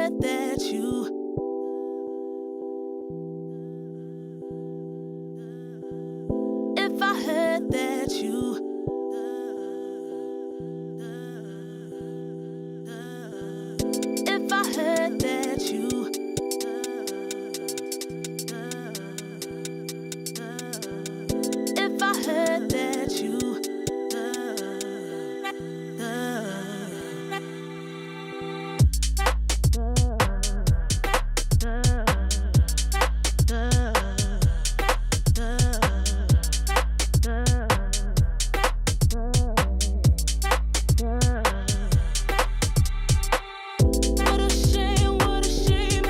heard that you If I heard that you If I heard that you If I heard that you What a shame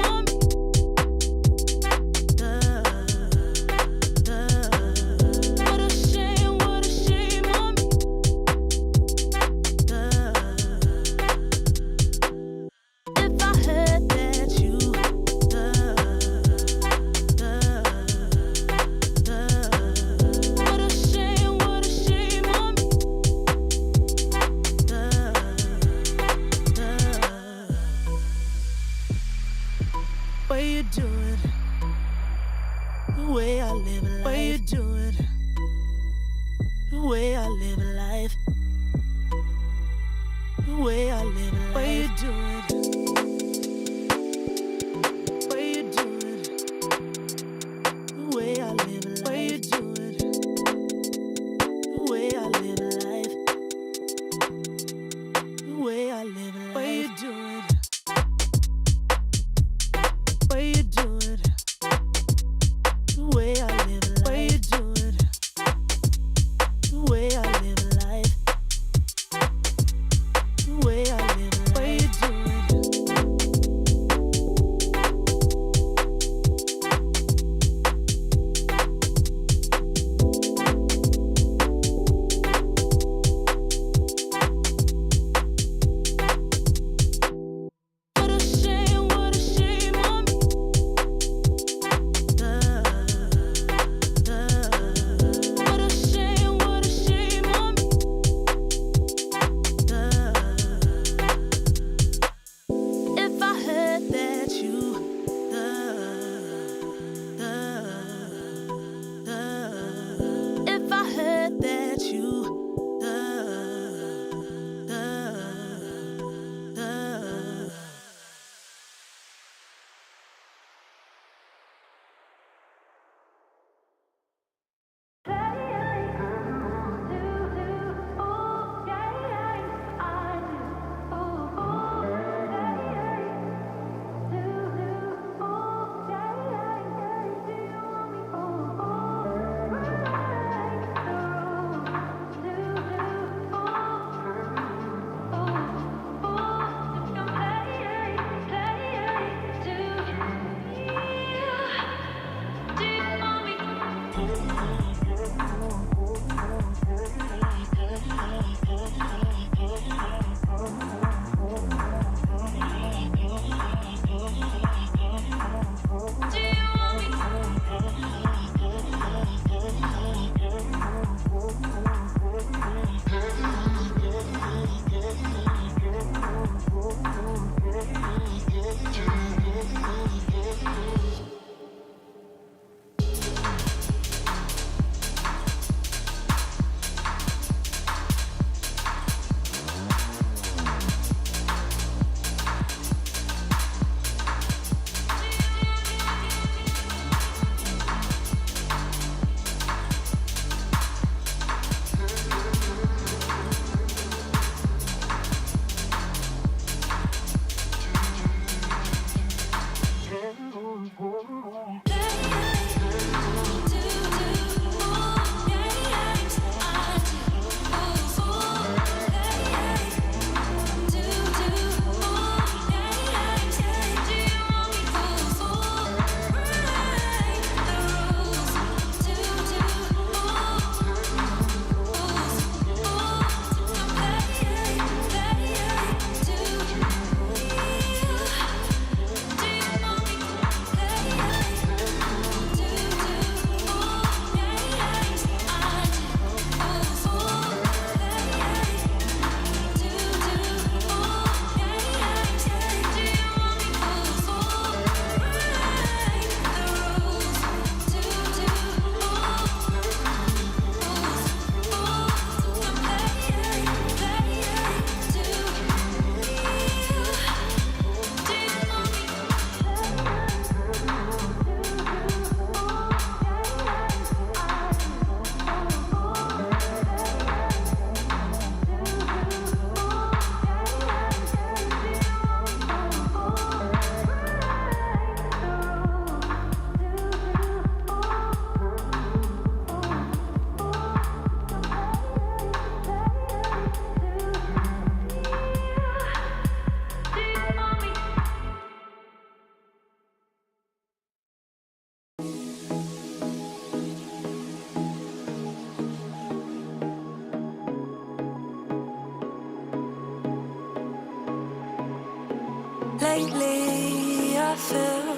Lately I feel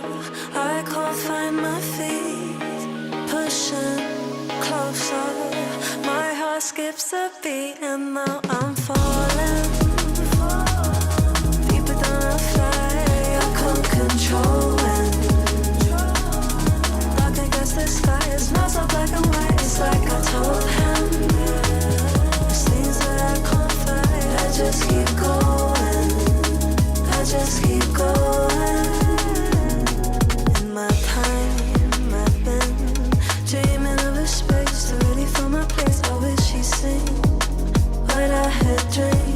I can't find my feet. Pushing closer, my heart skips a beat, and now I'm falling deeper than I fly. I can't control it. Dark against the sky, it's not so black and white. It's like I told him, there's things that I can't fight. I just keep going, I just keep going. In my time, I've been dreaming of a space to really find my place. I wish he'd seen what I had dreamed.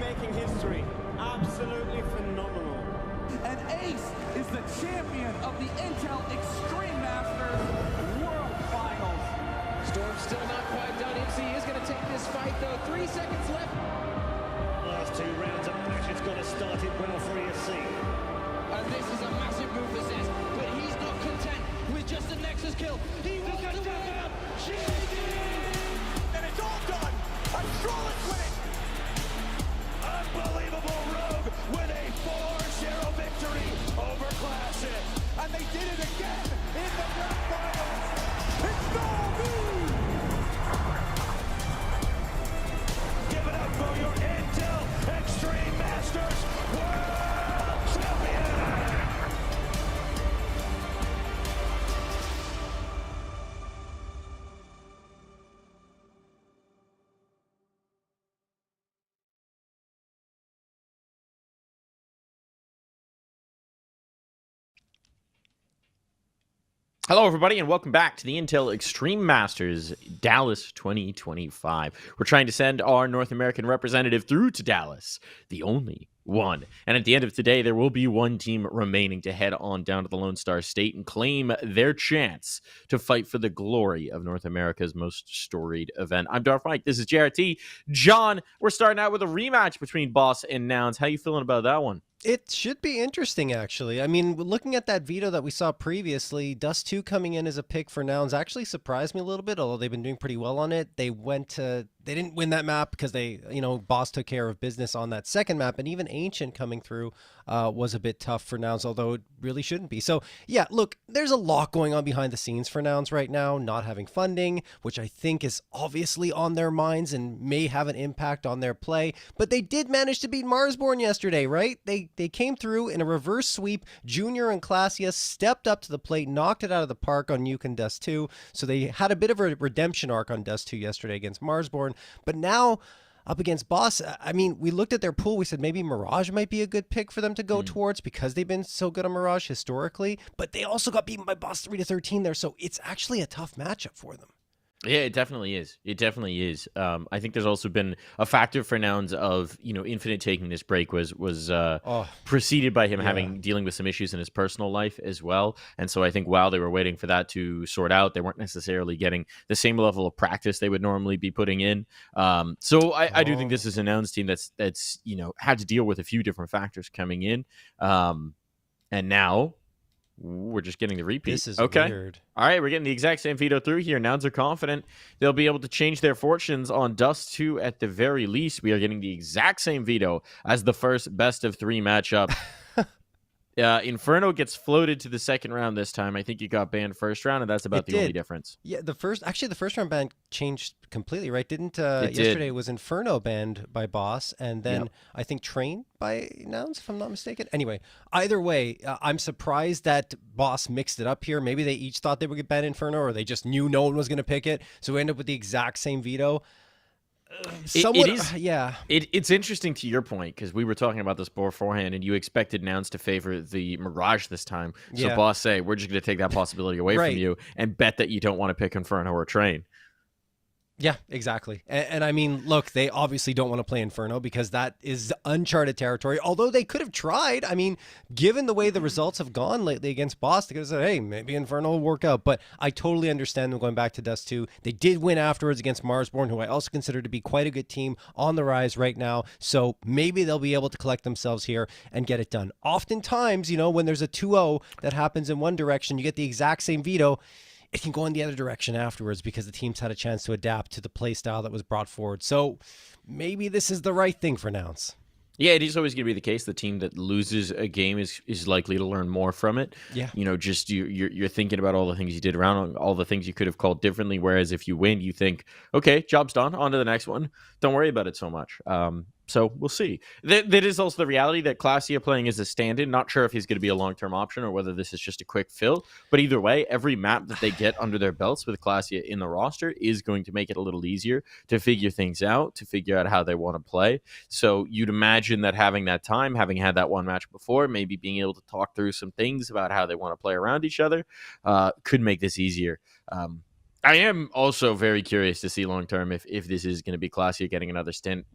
making history. Absolutely phenomenal. And Ace is the champion of the Intel Extreme Masters World Finals. Storm's still not quite done. MC is going to take this fight, though. 3 seconds left. Last 2 rounds of match, it's got to start it well for ESC. And this is a massive move for Zez, but he's not content with just a Nexus kill. He wants to win out. And it's all done. I'm Charlotte's winning. Unbelievable Rogue with a 4-0 victory over Classic. And they did it again in the grand finals. It's Nuke! Give it up for your Intel Extreme Masters World Champion! Hello, everybody, and welcome back to the Intel Extreme Masters Dallas 2025. We're trying to send our North American representative through to Dallas, the only one. And at the end of today, there will be one team remaining to head on down to the Lone Star State and claim their chance to fight for the glory of North America's most storied event. I'm Darth Mike. This is JRT. John, we're starting out with a rematch between Boss and Nouns. How you feeling about that one? It should be interesting, actually. I mean, looking at that veto that we saw previously, Dust 2 coming in as a pick for Nouns actually surprised me a little bit, although they've been doing pretty well on it. They didn't win that map because Boss took care of business on that second map, and even Ancient coming through was a bit tough for Nouns, although it really shouldn't be. So, yeah, look, there's a lot going on behind the scenes for Nouns right now, not having funding, which I think is obviously on their minds and may have an impact on their play, but they did manage to beat Marsborn yesterday, right? They came through in a reverse sweep. Junior and Classia stepped up to the plate, knocked it out of the park on Nuke and Dust 2, so they had a bit of a redemption arc on Dust 2 yesterday against Marsborn. But now, up against Boss, I mean, we looked at their pool. We said maybe Mirage might be a good pick for them to go towards because they've been so good on Mirage historically. But they also got beaten by Boss 3-13 there, so it's actually a tough matchup for them. Yeah, it definitely is. It definitely is. I think there's also been a factor for Nouns of, Infinite taking this break was preceded by him dealing with some issues in his personal life as well. And so I think while they were waiting for that to sort out, they weren't necessarily getting the same level of practice they would normally be putting in. So I do think this is a Nouns team that's had to deal with a few different factors coming in. And now we're just getting the repeat. This is okay. Weird. All right, we're getting the exact same veto through here. Nouns are confident they'll be able to change their fortunes on Dust 2 at the very least. We are getting the exact same veto as the first best of 3 matchup. Inferno gets floated to the second round this time. I think you got banned first round, and that's about the only difference. Yeah, the first round ban changed completely, right? Didn't yesterday was Inferno banned by Boss, and then I think Train by Nouns, if I'm not mistaken. Anyway, either way, I'm surprised that Boss mixed it up here. Maybe they each thought they would get banned Inferno, or they just knew no one was going to pick it, so we end up with the exact same veto. It's interesting to your point, because we were talking about this beforehand, and you expected Nouns to favor the Mirage this time. So Boss say, we're just going to take that possibility away from you and bet that you don't want to pick Inferno or Train. Yeah, exactly. And I mean, look, they obviously don't want to play Inferno because that is uncharted territory, although they could have tried. I mean, given the way the results have gone lately against Boss, they could have said, hey, maybe Inferno will work out. But I totally understand them going back to Dust 2. They did win afterwards against Marsborn, who I also consider to be quite a good team on the rise right now. So maybe they'll be able to collect themselves here and get it done. Oftentimes, when there's a 2-0 that happens in one direction, you get the exact same veto. It can go in the other direction afterwards because the team's had a chance to adapt to the play style that was brought forward. So maybe this is the right thing for Nouns. Yeah, it is always going to be the case. The team that loses a game is likely to learn more from it. Yeah. Just you're thinking about all the things you did around, all the things you could have called differently. Whereas if you win, you think, okay, job's done, on to the next one. Don't worry about it so much. So we'll see. That is also the reality that Classia playing as a stand-in. Not sure if he's going to be a long-term option or whether this is just a quick fill. But either way, every map that they get under their belts with Classia in the roster is going to make it a little easier to figure things out, to figure out how they want to play. So you'd imagine that having that time, having had that one match before, maybe being able to talk through some things about how they want to play around each other could make this easier. I am also very curious to see long-term if this is going to be Classia getting another stint.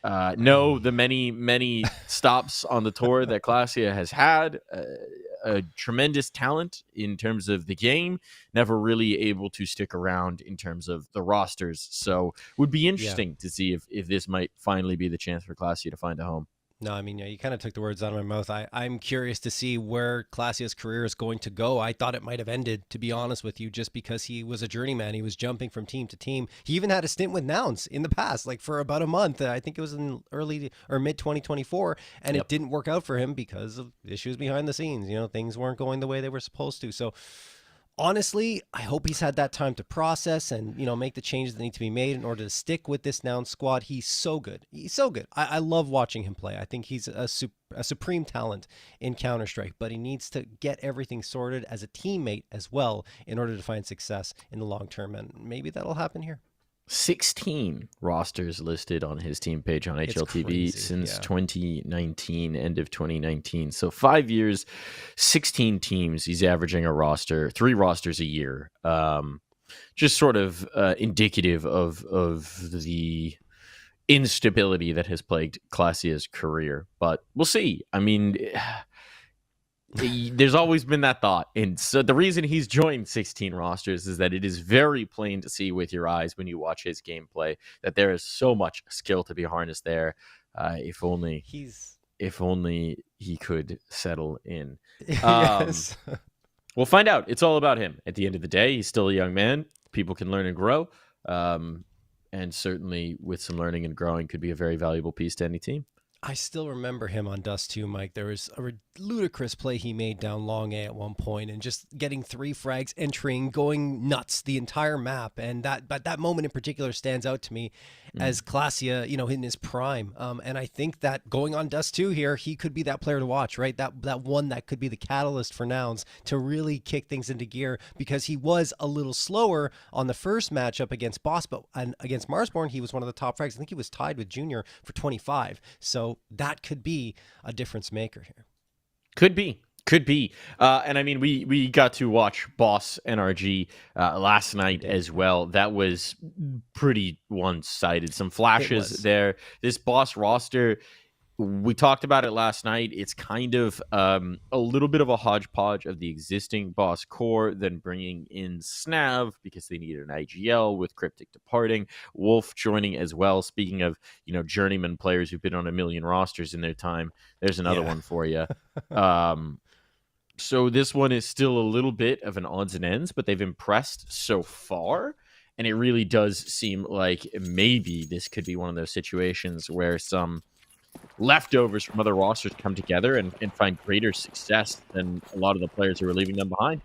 know the many stops on the tour that Clasia has had. A tremendous talent in terms of the game, never really able to stick around in terms of the rosters. So would be interesting to see if this might finally be the chance for Clasia to find a home. No, I mean, yeah, you kind of took the words out of my mouth. I'm curious to see where Clasia's career is going to go. I thought it might have ended, to be honest with you, just because he was a journeyman. He was jumping from team to team. He even had a stint with Nouns in the past, like for about a month. I think it was in early or mid 2024, and it didn't work out for him because of issues behind the scenes. You know, things weren't going the way they were supposed to. So honestly, I hope he's had that time to process and, you know, make the changes that need to be made in order to stick with this Noun squad. He's so good. He's so good. I love watching him play. I think he's a supreme talent in Counter-Strike, but he needs to get everything sorted as a teammate as well in order to find success in the long term. And maybe that'll happen here. 16 rosters listed on his team page on HLTV since 2019, end of 2019. So 5 years, 16 teams. He's averaging a roster, 3 rosters a year. Just sort of indicative of the instability that has plagued Clasia's career. But we'll see. I mean, there's always been that thought. And so the reason he's joined 16 rosters is that it is very plain to see with your eyes when you watch his gameplay that there is so much skill to be harnessed there. If only he could settle in. Yes. We'll find out. It's all about him. At the end of the day, he's still a young man. People can learn and grow. And certainly with some learning and growing could be a very valuable piece to any team. I still remember him on Dust 2, Mike. There was a ludicrous play he made down long A at one point and just getting 3 frags, entering, going nuts the entire map. And that moment in particular stands out to me as Clasia, you know, in his prime. And I think that going on Dust 2 here, he could be that player to watch, right? That one that could be the catalyst for Nouns to really kick things into gear, because he was a little slower on the first matchup against Boss, but against Marsborn, he was one of the top frags. I think he was tied with Junior for 25. So that could be a difference maker here. Could be. And I mean, we got to watch Boss NRG last night as well. That was pretty one-sided. Some flashes there. This Boss roster, we talked about it last night. It's kind of a little bit of a hodgepodge of the existing Boss core, then bringing in Snav because they needed an IGL with Cryptic departing, Wolf joining as well. Speaking of, you know, journeyman players who've been on a million rosters in their time, there's another one for you. So this one is still a little bit of an odds and ends, but they've impressed so far. And it really does seem like maybe this could be one of those situations where some leftovers from other rosters come together and find greater success than a lot of the players who are leaving them behind.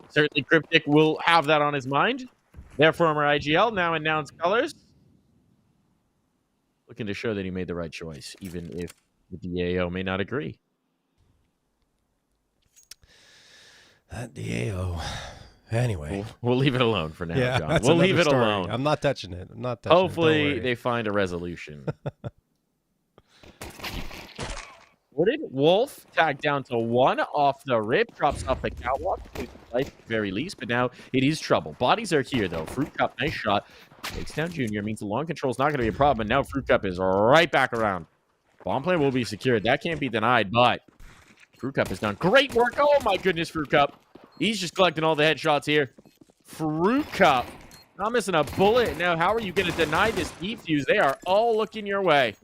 Certainly Cryptic will have that on his mind. Their former IGL, now in Nouns colors. Looking to show that he made the right choice, even if the DAO may not agree. That DAO. Anyway. We'll leave it alone for now, Yeah, John. We'll leave it story. alone. I'm not touching it. I'm not touching Hopefully it. they find a resolution. Wooded Wolf tagged down to 1 off the rip, drops off the catwalk, life at the very least, but now it is trouble. Bodies are here though. Fruit Cup, nice shot. Takes down Junior, means the long control is not going to be a problem, and now Fruit Cup is right back around. Bomb plane will be secured. That can't be denied, but Fruit Cup has done great work. Oh my goodness, Fruit Cup. He's just collecting all the headshots here. Fruit Cup not missing a bullet. Now, how are you going to deny this defuse? They are all looking your way.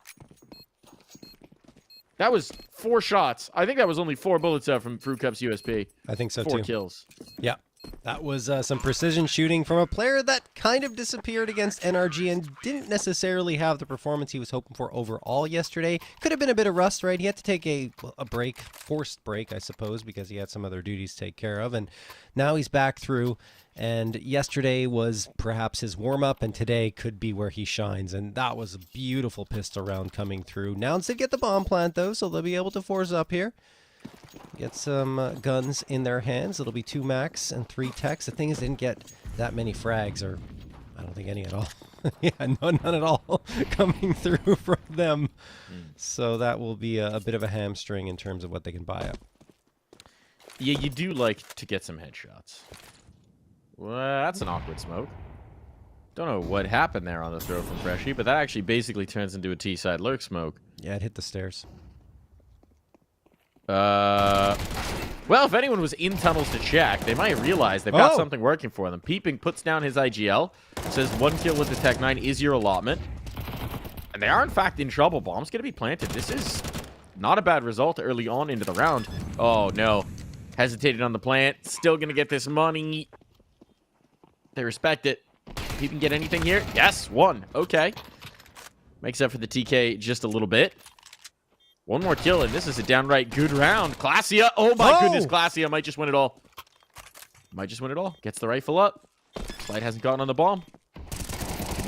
That was 4 shots. I think that was only 4 bullets out from Fruit Cup's USP. I think so, 4 too. kills. Yeah. That was some precision shooting from a player that kind of disappeared against NRG and didn't necessarily have the performance he was hoping for overall yesterday. Could have been a bit of rust, right? He had to take a break, forced break, I suppose, because he had some other duties to take care of. And now he's back through. And yesterday was perhaps his warm-up, and today could be where he shines. And that was a beautiful pistol round coming through. Nouns did get the bomb plant, though, so they'll be able to force up here. Get some guns in their hands. It'll be 2 max and 3 techs. The thing is, they didn't get that many frags, or I don't think any at all. Yeah, none at all coming through from them. So that will be a bit of a hamstring in terms of what they can buy up. Yeah, you do like to get some headshots. Well, that's an awkward smoke. Don't know what happened there on the throw from Freshy, but that actually basically turns into a T-side lurk smoke. Yeah, it hit the stairs. Well, if anyone was in tunnels to check, they might realize they've got something working for them. Peeping puts down his IGL, says 1 kill with his Tech 9 is your allotment. And they are, in fact, in trouble. Bomb's going to be planted. This is not a bad result early on into the round. Oh, no. Hesitated on the plant. Still going to get this money. They respect it. He can get anything here? Yes, 1. Okay. Makes up for the TK just a little bit. 1 more kill, and this is a downright good round. Classia. Oh, my goodness. Classia might just win it all. Might just win it all. Gets the rifle up. Slide hasn't gotten on the bomb.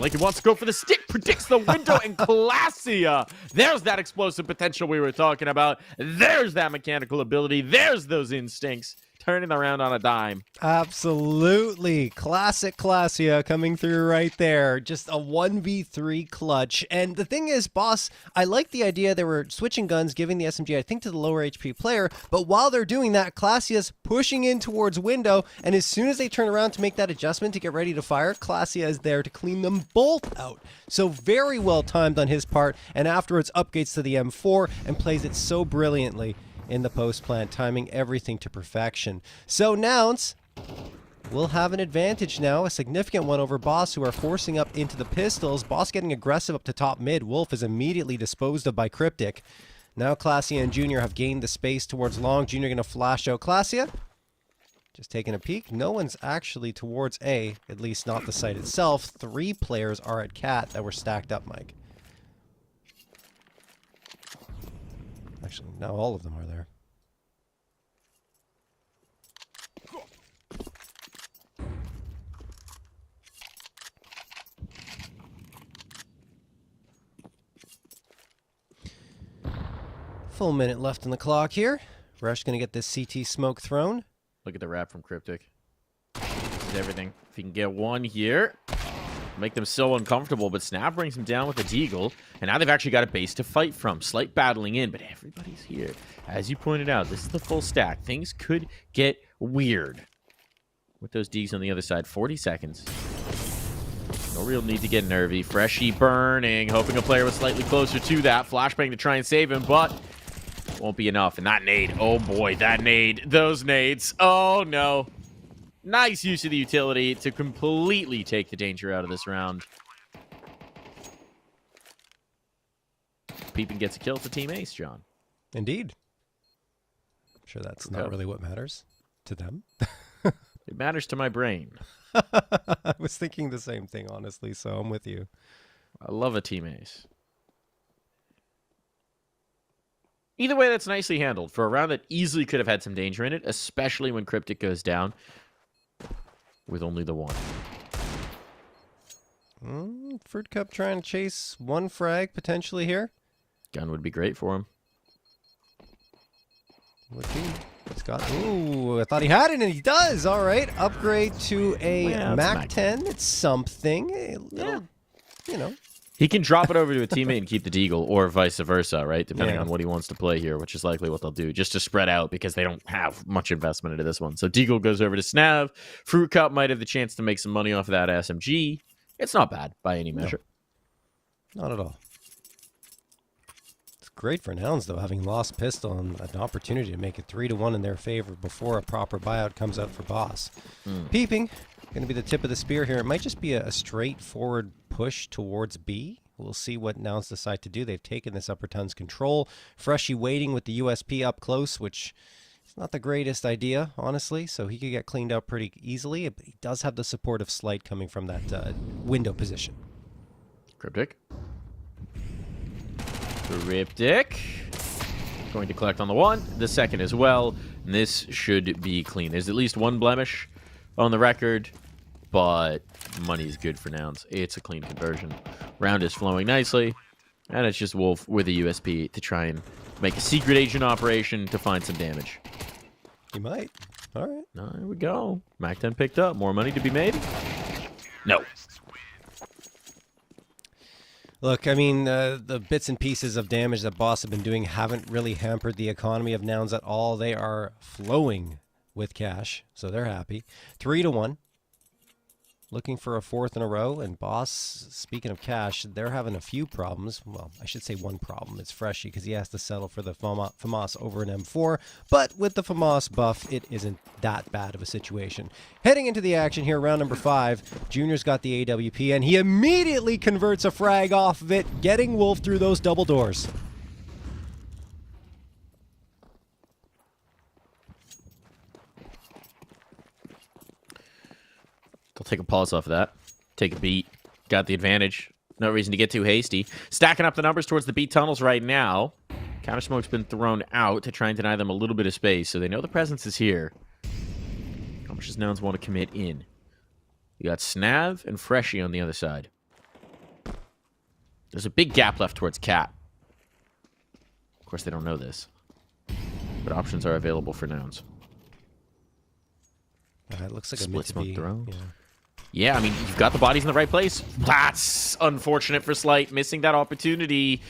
Lincoln wants to go for the stick. Predicts the window, and Classia. There's that explosive potential we were talking about. There's that mechanical ability. There's those instincts. Turning around on a dime. Absolutely. Classic Classia coming through right there. Just a 1v3 clutch. And the thing is, boss, I like the idea they were switching guns, giving the SMG, I think, to the lower HP player. But while they're doing that, Classia's pushing in towards window. And as soon as they turn around to make that adjustment to get ready to fire, Classia is there to clean them both out. So very well timed on his part. And afterwards upgrades to the M4 and plays it so brilliantly in the post plant, timing everything to perfection. So Nouns will have an advantage now, a significant one over Boss, who are forcing up into the pistols. Boss getting aggressive up to top mid. Wolf is immediately disposed of by Cryptic. Now Classia and Junior have gained the space towards long. Junior going to flash out Classia. Just taking a peek. No one's actually towards A, at least not the site itself. 3 players are at Cat that were stacked up, Mike. Actually, now all of them are there. Full minute left on the clock here. Rush going to get this CT smoke thrown. Look at the wrap from Cryptic. This is everything. If he can get 1 here, make them so uncomfortable, but Snap brings him down with a deagle, and now they've actually got a base to fight from. Slight battling in, but everybody's here. As you pointed out, this is the full stack. Things could get weird with those Ds on the other side. 40 seconds. No real need to get nervy. Freshy burning, hoping a player was slightly closer to that. Flashbang to try and save him, but won't be enough. And that nade, oh boy, that nade. Those nades, oh no. Nice use of the utility to completely take the danger out of this round. Peeping gets a kill to Team Ace, John. Indeed. I'm sure that's not really what matters to them. It matters to my brain. I was thinking the same thing, honestly, so I'm with you. I love a Team Ace. Either way, that's nicely handled for a round that easily could have had some danger in it, especially when Cryptic goes down with only the 1. Fruit Cup trying to chase 1 frag potentially here. Gun would be great for him. Would be. He's got. Ooh, I thought he had it, and he does. All right, upgrade to a Mac 10. It's something. A little, you know. He can drop it over to a teammate and keep the deagle, or vice versa, right? Depending on what he wants to play here, which is likely what they'll do, just to spread out because they don't have much investment into this one. So deagle goes over to Snav. Fruit Cup might have the chance to make some money off of that SMG. It's not bad by any measure. No, not at all. It's great for Nouns, though, having lost pistol and an opportunity to make it 3-1 in their favor before a proper buyout comes out for Boss. Peeping. Going to be the tip of the spear here. It might just be a straightforward push towards B. We'll see what Nouns decide to do. They've taken this upper ton's control. Freshy waiting with the USP up close, which is not the greatest idea, honestly. So he could get cleaned out pretty easily. But he does have the support of Slight coming from that window position. Cryptic. Cryptic. Going to collect on the 1. The second as well. And this should be clean. There's at least 1 blemish on the record, but money is good for Nouns. It's a clean conversion. Round is flowing nicely, and it's just Wolf with a USP to try and make a secret agent operation to find some damage. He might. All right. There we go. Mac 10 picked up. More money to be made? No. Look, I mean, the bits and pieces of damage that Boss have been doing haven't really hampered the economy of Nouns at all. They are flowing with cash, so they're happy. 3-1. looking for a 4th in a row. And Boss, speaking of cash, they're having a few problems. Well, I should say one problem. It's Freshie because he has to settle for the FAMAS over an M4. But with the FAMAS buff, it isn't that bad of a situation. Heading into the action here, round number 5, Junior's got the AWP, and he immediately converts a frag off of it, getting Wolf through those double doors. They'll take a pause off of that. Take a beat. Got the advantage. No reason to get too hasty. Stacking up the numbers towards the B tunnels right now. Counter smoke's been thrown out to try and deny them a little bit of space, so they know the presence is here. How much does Nouns want to commit in? You got Snav and Freshie on the other side. There's a big gap left towards Cat. Of course, they don't know this. But options are available for Nouns. It looks like Split a smoke mid-to-B. throw. Yeah. Yeah, I mean, you've got the bodies in the right place. That's unfortunate for Slight, missing that opportunity.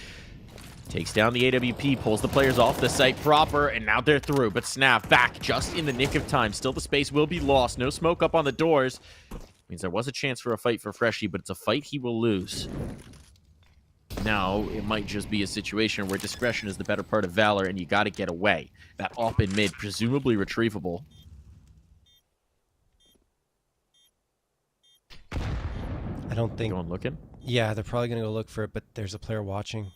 Takes down the AWP, pulls the players off the site proper, and now they're through. But Snav back just in the nick of time. Still, the space will be lost. No smoke up on the doors. Means there was a chance for a fight for Freshie, but it's a fight he will lose. Now, it might just be a situation where discretion is the better part of valor, and you got to get away. That op in mid, presumably retrievable. I don't think... Going looking? Yeah, they're probably going to go look for it, but there's a player watching.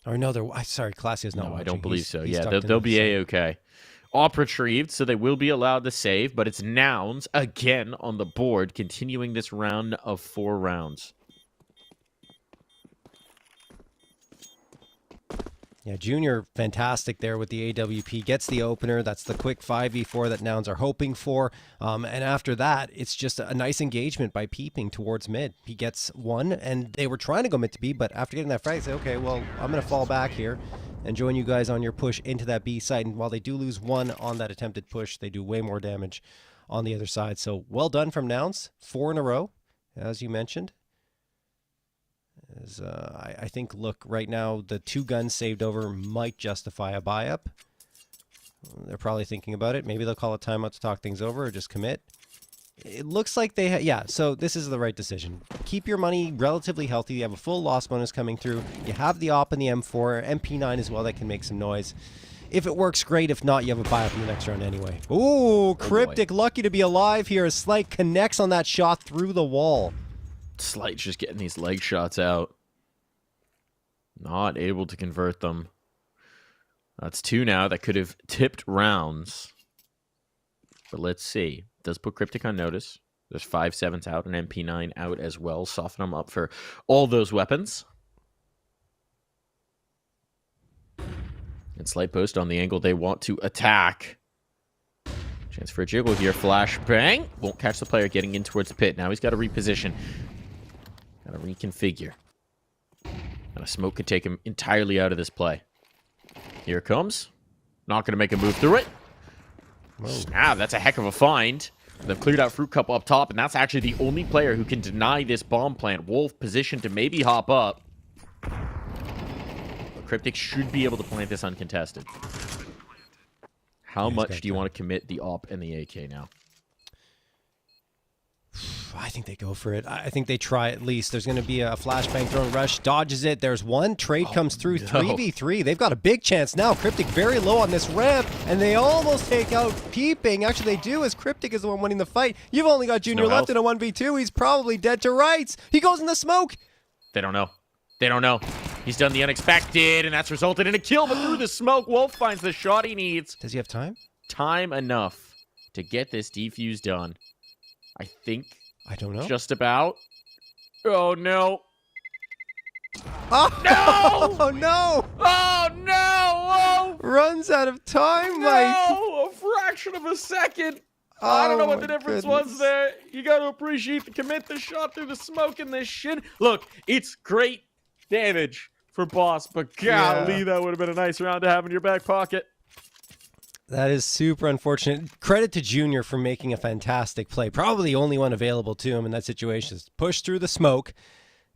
Or no, sorry, Classy is not watching. I don't believe so. He's Yeah, tucked they'll into be the side. A-okay. Op retrieved, so they will be allowed to save, but it's Nouns again on the board, continuing this round of 4 rounds. Yeah, Junior, fantastic there with the AWP. Gets the opener. That's the quick 5v4 that Nouns are hoping for. And after that, it's just a nice engagement by peeping towards mid. He gets one, and they were trying to go mid to B, but after getting that frag, they say, okay, well, I'm going to fall back here and join you guys on your push into that B site. And while they do lose one on that attempted push, they do way more damage on the other side. So well done from Nouns. 4 in a row, as you mentioned. I think, look, right now, the 2 guns saved over might justify a buy-up. They're probably thinking about it. Maybe they'll call a timeout to talk things over or just commit. It looks like they yeah, so this is the right decision. Keep your money relatively healthy. You have a full loss bonus coming through. You have the op and the M4, MP9 as well that can make some noise. If it works, great. If not, you have a buy-up in the next round anyway. Ooh, Cryptic lucky to be alive here as Slight connects on that shot through the wall. Slight's just getting these leg shots out. Not able to convert them. That's 2 now that could have tipped rounds. But let's see. Does put Cryptic on notice. There's 5.7s out and MP9 out as well. Soften them up for all those weapons. And Slight post on the angle they want to attack. Chance for a jiggle here. Flash bang. Won't catch the player getting in towards the pit. Now he's got to reposition. Got to reconfigure. And a smoke could take him entirely out of this play. Here it comes. Not going to make a move through it. Ah, that's a heck of a find. They've cleared out Fruit Cup up top, and that's actually the only player who can deny this bomb plant. Wolf positioned to maybe hop up. But Cryptic should be able to plant this uncontested. How much do you want to commit the op and the AK now? I think they go for it. I think they try at least. There's going to be a flashbang thrown. Rush dodges it. There's one. Trade comes through. 3v3. They've got a big chance now. Cryptic very low on this ramp, and they almost take out Peeping. Actually, they do, as Cryptic is the one winning the fight. You've only got Junior left in a 1v2. He's probably dead to rights. He goes in the smoke. They don't know. They don't know. He's done the unexpected, and that's resulted in a kill, but through the smoke, Wolf finds the shot he needs. Does he have time? Time enough to get this defuse done. I think. I don't know. Just about. Oh, no. Oh, No! oh no! Oh, no! Oh, Runs out of time, Mike. no! A fraction of a second. I don't know what the difference was there. You got to appreciate the commit, the shot through the smoke and this shit. Look, it's great damage for Boss, but golly, that would have been a nice round to have in your back pocket. That is super unfortunate. Credit to Junior for making a fantastic play. Probably the only one available to him in that situation. Is push through the smoke,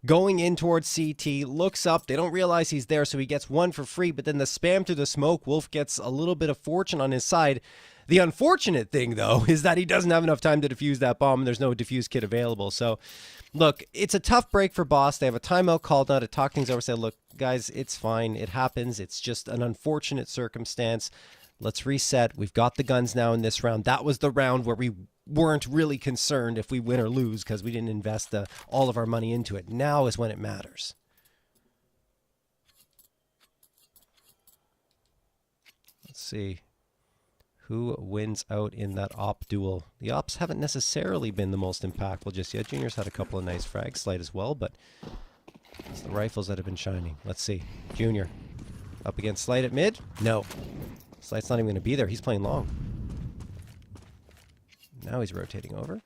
going in towards CT, looks up. They don't realize he's there, so he gets one for free. But then the spam through the smoke, Wolf gets a little bit of fortune on his side. The unfortunate thing, though, is that he doesn't have enough time to defuse that bomb, and there's no defuse kit available. So, look, it's a tough break for Boss. They have a timeout called now to talk things over, say, look, guys, it's fine. It happens. It's just an unfortunate circumstance. Let's reset. We've got the guns now in this round. That was the round where we weren't really concerned if we win or lose because we didn't invest all of our money into it. Now is when it matters. Let's see. Who wins out in that op duel? The ops haven't necessarily been the most impactful just yet. Junior's had a couple of nice frags, Slight as well, but it's the rifles that have been shining. Let's see. Junior up against Slight at mid? No. Slight's not even going to be there. He's playing long. Now he's rotating over.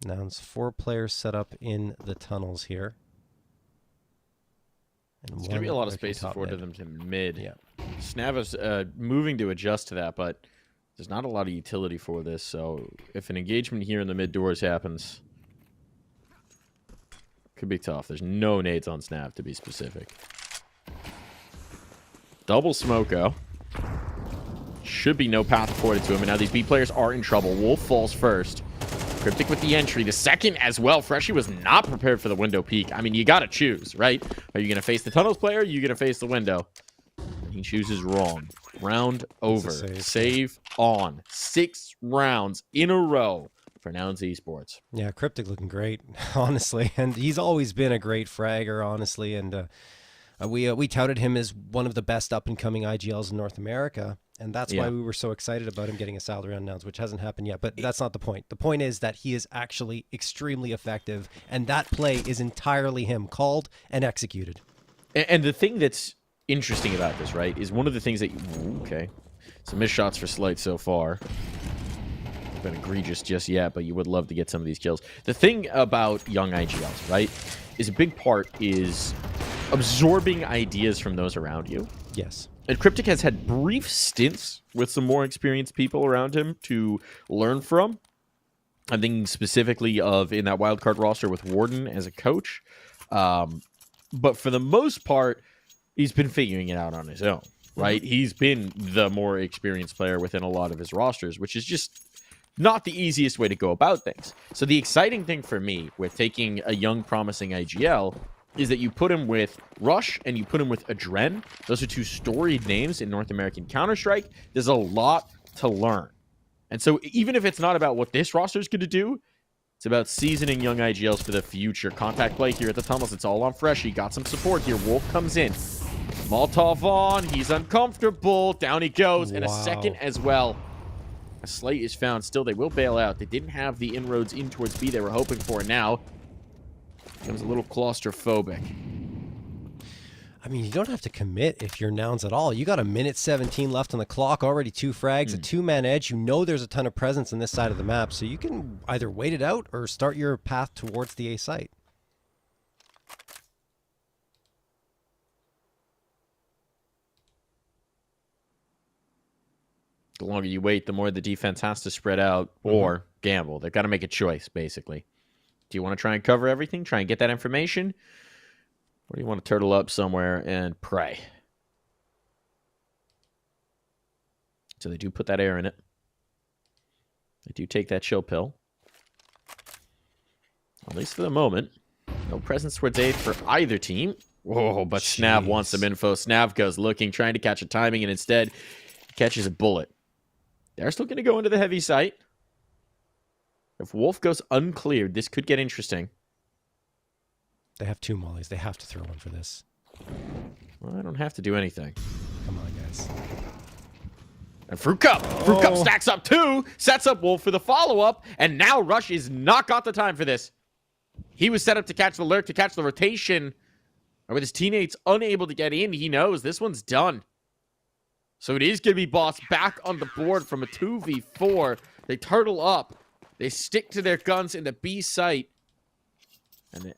Now it's 4 players set up in the tunnels here. And there's going to be a lot of space afforded them to mid. Yeah. Snav is moving to adjust to that, but there's not a lot of utility for this. So if an engagement here in the mid doors happens, could be tough. There's no nades on Snav, to be specific. Double smoko. Should be no path afforded to him. And now these B players are in trouble. Wolf falls first. Cryptic with the entry. The second as well. Freshie was not prepared for the window peek. I mean, you got to choose, right? Are you going to face the tunnels player? Or are you going to face the window? He chooses wrong. Round over. Save on. 6 rounds in a row for Nouns Esports. Yeah, Cryptic looking great, honestly. And he's always been a great fragger, honestly. And we touted him as one of the best up-and-coming IGLs in North America. And that's why we were so excited about him getting a salary on Nouns, which hasn't happened yet. But that's not the point. The point is that he is actually extremely effective. And that play is entirely him, called and executed. And the thing that's interesting about this, right, is one of the things that... Okay. Some missed shots for Slight so far. Been egregious just yet, but you would love to get some of these kills. The thing about young IGLs, right, is a big part is absorbing ideas from those around you. Yes. And Cryptic has had brief stints with some more experienced people around him to learn from. I'm thinking specifically of in that wildcard roster with Warden as a coach. But for the most part, he's been figuring it out on his own, right? He's been the more experienced player within a lot of his rosters, which is just not the easiest way to go about things. So the exciting thing for me with taking a young, promising IGL is that you put him with Rush and you put him with Adren. Those are 2 storied names in North American Counter-Strike. There's a lot to learn. And so even if it's not about what this roster is going to do, it's about seasoning young IGLs for the future. Contact play here at the tunnels. It's all on Freshie. Got some support here. Wolf comes in. Molotov on. He's uncomfortable. Down he goes. And a second as well. A Slate is found. Still, they will bail out. They didn't have the inroads in towards B they were hoping for. Now, becomes a little claustrophobic. I mean, you don't have to commit if you're Nouns at all. You got 1:17 left on the clock, already 2 frags, a 2-man edge. You know there's a ton of presence on this side of the map, so you can either wait it out or start your path towards the A site. The longer you wait, the more the defense has to spread out or gamble. They've got to make a choice, basically. Do you want to try and cover everything? Try and get that information? Or do you want to turtle up somewhere and pray? So they do put that air in it. They do take that chill pill. At least for the moment. No presence towards aid for either team. Whoa, but Snav wants some info. Snav goes looking, trying to catch a timing, and instead catches a bullet. They're still going to go into the heavy site. If Wolf goes uncleared, this could get interesting. They have 2 mollies. They have to throw one for this. Well, I don't have to do anything. Come on, guys. And Fruit Cup. Fruit Cup stacks up 2. Sets up Wolf for the follow-up. And now Rush is not got the time for this. He was set up to catch the lurk, to catch the rotation. And with his teammates unable to get in, he knows this one's done. So it is going to be Boss back on the board from a 2v4. They turtle up. They stick to their guns in the B site. And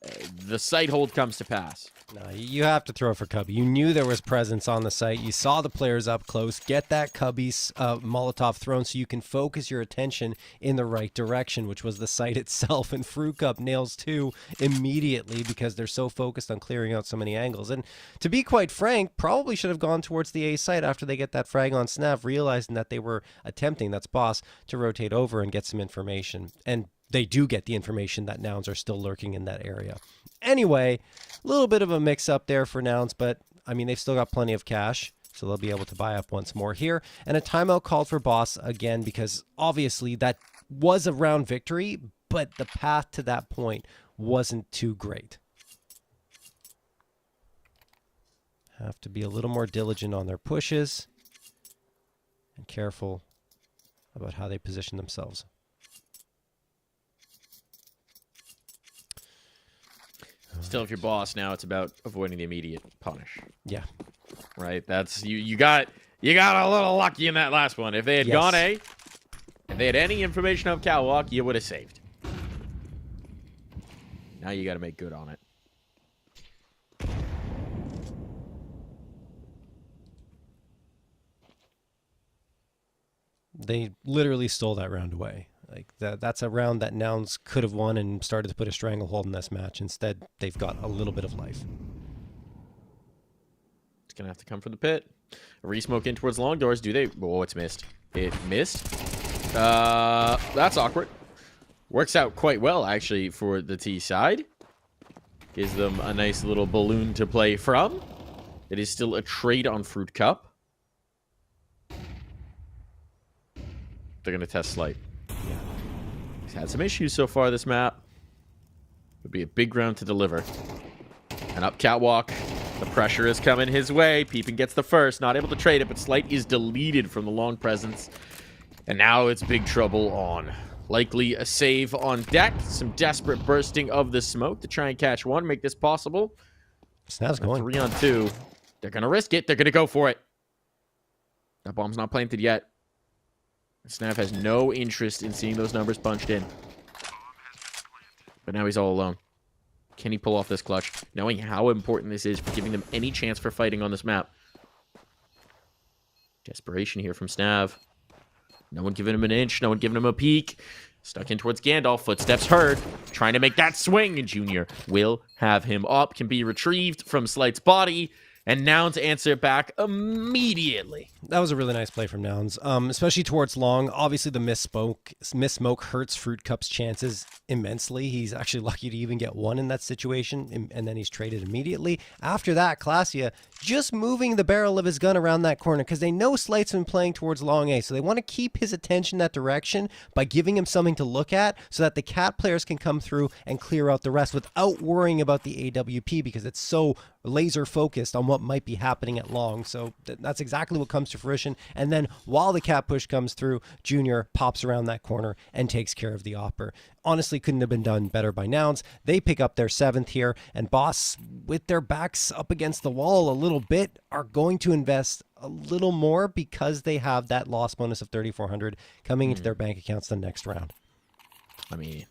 the site hold comes to pass. No, you have to throw for Cubby. You knew there was presence on the site. You saw the players up close. Get that Cubby's Molotov thrown so you can focus your attention in the right direction, which was the site itself. And Fruit Cup nails 2 immediately because they're so focused on clearing out so many angles. And to be quite frank, probably should have gone towards the A site after they get that frag on Snav, realizing that they were attempting, that's Boss, to rotate over and get some information. And they do get the information that Nouns are still lurking in that area. Anyway, a little bit of a mix-up there for Nouns, but, I mean, they've still got plenty of cash, so they'll be able to buy up once more here. And a timeout called for Boss again, because obviously that was a round victory, but the path to that point wasn't too great. Have to be a little more diligent on their pushes and careful about how they position themselves. Still, if you're Boss now, it's about avoiding the immediate punish. Yeah. Right? That's you got a little lucky in that last one. If they had gone A, if they had any information of Catwalk, you would have saved. Now you got to make good on it. They literally stole that round away. Like that's a round that Nouns could have won and started to put a stranglehold in this match. Instead, they've got a little bit of life. It's going to have to come from the pit. A re-smoke in towards long doors. Do they? Oh, it's missed. It missed. That's awkward. Works out quite well, actually, for the T side. Gives them a nice little balloon to play from. It is still a trade on Fruit Cup. They're going to test Slight. Yeah. He's had some issues so far this map. Would be a big round to deliver. And up Catwalk. The pressure is coming his way. Peepin gets the first. Not able to trade it, but Slight is deleted from the long presence. And now it's big trouble on. Likely a save on deck. Some desperate bursting of the smoke to try and catch one. Make this possible. Snav's going. 3 on 2. They're going to risk it. They're going to go for it. That bomb's not planted yet. Snav has no interest in seeing those numbers punched in. But now he's all alone. Can he pull off this clutch? Knowing how important this is for giving them any chance for fighting on this map. Desperation here from Snav. No one giving him an inch. No one giving him a peek. Stuck in towards Gandalf. Footsteps heard. Trying to make that swing. And Junior will have him up. Can be retrieved from Slight's body. And Nouns answer back immediately. That was a really nice play from Nouns, especially towards long. Obviously, the miss smoke hurts Fruit Cup's chances immensely. He's actually lucky to even get one in that situation, and then he's traded immediately. After that, Classia just moving the barrel of his gun around that corner because they know Slight's been playing towards long A, so they want to keep his attention that direction by giving him something to look at so that the Cat players can come through and clear out the rest without worrying about the AWP because it's so laser focused on what might be happening at long. So that's exactly what comes to fruition. And then while the Cat push comes through, Junior pops around that corner and takes care of the opper. Honestly, couldn't have been done better by Nouns. They pick up their 7th here, and Boss, with their backs up against the wall a little bit, are going to invest a little more because they have that loss bonus of 3,400 coming into their bank accounts the next round. I mean,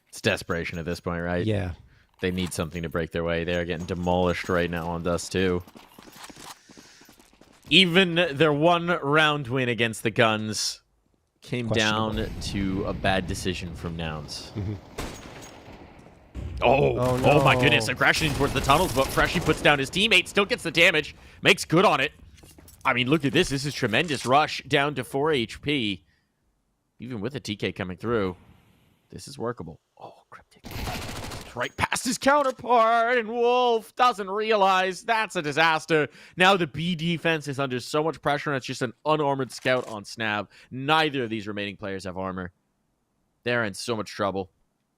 it's desperation at this point, right? Yeah. They need something to break their way. They're getting demolished right now on Dust 2. Even their 1 round win against the Guns came down to a bad decision from Nouns. Oh, no. Oh my goodness. Aggression towards the tunnels, but Freshy puts down his teammate, still gets the damage, makes good on it. I mean, look at this. This is tremendous rush down to 4 HP. Even with a TK coming through, this is workable. Oh, Cryptic. Right past his counterpart, and Wolf doesn't realize that's a disaster. Now the B defense is under so much pressure, and it's just an unarmored scout on Snav. Neither of these remaining players have armor. They're in so much trouble.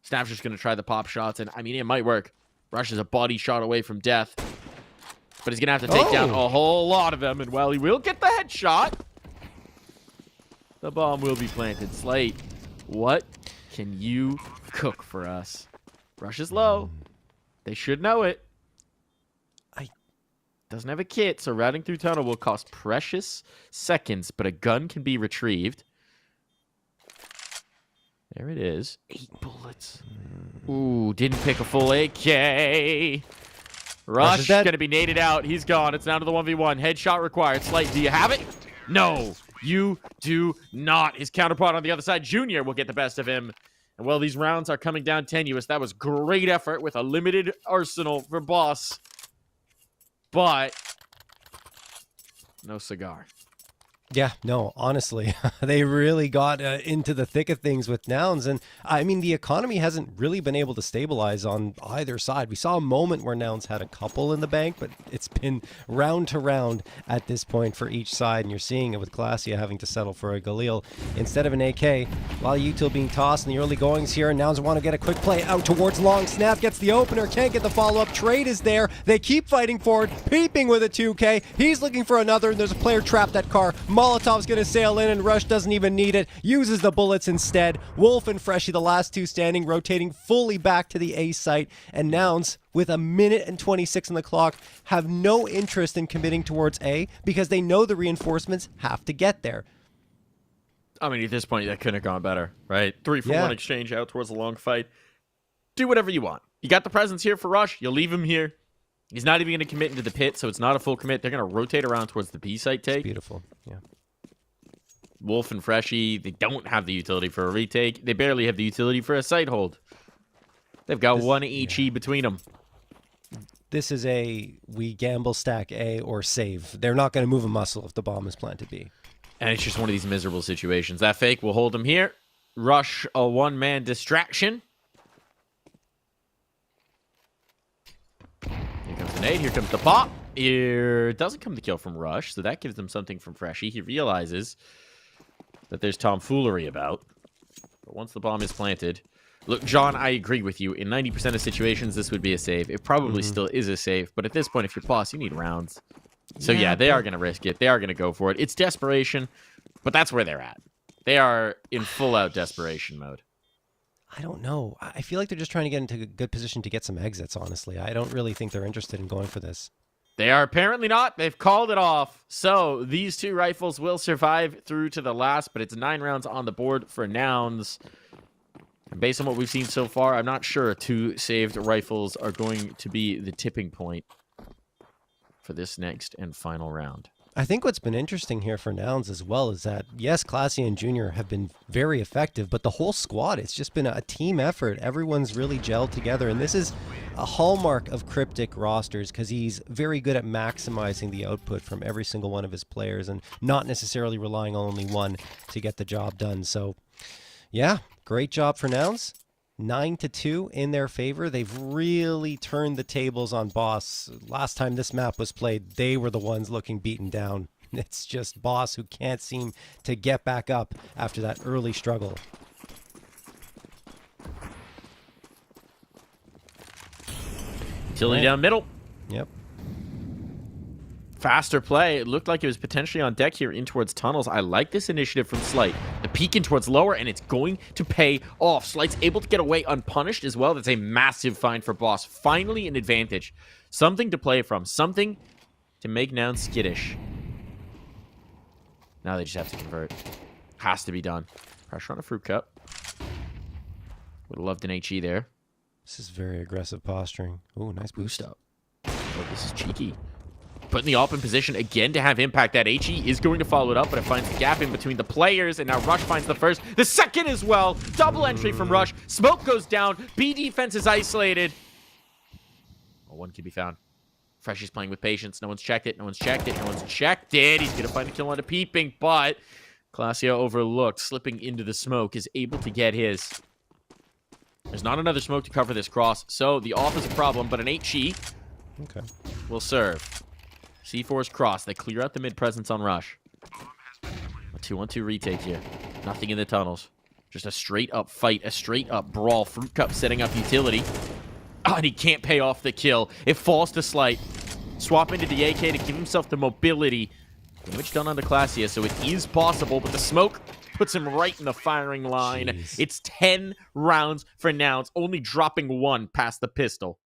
Snav's just going to try the pop shots, and I mean, it might work. Rush is a body shot away from death, but he's going to have to take down a whole lot of them, and while he will get the headshot, the bomb will be planted. Slate, what can you cook for us? Rush is low. They should know it. Doesn't have a kit, so routing through tunnel will cost precious seconds, but a gun can be retrieved. There it is. 8 bullets. Ooh, didn't pick a full AK. Rush is dead. going to be naded out. He's gone. It's down to the 1v1. Headshot required. Slight, do you have it? No, you do not. His counterpart on the other side, Junior, will get the best of him. And while these rounds are coming down tenuous, that was great effort with a limited arsenal for Boss. But no cigar. Yeah, no, honestly, they really got into the thick of things with Nouns. And I mean, the economy hasn't really been able to stabilize on either side. We saw a moment where Nouns had a couple in the bank, but it's been round to round at this point for each side. And you're seeing it with Glacia having to settle for a Galil instead of an AK. A lot of util being tossed in the early goings here. And Nouns want to get a quick play out towards long. Snap gets the opener, can't get the follow-up. Trade is there. They keep fighting forward, peeping with a 2K. He's looking for another, and there's a player trapped that car. Molotov's going to sail in, and Rush doesn't even need it. Uses the bullets instead. Wolf and Freshie, the last two standing, rotating fully back to the A site. And Nouns, with a minute and 26 on the clock, have no interest in committing towards A because they know the reinforcements have to get there. I mean, at this point, that couldn't have gone better, right? 3-for-1 exchange out towards a long fight. Do whatever you want. You got the presence here for Rush. You leave him here. He's not even going to commit into the pit, so it's not a full commit. They're going to rotate around towards the B site take. It's beautiful, yeah. Wolf and Freshie, they don't have the utility for a retake. They barely have the utility for a site hold. They've got one HE between them. This is we gamble stack A or save. They're not going to move a muscle if the bomb is planted B. And it's just one of these miserable situations. That fake will hold him here. Rush, a one-man distraction. Here comes the nade. Here comes the pop. Here doesn't come the kill from Rush, so that gives them something from Freshie. He realizes that there's tomfoolery about. But once the bomb is planted... Look, John, I agree with you. In 90% of situations, this would be a save. It probably still is a save. But at this point, if you're boss, you need rounds. So yeah, they are going to risk it. They are going to go for it. It's desperation, but that's where they're at. They are in full-out desperation mode. I don't know. I feel like they're just trying to get into a good position to get some exits, honestly. I don't really think they're interested in going for this. They are apparently not. They've called it off. So these two rifles will survive through to the last, but it's 9 rounds on the board for Nouns. And based on what we've seen so far, I'm not sure 2 saved rifles are going to be the tipping point for this next and final round. I think what's been interesting here for Nouns as well is that, yes, Classy and Junior have been very effective, but the whole squad, it's just been a team effort. Everyone's really gelled together, and this is a hallmark of Cryptic rosters because he's very good at maximizing the output from every single one of his players and not necessarily relying on only one to get the job done. So, yeah, great job for Nouns. 9-2 in their favor. They've really turned the tables on Boss. Last time this map was played, they were the ones looking beaten down. It's just Boss who can't seem to get back up after that early struggle. Utility down middle. Yep. Faster play. It looked like it was potentially on deck here in towards tunnels. I like this initiative from Slight. The peek in towards lower, and it's going to pay off. Slight's able to get away unpunished as well. That's a massive find for Boss. Finally an advantage. Something to play from. Something to make Nouns skittish. Now they just have to convert. Has to be done. Pressure on a fruit cup. Would have loved an HE there. This is very aggressive posturing. Ooh, nice boost up. Oh, this is cheeky. Put in the open position again to have impact. That HE is going to follow it up, but it finds the gap in between the players, and now Rush finds the first. The second as well. Double entry from Rush. Smoke goes down. B defense is isolated. Well, one can be found. Freshie's playing with patience. No one's checked it. No one's checked it. No one's checked it. He's going to find a kill on a peeping, but Glacia overlooked, slipping into the smoke, is able to get his. There's not another smoke to cover this cross, so the off is a problem, but an HE will serve. C4's cross. They clear out the mid presence on Rush. A 2-on-2 retake here. Nothing in the tunnels. Just a straight up fight, a straight up brawl. Fruit Cup setting up utility. Oh, and he can't pay off the kill. It falls to Slight. Swap into the AK to give himself the mobility. Damage done on the Glacia, so it is possible, but the smoke puts him right in the firing line. Jeez. It's 10 rounds for Nouns, only dropping 1 past the pistol.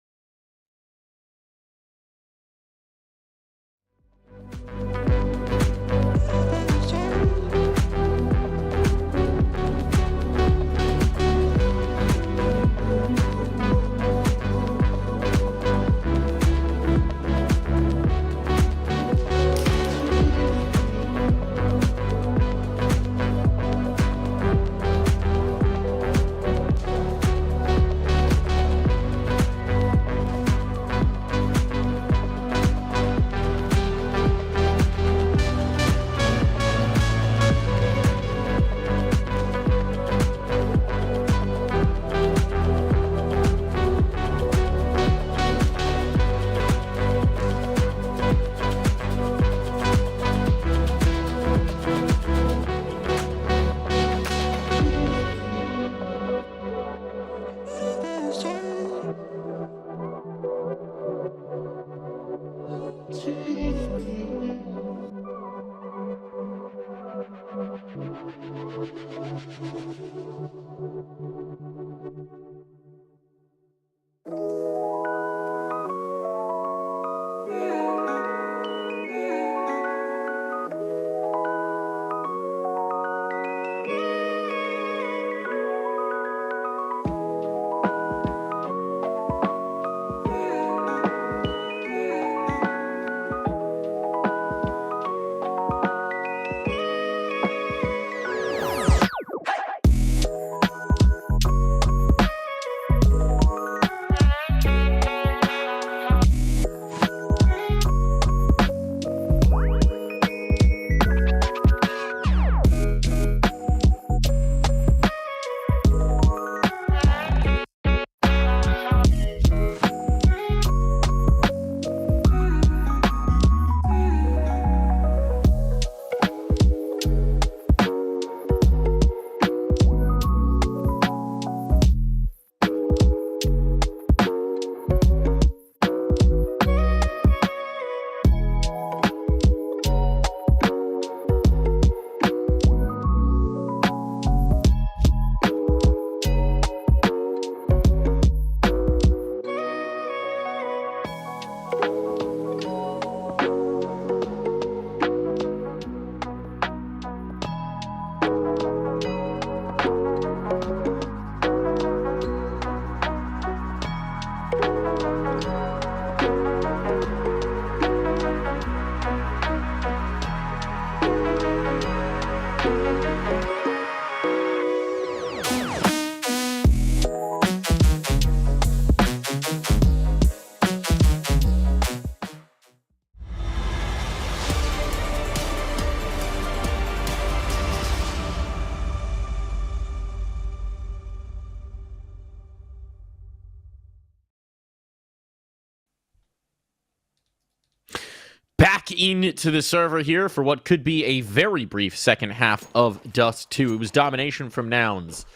back into the server here for what could be a very brief second half of Dust 2. It was domination from Nouns.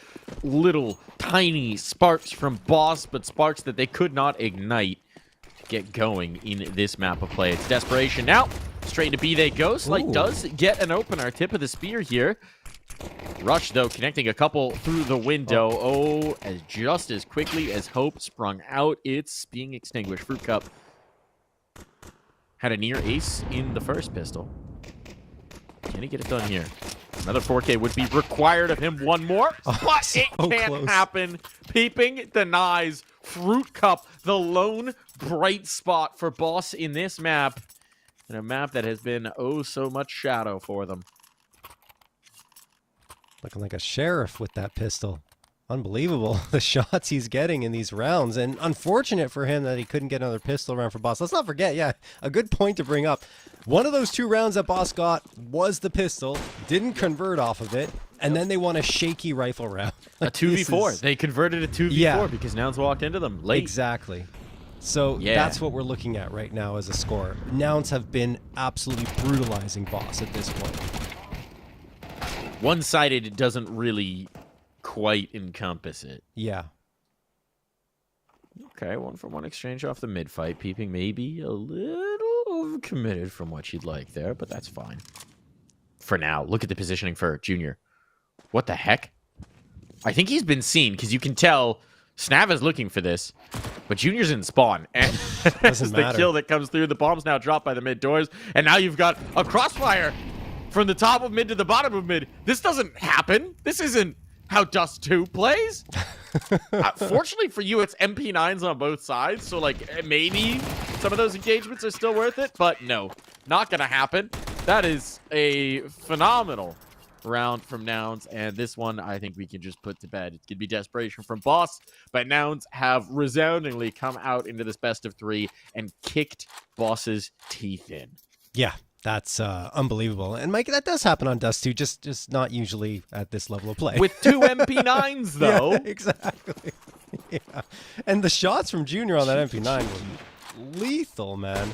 Little tiny sparks from Boss, but sparks that they could not ignite to get going in this map of play. It's desperation now. Straight into B they go. Slight does get an opener. Tip of the spear here. Rush, though, connecting a couple through the window. As just as quickly as hope sprung out, it's being extinguished. Fruit Cup had a near ace in the first pistol. Can he get it done here? Another 4K would be required of him. One more, but so it can't close. happen. Peeping denies. Fruit Cup, the lone bright spot for Boss in this map. And a map that has been so much shadow for them. Looking like a sheriff with that pistol. Unbelievable, the shots he's getting in these rounds. And unfortunate for him that he couldn't get another pistol round for Boss. Let's not forget, yeah, a good point to bring up. One of those 2 rounds that Boss got was the pistol. Didn't convert off of it. And then they won a shaky rifle round. A 2v4. They converted a 2v4 because Nouns walked into them late. Exactly. So that's what we're looking at right now as a score. Nouns have been absolutely brutalizing Boss at this point. One-sided, it doesn't really quite encompass it. Yeah. Okay, 1-for-1 exchange off the mid-fight. Peeping maybe a little overcommitted from what you'd like there, but that's fine. For now, look at the positioning for Junior. What the heck? I think he's been seen, because you can tell Snav is looking for this, but Junior's in spawn. And Doesn't the matter. kill that comes through. The bomb's now dropped by the mid doors, and now you've got a crossfire from the top of mid to the bottom of mid. This doesn't happen. This isn't how Dust 2 plays. Fortunately for you, it's MP9s on both sides, so like maybe some of those engagements are still worth it, but no, not gonna happen. That is a phenomenal round from Nouns, and this one I think we can just put to bed. It could be desperation from Boss, but Nouns have resoundingly come out into this best of 3 and kicked Boss's teeth in. Yeah, that's unbelievable. And Mike, that does happen on Dust 2, just not usually at this level of play. With 2 MP9s, though. Yeah, exactly. Yeah. And the shots from Junior on that MP9 were lethal, man.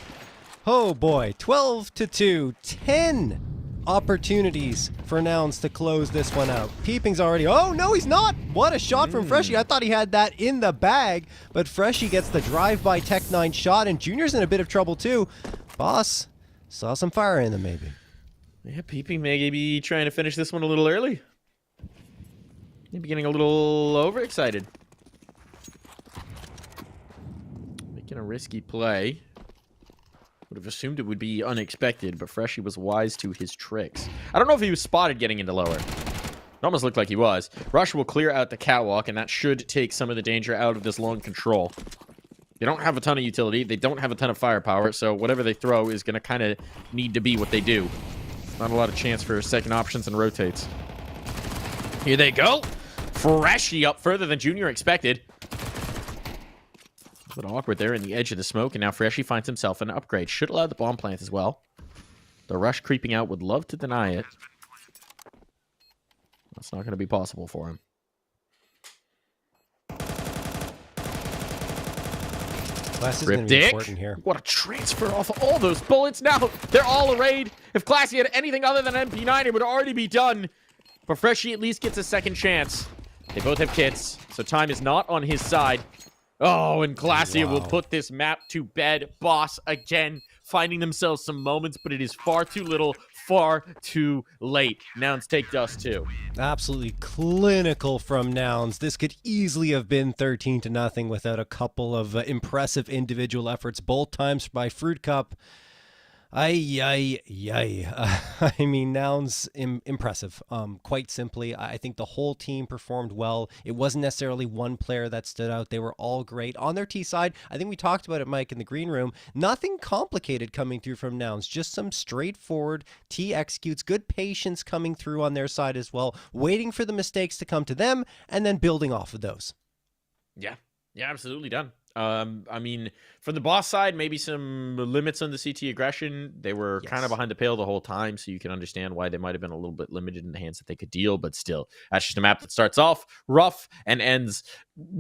Oh boy, 12-2, 10 opportunities for Nouns to close this one out. Peeping's already, oh no, he's not. What a shot from Freshie. I thought he had that in the bag, but Freshie gets the drive-by Tech-9 shot, and Junior's in a bit of trouble too. Boss saw some fire in them, maybe. Yeah, Peeping may be trying to finish this one a little early. Maybe getting a little overexcited. Making a risky play. Would have assumed it would be unexpected, but Freshie was wise to his tricks. I don't know if he was spotted getting into lower. It almost looked like he was. Rush will clear out the catwalk, and that should take some of the danger out of this long control. They don't have a ton of utility. They don't have a ton of firepower, so whatever they throw is going to kind of need to be what they do. Not a lot of chance for second options and rotates. Here they go. Freshie up further than Junior expected. A bit awkward there in the edge of the smoke, and now Freshie finds himself an upgrade. Should allow the bomb plant as well. The Rush creeping out would love to deny it. That's not going to be possible for him. Class is going to be important here. What a transfer off of all those bullets. Now they're all arrayed. If Classy had anything other than MP9, it would already be done. But Freshie at least gets a second chance. They both have kits, so time is not on his side. Oh, and Classy will put this map to bed. Boss again finding themselves some moments, but it is far too little, far too late. Nouns take Dust 2. Absolutely clinical from Nouns. This could easily have been 13-0 without a couple of impressive individual efforts, both times by Fruit Cup. I mean, Nouns, impressive. Quite simply, I think the whole team performed well. It wasn't necessarily one player that stood out. They were all great. On their T side, I think we talked about it, Mike, in the green room. Nothing complicated coming through from Nouns. Just some straightforward T executes, good patience coming through on their side as well, waiting for the mistakes to come to them, and then building off of those. Yeah, absolutely done. I mean, from the Boss side, maybe some limits on the CT aggression. They were kind of behind the pale the whole time, so you can understand why they might have been a little bit limited in the hands that they could deal, but still, that's just a map that starts off rough and ends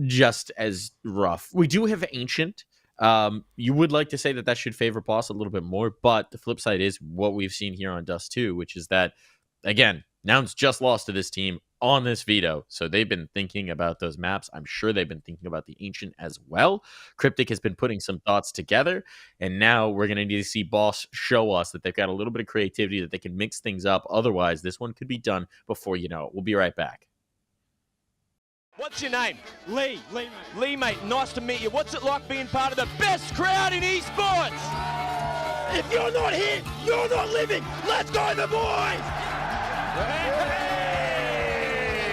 just as rough. We do have Ancient, You would like to say that should favor Boss a little bit more, but the flip side is what we've seen here on Dust 2, which is that, again, Nouns just lost to this team on this veto. So they've been thinking about those maps. I'm sure they've been thinking about the Ancient as well. Cryptic has been putting some thoughts together. And now we're going to need to see Boss show us that they've got a little bit of creativity, that they can mix things up. Otherwise, this one could be done before you know it. We'll be right back. What's your name? Lee, Lee, mate. Nice to meet you. What's it like being part of the best crowd in esports? If you're not here, you're not living. Let's go, the boys! Hey!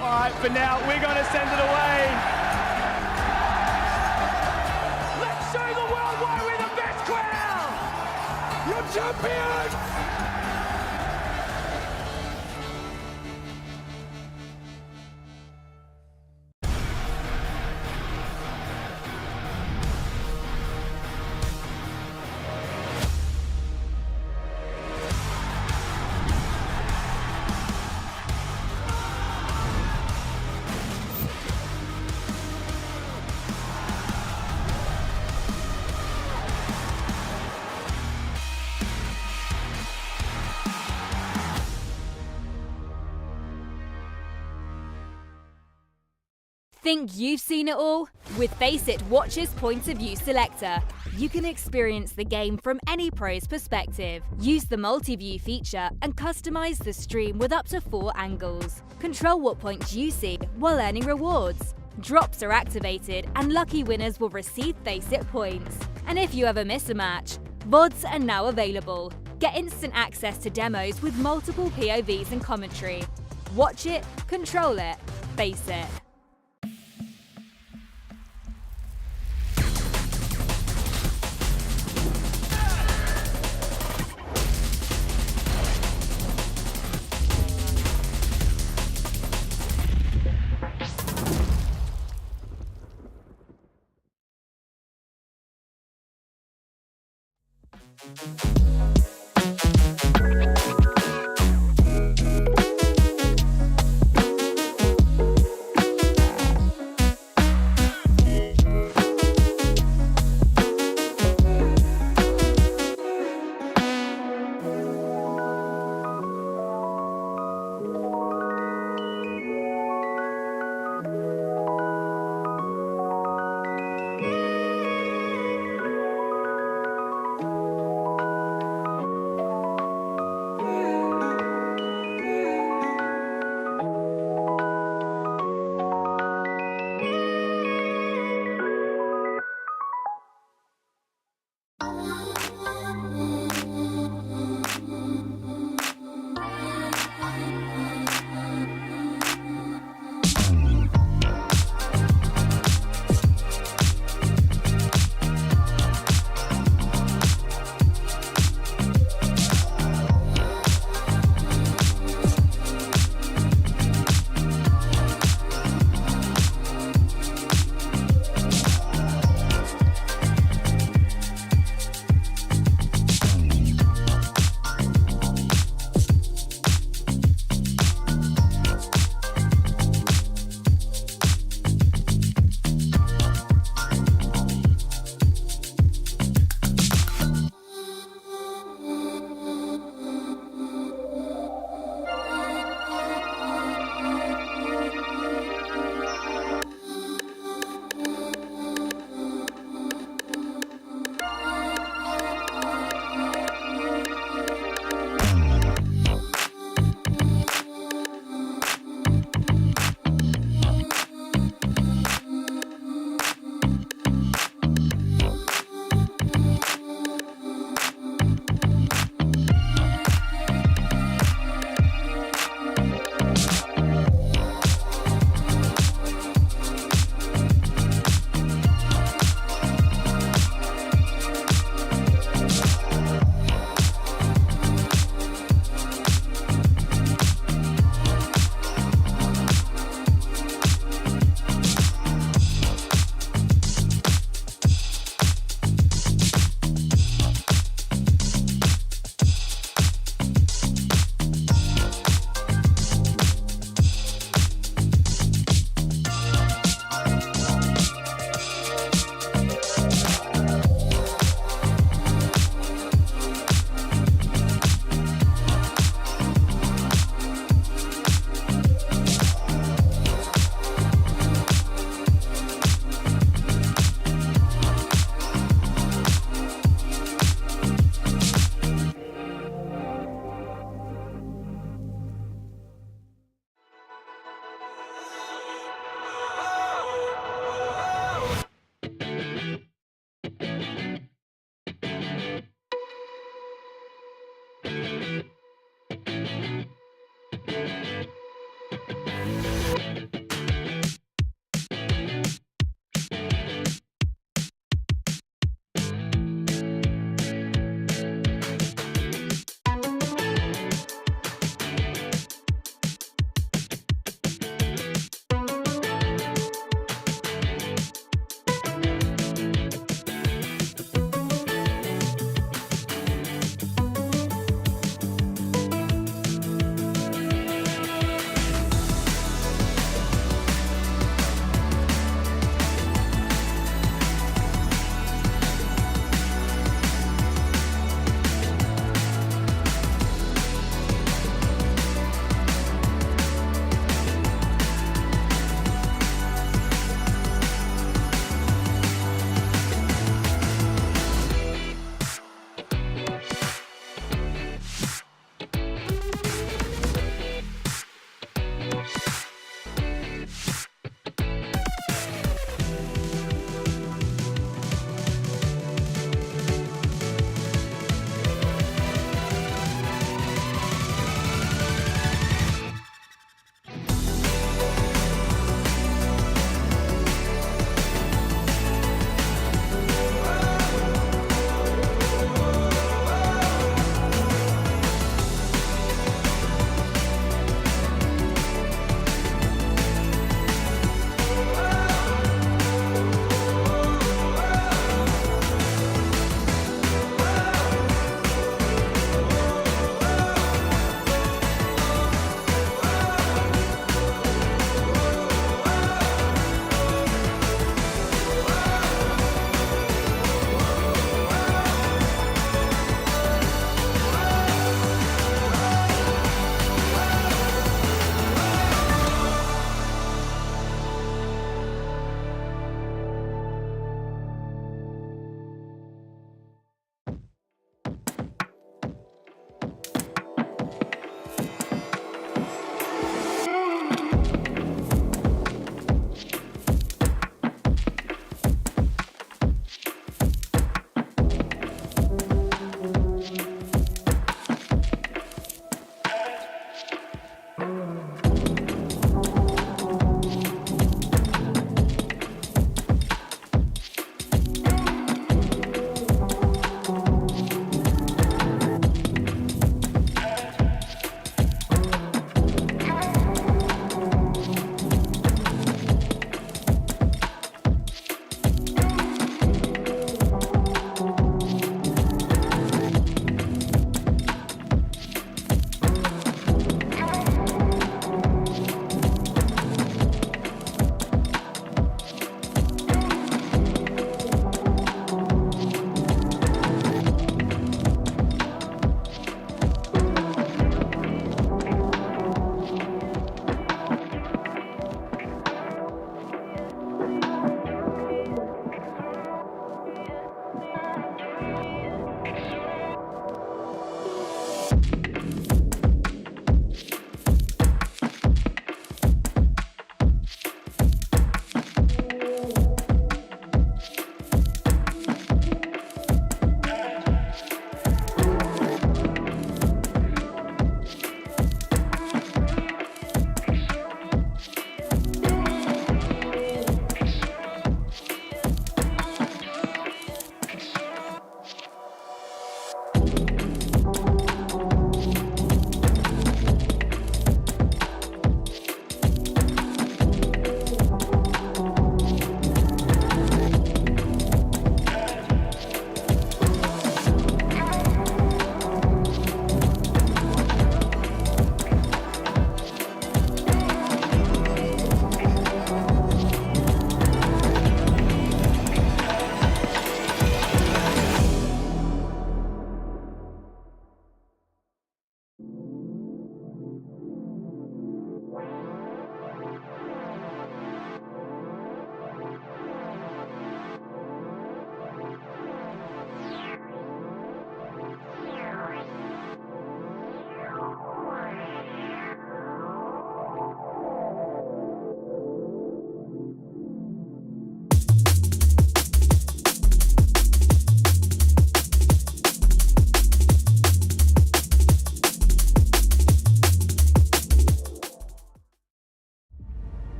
All right, for now, we're going to send it away. Let's show the world why we're the best crowd! You're champions! Think you've seen it all? With Faceit Watch's Point of View Selector, you can experience the game from any pro's perspective. Use the multi-view feature and customize the stream with up to 4 angles. Control what points you see while earning rewards. Drops are activated and lucky winners will receive Faceit points. And if you ever miss a match, VODs are now available. Get instant access to demos with multiple POVs and commentary. Watch it, control it, Faceit.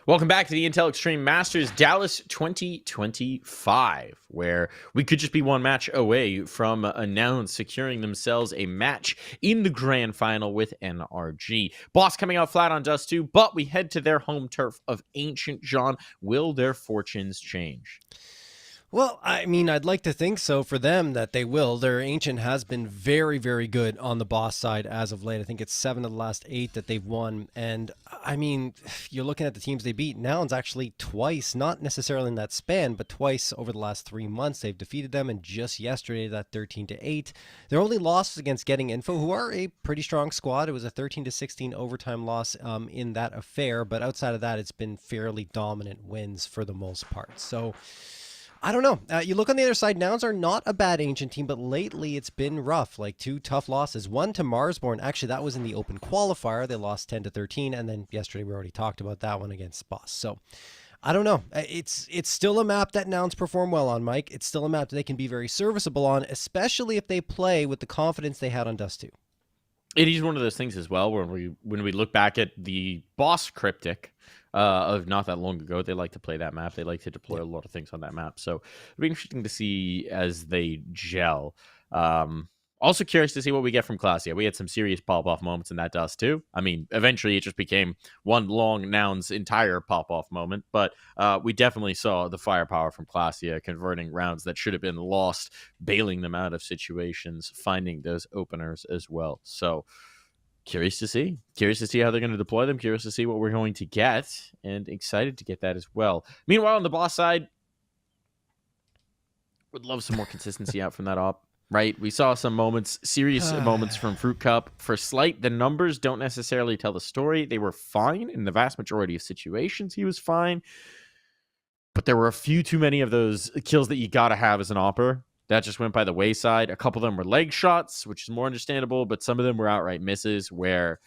Welcome back to the Intel Extreme Masters Dallas 2025, where we could just be one match away from Nouns securing themselves a match in the grand final with NRG. Boss coming out flat on Dust 2, but we head to their home turf of Ancient. John, will their fortunes change? Well, I mean, I'd like to think so for them that they will. Their Ancient has been very, very good on the boss side as of late. I think it's 7 of the last 8 that they've won. And I mean, you're looking at the teams they beat. Nouns actually twice, not necessarily in that span, but twice over the last 3 months. They've defeated them, and just yesterday, that 13-8. Their only loss was against Getting Info, who are a pretty strong squad. It was a 13-16 overtime loss in that affair. But outside of that, it's been fairly dominant wins for the most part. So I don't know. You look on the other side, Nouns are not a bad Ancient team, but lately it's been rough. Like 2 tough losses. One to Marsborn. Actually, that was in the open qualifier. They lost 10-13, and then yesterday we already talked about that one against Boss. So I don't know. It's still a map that Nouns perform well on, Mike. It's still a map that they can be very serviceable on, especially if they play with the confidence they had on Dust 2. It is one of those things as well, where when we look back at the Boss Cryptic of not that long ago, they like to play that map. They like to deploy a lot of things on that map. So it'll be interesting to see as they gel. Also curious to see what we get from Clasia. We had some serious pop-off moments in that Dust too. I mean, eventually it just became one long Nouns entire pop-off moment, but we definitely saw the firepower from Clasia converting rounds that should have been lost, bailing them out of situations, finding those openers as well. So curious to see how they're going to deploy them, curious to see what we're going to get, and excited to get that as well. Meanwhile, on the boss side, would love some more consistency out from that op. Right, we saw some moments, serious moments from Fruit Cup. For Slight, the numbers don't necessarily tell the story. They were fine in the vast majority of situations. He was fine, but there were a few too many of those kills that you gotta have as an opper. That just went by the wayside. A couple of them were leg shots, which is more understandable, but some of them were outright misses where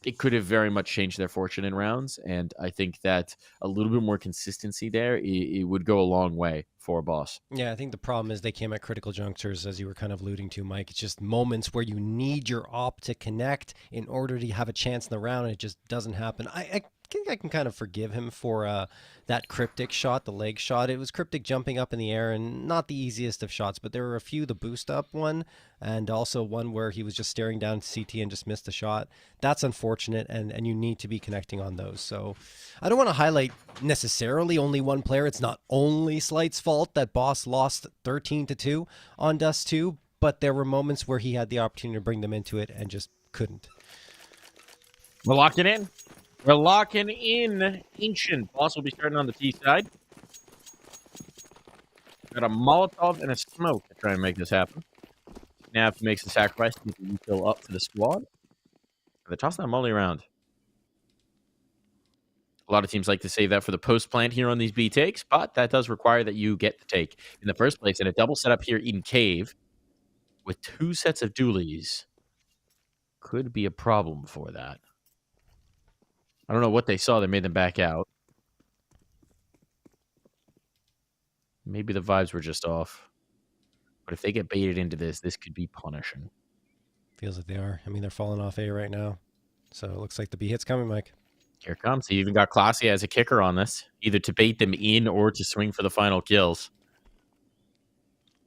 it could have very much changed their fortune in rounds. And I think that a little bit more consistency there, it would go a long way for Boss. Yeah, I think the problem is they came at critical junctures, as you were kind of alluding to, Mike. It's just moments where you need your op to connect in order to have a chance in the round, and it just doesn't happen. I think I can kind of forgive him for that Cryptic shot, the leg shot. It was Cryptic jumping up in the air, and not the easiest of shots, but there were a few, the boost up one, and also one where he was just staring down CT and just missed the shot. That's unfortunate, and you need to be connecting on those. So I don't want to highlight necessarily only one player. It's not only Slight's fault that Boss lost 13-2 on Dust 2, but there were moments where he had the opportunity to bring them into it and just couldn't. We're locking in. We're locking in Ancient. Boss will be starting on the T side. Got a Molotov and a smoke to try and make this happen. Nav makes the sacrifice to get the refill up to the squad. They're tossing that molly around. A lot of teams like to save that for the post plant here on these B takes, but that does require that you get the take in the first place. And a double setup here in Cave with 2 sets of dualies could be a problem for that. I don't know what they saw that made them back out. Maybe the vibes were just off. But if they get baited into this, this could be punishing. Feels like they are. I mean, they're falling off A right now. So it looks like the B hit's coming, Mike. Here it comes. He even got Classy as a kicker on this, either to bait them in or to swing for the final kills.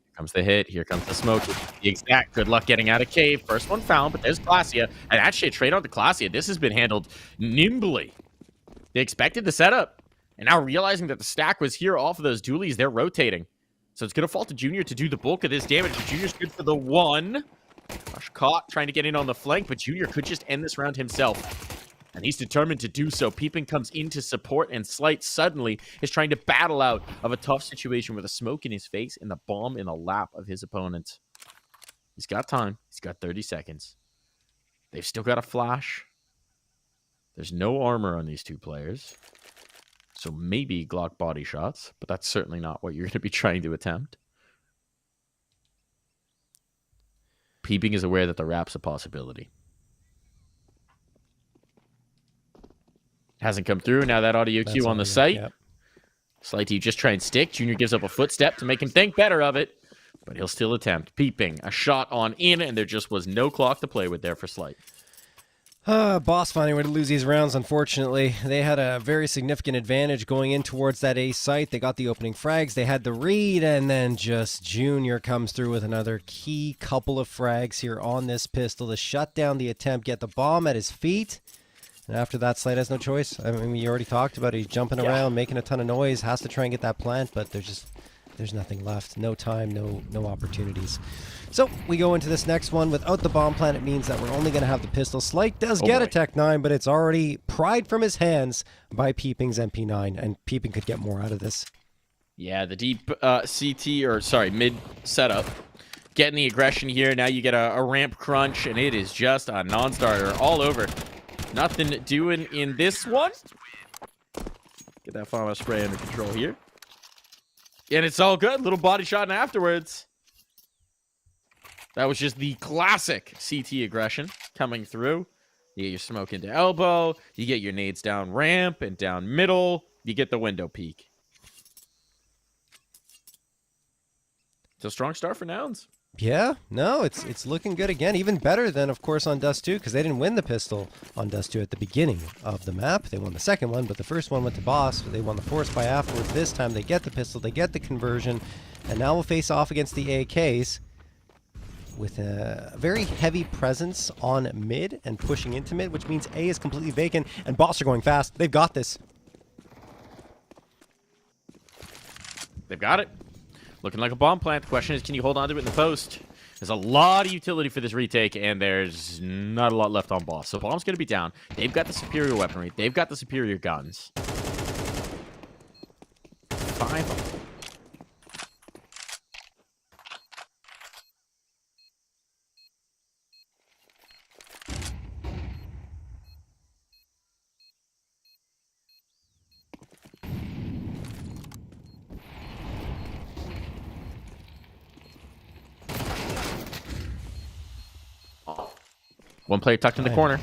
Here comes the hit. Here comes the smoke. The exact good luck getting out of Cave. First one found, but there's Clasia. And actually, a trade on to Clasia. This has been handled nimbly. They expected the setup. And now realizing that the stack was here off of those dualies, they're rotating. So it's going to fall to Junior to do the bulk of this damage. Junior's good for the 1. Rush caught, trying to get in on the flank, but Junior could just end this round himself. And he's determined to do so. Peeping comes in to support, and Slight suddenly is trying to battle out of a tough situation with a smoke in his face and the bomb in the lap of his opponent. He's got time. He's got 30 seconds. They've still got a flash. There's no armor on these 2 players. So maybe Glock body shots, but that's certainly not what you're going to be trying to attempt. Peeping is aware that the wrap's a possibility. Hasn't come through. Now that audio cue on the site. Yep. Slighty just try and stick. Junior gives up a footstep to make him think better of it, but he'll still attempt. Peeping, a shot on in, and there just was no clock to play with there for Slight. Boss finding a way to lose these rounds, unfortunately. They had a very significant advantage going in towards that A site. They got the opening frags, they had the read, and then just Junior comes through with another key couple of frags here on this pistol to shut down the attempt, get the bomb at his feet. And after that, Slate has no choice. I mean, you already talked about it. He's jumping around, making a ton of noise, has to try and get that plant, but there's nothing left. No time, no opportunities. So we go into this next one without the bomb plant. It means that we're only going to have the pistol. Slight does get a Tech 9, but it's already pried from his hands by Peeping's MP9, and Peeping could get more out of this. Yeah, the deep mid setup. Getting the aggression here. Now you get a ramp crunch, and it is just a non-starter all over. Nothing doing in this one. Get that pharma spray under control here. And it's all good. Little body shot afterwards. That was just the classic CT aggression coming through. You get your smoke into elbow. You get your nades down ramp and down middle. You get the window peek. It's a strong start for Nouns. Yeah, no, it's looking good again. Even better than, of course, on Dust 2, because they didn't win the pistol on Dust 2 at the beginning of the map. They won the second one, but the first one went to Boss. They won the force by afterwards. This time they get the pistol, they get the conversion, and now we'll face off against the AKs with a very heavy presence on mid and pushing into mid, which means A is completely vacant, and Boss are going fast. They've got this. They've got it. Looking like a bomb plant. The question is, can you hold on to it in the post? There's a lot of utility for this retake, and there's not a lot left on Boss. So Bomb's going to be down. They've got the superior weaponry. They've got the superior guns. 5. One player tucked in the corner.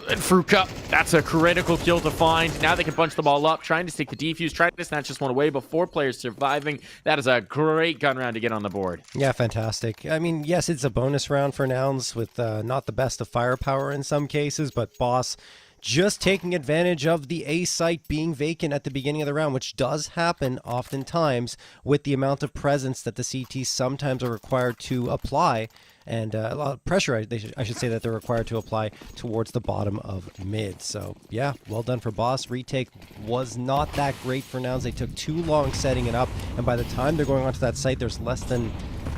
And Fruka, that's a critical kill to find. Now they can bunch them all up, trying to stick the defuse, trying to snatch this one away, but 4 players surviving. That is a great gun round to get on the board. Yeah, fantastic. I mean, yes, it's a bonus round for Nouns with not the best of firepower in some cases, but Boss just taking advantage of the A site being vacant at the beginning of the round, which does happen oftentimes with the amount of presence that the CTs sometimes are required to apply. And a lot of pressure, I should say, that they're required to apply towards the bottom of mid. So, yeah, well done for Boss. Retake was not that great for Nouns. They took too long setting it up. And by the time they're going onto that site, there's less than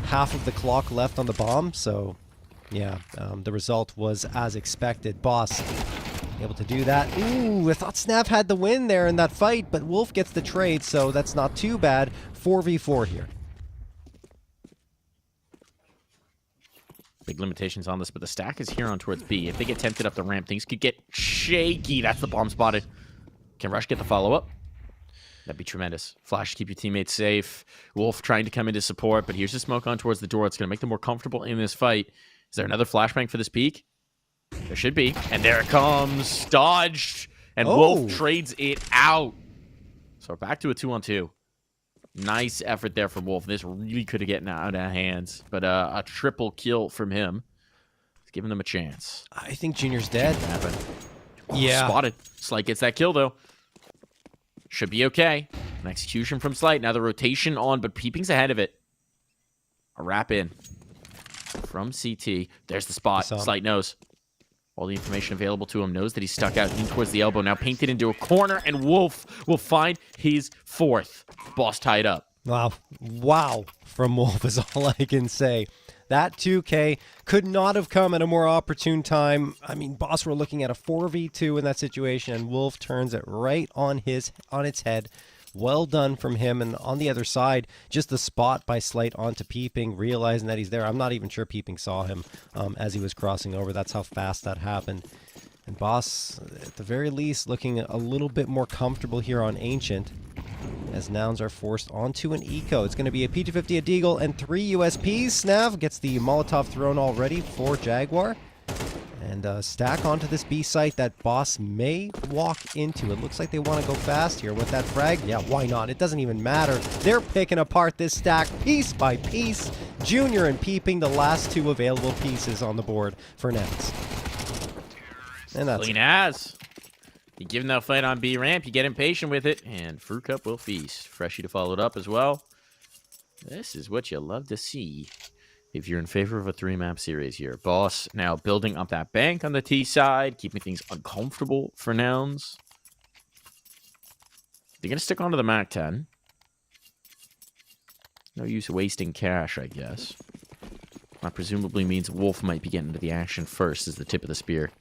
half of the clock left on the bomb. So, yeah, the result was as expected. Boss able to do that. Ooh, I thought Snav had the win there in that fight, but Wolf gets the trade, so that's not too bad. 4v4 here. Big limitations on this, but the stack is here on towards B. If they get tempted up the ramp, things could get shaky. That's the bomb spotted. Can Rush get the follow-up? That'd be tremendous. Flash, keep your teammates safe. Wolf trying to come into support, but here's the smoke on towards the door. It's going to make them more comfortable in this fight. Is there another flashbang for this peak? There should be. And there it comes. Dodged. And Wolf trades it out. So we're back to a 2-on-2. Nice effort there from Wolf. This really could have gotten out of hands. But a triple kill from him. It's giving them a chance. I think Junior's dead. Yeah. Spotted. Slight gets that kill, though. Should be okay. An execution from Slight. Now the rotation on, but Peeping's ahead of it. A wrap in from CT. There's the spot. Slight knows. All the information available to him, knows that he's stuck out in towards the elbow. Now painted into a corner, and Wolf will find his 4th. Boss tied up. Wow. Wow from Wolf is all I can say. That 2K could not have come at a more opportune time. I mean, Boss were looking at a 4v2 in that situation, and Wolf turns it right on its head. Well done from him. And on the other side, just the spot by Slight onto Peeping, realizing that he's there. I'm not even sure Peeping saw him as he was crossing over. That's how fast that happened. And Boss, at the very least, looking a little bit more comfortable here on Ancient, as Nouns are forced onto an eco. It's going to be a P250, a Deagle, and 3 USPs. Snav gets the Molotov thrown already for Jaguar. And stack onto this B site that Boss may walk into. It looks like they want to go fast here with that frag. Yeah, why not? It doesn't even matter. They're picking apart this stack piece by piece. Junior and Peeping, the last 2 available pieces on the board for Nets. And that's Clean as. You give him that fight on B ramp, you get impatient with it, and Fruit Cup will feast. Freshie to follow it up as well. This is what you love to see if you're in favor of a 3-map series here. Boss now building up that bank on the T side, keeping things uncomfortable for Nouns. They're going to stick onto the Mac 10. No use wasting cash, I guess. That presumably means Wolf might be getting into the action first as the tip of the spear.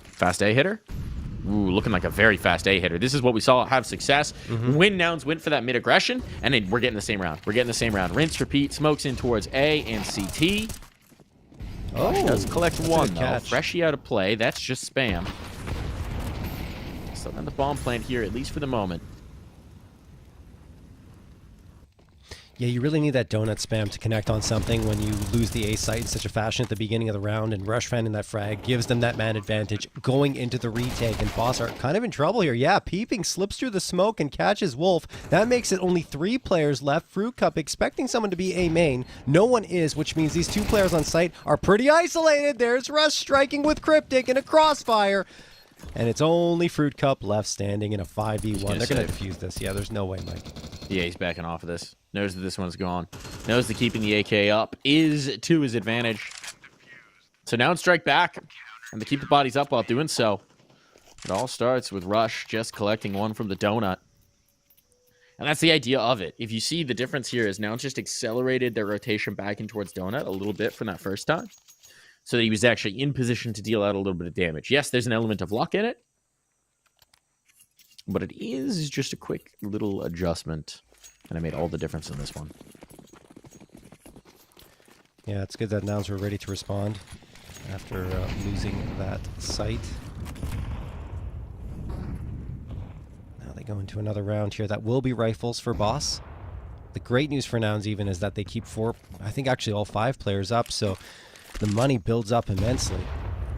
Fast A hitter? Ooh, looking like a very fast A hitter. This is what we saw have success. When Nouns went for that mid-aggression, and then we're getting the same round. We're getting the same round. Rinse, repeat, smokes in towards A and CT. Oh, does collect 1, though. Catch. Freshie out of play. That's just spam. Still on the bomb plant here, at least for the moment. Yeah, you really need that donut spam to connect on something when you lose the A site in such a fashion at the beginning of the round, and Rush finding that frag gives them that man advantage going into the retake, and Boss are kind of in trouble here. Yeah, Peeping slips through the smoke and catches Wolf. That makes it only 3 players left. Fruit Cup expecting someone to be A main. No one is, which means these 2 players on site are pretty isolated. There's Rush striking with Cryptic in a crossfire. And it's only Fruit Cup left standing in a 5v1. They're going to defuse this. Yeah, there's no way, Mike. Yeah, he's backing off of this. Knows that this one's gone. Knows that keeping the AK up is to his advantage. So now it's strike back. And they keep the bodies up while doing so. It all starts with Rush just collecting 1 from the donut. And that's the idea of it. If you see the difference here is now it's just accelerated their rotation back in towards donut a little bit from that first time. So that he was actually in position to deal out a little bit of damage. Yes, there's an element of luck in it. But it is just a quick little adjustment. And it made all the difference in this one. Yeah, it's good that Nouns were ready to respond after losing that site. Now they go into another round here. That will be rifles for Boss. The great news for Nouns even is that they keep 4, I think actually all 5 players up, so the money builds up immensely.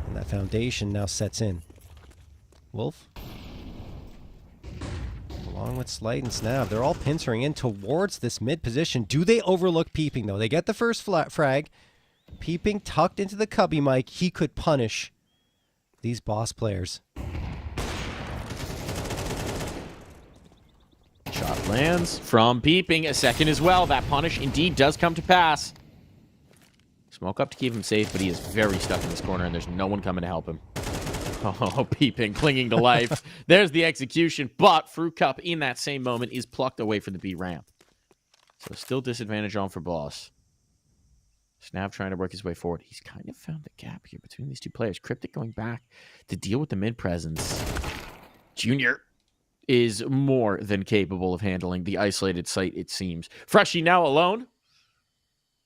And that foundation now sets in. Wolf? Along with Slight and Snav, they're all pincering in towards this mid position. Do they overlook Peeping, though? They get the first frag. Peeping tucked into the cubby mic. He could punish these Boss players. Shot lands from Peeping. A second as well. That punish indeed does come to pass. Smoke up to keep him safe, but he is very stuck in this corner, and there's no one coming to help him. Oh, Peeping clinging to life. There's the execution, but Fruit Cup in that same moment is plucked away from the B ramp. So still disadvantage on for Boss. Snav trying to work his way forward. He's kind of found the gap here between these 2 players. Cryptic going back to deal with the mid presence. Junior is more than capable of handling the isolated site, it seems. Freshie now alone.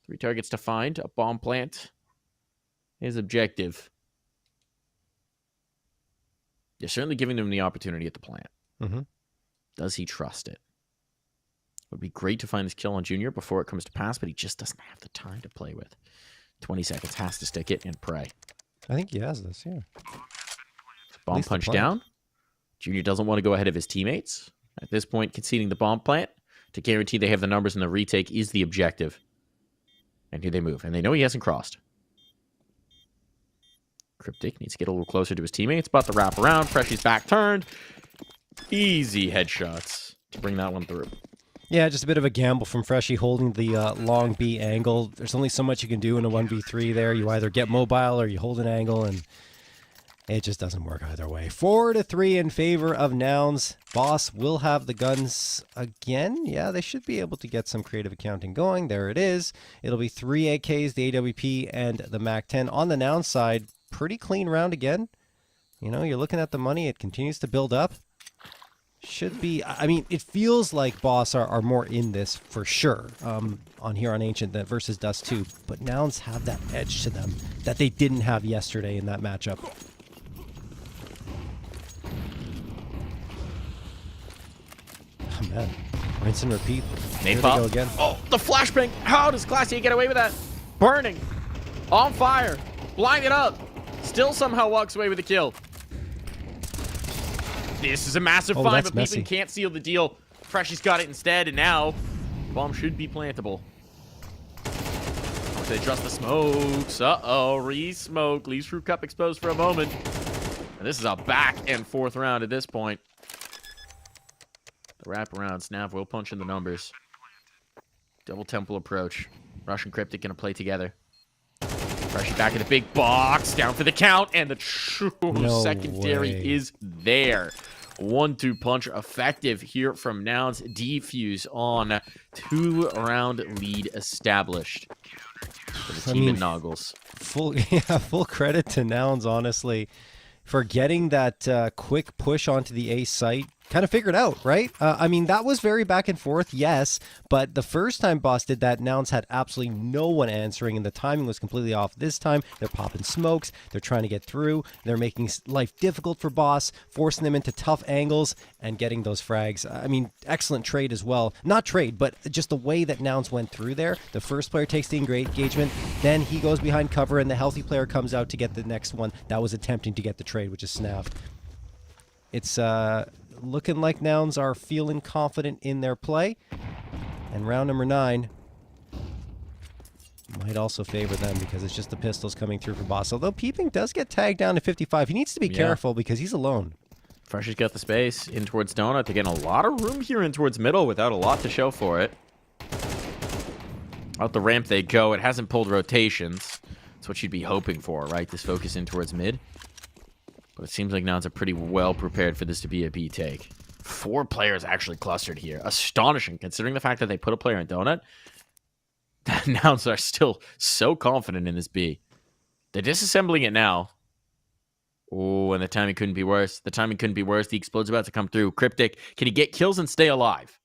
3 targets to find. A bomb plant. His objective. You're certainly giving them the opportunity at the plant. Does he trust it? Would be great to find this kill on Junior before it comes to pass, but he just doesn't have the time to play with. 20 seconds, has to stick it and pray. I think he has this, yeah. Bomb punch down. Junior doesn't want to go ahead of his teammates. At this point, conceding the bomb plant to guarantee they have the numbers in the retake is the objective. And here they move, and they know he hasn't crossed. Cryptic needs to get a little closer to his teammates, but the wrap around, Freshie's back turned. Easy headshots to bring that one through. Yeah, just a bit of a gamble from Freshie holding the long B angle. There's only so much you can do in a 1v3 there. You either get mobile or you hold an angle, and it just doesn't work either way. 4-3 in favor of Nouns. Boss will have the guns again. Yeah, they should be able to get some creative accounting going. There it is. It'll be 3 AKs, the AWP, and the MAC-10. On the Nouns side, pretty clean round again. You know, you're looking at the money. It continues to build up. Should be, I mean, it feels like Boss are more in this for sure on here on Ancient versus Dust 2. But Nouns have that edge to them that they didn't have yesterday in that matchup. Oh, man. Rinse and repeat. Nate Go again. Oh, the flashbang. How does Classy get away with that? Burning. On fire. Blinded up. Still somehow walks away with a kill. This is a massive find, but Peeping can't seal the deal. Freshie's got it instead, and now bomb should be plantable. They trust the smokes. Uh-oh, re-smoke. Leaves Fruit Cup exposed for a moment. And this is a back and forth round at this point. The wraparound. Snav will punch in the numbers. Double temple approach. Rush and Cryptic gonna play together. Pressure back in the big box. Down for the count. And the true secondary is there. 1-2 punch effective here from Nouns. Defuse on 2-round lead established for the team in Noggles. Full credit to Nouns, honestly, for getting that quick push onto the A site. Kind of figured out, right? I mean, that was very back and forth, yes, but the first time Boss did that, Nouns had absolutely no one answering, and the timing was completely off. This time, they're popping smokes, they're trying to get through, they're making life difficult for Boss, forcing them into tough angles, and getting those frags. I mean, excellent trade as well. Not trade, but just the way that Nouns went through there. The first player takes the engagement, then he goes behind cover, and the healthy player comes out to get the next one that was attempting to get the trade, which is Snav. It's, looking like Nouns are feeling confident in their play. And round number 9 might also favor them because it's just the pistols coming through for Boss. Although Peeping does get tagged down to 55. He needs to be careful because he's alone. Freshie's got the space in towards Donut. They're getting a lot of room here in towards middle without a lot to show for it. Out the ramp they go. It hasn't pulled rotations. That's what you'd be hoping for, right? This focus in towards mid. But it seems like Nouns are pretty well prepared for this to be a B take. 4 players actually clustered here. Astonishing, considering the fact that they put a player in Donut. Nouns are still so confident in this B. They're disassembling it now. Oh, and the timing couldn't be worse. The timing couldn't be worse. The explode's about to come through. Cryptic, can he get kills and stay alive?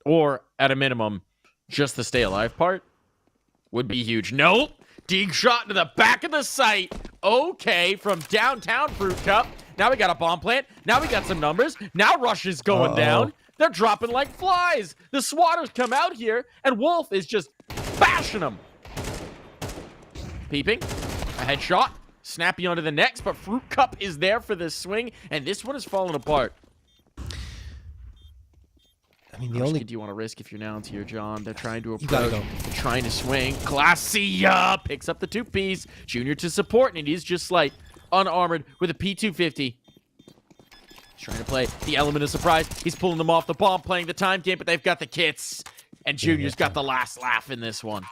Or, at a minimum, just the stay alive part would be huge. Nope. Dig shot to the back of the site. Okay, from downtown Fruit Cup. Now we got a bomb plant. Now we got some numbers. Now Rush is going down. They're dropping like flies. The Swatters come out here, and Wolf is just bashing them. Peeping. A headshot. Snappy onto the next, but Fruit Cup is there for this swing, and this one is falling apart. I mean, the How only much do you want to risk if you're Nouns here, John? They're trying to You gotta approach. go. They're trying to swing. Glacia picks up the 2-piece. Junior to support, and he's just like unarmored with a P250. He's trying to play the element of surprise. He's pulling them off the bomb, playing the time game, but they've got the kits. And Junior's got the last laugh in this one.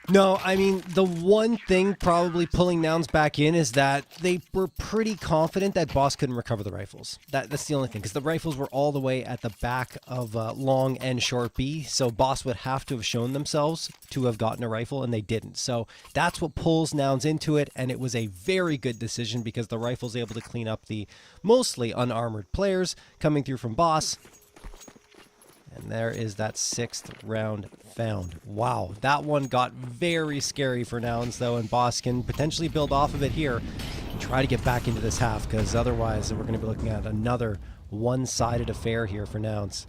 No, I mean, the one thing probably pulling Nouns back in is that they were pretty confident that Boss couldn't recover the rifles. That's the only thing, because the rifles were all the way at the back of long and short B, so Boss would have to have shown themselves to have gotten a rifle, and they didn't. So that's what pulls Nouns into it, and it was a very good decision because the rifle's able to clean up the mostly unarmored players coming through from Boss. And there is that 6th round found. Wow, that one got very scary for Nouns, though, and Boss can potentially build off of it here and try to get back into this half, because otherwise we're going to be looking at another one-sided affair here for Nouns.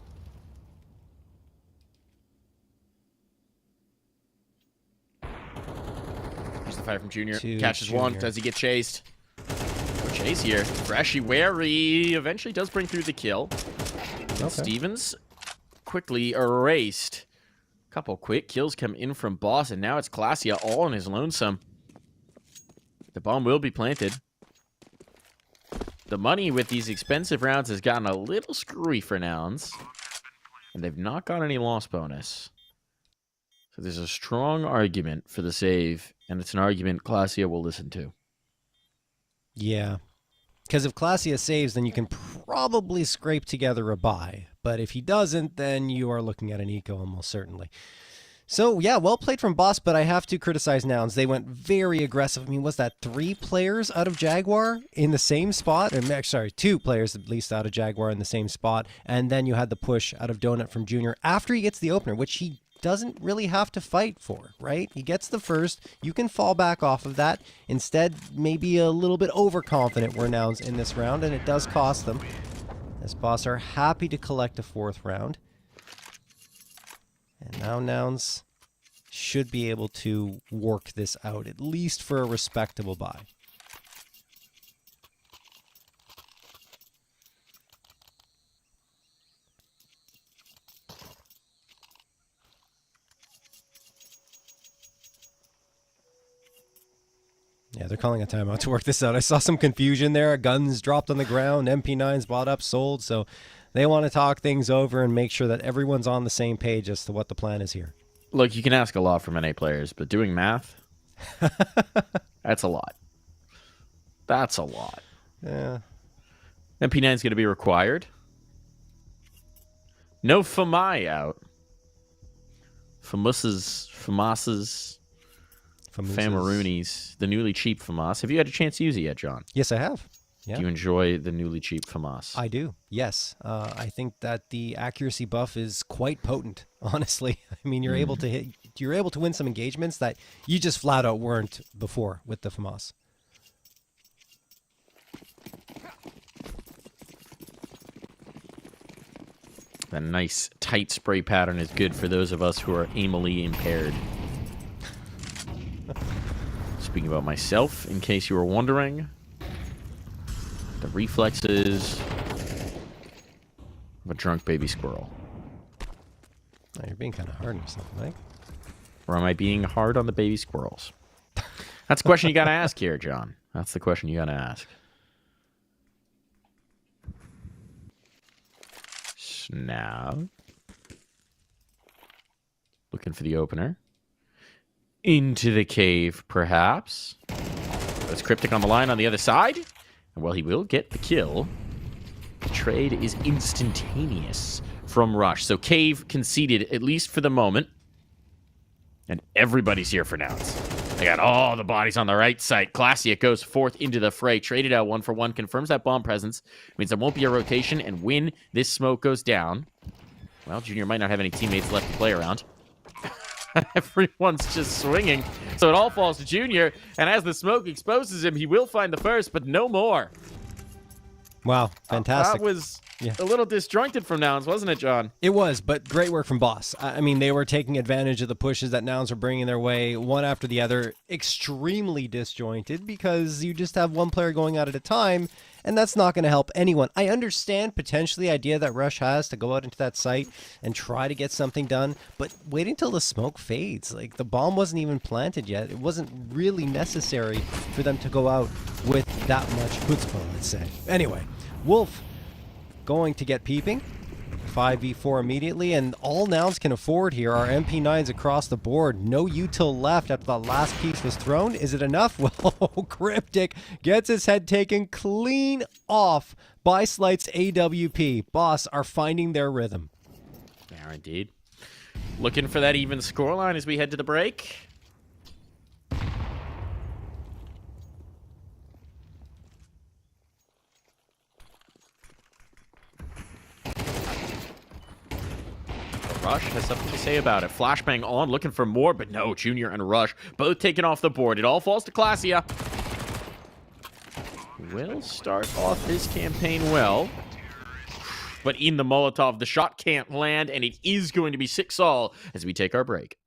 Here's the fire from Junior. To Catches Junior. one. Does he get chased? No chase here. Freshie wary. Eventually does bring through the kill. Okay. Stevens quickly erased. Couple quick kills come in from Boss, and now it's Glacia all on his lonesome. The bomb will be planted. The money with these expensive rounds has gotten a little screwy for Nouns, and they've not got any loss bonus. So there's a strong argument for the save, and it's an argument Glacia will listen to. Yeah. Because if Glacia saves, then you can probably scrape together a buy. But if he doesn't, then you are looking at an eco almost certainly. So, yeah, well played from Boss, but I have to criticize Nouns. They went very aggressive. I mean, was that 3 players out of Jaguar in the same spot? Or, sorry, 2 players at least out of Jaguar in the same spot. And then you had the push out of Donut from Junior after he gets the opener, which he doesn't really have to fight for, right? He gets the first. You can fall back off of that. Instead, maybe a little bit overconfident were Nouns in this round, and it does cost them. As Boss are happy to collect a 4th round. And now Nouns should be able to work this out, at least for a respectable buy. Yeah, they're calling a timeout to work this out. I saw some confusion there. Guns dropped on the ground, MP9s bought up, sold. So they want to talk things over and make sure that everyone's on the same page as to what the plan is here. Look, you can ask a lot from NA players, but doing math, that's a lot. That's a lot. Yeah. MP9 is going to be required. No Famai out. FAMAS's Famaroonies, the newly cheap FAMAS. Have you had a chance to use it yet, John? Yes, I have. Yeah. Do you enjoy the newly cheap FAMAS? I do. Yes. I think that the accuracy buff is quite potent, honestly. I mean, you're able to win some engagements that you just flat out weren't before with the FAMAS. That nice tight spray pattern is good for those of us who are aimily impaired. Speaking about myself, in case you were wondering, the reflexes of a drunk baby squirrel. Oh, you're being kind of hard or something, Mike. Or am I being hard on the baby squirrels? That's the question you got to ask here, John. That's the question you got to ask. Now, looking for the opener. Into the cave, perhaps. There's Cryptic on the line on the other side. And while he will get the kill, the trade is instantaneous from Rush. So Cave conceded, at least for the moment. And everybody's here for Nouns. They got all the bodies on the right side. Classic goes forth into the fray. Traded out 1-for-1. Confirms that bomb presence. Means there won't be a rotation. And when this smoke goes down, well, Junior might not have any teammates left to play around. Everyone's just swinging. So it all falls to Junior. And as the smoke exposes him, he will find the first, but no more. Wow, fantastic. That was a little disjointed from Nouns, wasn't it, John? It was, but great work from Boss. I mean, they were taking advantage of the pushes that Nouns were bringing their way, one after the other, extremely disjointed because you just have one player going out at a time, and that's not going to help anyone. I understand potentially the idea that Rush has to go out into that site and try to get something done, but wait until the smoke fades. Like, the bomb wasn't even planted yet. It wasn't really necessary for them to go out with that much chutzpah, let's say. Anyway, Wolf going to get peeping. 5v4 immediately, and all Nouns can afford here are MP9s across the board. No util left after the last piece was thrown. Is it enough? Well, Cryptic gets his head taken clean off by Slight's AWP. Boss are finding their rhythm. They are indeed. Looking for that even scoreline as we head to the break. Rush has something to say about it. Flashbang on, looking for more, but no, Junior and Rush both taken off the board. It all falls to Classia. Will start off his campaign well. But in the Molotov, the shot can't land, and it is going to be 6-all as we take our break.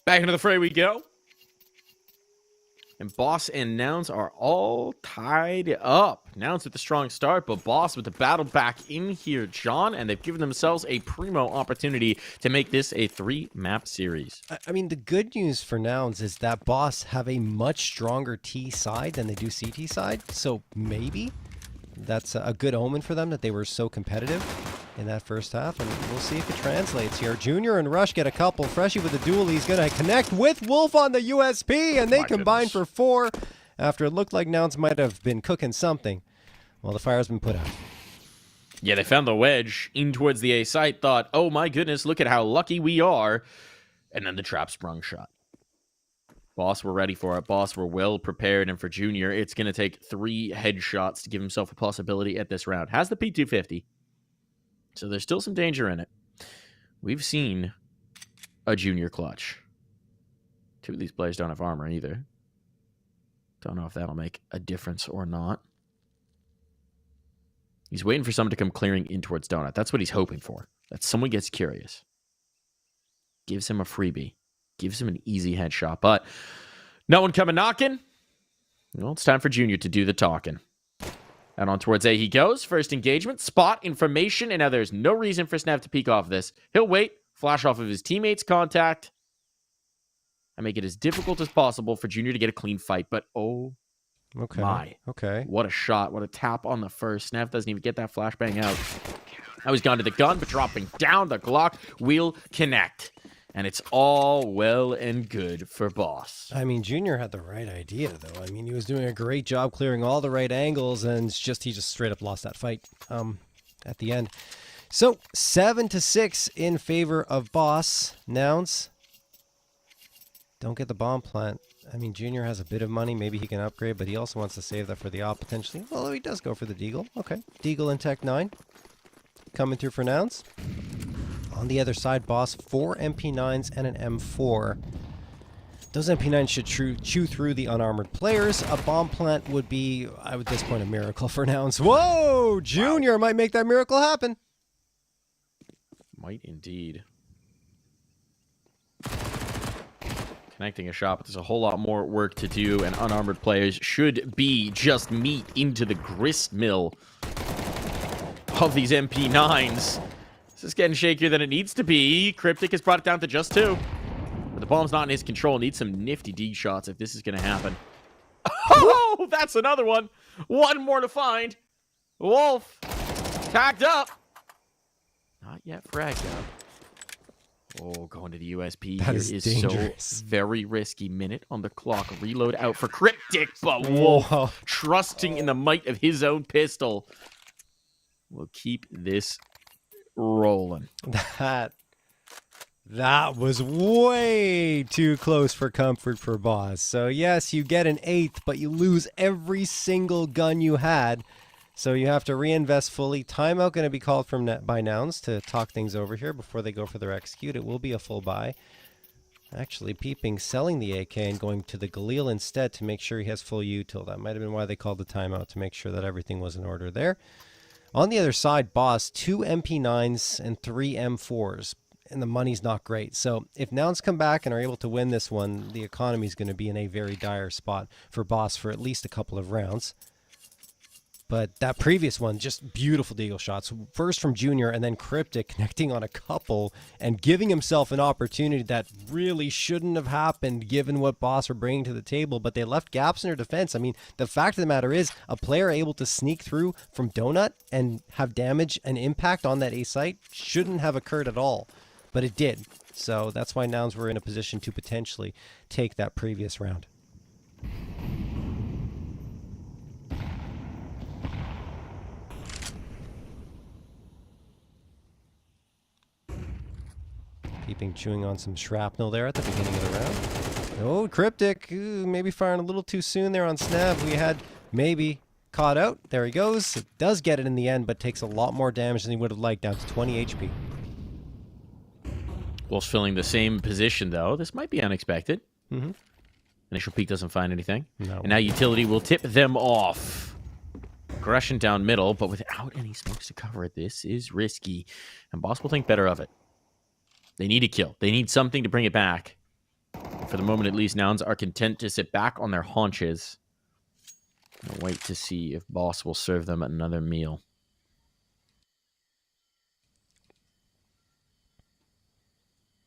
Back into the fray we go. And Boss and Nouns are all tied up. Nouns with the strong start, but Boss with the battle back in here, John. And they've given themselves a primo opportunity to make this a 3-map series. I mean, the good news for Nouns is that Boss have a much stronger T side than they do CT side. So maybe that's a good omen for them that they were so competitive in that first half, and we'll see if it translates here. Junior and Rush get a couple. Freshie with the duel. He's going to connect with Wolf on the USP, and they combine for 4 after it looked like Nouns might have been cooking something. Well, the fire's been put out. Yeah, they found the wedge in towards the A site, thought, oh my goodness, look at how lucky we are. And then the trap sprung shot. Boss were ready for it. Boss were well prepared, and for Junior, it's going to take 3 headshots to give himself a possibility at this round. Has the P250. So there's still some danger in it. We've seen a Junior clutch. 2 of these players don't have armor either. Don't know if that'll make a difference or not. He's waiting for someone to come clearing in towards Donut. That's what he's hoping for. That someone gets curious. Gives him a freebie. Gives him an easy headshot. But no one coming knocking. Well, it's time for Junior to do the talking. And on towards A he goes. First engagement, spot, information, and now there's no reason for Snav to peek off this. He'll wait, flash off of his teammate's contact, and make it as difficult as possible for Junior to get a clean fight. But oh my. Okay. What a shot. What a tap on the first. Snav doesn't even get that flashbang out. Now he's gone to the gun, but dropping down the Glock will connect. And it's all well and good for Boss. I mean, Junior had the right idea, though. I mean, he was doing a great job clearing all the right angles, and he just straight up lost that fight at the end. So 7-6 in favor of Boss. Nouns, don't get the bomb plant. I mean, Junior has a bit of money. Maybe he can upgrade, but he also wants to save that for the op potentially. Although he does go for the Deagle. Okay, Deagle and Tech 9 coming through for Nouns. On the other side, Boss, 4 MP9s and an M4. Those MP9s should chew through the unarmored players. A bomb plant would be, at this point, a miracle for Nouns. Whoa! Junior might make that miracle happen. Might indeed. Connecting a shot, but there's a whole lot more work to do, and unarmored players should be just meat into the grist mill of these MP9s. This is getting shakier than it needs to be. Cryptic has brought it down to just 2. But the bomb's not in his control. Needs some nifty D shots if this is going to happen. Oh, that's another one. 1 more to find. Wolf. Tagged up. Not yet fragged up. Oh, going to the USP that here is dangerous. So very risky. Minute on the clock. Reload out for Cryptic, but Wolf, trusting in the might of his own pistol, will keep this rolling. That was way too close for comfort for Boss. So yes, you get an 8th, but you lose every single gun you had. So you have to reinvest fully. Timeout going to be called by Nouns to talk things over here before they go for their execute. It will be a full buy. Actually, Peeping selling the AK and going to the Galil instead to make sure he has full util. That might have been why they called the timeout, to make sure that everything was in order there. On the other side, Boss, 2 MP9s and 3 M4s, and the money's not great. So if Nouns come back and are able to win this one, the economy is going to be in a very dire spot for Boss for at least a couple of rounds. But that previous one, just beautiful deagle shots. First from Junior and then Cryptic connecting on a couple and giving himself an opportunity that really shouldn't have happened given what Boss were bringing to the table. But they left gaps in their defense. I mean, the fact of the matter is a player able to sneak through from Donut and have damage and impact on that A site shouldn't have occurred at all. But it did. So that's why Nouns were in a position to potentially take that previous round. Peeping chewing on some shrapnel there at the beginning of the round. Oh, Cryptic, maybe firing a little too soon there on Snav. We had maybe caught out. There he goes. It does get it in the end, but takes a lot more damage than he would have liked, down to 20 HP. Wolf's filling the same position, though. This might be unexpected. Mm-hmm. Initial peek doesn't find anything. No. And now Utility will tip them off. Aggression down middle, but without any smokes to cover it, this is risky. And Boss will think better of it. They need a kill. They need something to bring it back. For the moment, at least, Nouns are content to sit back on their haunches and wait to see if Boss will serve them another meal.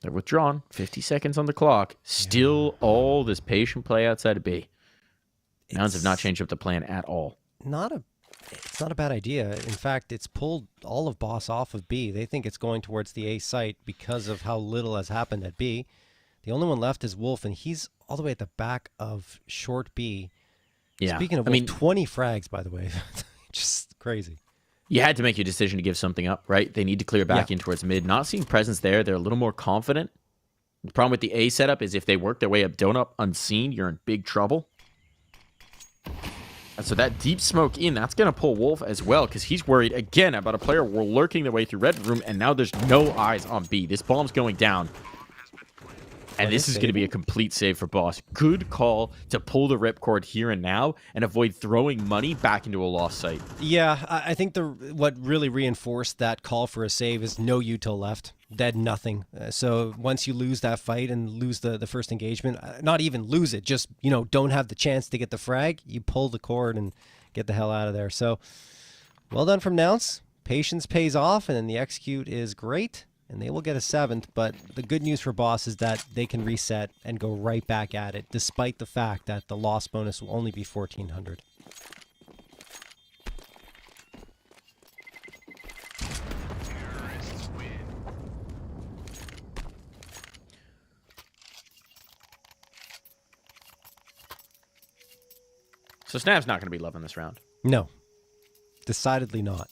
They're withdrawn. 50 seconds on the clock. Still all this patient play outside of B. Nouns have not changed up the plan at all. It's not a bad idea. In fact, it's pulled all of Boss off of B. They think it's going towards the A site because of how little has happened at B. The only one left is Wolf, and he's all the way at the back of short B. Yeah. Speaking of Wolf, 20 frags, by the way. Just crazy. You had to make your decision to give something up, right? They need to clear back in towards mid. Not seeing presence there. They're a little more confident. The problem with the A setup is if they work their way up donut unseen, you're in big trouble. And so that deep smoke in, that's going to pull Wolf as well, because he's worried, again, about a player lurking their way through red room, and now there's no eyes on B. This bomb's going down. And this is going to be a complete save for Boss. Good call to pull the ripcord here and now and avoid throwing money back into a lost site. Yeah, I think what really reinforced that call for a save is no util left. Dead nothing. So once you lose that fight and lose the first engagement, not even lose it, just, don't have the chance to get the frag, you pull the cord and get the hell out of there. So well done from Nounce. Patience pays off, and then the execute is great. And they will get a 7th, but the good news for Boss is that they can reset and go right back at it, despite the fact that the loss bonus will only be 1,400. So Snap's not going to be loving this round. No, decidedly not.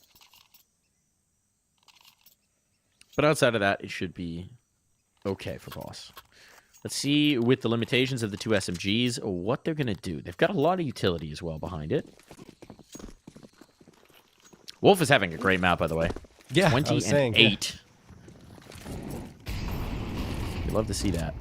But outside of that, it should be okay for Boss. Let's see, with the limitations of the two SMGs, what they're going to do. They've got a lot of utility as well behind it. Wolf is having a great map, by the way. Yeah, 20 and 8. You love to see that.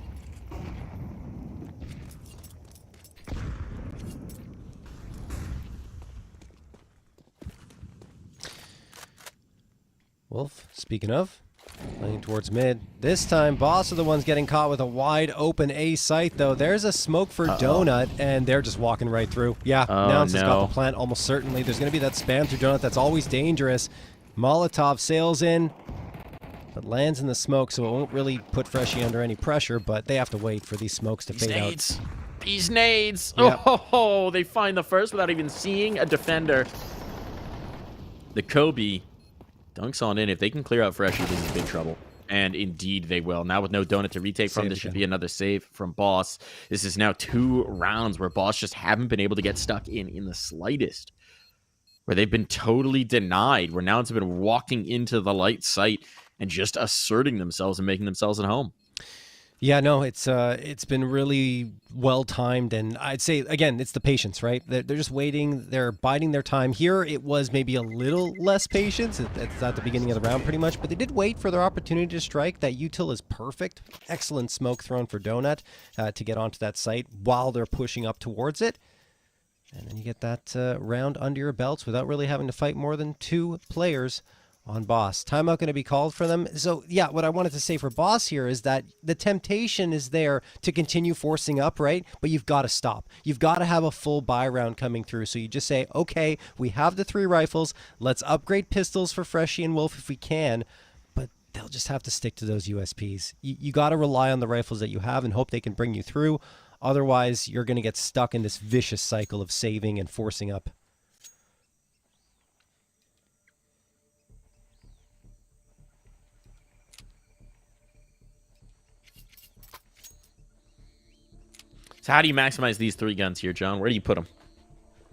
Wolf, speaking of, playing towards mid. This time, Boss are the ones getting caught with a wide open A site, though. There's a smoke for Donut, and they're just walking right through. Yeah, Nounce has got the plant almost certainly. There's going to be that spam through Donut that's always dangerous. Molotov sails in, but lands in the smoke, so it won't really put Freshie under any pressure, but they have to wait for these smokes to fade out. These nades! Yep. Oh, they find the first without even seeing a defender. The Kobe dunks on in. If they can clear out Freshie, this is big trouble. And indeed they will. Now with no donut to retake from, this should be another save from Boss. This is now 2 rounds where Boss just haven't been able to get stuck in the slightest. Where they've been totally denied. Where now it's been walking into the light site and just asserting themselves and making themselves at home. Yeah, no, it's been really well timed, and I'd say again, it's the patience, right? They're just waiting, they're biding their time. Here, it was maybe a little less patience. It's at the beginning of the round, pretty much, but they did wait for their opportunity to strike. That util is perfect. Excellent smoke thrown for Donut to get onto that site while they're pushing up towards it, and then you get that round under your belts without really having to fight more than 2 players on Boss. Timeout going to be called for them. So yeah, what I wanted to say for Boss here is that the temptation is there to continue forcing up, right? But you've got to stop. You've got to have a full buy round coming through. So you just say, okay, we have the 3 rifles. Let's upgrade pistols for Freshie and Wolf if we can. But they'll just have to stick to those USPs. You got to rely on the rifles that you have and hope they can bring you through. Otherwise, you're going to get stuck in this vicious cycle of saving and forcing up. So how do you maximize these 3 guns here, John? Where do you put them?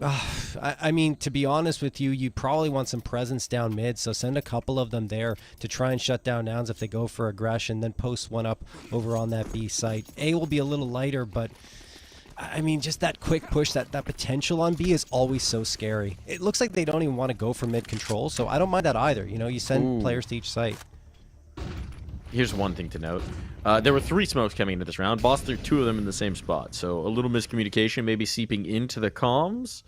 I mean, to be honest with you, you probably want some presence down mid, so send a couple of them there to try and shut down Nouns if they go for aggression, then post one up over on that B site. A will be a little lighter, but I mean, just that quick push, that potential on B is always so scary. It looks like they don't even want to go for mid control, so I don't mind that either. You know, you send players to each site. Here's one thing to note. There were 3 smokes coming into this round. Boss threw 2 of them in the same spot. So a little miscommunication maybe seeping into the comms.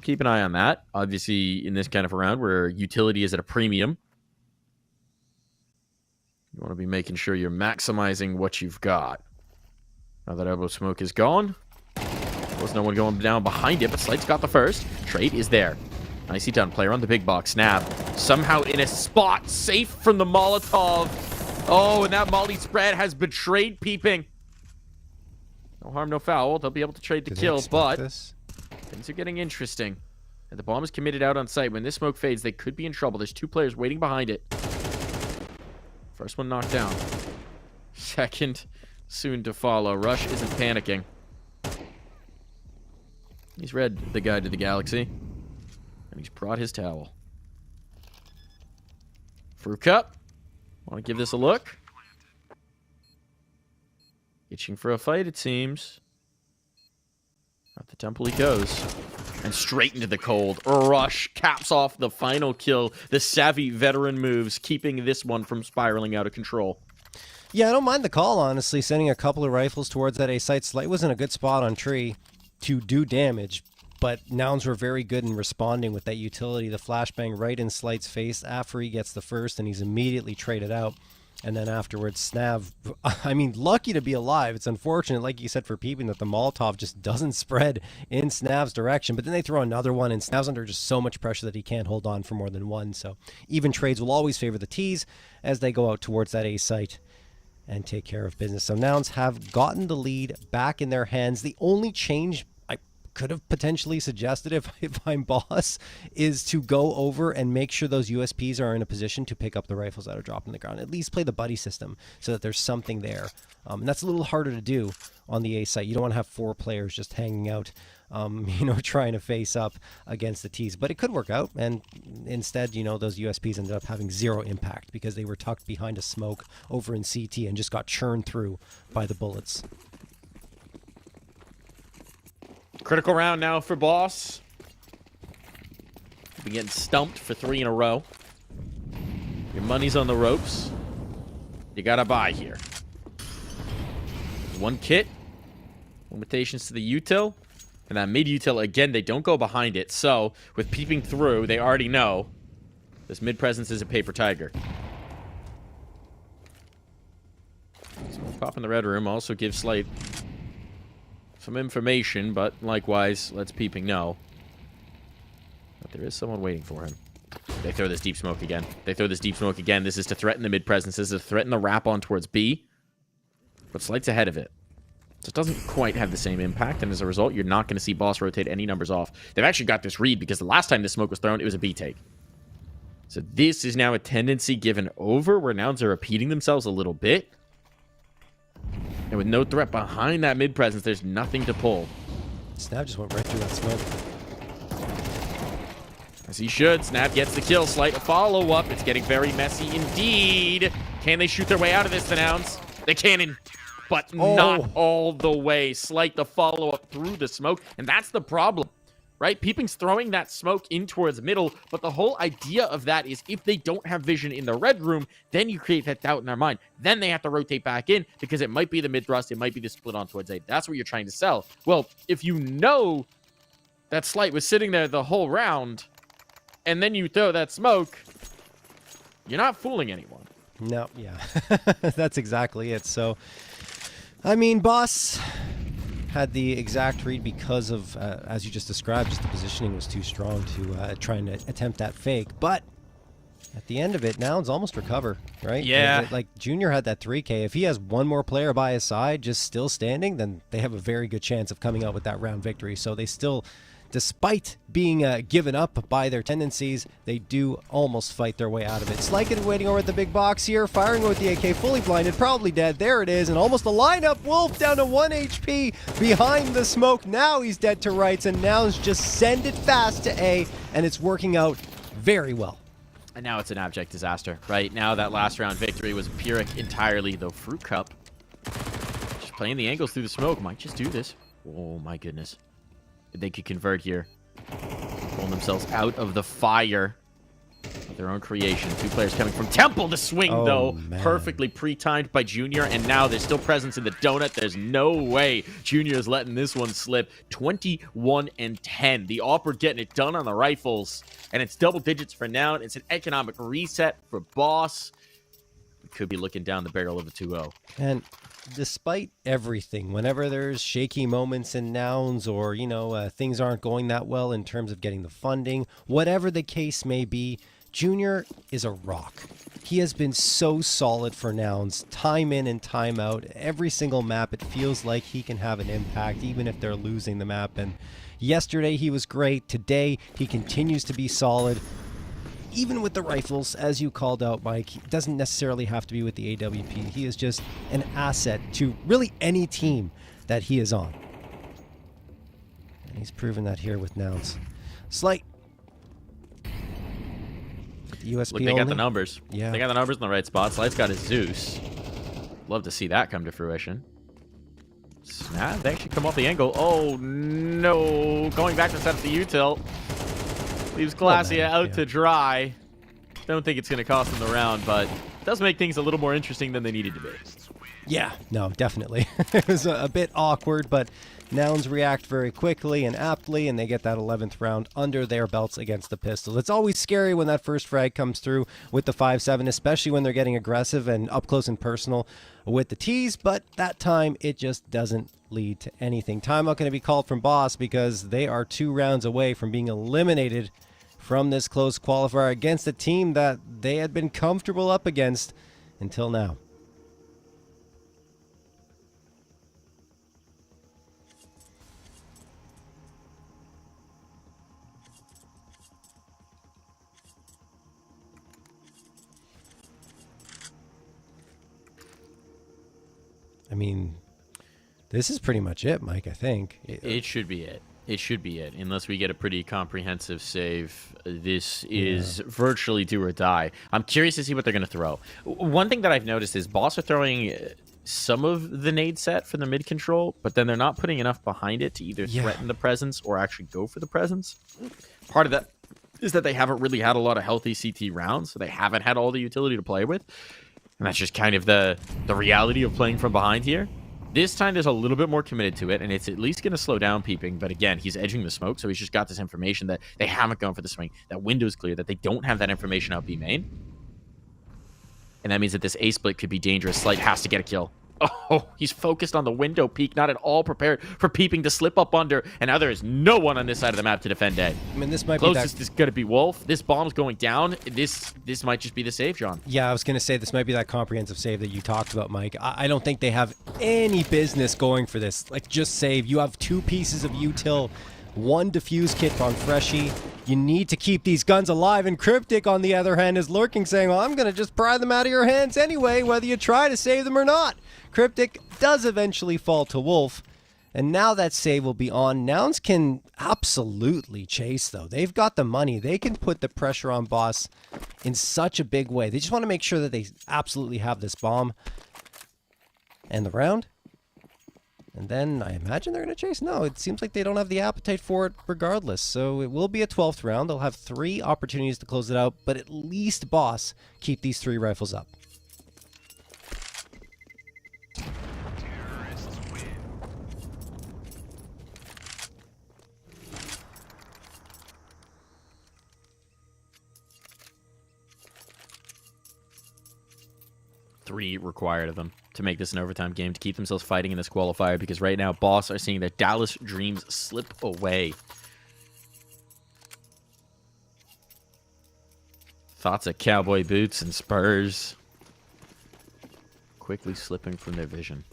Keep an eye on that. Obviously, in this kind of a round where utility is at a premium, you want to be making sure you're maximizing what you've got. Now that elbow smoke is gone. There's no one going down behind it, but Slight's got the first. Trade is there. Nicely done. Player on the big box. Snap. Somehow in a spot. Safe from the Molotov. Oh, and that Molly spread has betrayed Peeping. No harm, no foul. They'll be able to trade the kill, but things are getting interesting. And the bomb is committed out on site. When this smoke fades, they could be in trouble. There's 2 players waiting behind it. First one knocked down. Second soon to follow. Rush isn't panicking. He's read the Guide to the Galaxy. And he's brought his towel. Fruit Cup. Want to give this a look? Itching for a fight, it seems. At the temple he goes. And straight into the cold. Rush caps off the final kill. The savvy veteran moves, keeping this one from spiraling out of control. Yeah, I don't mind the call, honestly. Sending a couple of rifles towards that A site. Slight was in a good spot on tree to do damage, but Nouns were very good in responding with that utility. The flashbang right in Slight's face after he gets the first, and he's immediately traded out. And then afterwards, Snav, I mean, lucky to be alive. It's unfortunate, like you said, for Peeping, that the Molotov just doesn't spread in Snav's direction. But then they throw another one, and Snav's under just so much pressure that he can't hold on for more than one. So even trades will always favor the T's as they go out towards that A site and take care of business. So Nouns have gotten the lead back in their hands. The only change I could have potentially suggested if I'm boss is to go over and make sure those USPs are in a position to pick up the rifles that are dropped on the ground. At least play the buddy system so that there's something there. And that's a little harder to do on the A site. You don't want to have 4 players just hanging out, trying to face up against the T's. But it could work out, and instead, those USPs ended up having 0 impact because they were tucked behind a smoke over in CT and just got churned through by the bullets. Critical round now for Boss. We'll be getting stumped for 3 in a row. Your money's on the ropes. You gotta buy here. 1 kit. Limitations to the util. And that mid-util, again, they don't go behind it. So, with Peeping through, they already know this mid-presence is a paper tiger. So pop in the red room. Also give Slight some information, but likewise, let's Peeping know. But there is someone waiting for him. They throw this deep smoke again. This is to threaten the mid-presence. This is to threaten the wrap on towards B. But Slight's ahead of it. So it doesn't quite have the same impact, and as a result, you're not going to see Boss rotate any numbers off. They've actually got this read, because the last time this smoke was thrown, it was a B take. So this is now a tendency given over, where Nouns are repeating themselves a little bit. And with no threat behind that mid-presence, there's nothing to pull. Snap just went right through that smoke. As he should. Snap gets the kill. Slight a follow-up. It's getting very messy indeed. Can they shoot their way out of this, the Nouns? They can, but not all the way. Slight the follow-up through the smoke, and that's the problem, right? Peeping's throwing that smoke in towards middle, but the whole idea of that is if they don't have vision in the red room, then you create that doubt in their mind. Then they have to rotate back in, because it might be the mid-thrust, it might be the split on towards A. That's what you're trying to sell. Well, if you know that Slight was sitting there the whole round, and then you throw that smoke, you're not fooling anyone. No, yeah. That's exactly it. So, I mean, Boss had the exact read because of, as you just described, just the positioning was too strong to try and attempt that fake. But at the end of it, Nouns almost recover, right? Yeah. Like, Junior had that 3K. If he has one more player by his side just still standing, then they have a very good chance of coming out with that round victory. So they still, despite being given up by their tendencies, they do almost fight their way out of it. Slykin waiting over at the big box here, firing with the AK, fully blinded, probably dead. There it is, and almost a lineup. Wolf down to 1 HP behind the smoke. Now he's dead to rights, and Nouns just send it fast to A, and it's working out very well. And now it's an abject disaster, right? Now that last round victory was Pyrrhic entirely, though Fruit Cup, just playing the angles through the smoke, might just do this. Oh my goodness. They could convert here. Pull themselves out of the fire of their own creation. 2 players coming from Temple to swing, though. Man. Perfectly pre-timed by Junior, and now there's still presence in the donut. There's no way Junior is letting this one slip. 21-10. The Awkward getting it done on the rifles, and it's double digits for now. It's an economic reset for Boss. could be looking down the barrel of a 2-0. And despite everything, whenever there's shaky moments in Nouns or, things aren't going that well in terms of getting the funding, whatever the case may be, Junior is a rock. He has been so solid for Nouns, time in and time out. Every single map, it feels like he can have an impact, even if they're losing the map. And yesterday, he was great. Today, he continues to be solid. Even with the rifles, as you called out, Mike, he doesn't necessarily have to be with the AWP. He is just an asset to really any team that he is on. And he's proven that here with Nouns. Slight. USP Look, they got the numbers. Yeah. They got the numbers in the right spot. Slight's got his Zeus. Love to see that come to fruition. Snap, they actually come off the angle. Oh, no. Going back to set up the util. Leaves Glacia out to dry. Don't think it's going to cost them the round, but it does make things a little more interesting than they needed to be. Yeah, no, definitely. It was a bit awkward, but Nouns react very quickly and aptly, and they get that 11th round under their belts against the Pistols. It's always scary when that first frag comes through with the 5-7, especially when they're getting aggressive and up close and personal with the T's, but that time it just doesn't lead to anything. Timeout going to be called from Boss because they are 2 rounds away from being eliminated from this close qualifier against a team that they had been comfortable up against until now. I mean, this is pretty much it, Mike, I think. It should be it. It should be it. Unless we get a pretty comprehensive save, this is virtually do or die. I'm curious to see what they're going to throw. One thing that I've noticed is Boss are throwing some of the nade set for the mid control, but then they're not putting enough behind it to either threaten the presence or actually go for the presence. Part of that is that they haven't really had a lot of healthy CT rounds, so they haven't had all the utility to play with. And that's just kind of the reality of playing from behind here. This time, there's a little bit more committed to it, and it's at least going to slow down peeping. But again, he's edging the smoke, so he's just got this information that they haven't gone for the swing. That window's clear, that they don't have that information out B main. And that means that this A split could be dangerous. Slight has to get a kill. Oh, he's focused on the window peek, not at all prepared for peeping to slip up under. And now there is no one on this side of the map to defend A. I mean, this might Closest is going to be Wolf. This bomb's going down. This might just be the save, John. Yeah, I was going to say this might be that comprehensive save that you talked about, Mike. I don't think they have any business going for this. Like, just save. You have 2 pieces of util, 1 defuse kit on Freshie. You need to keep these guns alive, and Cryptic, on the other hand, is lurking, saying, well, I'm going to just pry them out of your hands anyway, whether you try to save them or not. Cryptic does eventually fall to Wolf, and now that save will be on. Nouns can absolutely chase, though. They've got the money. They can put the pressure on Boss in such a big way. They just want to make sure that they absolutely have this bomb and the round. And then I imagine they're going to chase. No, it seems like they don't have the appetite for it regardless. So it will be a 12th round. They'll have 3 opportunities to close it out, but at least Boss keep these 3 rifles up. Three required of them to make this an overtime game, to keep themselves fighting in this qualifier, because right now Boss are seeing their Dallas dreams slip away. Thoughts of cowboy boots and spurs quickly slipping from their vision.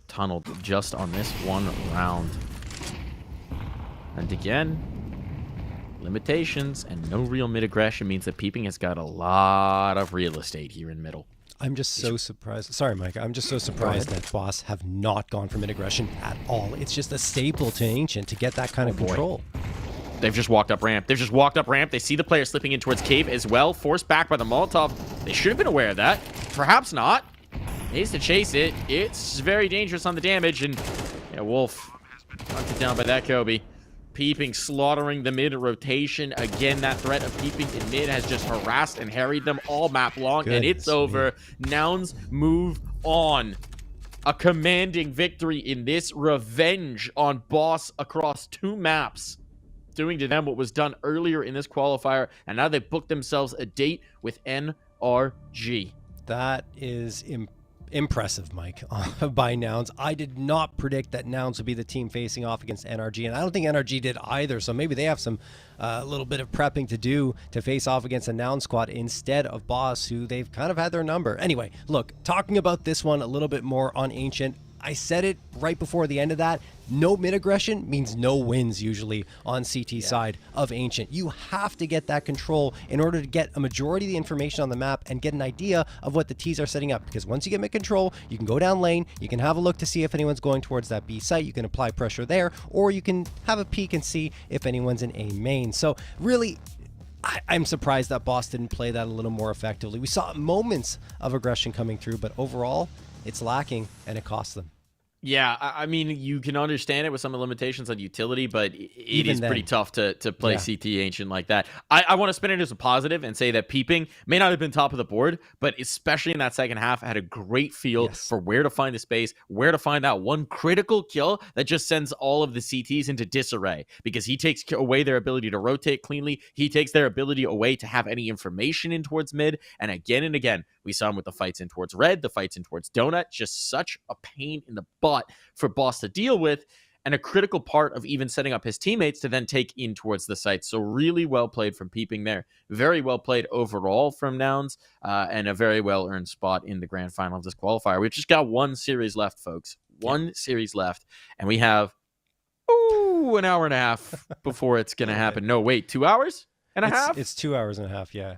Tunneled just on this one round. And again, limitations and no real mid aggression means that peeping has got a lot of real estate here in middle. I'm just so surprised. Sorry, Mike. I'm just so surprised that Boss have not gone for mid-aggression at all. It's just a staple to Ancient to get that kind of control. They've just walked up ramp. They've just walked up ramp. They see the player slipping in towards cave as well. Forced back by the Molotov. They should have been aware of that. Perhaps not. Needs to chase it. It's very dangerous on the damage. And yeah, Wolf knocked it down by that Kobe. Peeping, slaughtering the mid rotation. Again, that threat of peeping in mid has just harassed and harried them all map long. And it's over. Nouns move on. A commanding victory in this, revenge on Boss across 2 maps. Doing to them what was done earlier in this qualifier. And now they booked themselves a date with NRG. That is impressive, Mike, by Nouns. I did not predict that Nouns would be the team facing off against NRG, and I don't think NRG did either, so maybe they have some little bit of prepping to do to face off against a Noun squad instead of Boss, who they've kind of had their number. Anyway, look, talking about this one a little bit more on Ancient, I said it right before the end of that. No mid-aggression means no wins usually on CT side of Ancient. You have to get that control in order to get a majority of the information on the map and get an idea of what the Ts are setting up. Because once you get mid-control, you can go down lane, you can have a look to see if anyone's going towards that B site, you can apply pressure there, or you can have a peek and see if anyone's in A main. So really, I'm surprised that Boss didn't play that a little more effectively. We saw moments of aggression coming through, but overall, it's lacking and it costs them. Yeah, I mean, you can understand it with some of the limitations on utility, but it is pretty tough to play CT Ancient like that. I want to spin it as a positive and say that Peeping may not have been top of the board, but especially in that second half, had a great feel for where to find the space, where to find that one critical kill that just sends all of the CTs into disarray, because he takes away their ability to rotate cleanly. He takes their ability away to have any information in towards mid, and again, we saw him with the fights in towards red, the fights in towards donut, just such a pain in the butt for Boss to deal with, and a critical part of even setting up his teammates to then take in towards the site. So really well played from Peeping there. Very well played overall from Nouns, and a very well-earned spot in the grand final of this qualifier. We've just got one series left, folks. One series left, and we have an hour and a half before it's going to happen. No, wait, 2 hours and a half? It's 2 hours and a half, yeah.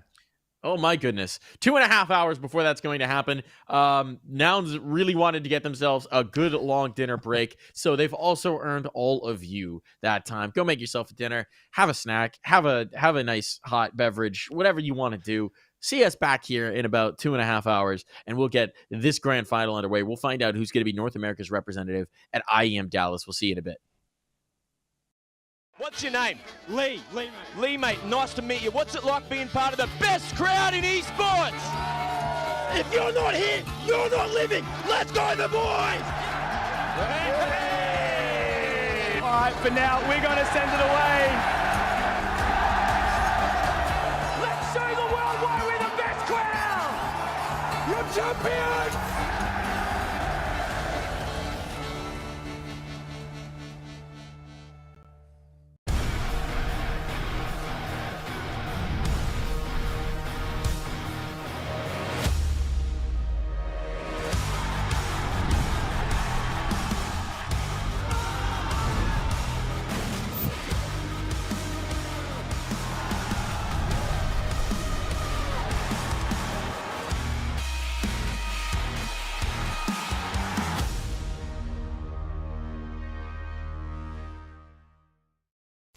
Oh my goodness. 2.5 hours before that's going to happen. Nouns really wanted to get themselves a good long dinner break, so they've also earned all of you that time. Go make yourself a dinner, have a snack, have a nice hot beverage, whatever you want to do. See us back here in about 2.5 hours, and we'll get this grand final underway. We'll find out who's going to be North America's representative at IEM Dallas. We'll see you in a bit. What's your name? Lee, mate. Nice to meet you. What's it like being part of the best crowd in esports? If you're not here, you're not living. Let's go, the boys! All right, for now, we're going to send it away. Let's show the world why we're the best crowd! You're champions!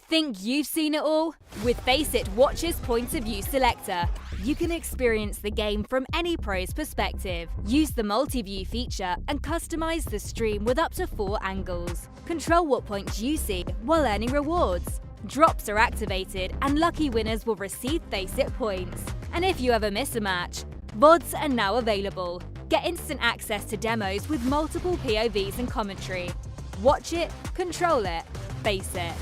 Think you've seen it all? With Faceit Watch's Point of View Selector, you can experience the game from any pro's perspective. Use the multi-view feature and customize the stream with up to 4 angles. Control what points you see while earning rewards. Drops are activated and lucky winners will receive Faceit points. And if you ever miss a match, VODs are now available. Get instant access to demos with multiple POVs and commentary. Watch it, control it, face it.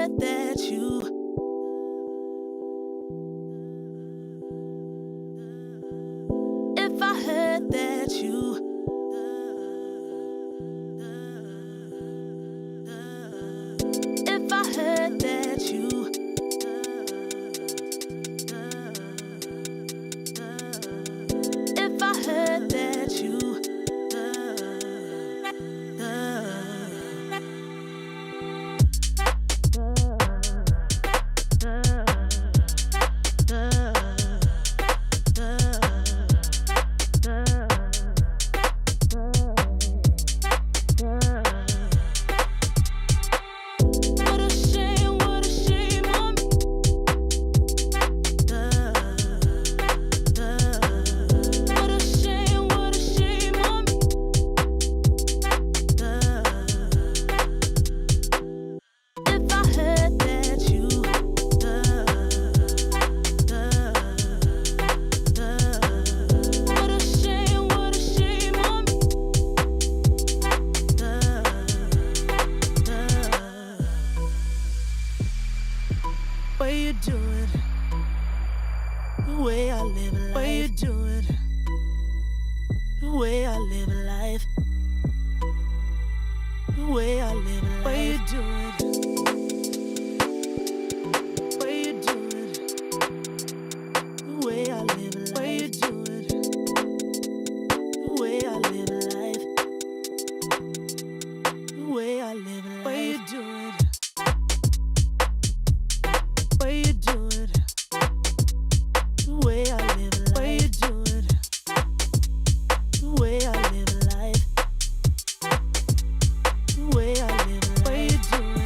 heard that you if I heard that you if I heard that you if I heard that you what a shame on me. What a shame on me. If I heard that you what a shame on me. Way you do it, the way I live a life. Way you do it, the way I live a life. The way I live a life. Way you do it, way you do it, the way I live a life. Way you do it, the way I live a life. The way I live a life. Way you do it. Way you do it, the way I live a life. Way you do it, the way I live a life. The way I live a life. Way you do it.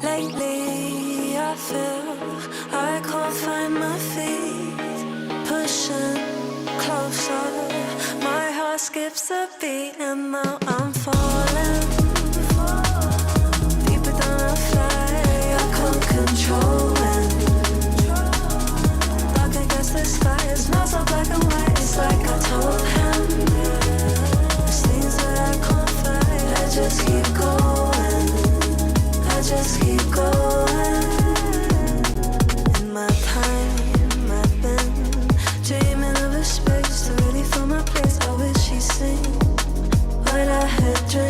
Lately, I feel I can't find my feet. Pushing closer, my heart skips a beat, and now I'm falling. Deeper than I fly, I can't control it. Dark against the sky, it's not so black and white. It's like I told him. There's things that I can't fight. I just keep going. I just keep going. In my time, I've been dreaming of a space to really fill my place. I wish she'd sing what I had dreamt.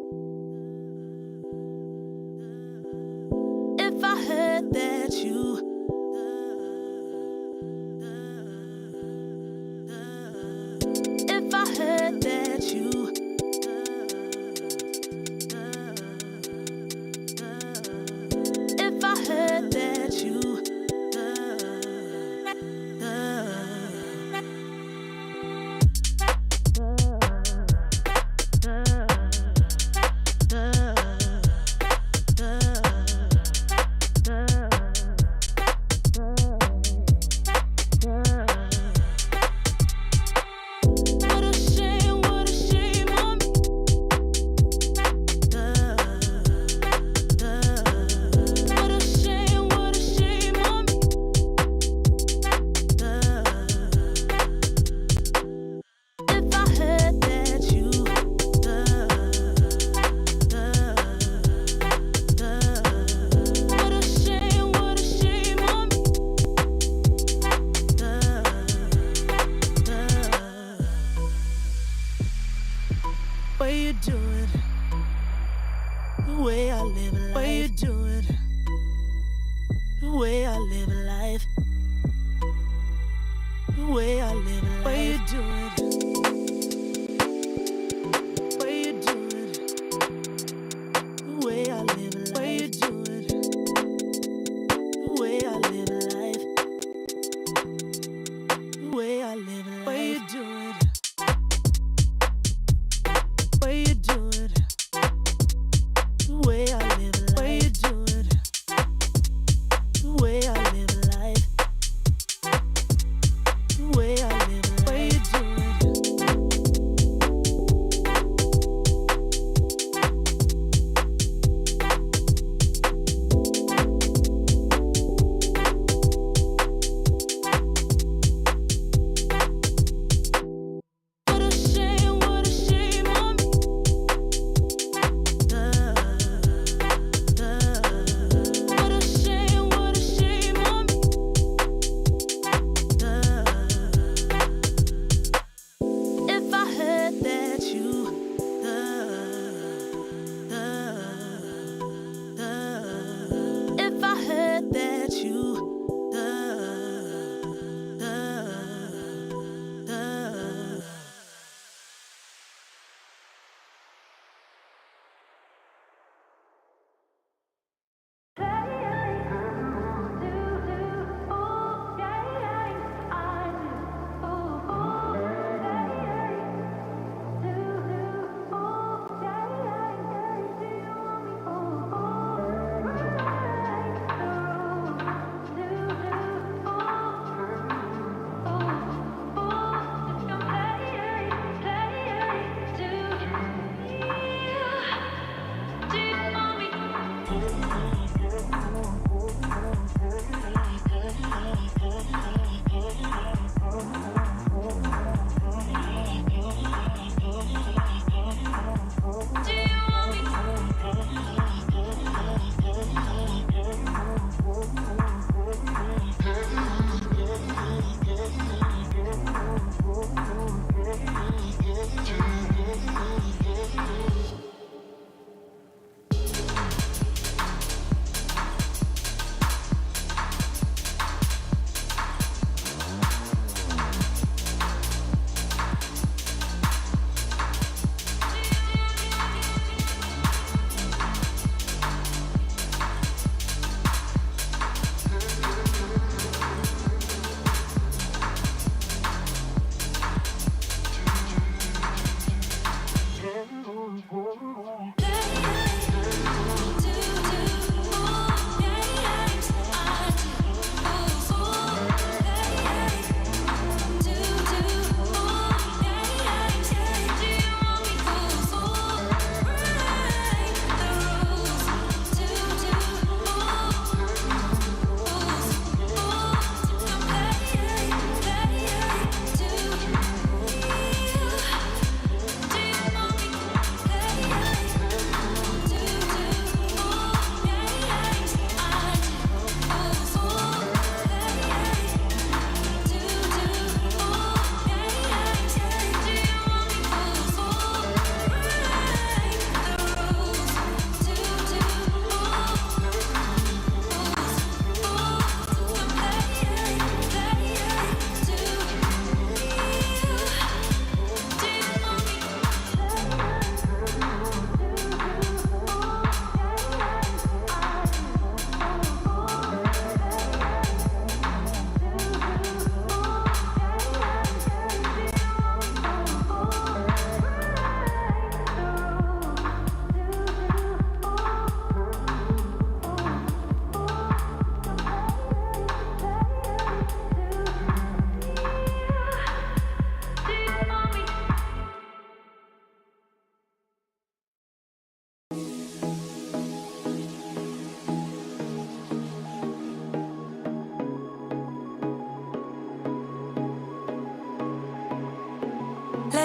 If I heard that you If I heard that you If I heard that you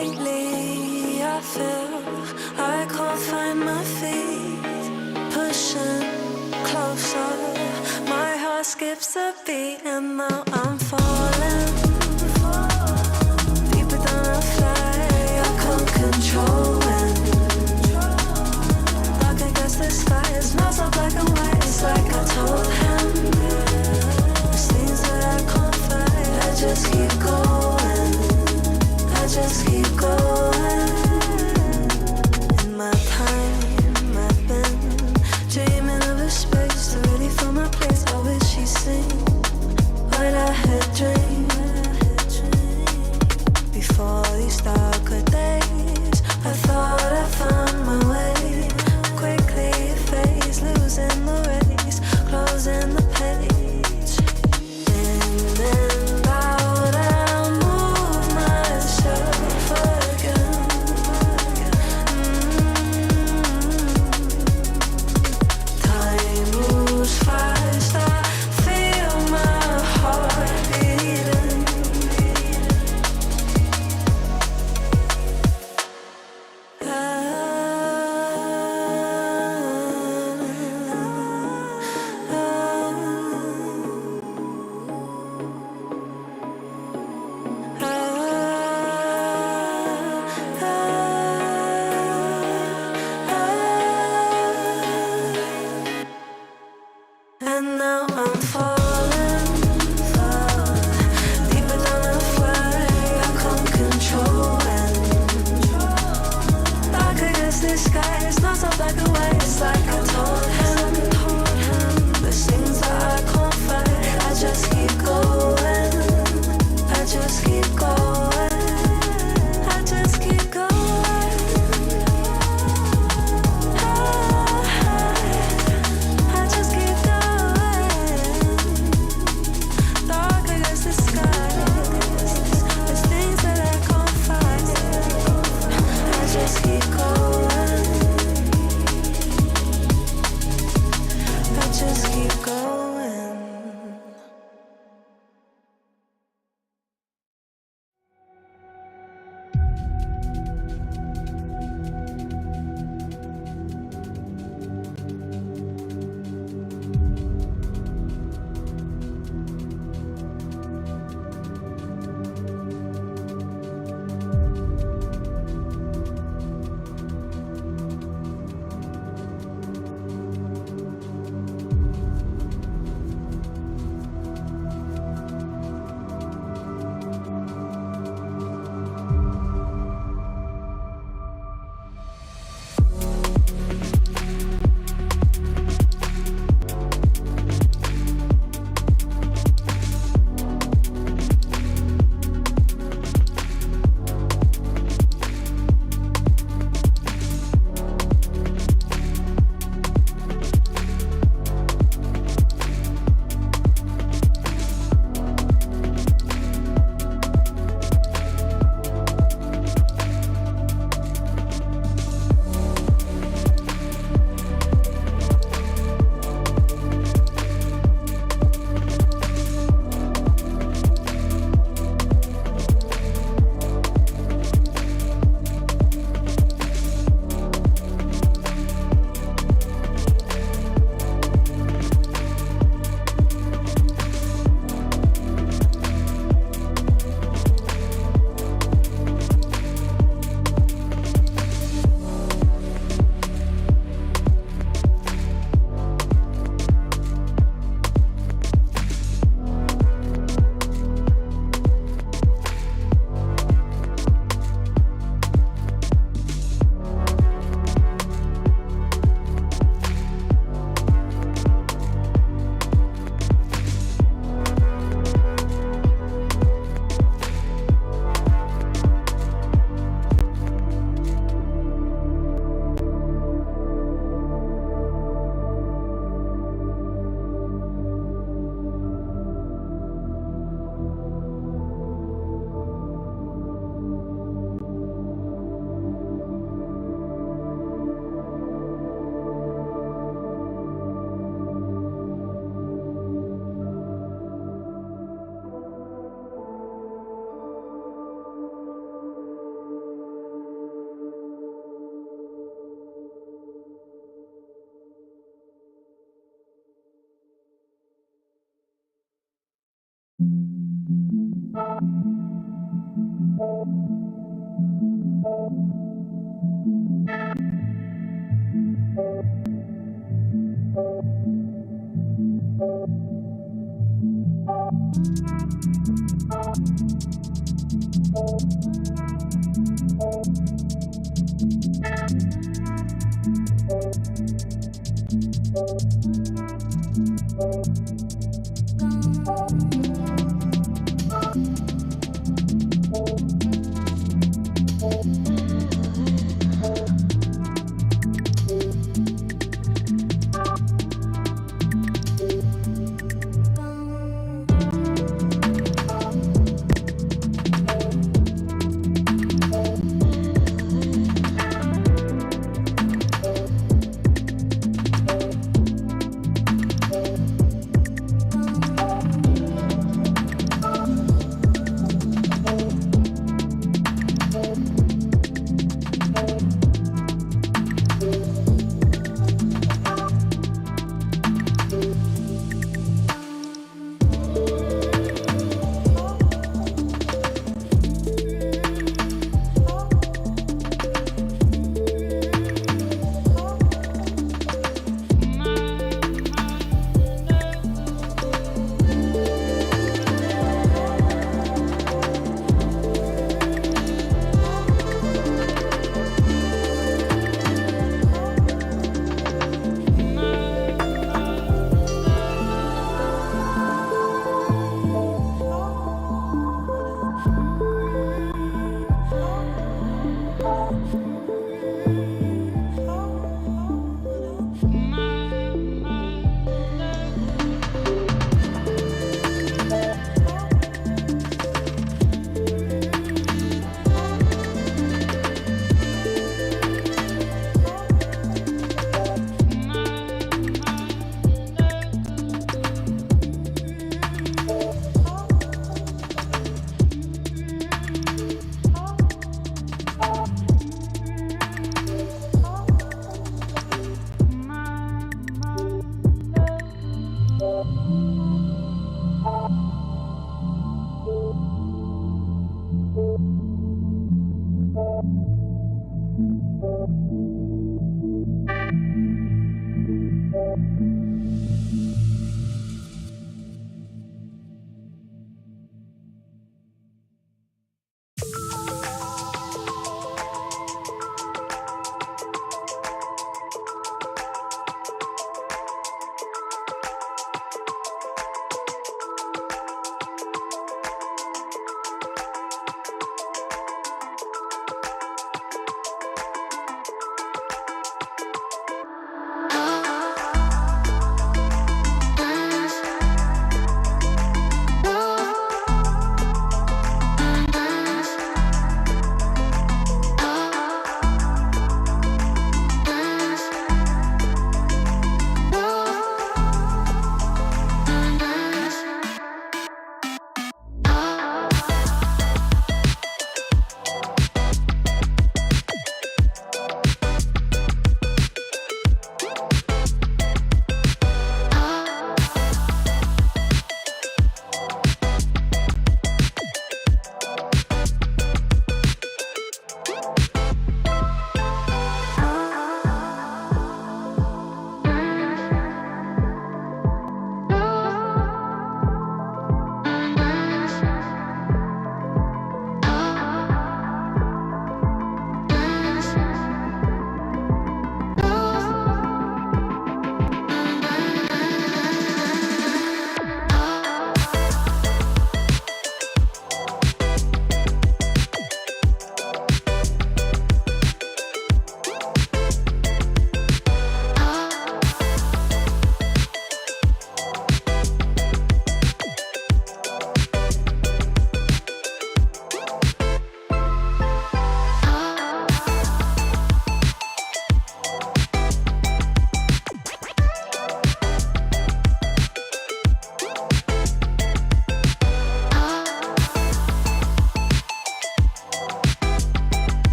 Lately, I feel I can't find my feet. Pushing closer, my heart skips a beat, and now I'm falling. Deeper than a fly, I can't control it. Dark against the sky, it's not so black and white. It's like I told him. There's things that I can't fight. I just keep going. I just keep going. In my time, I've been dreaming of a space to really fill my place. I wish she'd seen what I had dreamed. Before these darker days, I thought I found my way. Quickly fades, losing the race, closing the page. In and out, I move myself again.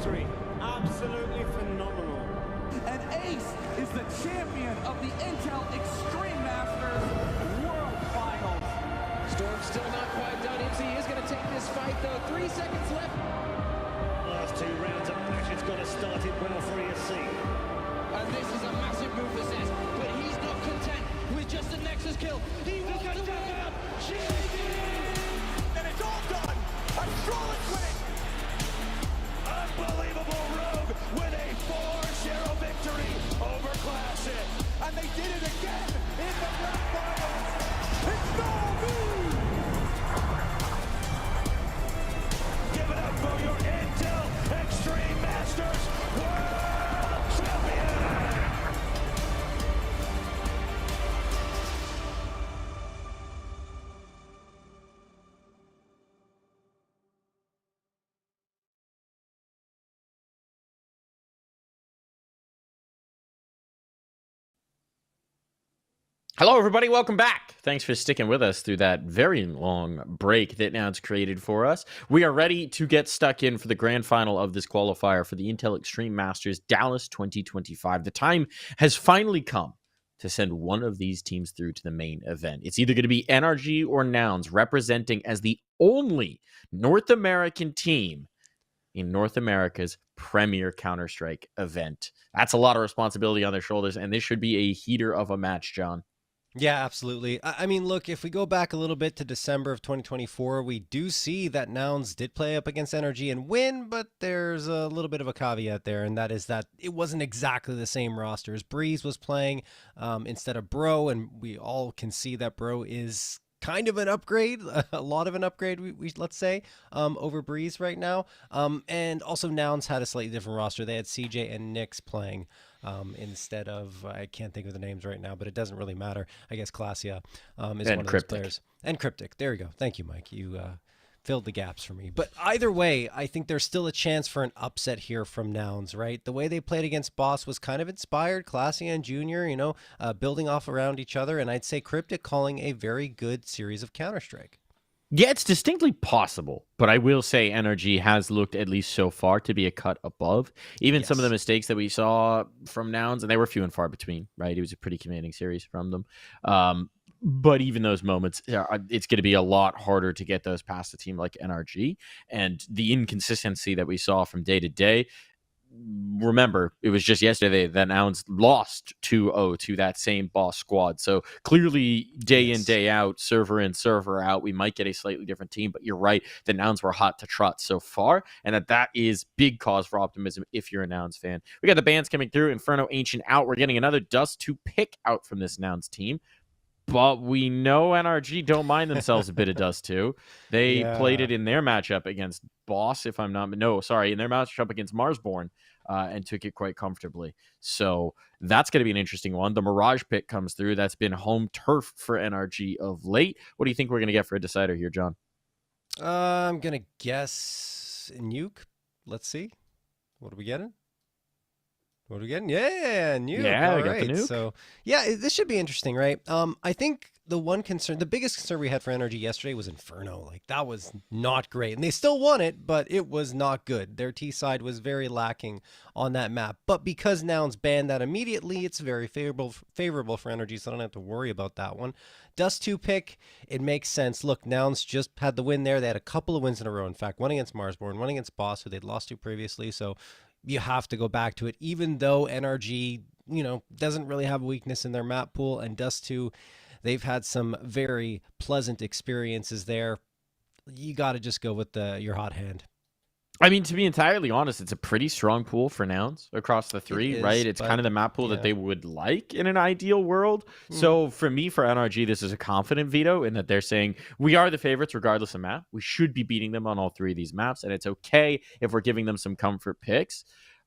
history. Absolutely phenomenal. And Ace is the champion of the Intel Extreme Masters World Finals. Storm's still not quite done. He is going to take this fight, though. 3 seconds left. Last 2 rounds of passion's got to start it well for ESC. And this is a massive move for Zez, but he's not content with just a Nexus kill. He wants to win out. And it's all done. I'm Strolling with it. Unbelievable Rogue with a 4-0 victory over Classic. And they did it again in the grand finals. It's no move. Give it up for your Intel Extreme Masters World Champion. Hello, everybody. Welcome back. Thanks for sticking with us through that very long break that Now's created for us. We are ready to get stuck in for the grand final of this qualifier for the Intel Extreme Masters Dallas 2025. The time has finally come to send one of these teams through to the main event. It's either going to be NRG or Nouns representing as the only North American team in North America's premier Counter-Strike event. That's a lot of responsibility on their shoulders, and this should be a heater of a match, John. Yeah, absolutely. I mean, look, if we go back a little bit to December of 2024, we do see that Nouns did play up against Energy and win, but there's a little bit of a caveat there, and that is that it wasn't exactly the same rosters. Breeze was playing instead of Bro, and we all can see that Bro is kind of an upgrade, a lot of an upgrade, we let's say, over Breeze right now. And also Nouns had a slightly different roster. They had CJ and Nyx playing. Instead of, I can't think of the names right now, but it doesn't really matter. I guess Classia is one of those players. And Cryptic. There you go. Thank you, Mike. You filled the gaps for me. But either way, I think there's still a chance for an upset here from Nouns, right? The way they played against Boss was kind of inspired. Classia and Junior, building off around each other. And I'd say Cryptic calling a very good series of Counter-Strike. Yeah, it's distinctly possible, but I will say Energy has looked, at least so far, to be a cut above. Even some of the mistakes that we saw from Nouns, and they were few and far between, right? It was a pretty commanding series from them. But even those moments, it's going to be a lot harder to get those past a team like NRG. And the inconsistency that we saw from day to day, remember, it was just yesterday that Nouns lost 2-0 to that same Boss squad. So clearly, day in, day out, server in, server out, we might get a slightly different team. But you're right, the Nouns were hot to trot so far, and that is big cause for optimism if you're a Nouns fan. We got the bands coming through. Inferno, Ancient out. We're getting another Dust to pick out from this Nouns team. But we know NRG don't mind themselves a bit of Dust too. They played it in their matchup against Boss, in their matchup against Marsborn, and took it quite comfortably. So that's going to be an interesting one. The Mirage pick comes through. That's been home turf for NRG of late. What do you think we're going to get for a decider here, John? I'm going to guess Nuke. Let's see. What are we getting? Yeah, Nuke. Yeah, all we got right. the Nuke. So, this should be interesting, right? I think the biggest concern we had for Energy yesterday was Inferno. Like, that was not great. And they still won it, but it was not good. Their T side was very lacking on that map. But because Nouns banned that immediately, it's very favorable for Energy, so I don't have to worry about that one. Dust 2 pick, it makes sense. Look, Nouns just had the win there. They had a couple of wins in a row. In fact, one against Marsborn, one against Boss, who they'd lost to previously. So you have to go back to it, even though NRG, doesn't really have a weakness in their map pool, and Dust 2, they've had some very pleasant experiences there. You got to just go with your hot hand. I mean, to be entirely honest, it's a pretty strong pool for Nouns across the three, right? It's kind of the map pool that they would like in an ideal world. So for me, for NRG, this is a confident veto in that they're saying we are the favorites regardless of map. We should be beating them on all three of these maps, and it's okay if we're giving them some comfort picks.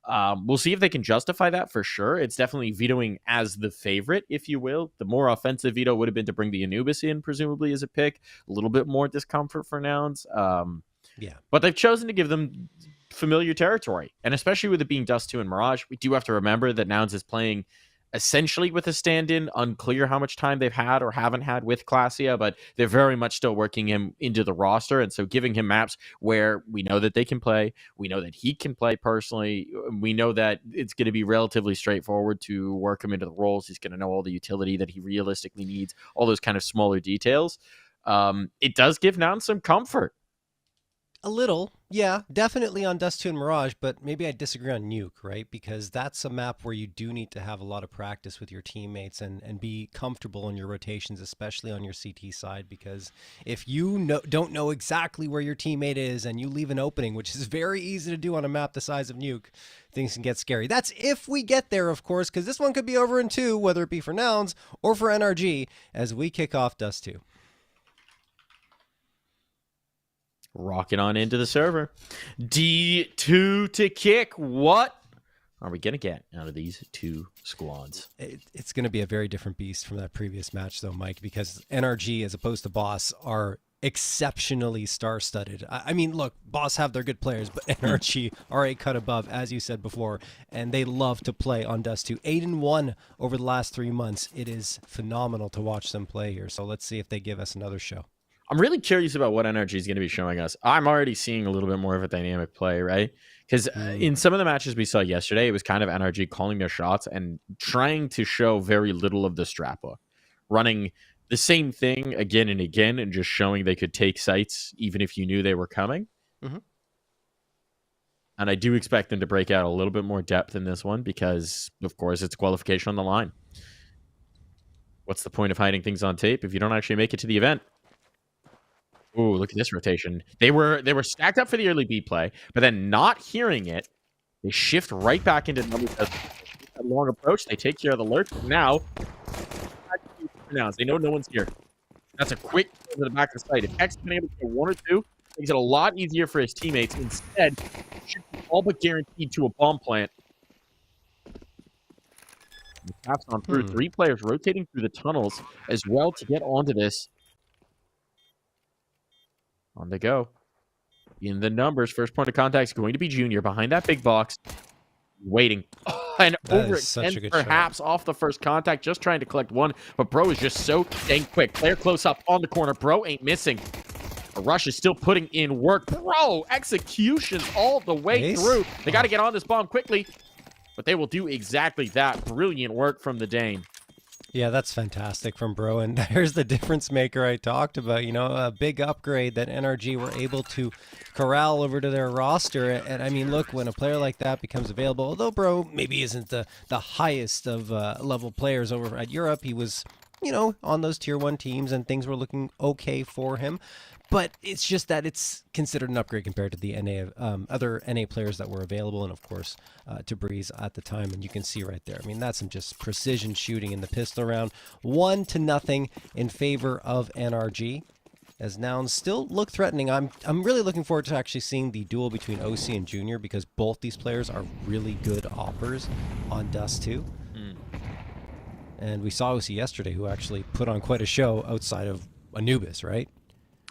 We'll see if they can justify that for sure. It's definitely vetoing as the favorite, if you will. The more offensive veto would have been to bring the Anubis in, presumably, as a pick. A little bit more discomfort for Nouns. But they've chosen to give them familiar territory. And especially with it being Dust 2 and Mirage, we do have to remember that Nouns is playing essentially with a stand-in. Unclear how much time they've had or haven't had with Classia, but they're very much still working him into the roster. And so giving him maps where we know that they can play, we know that he can play personally, we know that it's going to be relatively straightforward to work him into the roles. He's going to know all the utility that he realistically needs, all those kind of smaller details. It does give Nouns some comfort. A little, yeah, definitely on Dust 2 and Mirage, but maybe I disagree on Nuke, right? Because that's a map where you do need to have a lot of practice with your teammates and be comfortable in your rotations, especially on your CT side, because if you don't know exactly where your teammate is and you leave an opening, which is very easy to do on a map the size of Nuke, things can get scary. That's if we get there, of course, because this one could be over in 2, whether it be for Nouns or for NRG, as we kick off Dust 2. Rocking on into the server. D2 to kick. What are we going to get out of these two squads? It's going to be a very different beast from that previous match, though, Mike, because NRG, as opposed to Boss, are exceptionally star-studded. I mean, look, Boss have their good players, but NRG are a cut above, as you said before, and they love to play on Dust 2. 8-1 over the last 3 months. It is phenomenal to watch them play here, so let's see if they give us another show. I'm really curious about what NRG is going to be showing us. I'm already seeing a little bit more of a dynamic play, right? Because in some of the matches we saw yesterday, it was kind of NRG calling their shots and trying to show very little of the strapper, running the same thing again and again and just showing they could take sites even if you knew they were coming. Mm-hmm. And I do expect them to break out a little bit more depth in this one because, of course, it's qualification on the line. what's the point of hiding things on tape if you don't actually make it to the event? Ooh, look at this rotation. They were stacked up for the early B play, but then not hearing it, they shift right back into numbers. A long approach. They take care of the lurch. Now, they know no one's here. That's a quick to the back of the site. If X has been able to get 1 or 2, makes it a lot easier for his teammates. Instead, should be all but guaranteed to a bomb plant. He taps on through 3 players rotating through the tunnels as well to get onto this. On they go. In the numbers, first point of contact is going to be Junior behind that big box. Waiting. And overextend perhaps off the first contact, just trying to collect 1. But Bro is just so dang quick. Player close up on the corner. Bro ain't missing. A Rush is still putting in work. Bro, executions all the way through. They got to get on this bomb quickly. But they will do exactly that. Brilliant work from the Dane. Yeah, that's fantastic from Bro. And there's the difference maker I talked about. You know, a big upgrade that NRG were able to corral over to their roster. And I mean, look, when a player like that becomes available, although Bro maybe isn't the highest of level players over at Europe, he was, you know, on those tier 1 teams and things were looking okay for him. But it's just that it's considered an upgrade compared to the other NA players that were available, and of course to Breeze at the time. And you can see right there. I mean, that's some just precision shooting in the pistol round. 1-0 in favor of NRG. As Nouns still look threatening. I'm really looking forward to actually seeing the duel between OC and Junior, because both these players are really good oppers on Dust 2. And we saw OC yesterday, who actually put on quite a show outside of Anubis, right?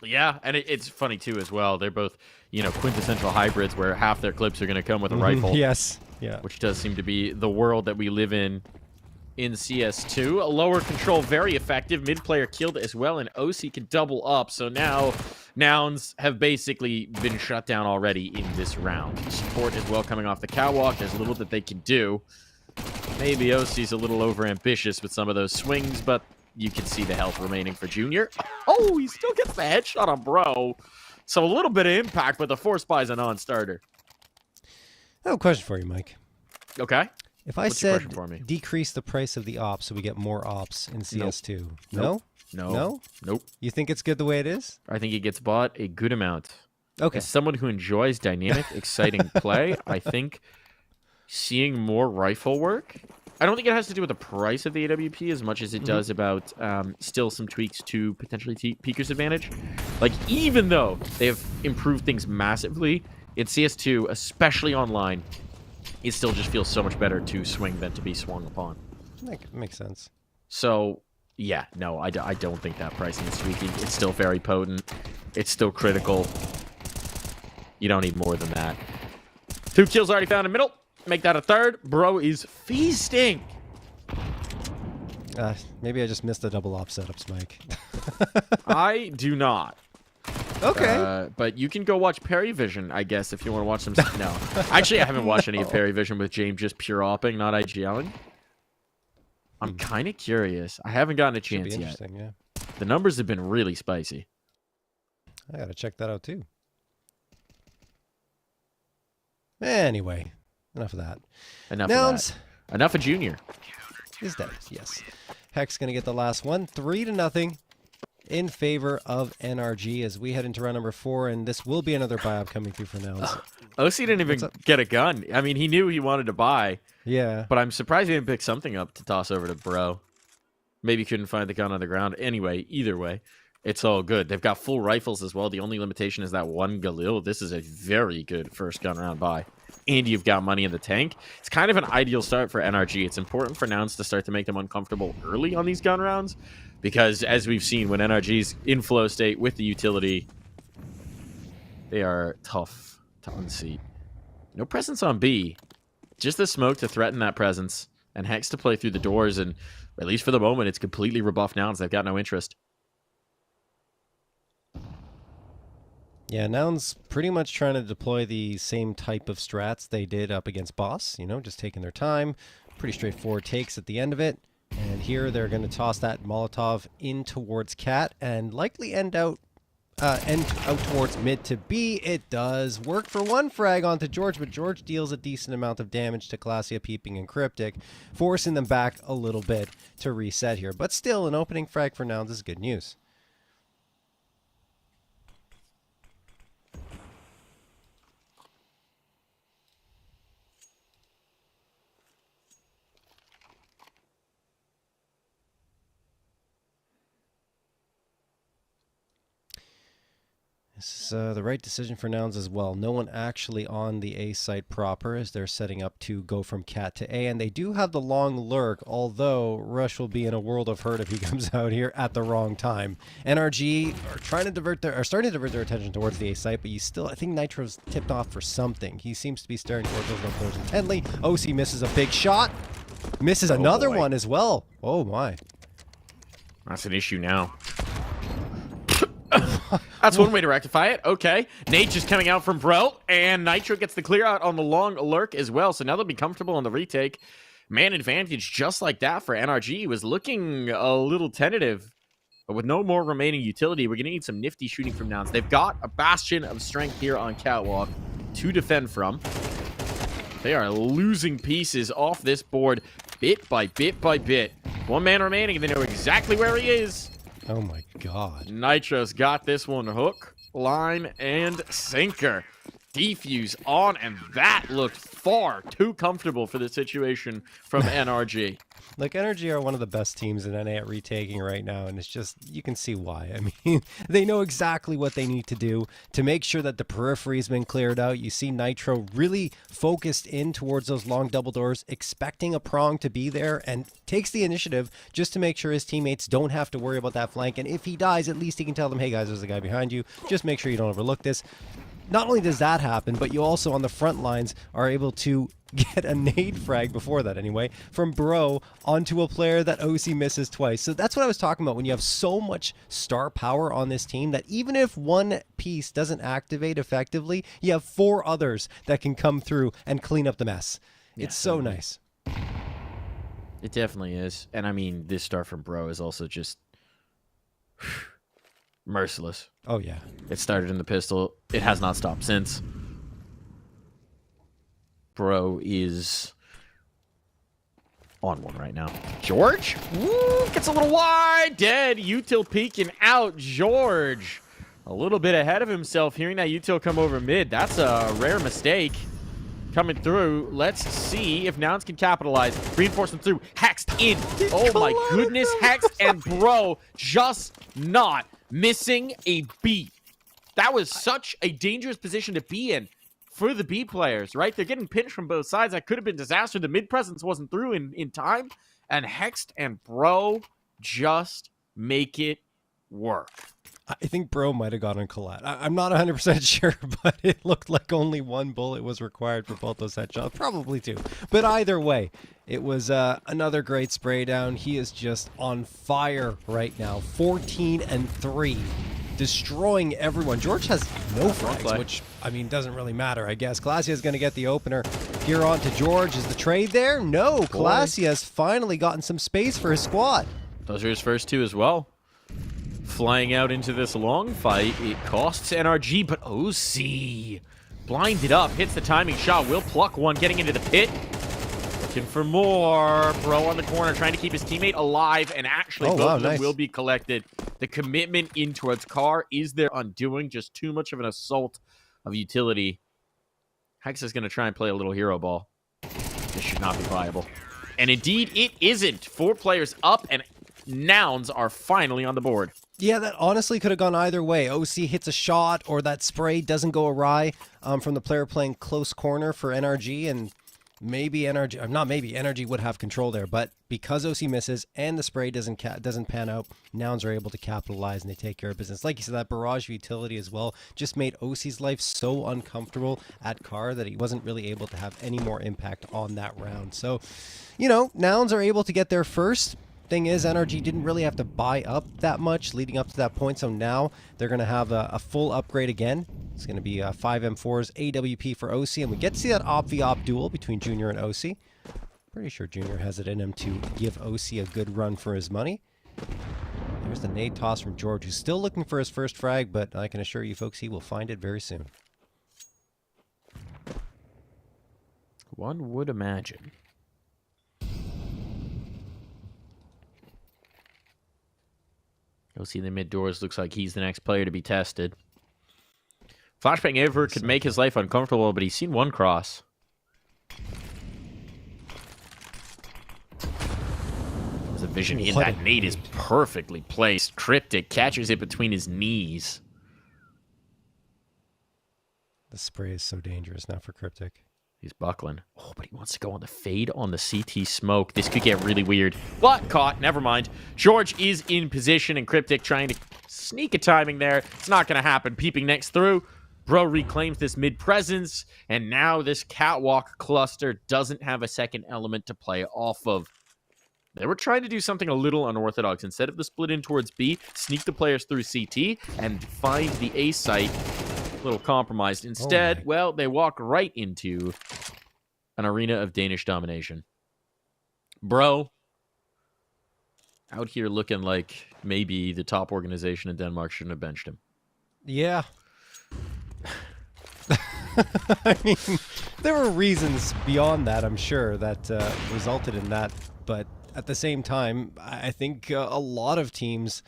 Yeah, and it's funny too as well. They're both, you know, quintessential hybrids where half their clips are going to come with a rifle. Yes, yeah. Which does seem to be the world that we live in CS2. A lower control, very effective. Mid player killed as well, and OC can double up. So now Nouns have basically been shut down already in this round. Support as well coming off the catwalk. There's little that they can do. Maybe OC's a little overambitious with some of those swings, but you can see the health remaining for Junior. Oh, he still gets the headshot on Bro. So a little bit of impact, but the Force Spy is a non-starter. I have a question for you, Mike. Okay. If I said decrease the price of the ops so we get more ops in CS2, Nope. No? No? Nope. You think it's good the way it is? I think it gets bought a good amount. Okay. As someone who enjoys dynamic, exciting play, I think seeing more rifle work, I don't think it has to do with the price of the AWP as much as it does about still some tweaks to potentially Peeker's advantage. Like, even though they have improved things massively, in CS2, especially online, it still just feels so much better to swing than to be swung upon. That makes sense. So, yeah, no, I don't think that pricing is tweaking. It's still very potent. It's still critical. You don't need more than that. 2 kills already found in middle. Make that a 3rd. Bro is feasting. Maybe I just missed the double off setups, Mike. I do not. Okay. But you can go watch Perry Vision, I guess, if you want to watch some stuff. No. Actually, I haven't watched any of Perry Vision with James just pure opping, not IGLing. I'm kind of curious. I haven't gotten a chance yet. Yeah. The numbers have been really spicy. I gotta check that out too. Anyway, enough of that. Enough of that. Enough of Junior. Is dead, yes. Heck's gonna get the last one. 3-0 in favor of NRG as we head into round number 4, and this will be another buy-up coming through for Nouns. OC didn't even get a gun. I mean, he knew he wanted to buy. Yeah. But I'm surprised he didn't pick something up to toss over to Bro. Maybe couldn't find the gun on the ground. Anyway, either way, it's all good. They've got full rifles as well. The only limitation is that one Galil. This is a very good first gun round buy. And you've got money in the tank. It's kind of an ideal start for NRG. It's important for Nouns to start to make them uncomfortable early on these gun rounds. Because as we've seen, when NRG's in flow state with the utility, they are tough to unseat. No presence on B. Just the smoke to threaten that presence. And Hex to play through the doors. And at least for the moment, it's completely rebuffed Nouns. They've got no interest. Yeah, Nouns pretty much trying to deploy the same type of strats they did up against Boss. You know, just taking their time. Pretty straightforward takes at the end of it. And here they're going to toss that Molotov in towards Cat and likely end out and out towards mid to B. It does work for one frag onto George, but George deals a decent amount of damage to Clasia, Peeping, and Cryptic, forcing them back a little bit to reset here. But still, an opening frag for Nouns is good news. This is the right decision for Nouns as well. No one actually on the A site proper as they're setting up to go from Cat to A. And they do have the long lurk, although Rush will be in a world of hurt if he comes out here at the wrong time. NRG are starting to divert their attention towards the A site, but I think Nitro's tipped off for something. He seems to be staring towards those left doors intently. OC misses a big shot. Misses another one as well. Oh my. That's an issue now. That's one way to rectify it. Okay. Nate just coming out from Bro, and Nitro gets the clear out on the long lurk as well, so now they'll be comfortable on the retake. Man advantage just like that for NRG. Was looking a little tentative, but with no more remaining utility, we're going to need some nifty shooting from Nouns. They've got a bastion of strength here on Catwalk to defend from. They are losing pieces off this board bit by bit by bit. One man remaining, and they know exactly where he is. Oh my god. Nitro's got this one hook, line, and sinker. Defuse on, and that looked far too comfortable for the situation from NRG. Like, NRG are one of the best teams in NA at retaking right now, and it's just, you can see why. I mean, they know exactly what they need to do to make sure that the periphery's been cleared out. You see Nitro really focused in towards those long double doors, expecting a prong to be there, and takes the initiative just to make sure his teammates don't have to worry about that flank. And if he dies, at least he can tell them, hey guys, there's a guy behind you. Just make sure you don't overlook this. Not only does that happen, but you also on the front lines are able to get a nade frag, before that anyway, from Bro onto a player that OC misses twice. So that's what I was talking about when you have so much star power on this team that even if one piece doesn't activate effectively, you have 4 others that can come through and clean up the mess. Yeah, it's so nice. It definitely is. And I mean, this star from Bro is also just merciless. Oh, yeah. It started in the pistol. It has not stopped since. Bro is on one right now. George? Woo, gets a little wide. Dead. Util peeking out. George a little bit ahead of himself. Hearing that Util come over mid. That's a rare mistake. Coming through. Let's see if Nouns can capitalize. Reinforcement through. Hexed in. Oh my goodness. Hexed and Bro just not missing a beat. That was such a dangerous position to be in for the B players, right? They're getting pinched from both sides. That could have been disaster. The mid presence wasn't through in time. And Hexed and Bro just make it work. I think Bro might have gotten collat. I'm not 100% sure, but it looked like only 1 bullet was required for both those headshots. Probably 2. But either way, it was another great spray down. He is just on fire right now. 14 and 3. Destroying everyone. George has no frags, which, I mean, doesn't really matter, I guess. Clasia is going to get the opener. Here on to George. Is the trade there? No. Clasia has finally gotten some space for his squad. Those are his first 2 as well. Flying out into this long fight. It costs NRG, but OC blinded up. Hits the timing shot. Will pluck one, getting into the pit. Looking for more. Bro on the corner, trying to keep his teammate alive, and actually both of them will be collected. The commitment in towards Car is their undoing. Just too much of an assault of utility. Hex is going to try and play a little hero ball. This should not be viable. And indeed, it isn't. 4 players up, and Nouns are finally on the board. Yeah, that honestly could have gone either way. OC hits a shot, or that spray doesn't go awry from the player playing close corner for NRG, and maybe NRG, not maybe, NRG would have control there, but because OC misses and the spray doesn't pan out, Nouns are able to capitalize and they take care of business. Like you said, that barrage utility as well just made OC's life so uncomfortable at Car that he wasn't really able to have any more impact on that round. So, you know, Nouns are able to get there first. Thing is, NRG didn't really have to buy up that much leading up to that point, so now they're going to have a full upgrade again. It's going to be 5 M4s, AWP for OC, and we get to see that op-v-op duel between Junior and OC. Pretty sure Junior has it in him to give OC a good run for his money. There's the nade toss from George, who's still looking for his first frag, but I can assure you folks he will find it very soon. One would imagine. You'll see the mid doors. Looks like he's the next player to be tested. Flashbang Ever could make his life uncomfortable, but he's seen one cross. The vision in that nade is perfectly placed. Cryptic catches it between his knees. The spray is so dangerous now for Cryptic. He's buckling. Oh, but he wants to go on the fade on the CT smoke. This could get really weird. But caught. Never mind. George is in position, and Cryptic trying to sneak a timing there. It's not going to happen. Peeping next through. Bro reclaims this mid-presence, and now this catwalk cluster doesn't have a second element to play off of. They were trying to do something a little unorthodox. Instead of the split in towards B, sneak the players through CT and find the A site. A little compromised. Instead, well, they walk right into an arena of Danish domination. Bro, out here looking like maybe the top organization in Denmark shouldn't have benched him. Yeah. I mean, there were reasons beyond that, I'm sure, that resulted in that. But at the same time, I think a lot of teams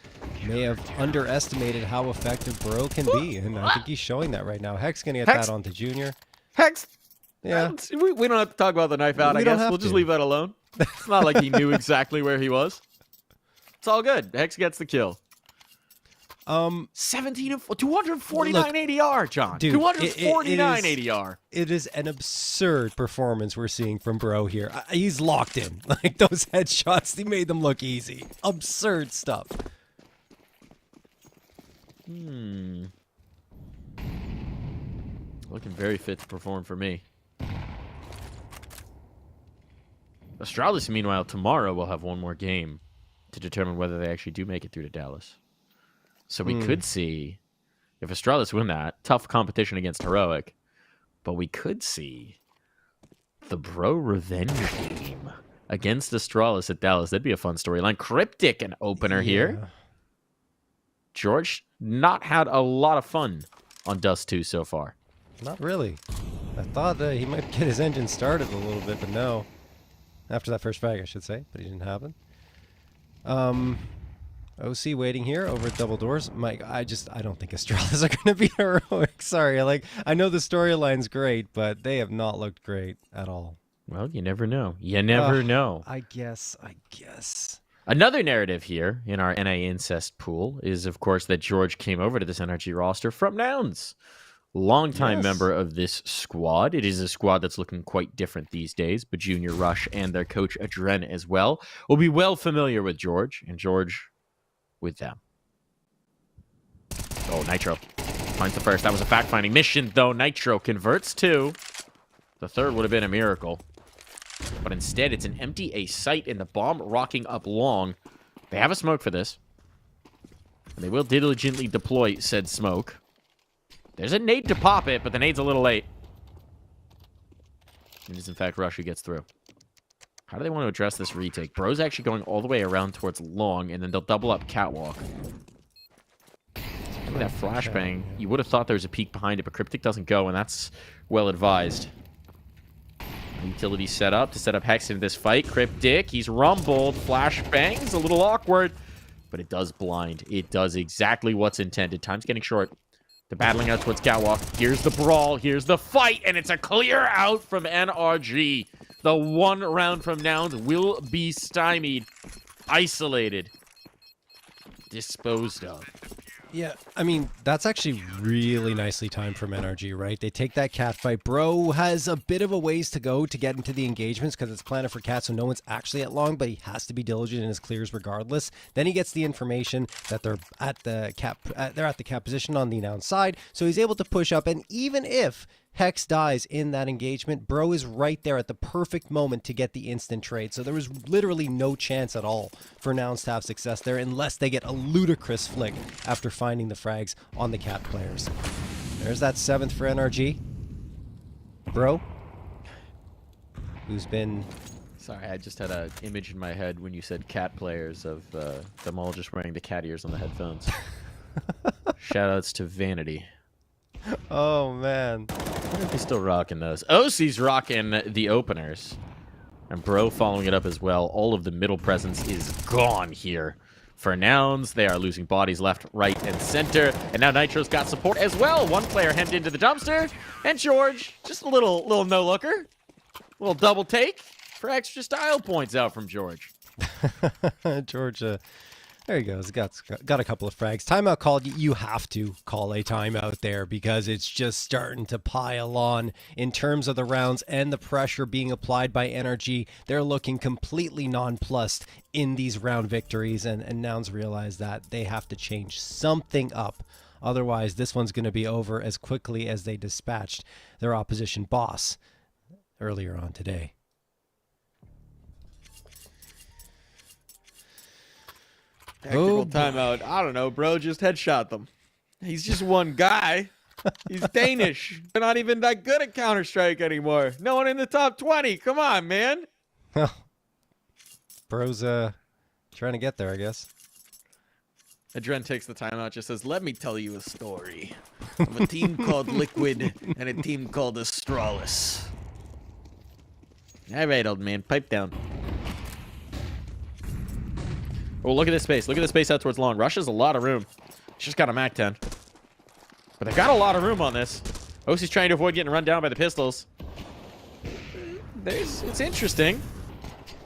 may have underestimated how effective Bro can be. And I think he's showing that right now. Hex going to get that onto Junior. Hex! Yeah. We don't have to talk about the knife out, I guess. We'll just leave that alone. It's not like he knew exactly where he was. It's all good. Hex gets the kill. 17 of 249 ADR, John. Dude, 249 ADR. It is an absurd performance we're seeing from Bro here. He's locked in. Like those headshots, he made them look easy. Absurd stuff. Looking very fit to perform for me. Astralis, meanwhile, tomorrow will have one more game to determine whether they actually do make it through to Dallas. So we could see, if Astralis win that, tough competition against Heroic, but we could see the Bro revenge game against Astralis at Dallas. That'd be a fun storyline. Cryptic, an opener here. George, not had a lot of fun on Dust 2 so far. Not really. I thought that he might get his engine started a little bit, but no. After that first frag, I should say, but he didn't happen. OC waiting here over at Double Doors. Mike, I don't think Astralis are going to be Heroic. Sorry, I know the storyline's great, but they have not looked great at all. Well, you never know. You never know. I guess. Another narrative here in our NA Incest pool is, of course, that George came over to this NRG roster from Nouns. Longtime member of this squad. It is a squad that's looking quite different these days, but Junior Rush and their coach Adren as well will be well familiar with George, and George with them. Oh, Nitro finds the first. That was a fact-finding mission, though. Nitro converts to. The third would have been a miracle. But instead, it's an empty A site and the bomb rocking up long. They have a smoke for this. They will diligently deploy said smoke. There's a nade to pop it, but the nade's a little late. It is, in fact, Rush who gets through. How do they want to address this retake? Bro's actually going all the way around towards long, and then they'll double up catwalk. Look at that flashbang. You would have thought there was a peek behind it, but Cryptic doesn't go, and that's well advised. Utility set up to set up Hex into this fight. Cryptic, he's rumbled. Flashbang's a little awkward, but it does blind. It does exactly what's intended. Time's getting short. They're battling out towards catwalk. Here's the brawl. Here's the fight, and it's a clear out from NRG. The one round from Nouns will be stymied, isolated, disposed of. Yeah, I mean, that's actually really nicely timed from NRG, right? They take that cat fight. Bro has a bit of a ways to go to get into the engagements because it's planted for cat, so no one's actually at long, but he has to be diligent in his clears regardless. Then he gets the information that they're at the cap position on the Noun side, so he's able to push up, and even if Hex dies in that engagement, Bro is right there at the perfect moment to get the instant trade. So there was literally no chance at all for Nouns to have success there unless they get a ludicrous flick after finding the frags on the cat players. There's that 7th for NRG. Bro, who's been Sorry, I just had an image in my head when you said cat players of them all just wearing the cat ears on the headphones. Shoutouts to Vanity. Oh, man. I wonder if he's still rocking those. OC's rocking the openers. And Bro following it up as well. All of the middle presence is gone here. For Nouns, they are losing bodies left, right, and center. And now Nitro's got support as well. One player hemmed into the dumpster. And George, just a little no-looker. Little double take for extra style points out from George. George, there he goes. Got a couple of frags. Timeout called. You have to call a timeout there because it's just starting to pile on in terms of the rounds and the pressure being applied by NRG. They're looking completely nonplussed in these round victories, and Nouns realize that they have to change something up. Otherwise, this one's going to be over as quickly as they dispatched their opposition boss earlier on today. Technical timeout. I don't know, bro. Just headshot them. He's just one guy. He's Danish. They're not even that good at Counter-Strike anymore. No one in the top 20. Come on, man. Well, bro's trying to get there, I guess. Adren takes the timeout, just says, let me tell you a story of a team called Liquid and a team called Astralis. All right, old man. Pipe down. Oh, look at this space. Look at the space out towards long. Rush has a lot of room. He's just got a MAC 10. But they got a lot of room on this. OC's trying to avoid getting run down by the pistols. It's interesting.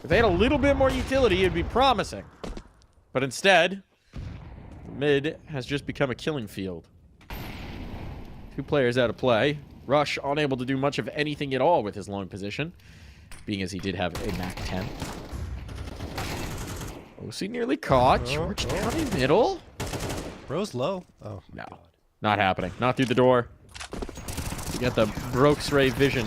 If they had a little bit more utility, it'd be promising. But instead, mid has just become a killing field. 2 players out of play. Rush unable to do much of anything at all with his long position, being as he did have a MAC 10. OC nearly caught. George down in middle. Bro's low. Oh, no. Not happening. Not through the door. You got the Brooks Ray vision.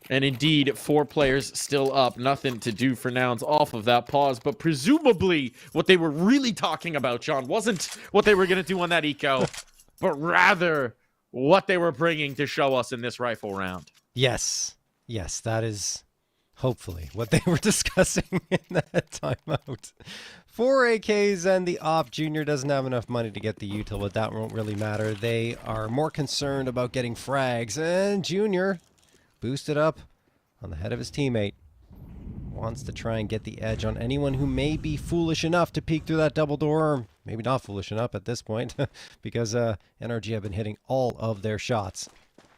And indeed, 4 players still up. Nothing to do for Nouns off of that pause. But presumably, what they were really talking about, John, wasn't what they were going to do on that eco, but rather what they were bringing to show us in this rifle round. Yes. Yes, that is hopefully what they were discussing in that timeout. 4 AKs and the op. Junior doesn't have enough money to get the util, but that won't really matter. They are more concerned about getting frags, and Junior boosted up on the head of his teammate. Wants to try and get the edge on anyone who may be foolish enough to peek through that double door, or maybe not foolish enough at this point, because NRG have been hitting all of their shots.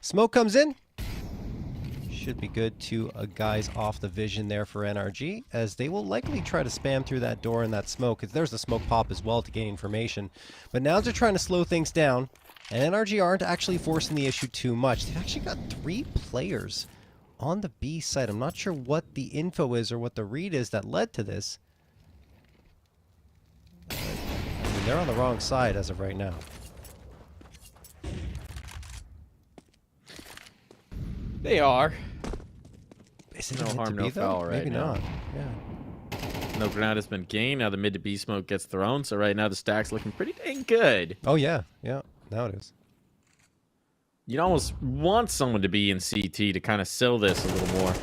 Smoke comes in. Should be good to guys off the vision there for NRG, as they will likely try to spam through that door and that smoke. There's the smoke pop as well to gain information. But now they're trying to slow things down, and NRG aren't actually forcing the issue too much. They've actually got 3 players on the B site. I'm not sure what the info is or what the read is that led to this. I mean, they're on the wrong side as of right now. They are. Is it No harm, no foul right Maybe now. not. Yeah. No grenade has been gained. Now the mid to B smoke gets thrown. So right now the stack's looking pretty dang good. Oh, yeah. Yeah. Now it is. You'd almost want someone to be in CT to kind of sell this a little more.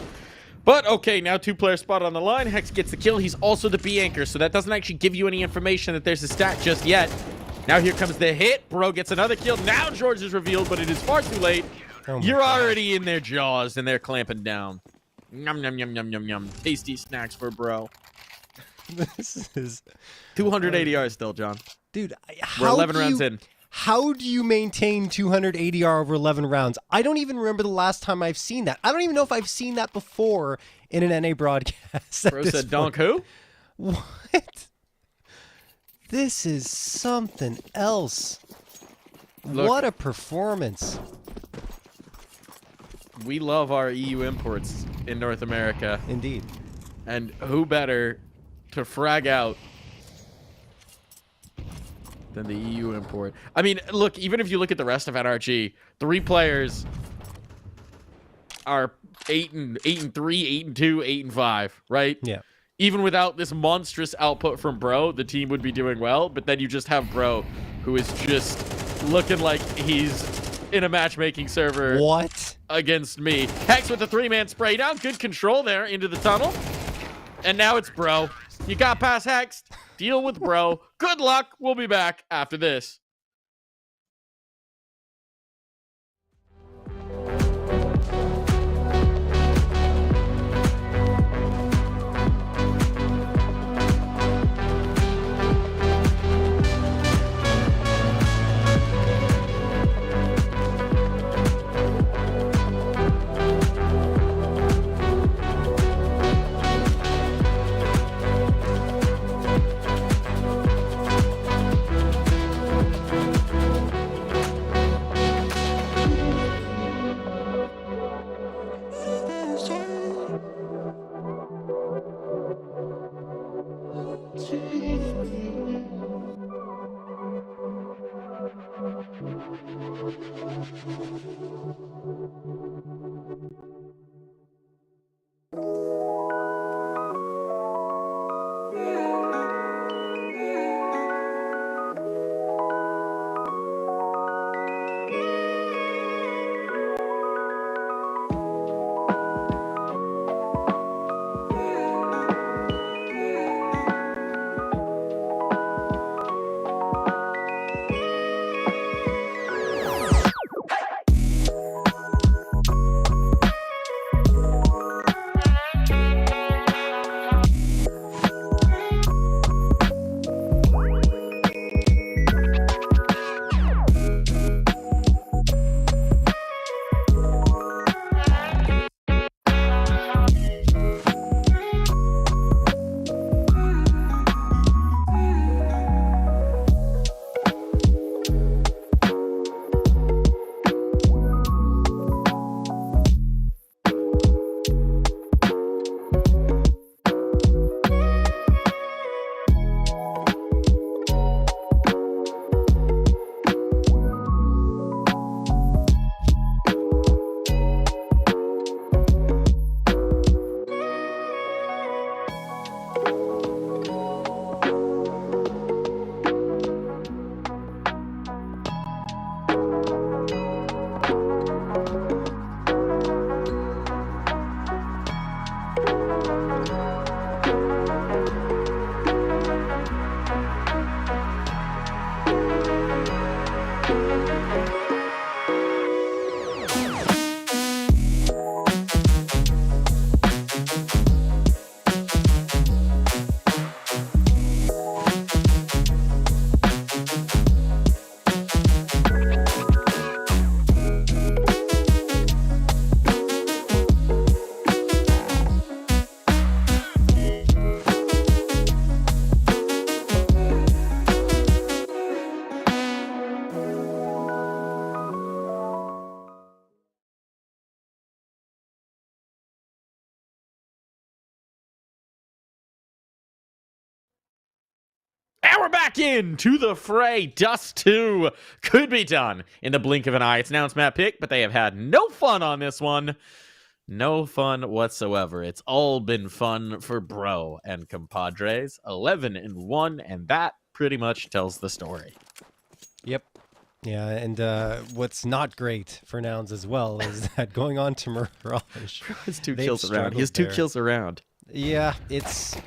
But, okay, now 2 players spotted on the line. Hex gets the kill. He's also the B anchor, so that doesn't actually give you any information that there's a stack just yet. Now here comes the hit. Bro gets another kill. Now George is revealed, but it is far too late. Oh You're already in their jaws, and they're clamping down. Yum, yum, yum, yum, yum, yum. Tasty snacks for bro. This is 280 R still, John. Dude, We're 11 rounds in. How do you maintain 280 R over 11 rounds? I don't even remember the last time I've seen that. I don't even know if I've seen that before in an NA broadcast. Bro said donk who? What? This is something else. Look, what a performance. We love our EU imports in North America. Indeed. And who better to frag out than the EU import? I mean, look, even if you look at the rest of NRG, 3 players are 8-3, 8-2, 8-5, right? Yeah. Even without this monstrous output from Bro, the team would be doing well. But then you just have Bro, who is just looking like he's in a matchmaking server. What? Against me. Hex with the 3-man spray down. Good control there into the tunnel. And now it's Bro. You got past Hex. Deal with Bro. Good luck. We'll be back after this. And we're back in to the fray. Dust 2 could be done in the blink of an eye. It's announced Matt Pick, but they have had no fun on this one. No fun whatsoever. It's all been fun for Bro and compadres. 11-1, and that pretty much tells the story. Yep. Yeah, and what's not great for Nouns as well is that going on to Mirage. His two kills around. He has two kills around. Yeah, it's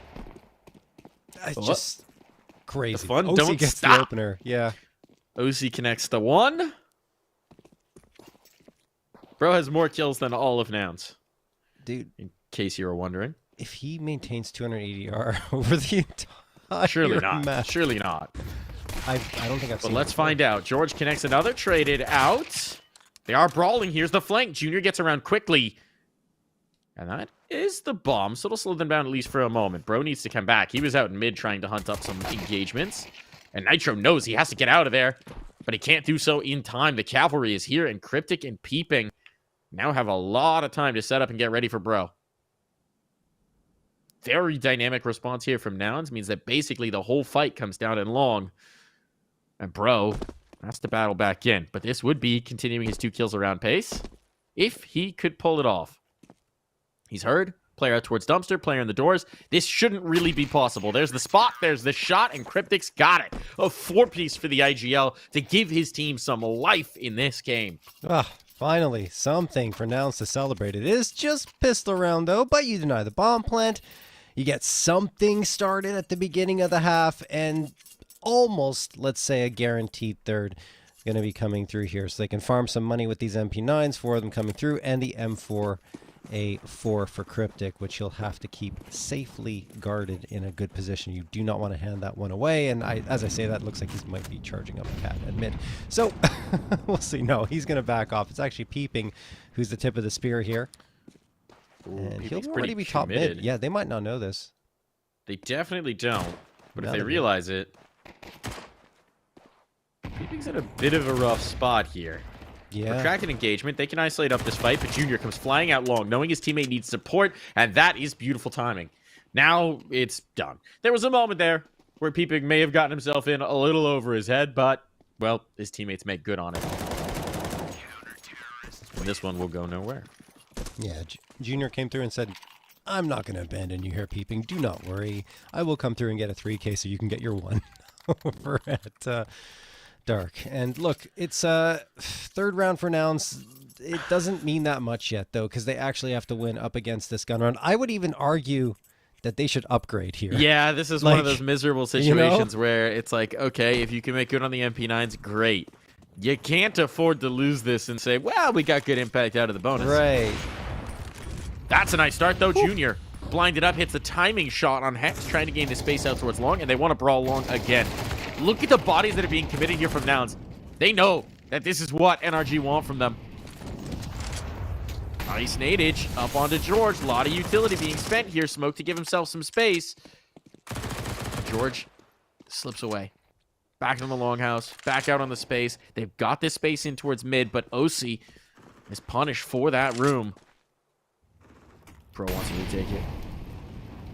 just crazy. The fun OC don't gets stop. the opener. Yeah. OC connects the one. Bro has more kills than all of Nouns. Dude, in case you were wondering. If he maintains 200 ADR over the entire Surely not. match, Surely not. I don't think I've seen But let's find out. George connects another, traded out. They are brawling. Here's the flank. Junior gets around quickly. And that is the bomb. So it'll slow them down at least for a moment. Bro needs to come back. He was out in mid trying to hunt up some engagements. And Nitro knows he has to get out of there. But he can't do so in time. The cavalry is here, and Cryptic and Peeping now have a lot of time to set up and get ready for Bro. Very dynamic response here from Nouns. Means that basically the whole fight comes down in long. And Bro has to battle back in. But this would be continuing his 2 kills around pace. If he could pull it off. He's heard. Player out towards dumpster. Player in the doors. This shouldn't really be possible. There's the spot. There's the shot. And Cryptic's got it. A 4-piece for the IGL to give his team some life in this game. Finally, something for Nouns to celebrate. It is just pistol round, though, but you deny the bomb plant. You get something started at the beginning of the half, and almost, let's say, a guaranteed third going to be coming through here. So they can farm some money with these MP9s, 4 of them coming through, and the M4A4 for Cryptic, which he'll have to keep safely guarded in a good position. You do not want to hand that one away, and as I say that, looks like he might be charging up a cat at mid. So we'll see. No, he's going to back off. It's actually Peeping who's the tip of the spear here. Ooh, And Peeping's he'll already be top committed. mid. Yeah, they might not know this. They definitely don't. But if Now they they do. realize it, Peeping's in a bit of a rough spot here. Yeah. Protracted engagement. They can isolate up this fight, but Junior comes flying out long, knowing his teammate needs support, and that is beautiful timing. Now it's done. There was a moment there where Peeping may have gotten himself in a little over his head, but, well, his teammates make good on it. And this one will go nowhere. Yeah, Junior came through and said, I'm not going to abandon you here, Peeping. Do not worry. I will come through and get a 3K so you can get your 1 over at Dark. And look, it's third round for Nouns. It doesn't mean that much yet, though, because they actually have to win up against this gun round. I would even argue that they should upgrade here. Yeah, this is one of those miserable situations where it's like, okay, if you can make good on the MP9s, great. You can't afford to lose this and say, well, we got good impact out of the bonus. Right. That's a nice start, though. Junior blinded up, hits a timing shot on Hex, trying to gain the space out towards Long, and they want to brawl Long again. Look at the bodies that are being committed here from Nouns. They know that this is what NRG want from them. Nice nadage up onto George. A lot of utility being spent here. Smoke to give himself some space. George slips away. Back in the longhouse. Back out on the space. They've got this space in towards mid, but OC is punished for that room. Pro wants to retake it.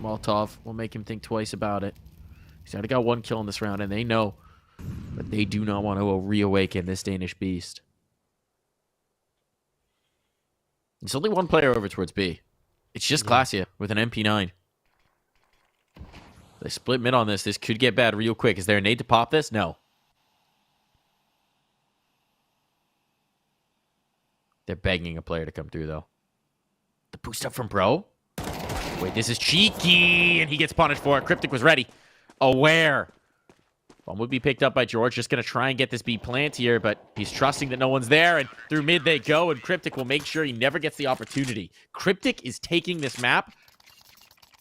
Molotov will make him think twice about it. He's already got 1 kill in this round, and they know that they do not want to reawaken this Danish beast. It's only 1 player over towards B. It's just Glacia with an MP9. They split mid on this. This could get bad real quick. Is there a nade to pop this? No. They're begging a player to come through, though. The boost up from Bro? Wait, this is cheeky, and he gets punished for it. Cryptic was ready. Aware. Bomb would be picked up by George. Just going to try and get this B plant here, but he's trusting that no one's there, and through mid they go, and Cryptic will make sure he never gets the opportunity. Cryptic is taking this map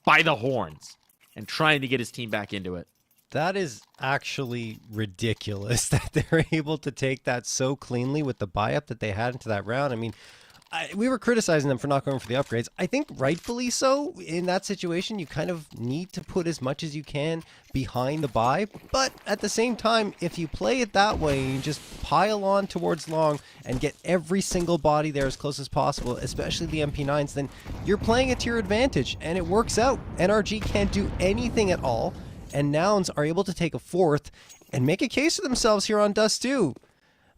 by the horns and trying to get his team back into it. That is actually ridiculous that they're able to take that so cleanly with the buy-up that they had into that round. I mean, we were criticizing them for not going for the upgrades. I think rightfully so. In that situation, you kind of need to put as much as you can behind the buy. But at the same time, if you play it that way, you just pile on towards Long and get every single body there as close as possible, especially the MP9s, then you're playing it to your advantage, and it works out. NRG can't do anything at all, and Nouns are able to take a 4th and make a case for themselves here on Dust 2.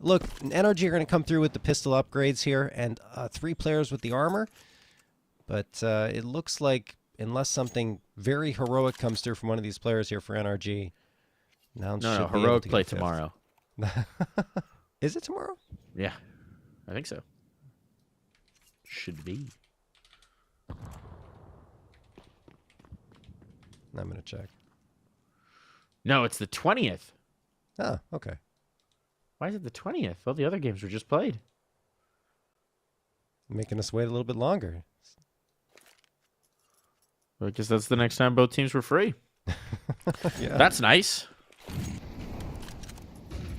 Look, NRG are going to come through with the pistol upgrades here, and 3 players with the armor. But it looks like, unless something very heroic comes through from one of these players here for NRG, Nouns should be able heroic to play get 5th. tomorrow. Is it tomorrow? Yeah, I think so. Should be. I'm going to check. No, it's the 20th. Oh, okay. Why is it the 20th? Well, the other games were just played. Making us wait a little bit longer. Well, I guess that's the next time both teams were free. Yeah. That's nice.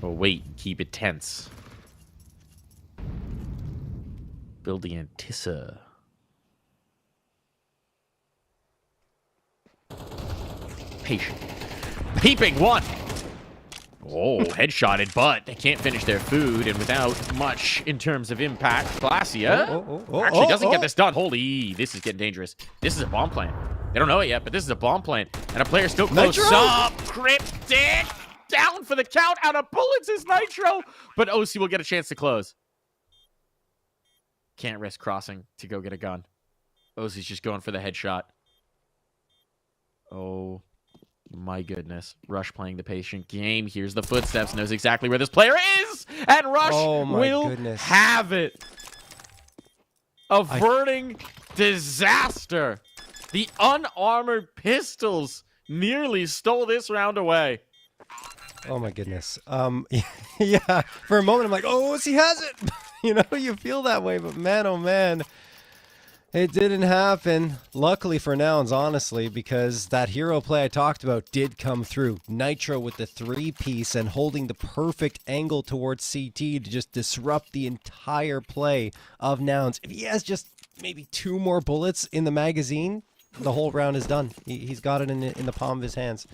Oh, wait. Keep it tense. Building Antissa. Patient. Peeping 1. Oh, headshotted, but they can't finish their food, and without much in terms of impact, Glacia actually doesn't get this done. Holy, this is getting dangerous. This is a bomb plan. They don't know it yet, but this is a bomb plan, and a player still close up. Cryptic down for the count, out of bullets is Nitro, but OC will get a chance to close. Can't risk crossing to go get a gun. OC's just going for the headshot. Oh. My goodness. Rush playing the patient game. Here's the footsteps. Knows exactly where this player is. And Rush will have it. Averting disaster. The unarmored pistols nearly stole this round away. Oh my goodness. Yeah, for a moment I'm like, oh, he has it. You know, you feel that way, but man, oh man, it didn't happen. Luckily for Nouns, honestly, because that hero play I talked about did come through. Nitro with the 3-piece and holding the perfect angle towards CT to just disrupt the entire play of Nouns. If he has just maybe 2 more bullets in the magazine, the whole round is done. He's got it in the palm of his hands.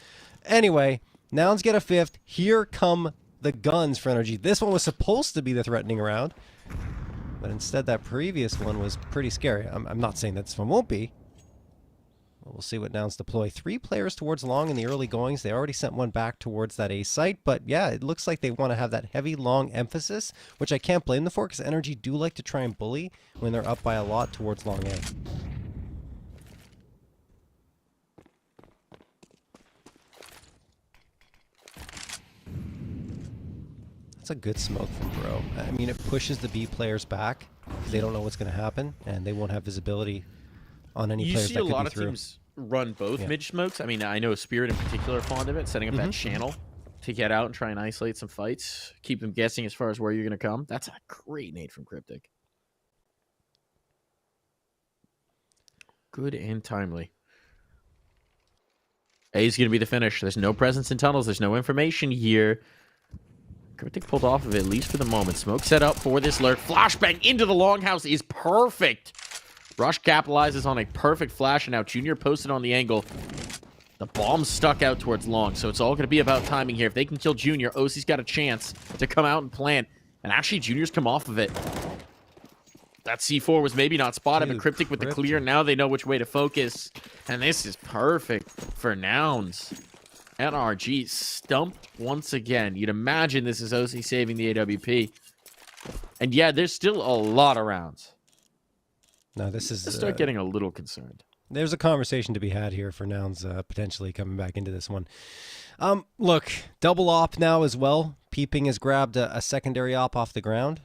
Anyway, Nouns get a 5th. Here come the guns for Energy. This one was supposed to be the threatening round, but instead that previous one was pretty scary. I'm not saying that this one won't be. We'll see what Nouns deploy. 3 players towards long in the early goings. They already sent one back towards that A site, but yeah, it looks like they want to have that heavy long emphasis, which I can't blame them for, because Energy do like to try and bully when they're up by a lot towards long A. That's a good smoke from Bro. I mean, it pushes the B players back because they don't know what's going to happen, and they won't have visibility on any players that could be through. You see a lot of teams run both mid smokes. I mean, I know Spirit in particular are fond of it, setting up that channel to get out and try and isolate some fights, keep them guessing as far as where you're going to come. That's a great nade from Cryptic. Good and timely. A is going to be the finish. There's no presence in tunnels. There's no information here. Cryptic pulled off of it, at least for the moment. Smoke set up for this lurk. Flashbang into the longhouse is perfect. Rush capitalizes on a perfect flash, and now Junior posted on the angle. The bomb stuck out towards long, so it's all going to be about timing here. If they can kill Junior, OC's got a chance to come out and plant. And actually, Junior's come off of it. That C4 was maybe not spotted, but Cryptic with the clear. Now they know which way to focus. And this is perfect for Nouns. NRG stumped once again. You'd imagine this is OC saving the AWP. And yeah, there's still a lot of rounds. No, this is... I start getting a little concerned. There's a conversation to be had here for Nouns potentially coming back into this one. Look, double op now as well. Peeping has grabbed a secondary op off the ground.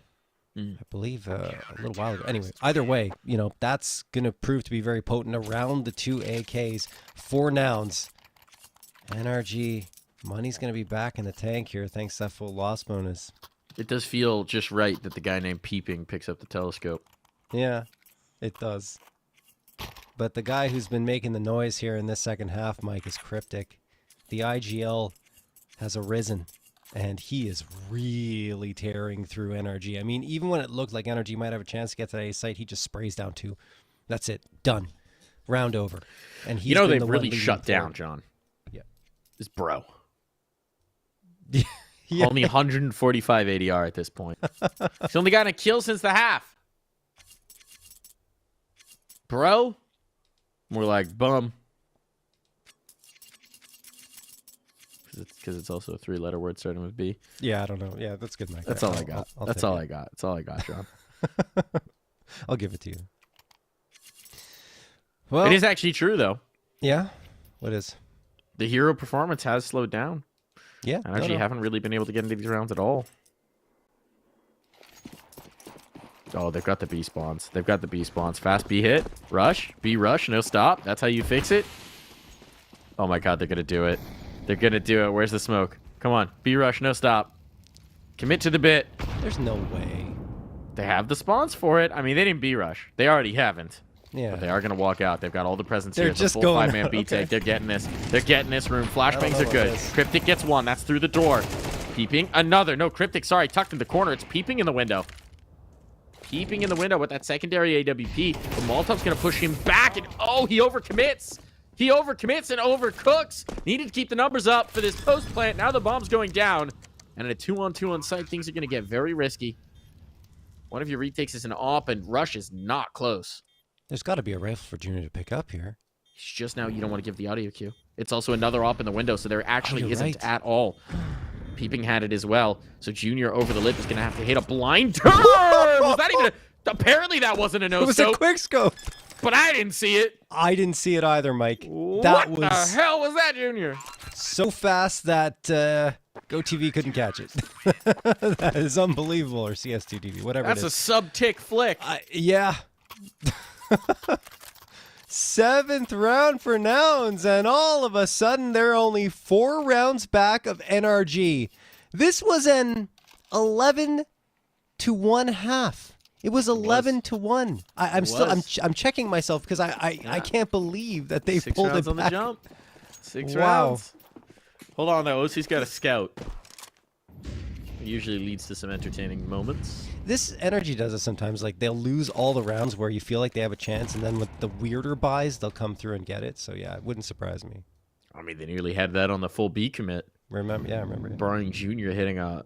I believe a little while ago. Anyway, either way, you know, that's going to prove to be very potent around the 2 AKs for Nouns. NRG, money's going to be back in the tank here thanks to that full loss bonus. It does feel just right that the guy named Peeping picks up the telescope. Yeah, it does. But the guy who's been making the noise here in this second half, Mike, is Cryptic. The IGL has arisen, and he is really tearing through NRG. I mean, even when it looked like NRG might have a chance to get to that A site, he just sprays down 2. That's it. Done. Round over. And he's they've really shut down, John. Yeah. Is Bro. Yeah. Only 145 ADR at this point. He's only gotten a kill since the half. Bro? More like bum. Because it's also a 3-letter word starting with B. Yeah, I don't know. Yeah, that's good, Mike. That's all I got. That's all I got. That's all I got, John. I'll give it to you. Well, it is actually true, though. Yeah? What is? The hero performance has slowed down. Yeah. I actually haven't really been able to get into these rounds at all. Oh, they've got the B spawns. They've got the B spawns. Fast B hit. Rush. B rush. No stop. That's how you fix it. Oh my god, they're going to do it. They're going to do it. Where's the smoke? Come on. B rush. No stop. Commit to the bit. There's no way. They have the spawns for it. I mean, they didn't B rush. They already haven't. Yeah. But they are going to walk out. They've got all the presence here. They're It's just a full going 5-man B okay. take. They're getting this. They're getting this room. Flashbangs are good. Cryptic gets 1. That's through the door. Peeping. Another. No, Cryptic. Sorry. Tucked in the corner. It's peeping in the window. Peeping in the window with that secondary AWP. The Molotov's going to push him back. And oh, he overcommits. He overcommits and overcooks. Needed to keep the numbers up for this post plant. Now the bomb's going down. And at a 2-on-2 on site, things are going to get very risky. One of your retakes is an op, and Rush is not close. There's got to be a rifle for Junior to pick up here. It's just now you don't want to give the audio cue. It's also another op in the window, so there actually isn't at all. Peeping had it as well. So Junior over the lip is going to have to hit a blind turn. Was that even apparently that wasn't a no-scope. It was a quick scope. But I didn't see it. I didn't see it either, Mike. What the hell was that, Junior? So fast that GoTV couldn't catch it. That is unbelievable, or CS2TV, whatever That's it is. a sub-tick flick. Yeah. 7th round for Nouns, and all of a sudden they're only 4 rounds back of NRG. This was an 11-1 half. It was 11-1. I'm checking myself because I can't believe that they pulled it back. 6 rounds on the jump. 6 Wow. rounds. Hold on though, OC's got a scout. It usually leads to some entertaining moments. This energy does it sometimes. Like, they'll lose all the rounds where you feel like they have a chance, and then with the weirder buys, they'll come through and get it. So yeah, it wouldn't surprise me. I mean, they nearly had that on the full B commit. Remember? Yeah, I remember. Brian Jr. hitting a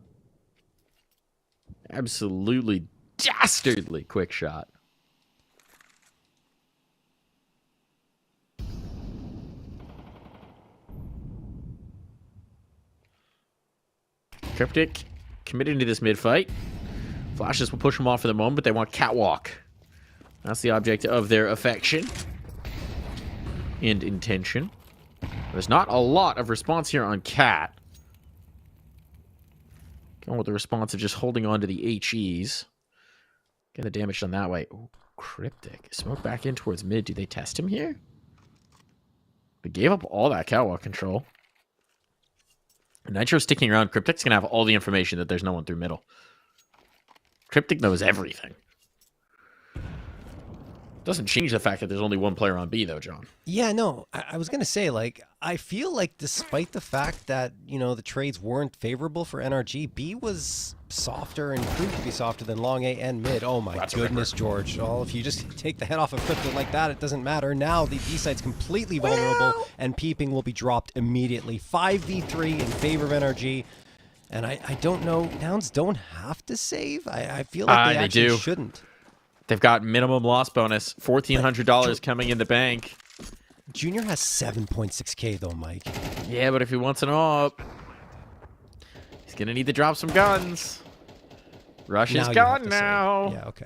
absolutely dastardly quick shot. Cryptic committing to this mid-fight. Flashes will push them off for the moment, but they want catwalk. That's the object of their affection and intention. There's not a lot of response here on Cat. Going with the response of just holding on to the HEs. Get the damage done that way. Ooh, Cryptic. Smoke back in towards mid. Do they test him here? They gave up all that catwalk control. Nitro sticking around. Cryptic's going to have all the information that there's no one through middle. Cryptic knows everything. Doesn't change the fact that there's only one player on B, though, John. Yeah, no, I was going to say, like, I feel like despite the fact that, you know, the trades weren't favorable for NRG, B was softer and proved to be softer than long A and mid. Oh, my goodness, George. Well, if you just take the head off of Cryptic like that, it doesn't matter. Now the B side's completely vulnerable, and peeping will be dropped immediately. 5v3 in favor of NRG. And I don't know, Nouns don't have to save. I feel like they actually shouldn't. They've got minimum loss bonus, $1,400 coming in the bank. Junior has 7.6K though, Mike. Yeah, but if he wants an up, he's gonna need to drop some guns. Rush is gone now. Yeah, okay.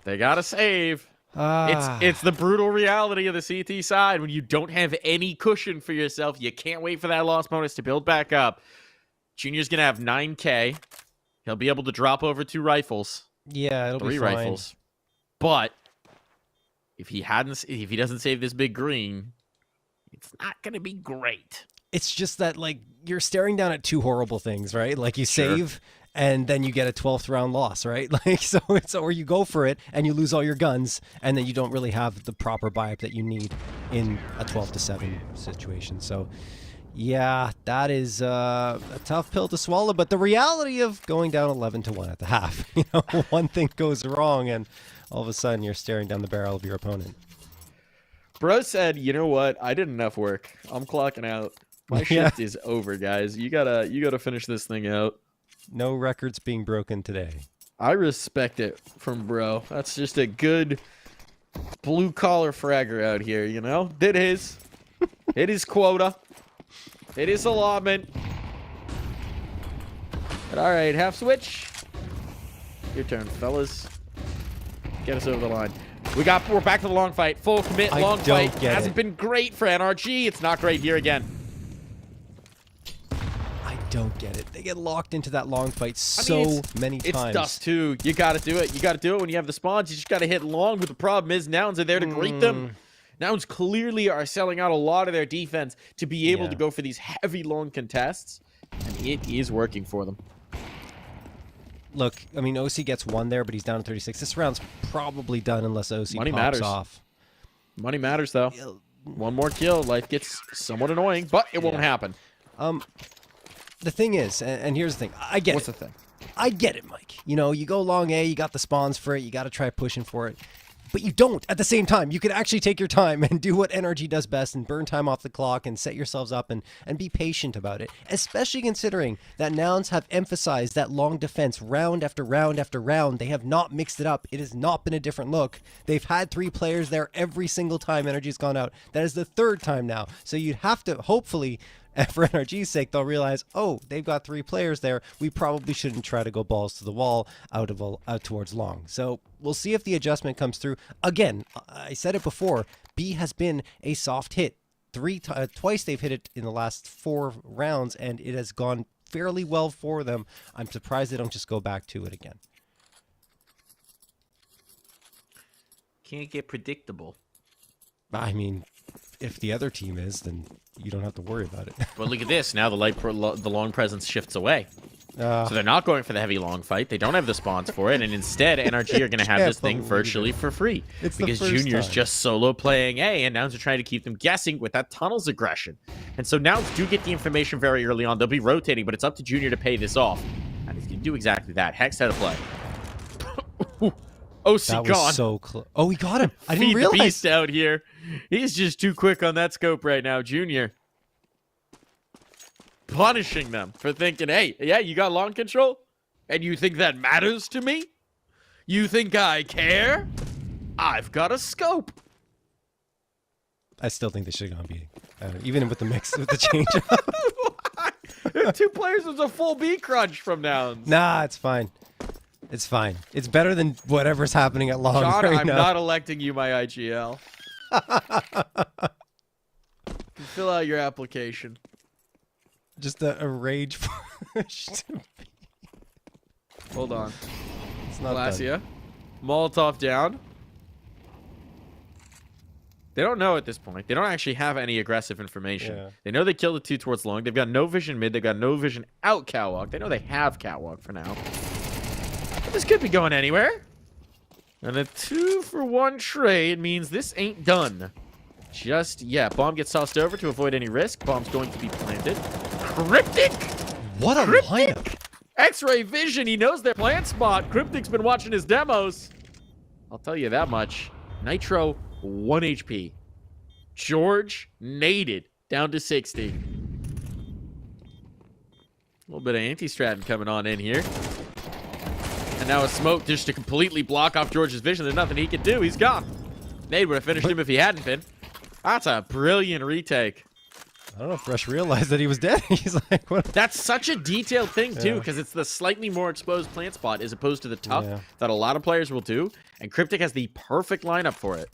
They gotta save. It's the brutal reality of the CT side. When you don't have any cushion for yourself, you can't wait for that loss bonus to build back up. Junior's gonna have 9K. He'll be able to drop over 2 rifles. Yeah, it'll be 3 fine. rifles. But if he doesn't save this big green, it's not gonna be great. It's just that, like, you're staring down at 2 horrible things, right? Like, you save and then you get a 12th round loss, right? Like, so it's, or you go for it and you lose all your guns, and then you don't really have the proper buy-up that you need in a 12-7 situation. So yeah, that is a tough pill to swallow, but the reality of going down 11-1 at the half, you know, one thing goes wrong and all of a sudden you're staring down the barrel of your opponent. Bro said, you know what? I did enough work. I'm clocking out. My shift is over, guys. You gotta finish this thing out. No records being broken today. I respect it from Bro. That's just a good blue-collar fragger out here, you know? Did his. Hit his quota. It is allotment. But all right, half switch. Your turn, fellas. Get us over the line. We're back to the long fight. Full commit, long fight. Hasn't been great for NRG. It's not great here again. I don't get it. They get locked into that long fight so many times. It's Dust too. You got to do it. You got to do it when you have the spawns. You just got to hit long. But the problem is Nouns are there to greet them. Nouns clearly are selling out a lot of their defense to be able to go for these heavy long contests, and it is working for them. Look, I mean, OC gets 1 there, but he's down to 36. This round's probably done unless OC pops off. Money matters, though. 1 more kill. Life gets somewhat annoying, but it won't happen. The thing is, and here's the thing. I get it. What's the thing? I get it, Mike. You know, you go long A, you got the spawns for it, you got to try pushing for it. But you don't at the same time. You could actually take your time and do what NRG does best and burn time off the clock and set yourselves up and be patient about it. Especially considering that Nouns have emphasized that long defense round after round after round. They have not mixed it up. It has not been a different look. They've had 3 players there every single time NRG's gone out. That is the 3rd time now. So you'd have to, hopefully, for NRG's sake, they'll realize, oh, they've got 3 players there. We probably shouldn't try to go balls to the wall out towards long. So we'll see if the adjustment comes through. Again, I said it before, B has been a soft hit. Twice they've hit it in the last 4 rounds, and it has gone fairly well for them. I'm surprised they don't just go back to it again. Can't get predictable. I mean, if the other team is, then you don't have to worry about it. But look at this. Now the long presence shifts away. So they're not going for the heavy long fight. They don't have the spawns for it, and instead NRG are going to have this thing virtually for free. Because Junior's just solo playing A, and Nouns are trying to keep them guessing with that tunnels aggression. And so Nouns do get the information very early on. They'll be rotating, but it's up to Junior to pay this off. And he's going to do exactly that. Hex had a play. OC that was gone. so close. Oh, he got him. I didn't Feed the realize. beast out here. He's just too quick on that scope right now, Junior. Punishing them for thinking, hey, yeah, you got long control? And you think that matters to me? You think I care? I've got a scope. I still think they should have gone B. Even with the mix, with the change up. 2 players was a full B crunch from Nouns. Nah, it's fine. It's fine. It's better than whatever's happening at long John, right I'm now. not electing you my IGL. Fill out your application. Just a rage push. Hold on. It's not Glacia. Molotov down. They don't know at this point. They don't actually have any aggressive information. Yeah. They know they killed the 2 towards long. They've got no vision mid. They've got no vision out catwalk. They know they have catwalk for now. But this could be going anywhere. And a 2-for-1 trade means this ain't done. Just yet. Bomb gets tossed over to avoid any risk. Bomb's going to be planted. Cryptic! What a lineup. X-ray vision. He knows their plant spot. Cryptic's been watching his demos. I'll tell you that much. Nitro, 1 HP. George, naded, down to 60. A little bit of anti-stratton coming on in here. And now a smoke just to completely block off George's vision. There's nothing he can do. He's gone. Nade would have finished him if he hadn't been. That's a brilliant retake. I don't know if Rush realized that he was dead. He's like, what? That's such a detailed thing, too, Yeah. because it's the slightly more exposed plant spot as opposed to the tough that a lot of players will do. And Cryptic has the perfect lineup for it.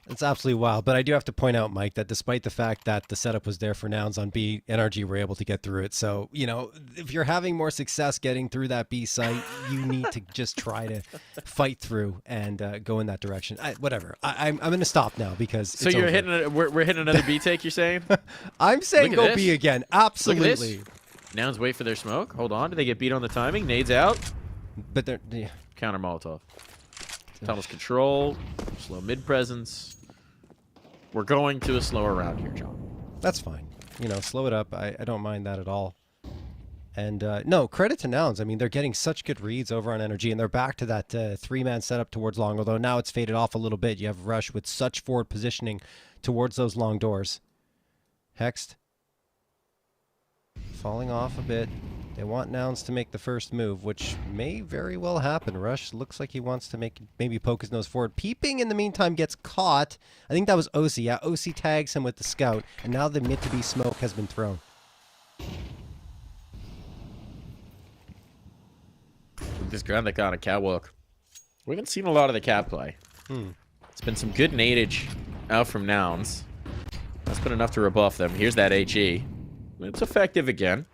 It's absolutely wild. But I do have to point out, Mike, that despite the fact that the setup was there for Nouns on B, NRG were able to get through it. So, you know, if you're having more success getting through that B site, you need to just try to fight through and go in that direction. Whatever. I'm going to stop now because So you're hitting we're hitting another B take, you're saying? I'm saying Look at go B this. again. Look at Absolutely. this. Nouns wait for their smoke. Hold on. Do they get beat on the timing? Nades out. But they're... Yeah. Counter Molotov. Tunnels control. Slow mid presence. We're going to a slower round here, John. That's fine. You know, slow it up. I don't mind that at all. And no, credit to Nouns. I mean, they're getting such good reads over on Energy, and they're back to that 3-man setup towards long, although now it's faded off a little bit. You have Rush with such forward positioning towards those long doors. Hexed. Falling off a bit. They want Nouns to make the first move, which may very well happen. Rush looks like he wants to maybe poke his nose forward. Peeping, in the meantime, gets caught. I think that was OC. Yeah, OC tags him with the scout, and now the mid-to-B smoke has been thrown. This ground that got a catwalk. We haven't seen a lot of the cat play. It's been some good nadage out from Nouns. That's been enough to rebuff them. Here's that HE. It's effective again.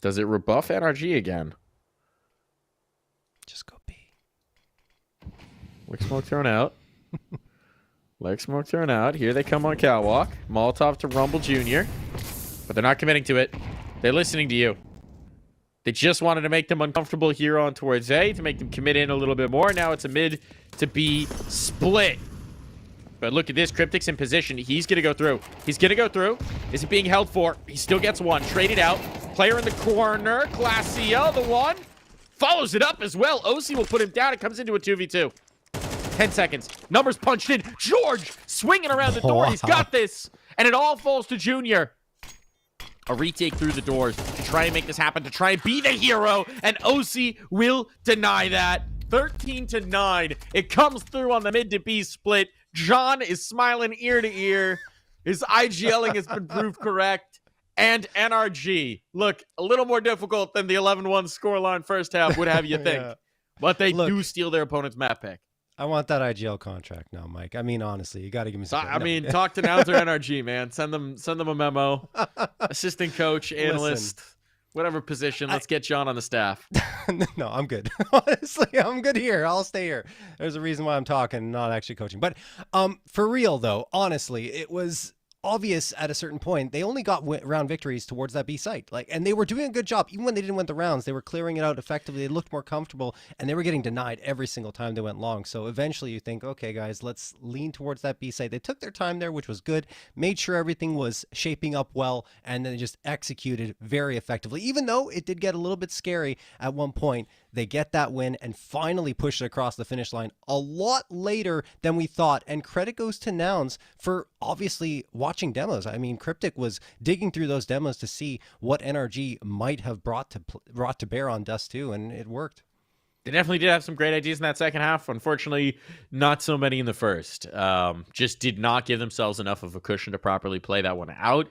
Does it rebuff NRG again? Just go B. Lick smoke thrown out. Lick smoke thrown out. Here they come on catwalk. Molotov to Rumble Jr. But they're not committing to it. They're listening to you. They just wanted to make them uncomfortable here on towards A to make them commit in a little bit more. Now it's a mid to B split. But look at this. Cryptic's in position. He's going to go through. He's going to go through. Is it being held for? He still gets one. Traded out. Player in the corner. Glacia, the one. Follows it up as well. OC will put him down. It comes into a 2v2. 10 seconds. Numbers punched in. George swinging around the door. He's got this. And it all falls to Junior. A retake through the doors to try and make this happen, to try and be the hero. And OC will deny that. 13-9. It comes through on the mid to B split. John is smiling ear to ear. His IGLing has been proved correct. And NRG, look, a little more difficult than the 11-1 scoreline first half would have you think. Yeah. But they do steal their opponent's map pick. I want that IGL contract now, Mike. I mean, honestly, you got to give me some. I mean, talk to Nouns or NRG, man. Send them a memo. Assistant coach, analyst. Whatever position. Let's get John on the staff. No, I'm good. Honestly, I'm good here. I'll stay here. There's a reason why I'm talking, not actually coaching. But for real, though, honestly, it was obvious at a certain point they only got round victories towards that B site, and they were doing a good job. Even when they didn't win the rounds, they were clearing it out effectively. They looked more comfortable, and they were getting denied every single time they went long. So eventually you think, okay guys, let's lean towards that B site. They took their time there, which was good, made sure everything was shaping up well, and then just executed very effectively. Even though it did get a little bit scary at one point, they get that win and finally push it across the finish line a lot later than we thought. And credit goes to Nouns for obviously watching demos. I mean, Cryptic was digging through those demos to see what NRG might have brought to bear on Dust 2, and it worked. They definitely did have some great ideas in that second half. Unfortunately, not so many in the first. Just did not give themselves enough of a cushion to properly play that one out.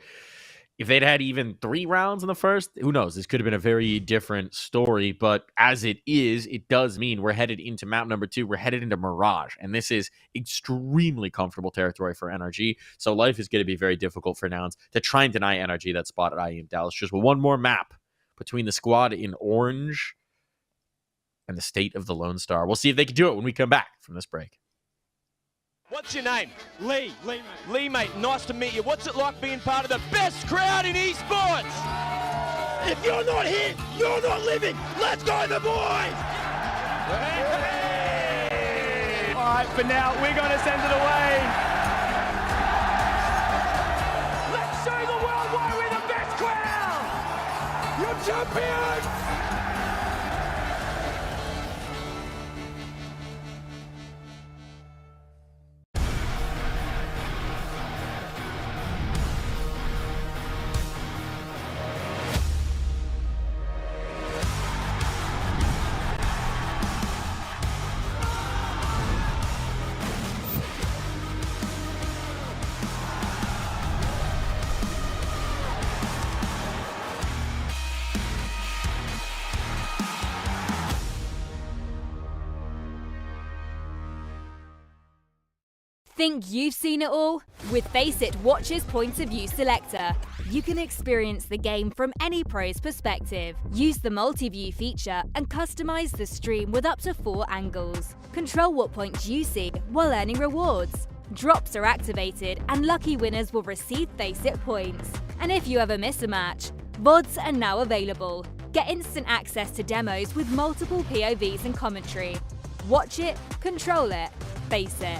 If they'd had even 3 rounds in the first, who knows? This could have been a very different story. But as it is, it does mean we're headed into map number 2. We're headed into Mirage. And this is extremely comfortable territory for NRG. So life is going to be very difficult for Nouns to try and deny NRG that spot at IEM Dallas. Just one more map between the squad in orange and the state of the Lone Star. We'll see if they can do it when we come back from this break. What's your name? Lee, Lee, mate, nice to meet you. What's it like being part of the best crowd in esports? If you're not here, you're not living. Let's go, the boys! All right, for now, we're going to send it away. Let's show the world why we're the best crowd! You're champions! Think you've seen it all? With Faceit Watch's Point of View Selector, you can experience the game from any pro's perspective. Use the multi-view feature and customize the stream with up to 4 angles. Control what points you see while earning rewards. Drops are activated and lucky winners will receive Faceit points. And if you ever miss a match, VODs are now available. Get instant access to demos with multiple POVs and commentary. Watch it, control it, Faceit.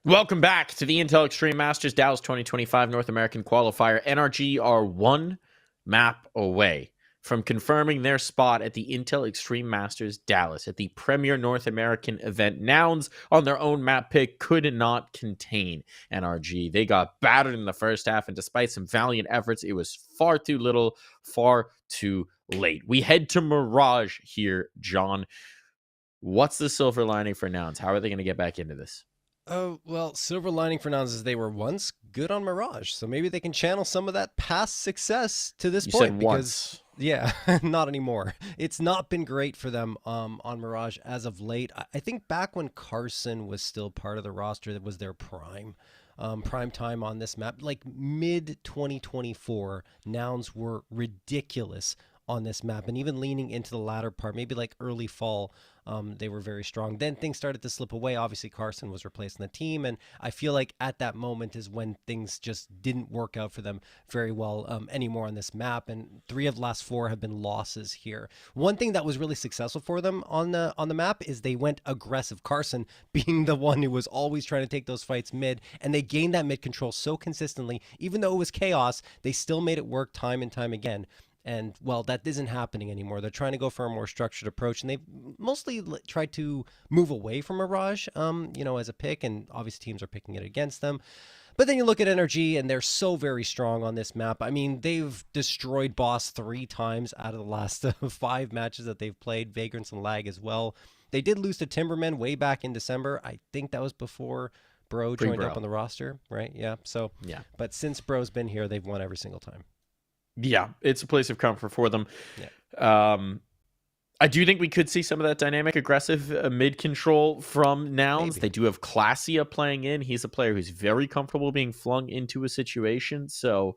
Welcome back to the Intel Extreme Masters Dallas 2025 North American Qualifier. NRG are one map away from confirming their spot at the Intel Extreme Masters Dallas at the premier North American event. Nouns on their own map pick could not contain NRG. They got battered in the first half, and despite some valiant efforts, it was far too little, far too late. We head to Mirage here, John. What's the silver lining for Nouns? How are they going to get back into this? Oh, well, silver lining for Nouns is they were once good on Mirage, so maybe they can channel some of that past success to this point. Said because, once. Yeah, not anymore. It's not been great for them on Mirage as of late. I think back when Carson was still part of the roster, that was their prime time on this map. Like mid 2024, Nouns were ridiculous on this map, and even leaning into the latter part, maybe like early fall, they were very strong. Then things started to slip away. Obviously, Carson was replacing the team, and I feel like at that moment is when things just didn't work out for them very well anymore on this map. And 3 of the last 4 have been losses here. One thing that was really successful for them on the map is they went aggressive. Carson being the one who was always trying to take those fights mid, and they gained that mid control so consistently. Even though it was chaos, they still made it work time and time again. And, well, that isn't happening anymore. They're trying to go for a more structured approach, and they've mostly tried to move away from Mirage, as a pick, and obviously teams are picking it against them. But then you look at NRG, and they're so very strong on this map. I mean, they've destroyed Boss 3 times out of the last 5 matches that they've played, Vagrants and Lag as well. They did lose to Timbermen way back in December. I think that was before Bro joined up on the roster, right? Yeah, so, yeah. But since Bro's been here, they've won every single time. Yeah, it's a place of comfort for them. Yeah. I do think we could see some of that dynamic, aggressive mid-control from Nouns. Maybe. They do have Classia playing in. He's a player who's very comfortable being flung into a situation, so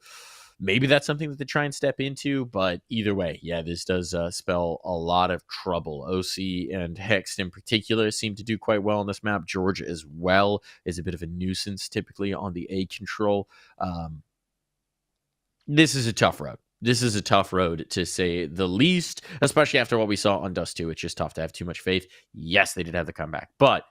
maybe that's something that they try and step into. But either way, yeah, this does spell a lot of trouble. OC and Hext in particular seem to do quite well on this map. George as well is a bit of a nuisance typically on the A control. This is a tough road. This is a tough road, to say the least, especially after what we saw on Dust 2. It's just tough to have too much faith. Yes, they did have the comeback, but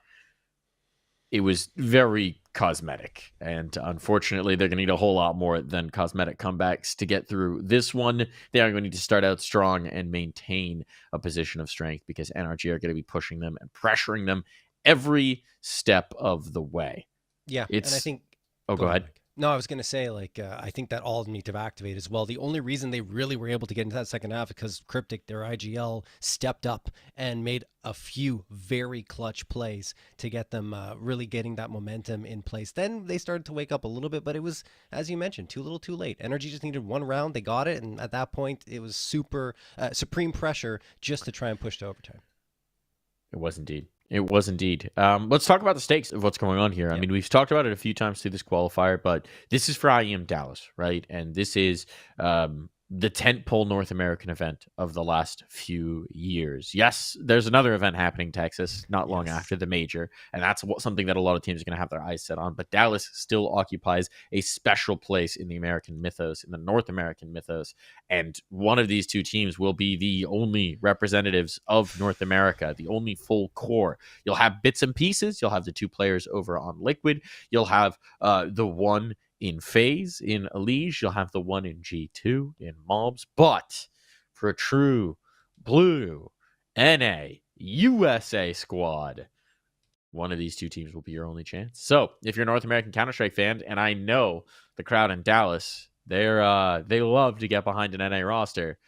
it was very cosmetic. And unfortunately, they're going to need a whole lot more than cosmetic comebacks to get through this one. They are going to need to start out strong and maintain a position of strength, because NRG are going to be pushing them and pressuring them every step of the way. Yeah, and I think... Oh, go ahead. No, I was going to say, I think that all need to activate as well. The only reason they really were able to get into that second half is because Cryptic, their IGL, stepped up and made a few very clutch plays to get them really getting that momentum in place. Then they started to wake up a little bit, but it was, as you mentioned, too little too late. NRG just needed one round. They got it, and at that point, it was supreme pressure just to try and push to overtime. It was indeed. It was indeed. Let's talk about the stakes of what's going on here. I mean, we've talked about it a few times through this qualifier, but this is for IEM Dallas, right? And this is the tentpole North American event of the last few years. Yes, there's another event happening in Texas not long after the major, and that's something that a lot of teams are going to have their eyes set on. But Dallas still occupies a special place in the American mythos, in the North American mythos, and one of these two teams will be the only representatives of North America, the only full core. You'll have bits and pieces. You'll have the 2 players over on Liquid. You'll have the one in FaZe, in Elige. You'll have the one in G2, in Mobs. But for a true blue NA USA squad, one of these 2 teams will be your only chance. So if you're a North American Counter-Strike fan, and I know the crowd in Dallas, they love to get behind an NA roster,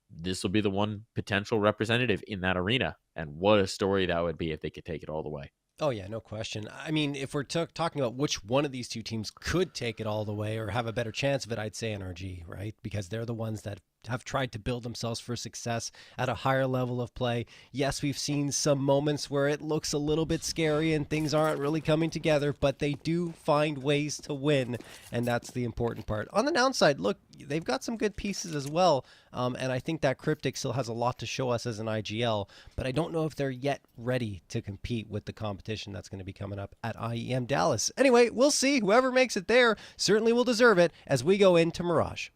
this will be the one potential representative in that arena. And what a story that would be if they could take it all the way. Oh, yeah, no question. I mean, if we're talking about which one of these 2 teams could take it all the way or have a better chance of it, I'd say NRG, right? Because they're the ones that have tried to build themselves for success at a higher level of play. Yes, we've seen some moments where it looks a little bit scary and things aren't really coming together, but they do find ways to win, and that's the important part. On the downside, look, they've got some good pieces as well, and I think that Cryptic still has a lot to show us as an IGL, but I don't know if they're yet ready to compete with the competition that's going to be coming up at IEM Dallas. Anyway, we'll see. Whoever makes it there certainly will deserve it as we go into Mirage.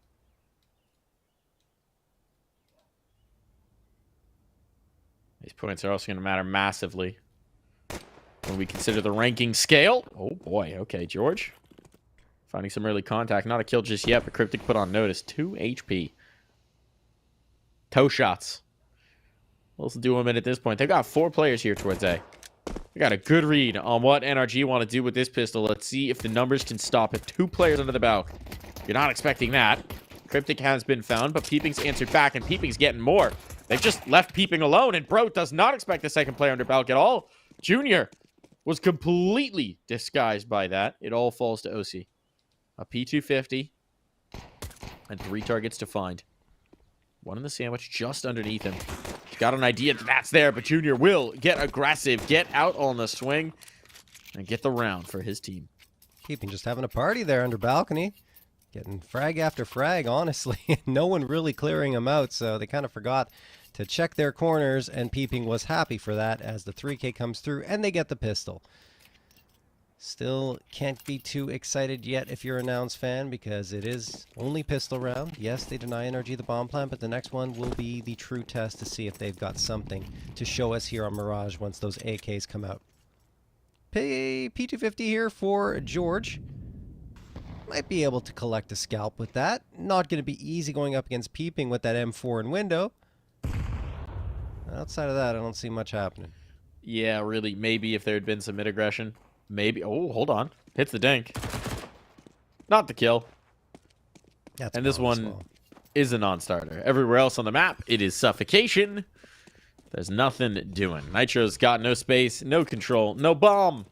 These points are also going to matter massively when we consider the ranking scale. Oh boy, okay, George. Finding some early contact. Not a kill just yet, but Cryptic put on notice. 2 HP. Toe shots. What's do him in at this point? They've got 4 players here towards A. We got a good read on what NRG want to do with this pistol. Let's see if the numbers can stop it. 2 players under the balk. You're not expecting that. Cryptic has been found, but Peeping's answered back, and Peeping's getting more. They've just left Peeping alone, and Bro does not expect the second player under balk at all. Junior was completely disguised by that. It all falls to OC. A P250 and 3 targets to find. 1 in the sandwich just underneath him. He's got an idea that's there, but Junior will get aggressive, get out on the swing, and get the round for his team. Keeping just having a party there under balcony. Getting frag after frag, honestly. No one really clearing them out, so they kind of forgot to check their corners, and Peeping was happy for that as the 3K comes through, and they get the pistol. Still can't be too excited yet if you're a Nouns fan, because it is only pistol round. Yes, they deny NRG the bomb plant, but the next one will be the true test to see if they've got something to show us here on Mirage once those AKs come out. P250 here for George. Might be able to collect a scalp with that. Not going to be easy going up against Peeping with that M4 in window. Outside of that, I don't see much happening. Yeah, really, maybe if there had been some mid-aggression. Maybe. Oh, hold on. Hits the dink. Not the kill. That's and this one is a non-starter. Everywhere else on the map, it is suffocation. There's nothing doing. Nitro's got no space, no control, no bomb.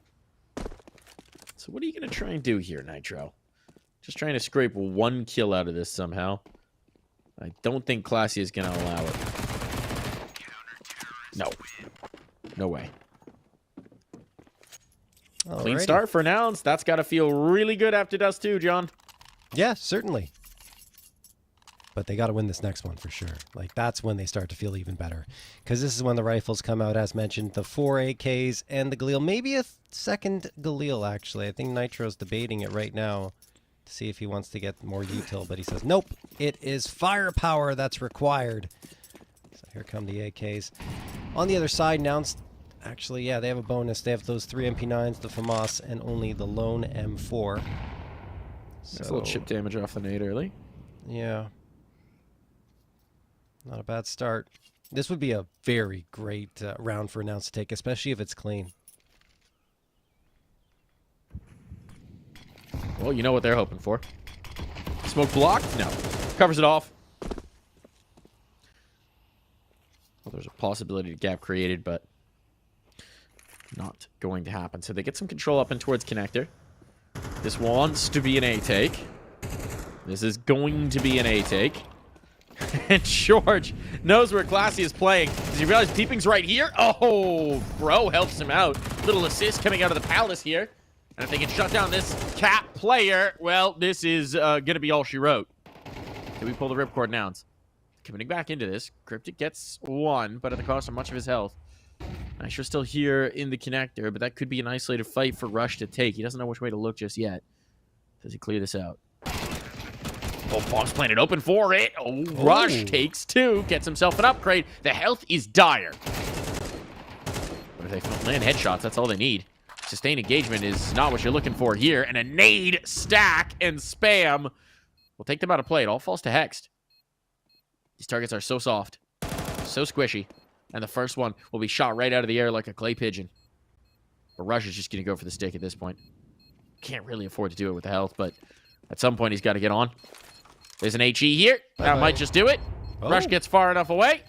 So what are you going to try and do here, Nitro? Just trying to scrape 1 kill out of this somehow. I don't think Classy is going to allow it. No. No way. Alrighty. Clean start for Nouns. That's got to feel really good after Dust 2, John. Yeah, certainly. But they got to win this next one for sure. Like, that's when they start to feel even better. Because this is when the rifles come out, as mentioned. The 4 AKs and the Galil. Maybe a second Galil, actually. I think Nitro's debating it right now to see if he wants to get more util. But he says, nope, it is firepower that's required. So here come the AKs. On the other side, Nouns... Actually, yeah, they have a bonus. They have those 3 MP9s, the FAMAS, and only the lone M4. So, a little chip damage off the nade early. Yeah. Not a bad start. This would be a very great round for Nouns to take, especially if it's clean. Well, you know what they're hoping for. Smoke blocked? No. Covers it off. Well, there's a possibility of gap created, but not going to happen. So they get some control up and towards connector. This wants to be an A take. This is going to be an A take. And George knows where Classy is playing. Does he realize Peeping's right here? Oh, Bro helps him out. Little assist coming out of the Palace here. And if they can shut down this Cap player, well, this is going to be all she wrote. Can we pull the ripcord Nouns? Coming back into this. Cryptic gets 1, but at the cost of much of his health. Nitro's still here in the connector, but that could be an isolated fight for Rush to take. He doesn't know which way to look just yet. Does he clear this out? Oh, bomb's planted open for it. Oh, Rush takes 2, gets himself an upgrade. The health is dire. But if they land headshots, that's all they need. Sustained engagement is not what you're looking for here. And a nade, stack, and spam will take them out of play. It all falls to Hext. These targets are so soft, so squishy. And the first one will be shot right out of the air like a clay pigeon. But Rush is just going to go for the stick at this point. Can't really afford to do it with the health, but at some point he's got to get on. There's an HE here. That might just do it. Rush gets far enough away.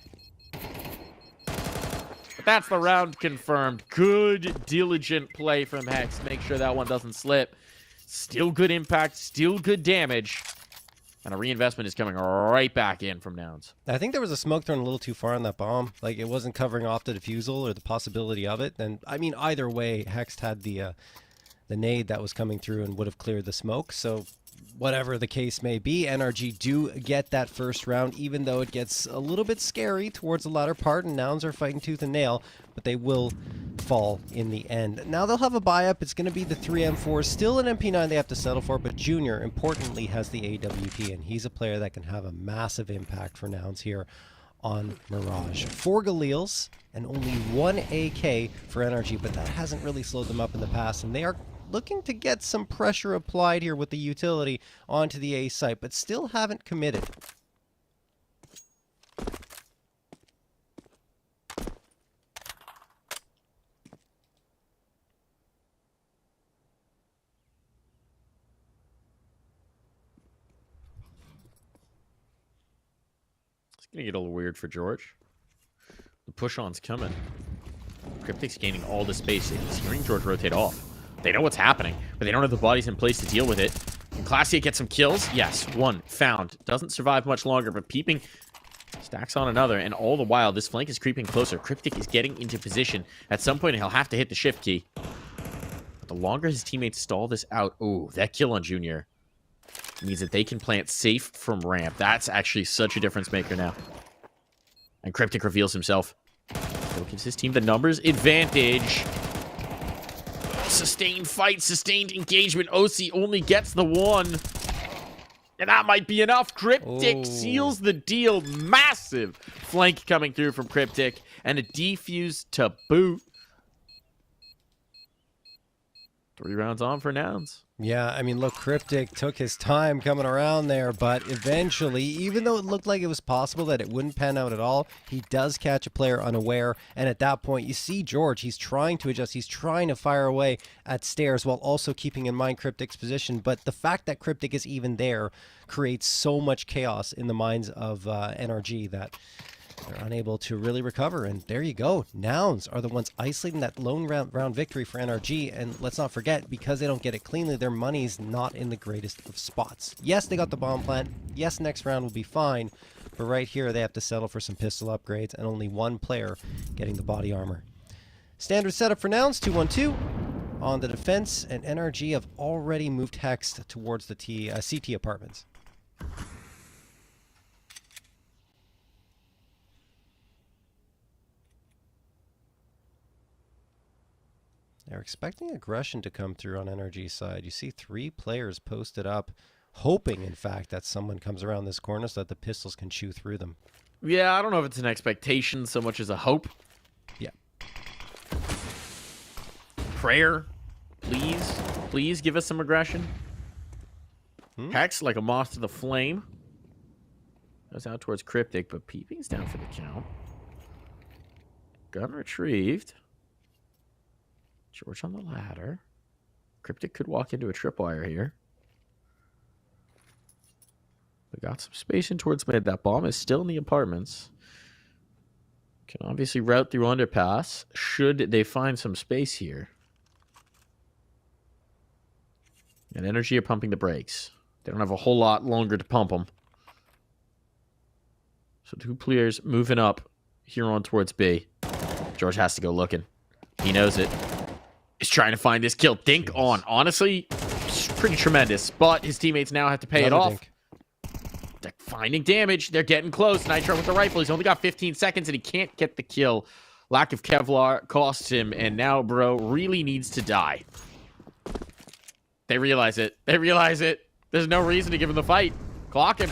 But that's the round confirmed. Good, diligent play from Hex. Make sure that one doesn't slip. Still good impact, still good damage. And a reinvestment is coming right back in from Nouns. I think there was a smoke thrown a little too far on that bomb. Like, it wasn't covering off the defusal or the possibility of it. And, I mean, either way, Hex had the nade that was coming through and would have cleared the smoke. So, whatever the case may be, NRG do get that first round, even though it gets a little bit scary towards the latter part, and Nouns are fighting tooth and nail, but they will fall in the end. Now they'll have a buy-up. It's going to be the 3 M4s. Still an MP9 they have to settle for, but Junior, importantly, has the AWP, and he's a player that can have a massive impact for Nouns here on Mirage. 4 Galils and only 1 AK for NRG, but that hasn't really slowed them up in the past, and they are looking to get some pressure applied here with the utility onto the A site, but still haven't committed. It's gonna get a little weird for George. The push-on's coming. Cryptic's gaining all the space. He's hearing George rotate off. They know what's happening, but they don't have the bodies in place to deal with it. Can Classier get some kills? Yes, one found. Doesn't survive much longer, but Peeping stacks on another, and all the while, this flank is creeping closer. Cryptic is getting into position. At some point, he'll have to hit the shift key. But the longer his teammates stall this out... Ooh, that kill on Junior means that they can plant safe from ramp. That's actually such a difference maker now. And Cryptic reveals himself. Still gives his team the numbers advantage. Sustained fight, sustained engagement. OC only gets the one. And that might be enough. Cryptic seals the deal. Massive flank coming through from Cryptic. And a defuse to boot. 3 rounds on for Nouns. Yeah, I mean, look, Cryptic took his time coming around there, but eventually, even though it looked like it was possible that it wouldn't pan out at all, he does catch a player unaware, and at that point, you see George, he's trying to adjust, he's trying to fire away at stairs while also keeping in mind Cryptic's position, but the fact that Cryptic is even there creates so much chaos in the minds of NRG that they're unable to really recover, and there you go. Nouns are the ones isolating that lone round victory for NRG, and let's not forget, because they don't get it cleanly, their money's not in the greatest of spots. Yes, they got the bomb plant. Yes, next round will be fine, but right here they have to settle for some pistol upgrades, and only one player getting the body armor. Standard setup for Nouns, 2-1-2 on the defense, and NRG have already moved Hex towards the CT apartments. They're expecting aggression to come through on NRG's side. You see 3 players posted up, hoping, in fact, that someone comes around this corner so that the pistols can chew through them. Yeah, I don't know if it's an expectation so much as a hope. Yeah. Prayer, please. Please give us some aggression. Hex like a moth to the flame. Goes out towards Cryptic, but Peeping's down for the count. Gun retrieved. George on the ladder. Cryptic could walk into a tripwire here. We got some space in towards mid. That bomb is still in the apartments. Can obviously route through underpass. Should they find some space here. And NRG are pumping the brakes. They don't have a whole lot longer to pump them. So 2 players moving up here on towards B. George has to go looking. He knows it. He's trying to find this kill. Dink on. Honestly, pretty tremendous. But his teammates now have to pay it off. Dink. They're finding damage. They're getting close. Nitro with the rifle. He's only got 15 seconds and he can't get the kill. Lack of Kevlar costs him. And now, bro, really needs to die. They realize it. They realize it. There's no reason to give him the fight. Clock him.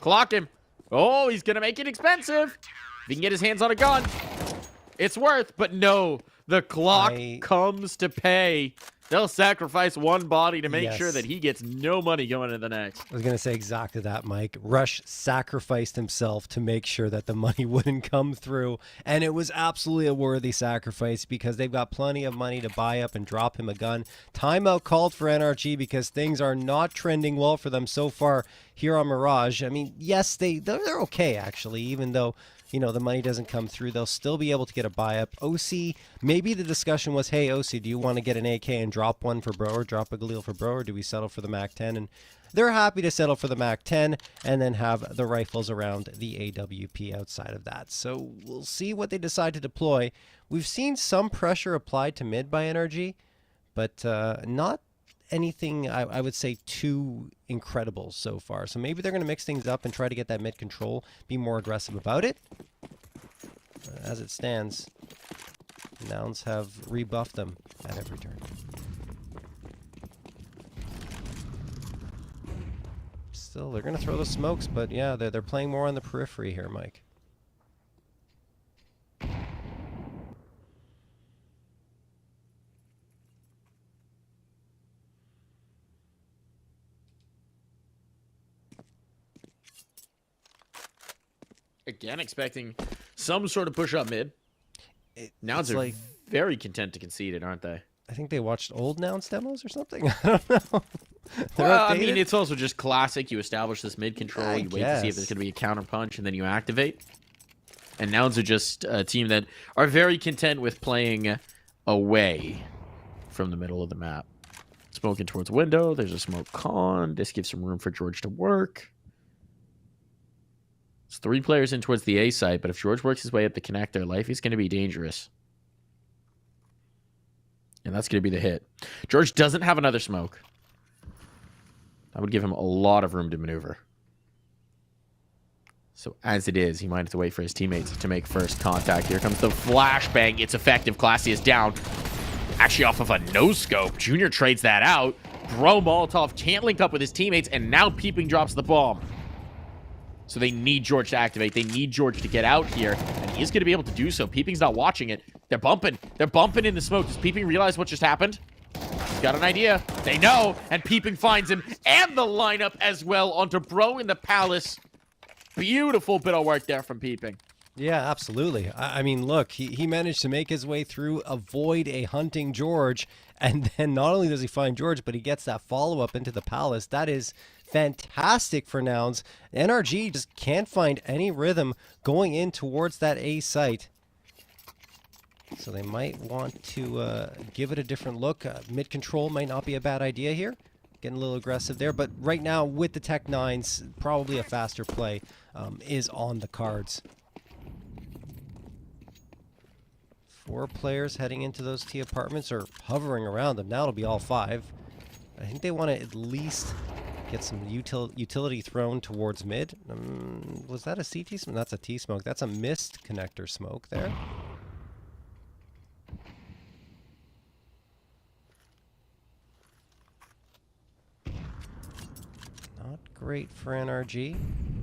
Clock him. Oh, he's going to make it expensive. If he can get his hands on a gun, it's worth. But no. The clock comes to pay. They'll sacrifice one body to make sure that he gets no money going into the next. I was going to say exactly that, Mike. Rush sacrificed himself to make sure that the money wouldn't come through. And it was absolutely a worthy sacrifice because they've got plenty of money to buy up and drop him a gun. Timeout called for NRG because things are not trending well for them so far here on Mirage. I mean, yes, they're okay, actually, even though, you know, the money doesn't come through. They'll still be able to get a buy-up. OC, maybe the discussion was, hey, OC, do you want to get an AK and drop one for bro or drop a Galil for bro, or do we settle for the MAC-10? And they're happy to settle for the MAC-10 and then have the rifles around the AWP outside of that. So we'll see what they decide to deploy. We've seen some pressure applied to mid by NRG, but not anything, I would say, too incredible so far. So maybe they're going to mix things up and try to get that mid control, be more aggressive about it. As it stands, Nouns have rebuffed them at every turn. Still, they're going to throw the smokes, but yeah, they're playing more on the periphery here, Mike. Again, expecting some sort of push up mid. Nouns are like, very content to concede it, aren't they? I think they watched old Nouns demos or something. I don't know. Well, I updated. mean, it's also just classic. You establish this mid control, you wait to see if there's going to be a counter punch, and then you activate. And Nouns are just a team that are very content with playing away from the middle of the map. Smoking towards window. There's a smoke con. This gives some room for George to work. It's 3 players in towards the A side, but if George works his way up the connector, life is going to be dangerous. And that's going to be the hit. George doesn't have another smoke. That would give him a lot of room to maneuver. So as it is, he might have to wait for his teammates to make first contact. Here comes the flashbang. It's effective. Classy is down. Actually off of a no-scope. Junior trades that out. Bro Molotov can't link up with his teammates, and now Peeping drops the bomb. So they need George to activate. They need George to get out here, and he's going to be able to do so. Peeping's not watching it. They're bumping. They're bumping in the smoke. Does Peeping realize what just happened? He's got an idea. They know, and Peeping finds him, and the lineup as well onto Bro in the Palace. Beautiful bit of work there from Peeping. Yeah, absolutely. I mean, look, he managed to make his way through, avoid a hunting George, and then not only does he find George, but he gets that follow-up into the Palace. That is fantastic for Nouns. NRG just can't find any rhythm going in towards that A site. So they might want to give it a different look. Mid-control might not be a bad idea here. Getting a little aggressive there, but right now with the Tech 9s, probably a faster play is on the cards. 4 players heading into those T apartments or hovering around them. Now it'll be all 5. I think they want to at least get some utility thrown towards mid. Was that a CT smoke? That's a T smoke. That's a mist connector smoke there. Not great for NRG,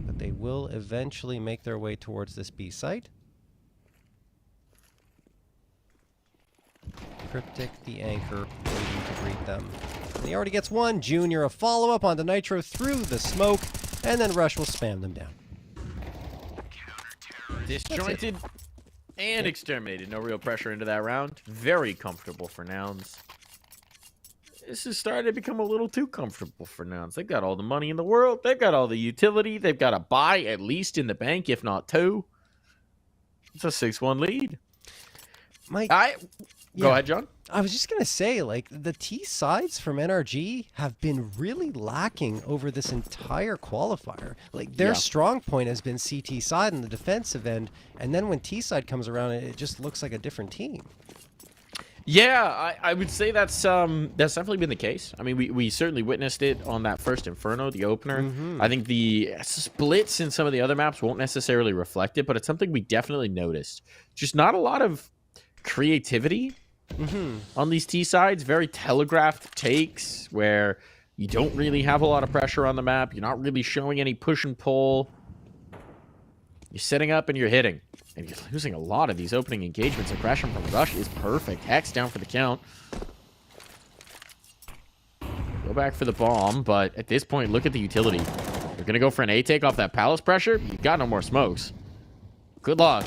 but they will eventually make their way towards this B site. Cryptic, the anchor, waiting to greet them. And he already gets one. Junior, a follow-up onto Nitro through the smoke, and then Rush will spam them down. Disjointed and exterminated. No real pressure into that round. Very comfortable for Nouns. This is starting to become a little too comfortable for Nouns. They've got all the money in the world. They've got all the utility. They've got a buy at least in the bank, if not 2. It's a 6-1 lead. Mike, Go ahead, John. I was just going to say, like, the T sides from NRG have been really lacking over this entire qualifier. Like, their strong point has been CT side in the defensive end, and then when T side comes around, it just looks like a different team. Yeah, I would say that's definitely been the case. I mean, we certainly witnessed it on that first Inferno, the opener. I think the splits in some of the other maps won't necessarily reflect it, but it's something we definitely noticed. Just not a lot of creativity on these T sides. Very telegraphed takes where you don't really have a lot of pressure on the map. You're not really showing any push and pull. You're setting up and you're hitting. And you're losing a lot of these opening engagements. Aggression from Rush is perfect. Hex down for the count. Go back for the bomb, but at this point, look at the utility. You're going to go for an A take off that Palace pressure? You've got no more smokes. Good luck.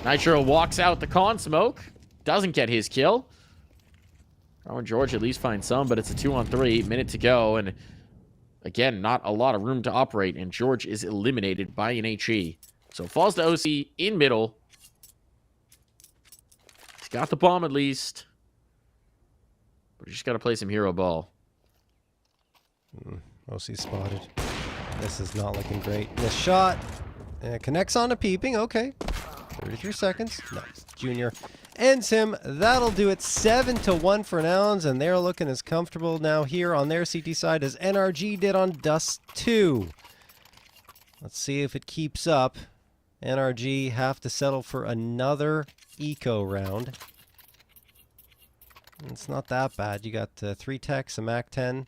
Nitro walks out the con smoke. Doesn't get his kill. Oh, and George at least finds some, but it's a 2-on-3. Minute to go, and again, not a lot of room to operate, and George is eliminated by an HE. So falls to OC in middle. He's got the bomb at least. But he's just got to play some hero ball. OC spotted. This is not looking great. This shot connects on to Peeping. Okay. 33 seconds. Nice. Junior ends him. That'll do it. 7-1 for Nouns, and they're looking as comfortable now here on their CT side as NRG did on Dust 2. Let's see if it keeps up. NRG have to settle for another eco round. It's not that bad. You got 3 techs, a Mac 10.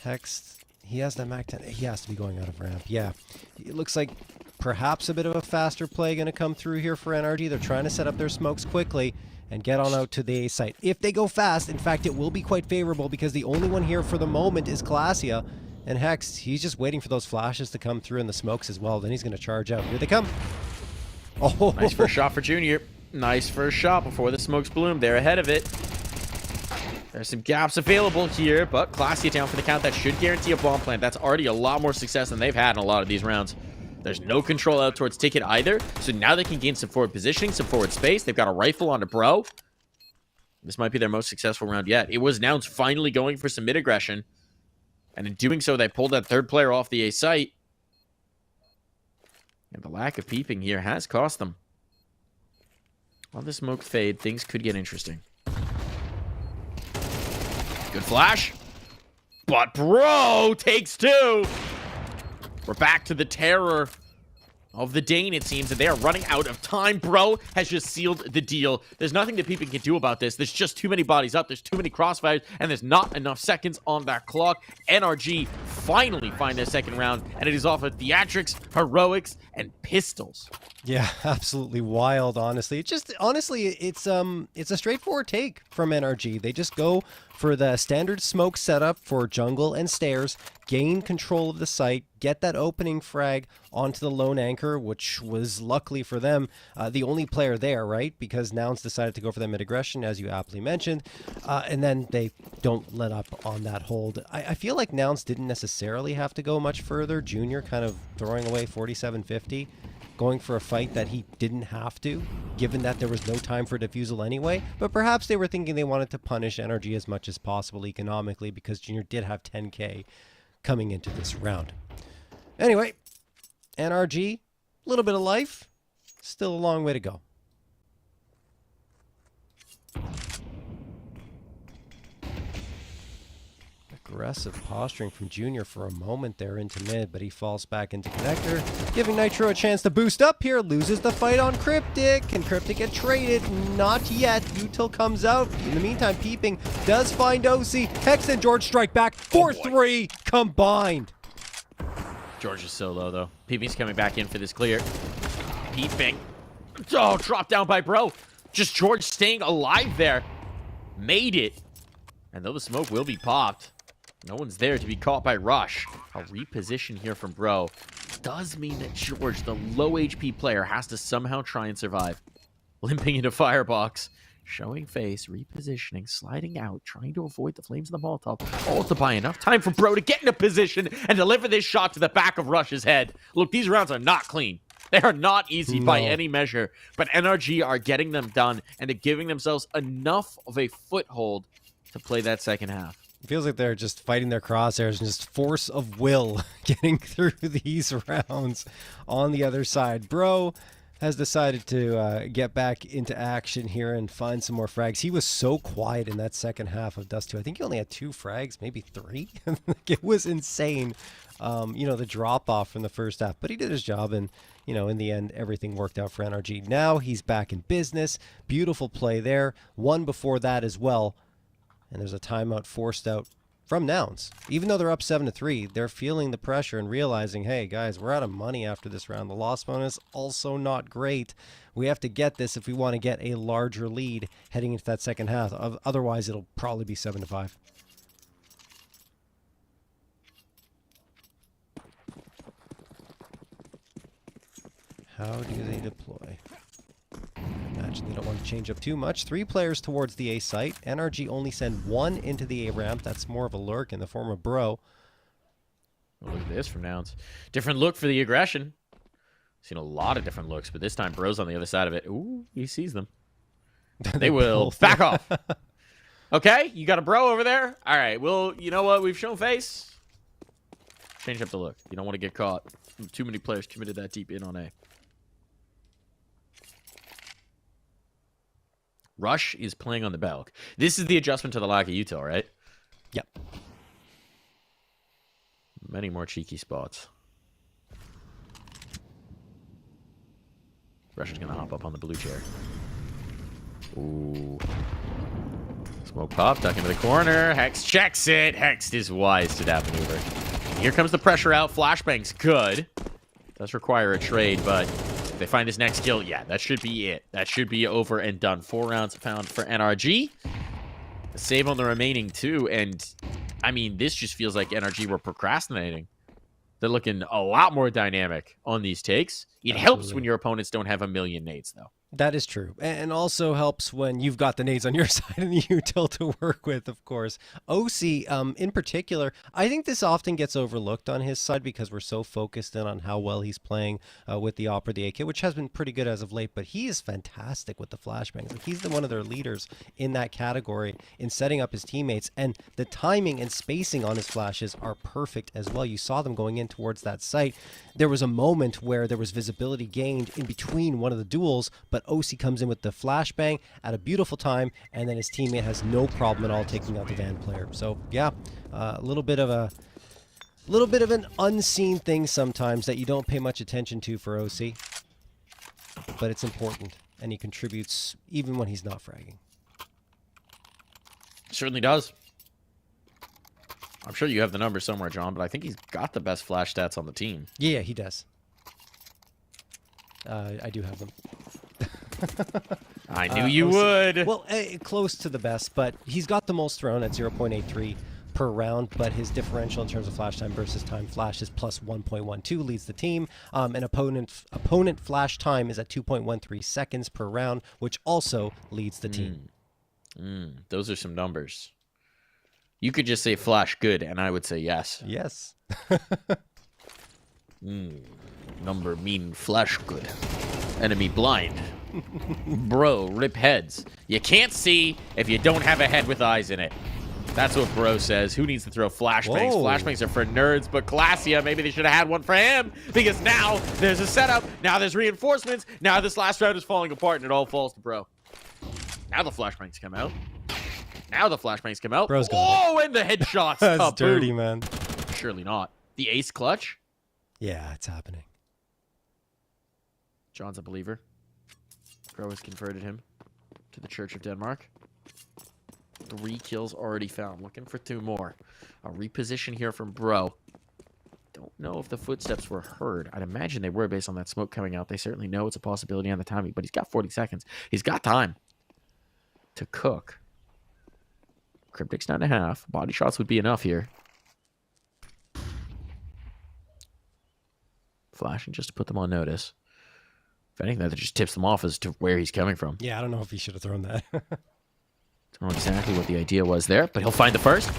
Hex, he has that Mac 10. He has to be going out of ramp. Yeah. It looks like perhaps a bit of a faster play going to come through here for NRG. They're trying to set up their smokes quickly and get on out to the A site. If they go fast, in fact, it will be quite favorable because the only one here for the moment is Classia. And Hex, he's just waiting for those flashes to come through in the smokes as well. Then he's going to charge out. Here they come. Oh, Nice first shot for Junior. Nice first shot before the smokes bloom. They're ahead of it. There's some gaps available here, but Classy down for the count. That should guarantee a bomb plant. That's already a lot more success than they've had in a lot of these rounds. There's no control out towards Ticket either, so now they can gain some forward positioning, some forward space. They've got a rifle onto Bro. This might be their most successful round yet. It was Nouns finally going for some mid-aggression, and in doing so, they pulled that third player off the A site. And the lack of peeping here has cost them. On the smoke fade, things could get interesting. Good flash. But Bro takes two. We're back to the terror of the Dane, it seems, and they are running out of time. Bro has just sealed the deal. There's nothing that people can do about this. There's just too many bodies up. There's too many crossfires, and there's not enough seconds on that clock. NRG finally find their second round, and it is off of theatrics, heroics, and pistols. Yeah, absolutely wild, honestly. It's a straightforward take from NRG. They just go for the standard smoke setup for jungle and stairs, gain control of the site, get that opening frag onto the lone anchor, which was luckily for them the only player there, right? Because Nouns decided to go for the mid-aggression, as you aptly mentioned, and then they don't let up on that hold. I feel like Nouns didn't necessarily have to go much further. Junior kind of throwing away 4750. Going for a fight that he didn't have to, given that there was no time for defusal anyway. But perhaps they were thinking they wanted to punish NRG as much as possible economically, because Junior did have 10k coming into this round. Anyway, NRG, a little bit of life, still a long way to go. Aggressive posturing from Junior for a moment there into mid, but he falls back into connector, giving Nitro a chance to boost up here. Loses the fight on Cryptic. Can Cryptic get traded? Not yet. Util comes out. In the meantime, Peeping does find OC. Hex and George strike back. 4-3 combined. George is so low, though. Peeping's coming back in for this clear. Peeping. Oh, dropped down by Bro. Just George staying alive there. Made it. And though the smoke will be popped, no one's there to be caught by Rush. A reposition here from Bro does mean that George, the low HP player, has to somehow try and survive. Limping into Firebox, showing face, repositioning, sliding out, trying to avoid the flames of the Molotov. All to buy enough time for Bro to get into position and deliver this shot to the back of Rush's head. Look, these rounds are not clean. They are not easy by any measure, but NRG are getting them done, and they're giving themselves enough of a foothold to play that second half. It feels like they're just fighting their crosshairs and just force of will getting through these rounds on the other side. Bro has decided to get back into action here and find some more frags. He was so quiet in that second half of Dust 2. I think he only had 2 frags, maybe 3. It was insane, the drop-off from the first half. But he did his job, and, in the end, everything worked out for NRG. Now he's back in business. Beautiful play there. One before that as well. And there's a timeout forced out from Nouns. Even though they're up 7-3, they're feeling the pressure and realizing, hey, guys, we're out of money after this round. The loss bonus also not great. We have to get this if we want to get a larger lead heading into that second half. Otherwise, it'll probably be 7-5. How do they deploy? Imagine they don't want to change up too much. 3 players towards the A site. NRG only send 1 into the A ramp. That's more of a lurk in the form of Bro. Look at this from Nouns. Different look for the aggression. Seen a lot of different looks, but this time Bro's on the other side of it. Ooh, he sees them. They will back off. Okay, you got a Bro over there? All right, well, you know what? We've shown face. Change up the look. You don't want to get caught. Too many players committed that deep in on A. Rush is playing on the Belk. This is the adjustment to the lack of util, right? Yep. Many more cheeky spots. Rush is going to hop up on the blue chair. Ooh. Smoke pop, duck into the corner. Hex checks it. Hex is wise to that maneuver. Here comes the pressure out. Flashbang's good. Does require a trade, but if they find this next kill, yeah, that should be it. That should be over and done. 4 rounds found for NRG. A save on the remaining 2, and I mean, this just feels like NRG were procrastinating. They're looking a lot more dynamic on these takes. It helps when your opponents don't have a million nades, though. That is true. And also helps when you've got the nades on your side and the util to work with, of course. OC, in particular, I think this often gets overlooked on his side because we're so focused in on how well he's playing with the Opera, the AK, which has been pretty good as of late, but he is fantastic with the flashbangs. Like, he's one of their leaders in that category in setting up his teammates, and the timing and spacing on his flashes are perfect as well. You saw them going in towards that site. There was a moment where there was visibility gained in between one of the duels, but OC comes in with the flashbang at a beautiful time, and then his teammate has no problem at all taking out the Van player. So yeah, a little bit of an unseen thing sometimes that you don't pay much attention to for OC, but it's important, and he contributes even when he's not fragging. Certainly does. I'm sure you have the number somewhere, John, but I think he's got the best flash stats on the team. Yeah, he does. I do have them. I knew you would. Well, close to the best, but he's got the most thrown at 0.83 per round, but his differential in terms of flash time versus time flash is plus 1.12, leads the team. And opponent flash time is at 2.13 seconds per round, which also leads the team. Those are some numbers. You could just say flash good, and I would say yes. Yes. Number mean flash good. Enemy blind. Bro, rip heads. You can't see if you don't have a head with eyes in it. That's what Bro says. Who needs to throw flashbangs? Whoa. Flashbangs are for nerds, but Glacia, maybe they should have had one for him, because now there's a setup, now there's reinforcements, now this last round is falling apart, and it all falls to Bro. Now the flashbangs come out. Bro's got and the headshots. That's dirty, man. Surely not. The ace clutch? Yeah, it's happening. John's a believer. Bro has converted him to the Church of Denmark. 3 kills already found. Looking for 2 more. A reposition here from Bro. Don't know if the footsteps were heard. I'd imagine they were based on that smoke coming out. They certainly know it's a possibility on the timing, but he's got 40 seconds. He's got time to cook. Cryptic's 9.5. Body shots would be enough here. Flashing just to put them on notice. If anything, that just tips them off as to where he's coming from. Yeah, I don't know if he should have thrown that. Don't know exactly what the idea was there, but he'll find the first.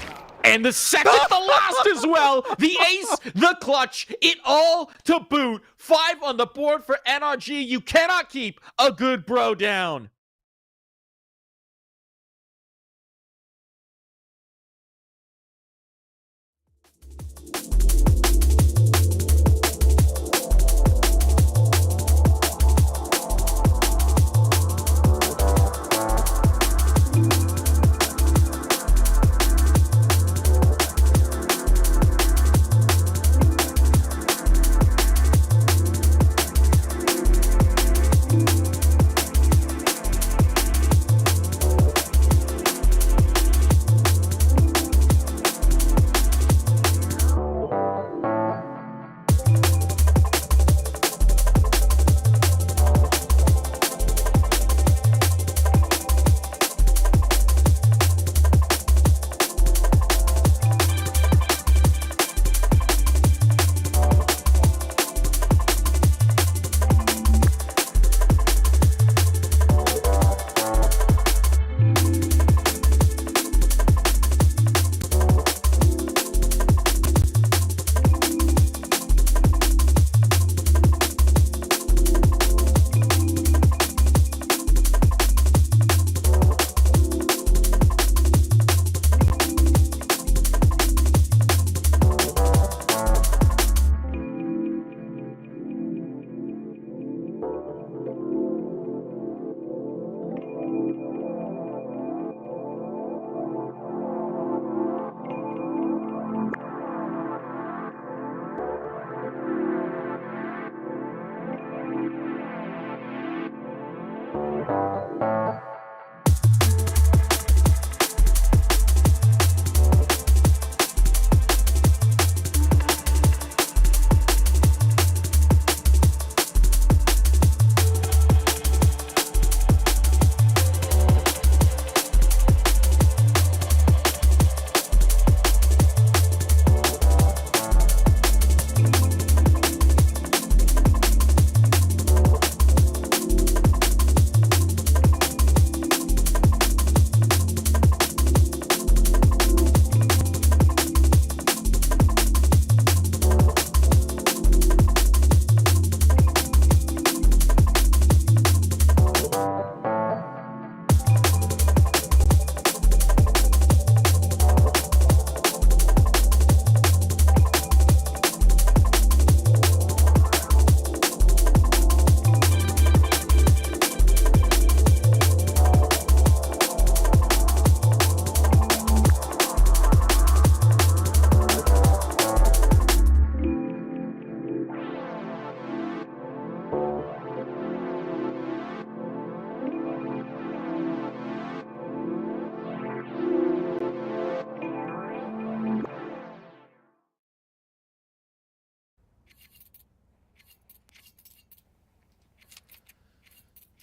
And the second, the last as well. The ace, the clutch, it all to boot. 5 on the board for NRG. You cannot keep a good Bro down.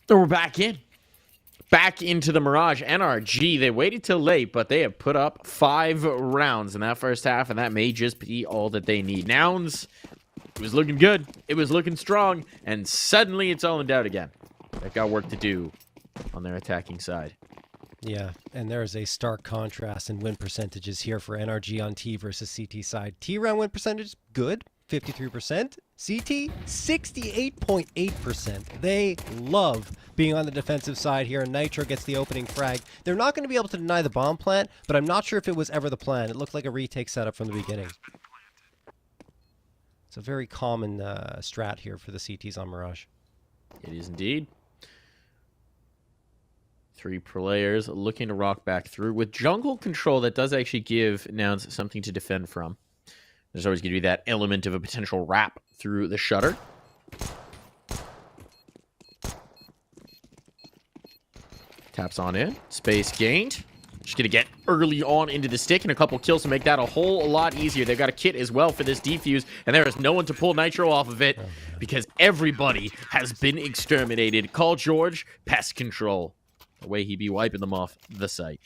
We're back in. Back into the Mirage. NRG, they waited till late, but they have put up 5 rounds in that first half, and that may just be all that they need. Nouns, it was looking good. It was looking strong, and suddenly it's all in doubt again. They've got work to do on their attacking side. Yeah, and there is a stark contrast in win percentages here for NRG on T versus CT side. T round win percentage, good, 53%. CT, 68.8%. They love being on the defensive side here, and Nitro gets the opening frag. They're not going to be able to deny the bomb plant, but I'm not sure if it was ever the plan. It looked like a retake setup from the beginning. It's a very common strat here for the CTs on Mirage. It is indeed. 3 players looking to rock back through. With jungle control, that does actually give Nouns something to defend from. There's always going to be that element of a potential wrap through the shutter. Taps on in. Space gained. Just going to get early on into the stick and a couple kills to make that a whole lot easier. They've got a kit as well for this defuse, and there is no one to pull Nitro off of it because everybody has been exterminated. Call George pest control. The way he be wiping them off the site.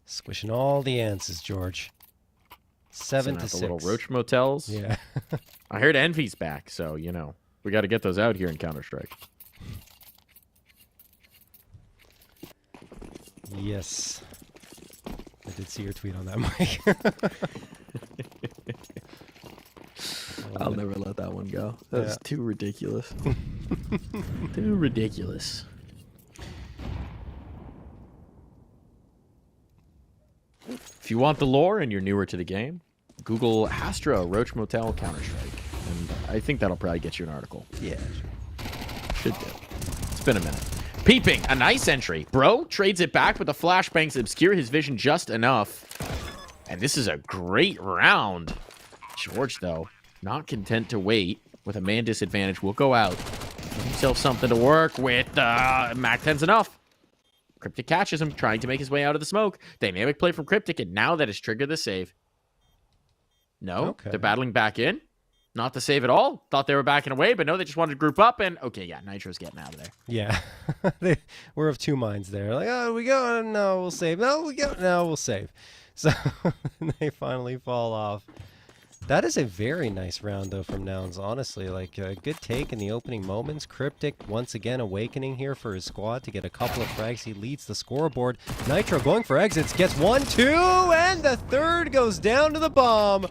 Squishing all the answers, George. 7 to 6. The little roach motels. Yeah. I heard Envy's back, so, you know, we got to get those out here in Counter-Strike. Yes. I did see your tweet on that, Mike. I'll never let that one go. That's too ridiculous. Too ridiculous. If you want the lore and you're newer to the game, Google Astra Roach Motel Counter-Strike. And I think that'll probably get you an article. Yeah. Should do. It's been a minute. Peeping, a nice entry. Bro trades it back, but the flashbangs obscure his vision just enough. And this is a great round. George, though, not content to wait with a man disadvantage, will go out. Give himself something to work with. Mac 10's enough. Cryptic catches him, trying to make his way out of the smoke. Dynamic play from Cryptic, and now that has triggered the save. No, they're battling back in. Not the save at all. Thought they were backing away, but no, they just wanted to group up, and okay, yeah, Nitro's getting out of there. Yeah. We're of two minds there. Like, oh, we go, no, we'll save. No, we go, no, we'll save. So they finally fall off. That is a very nice round, though, from Nouns, honestly. Like, a good take in the opening moments. Cryptic, once again, awakening here for his squad to get a couple of frags. He leads the scoreboard. Nitro going for exits. Gets 1, 2, and the third goes down to the bomb.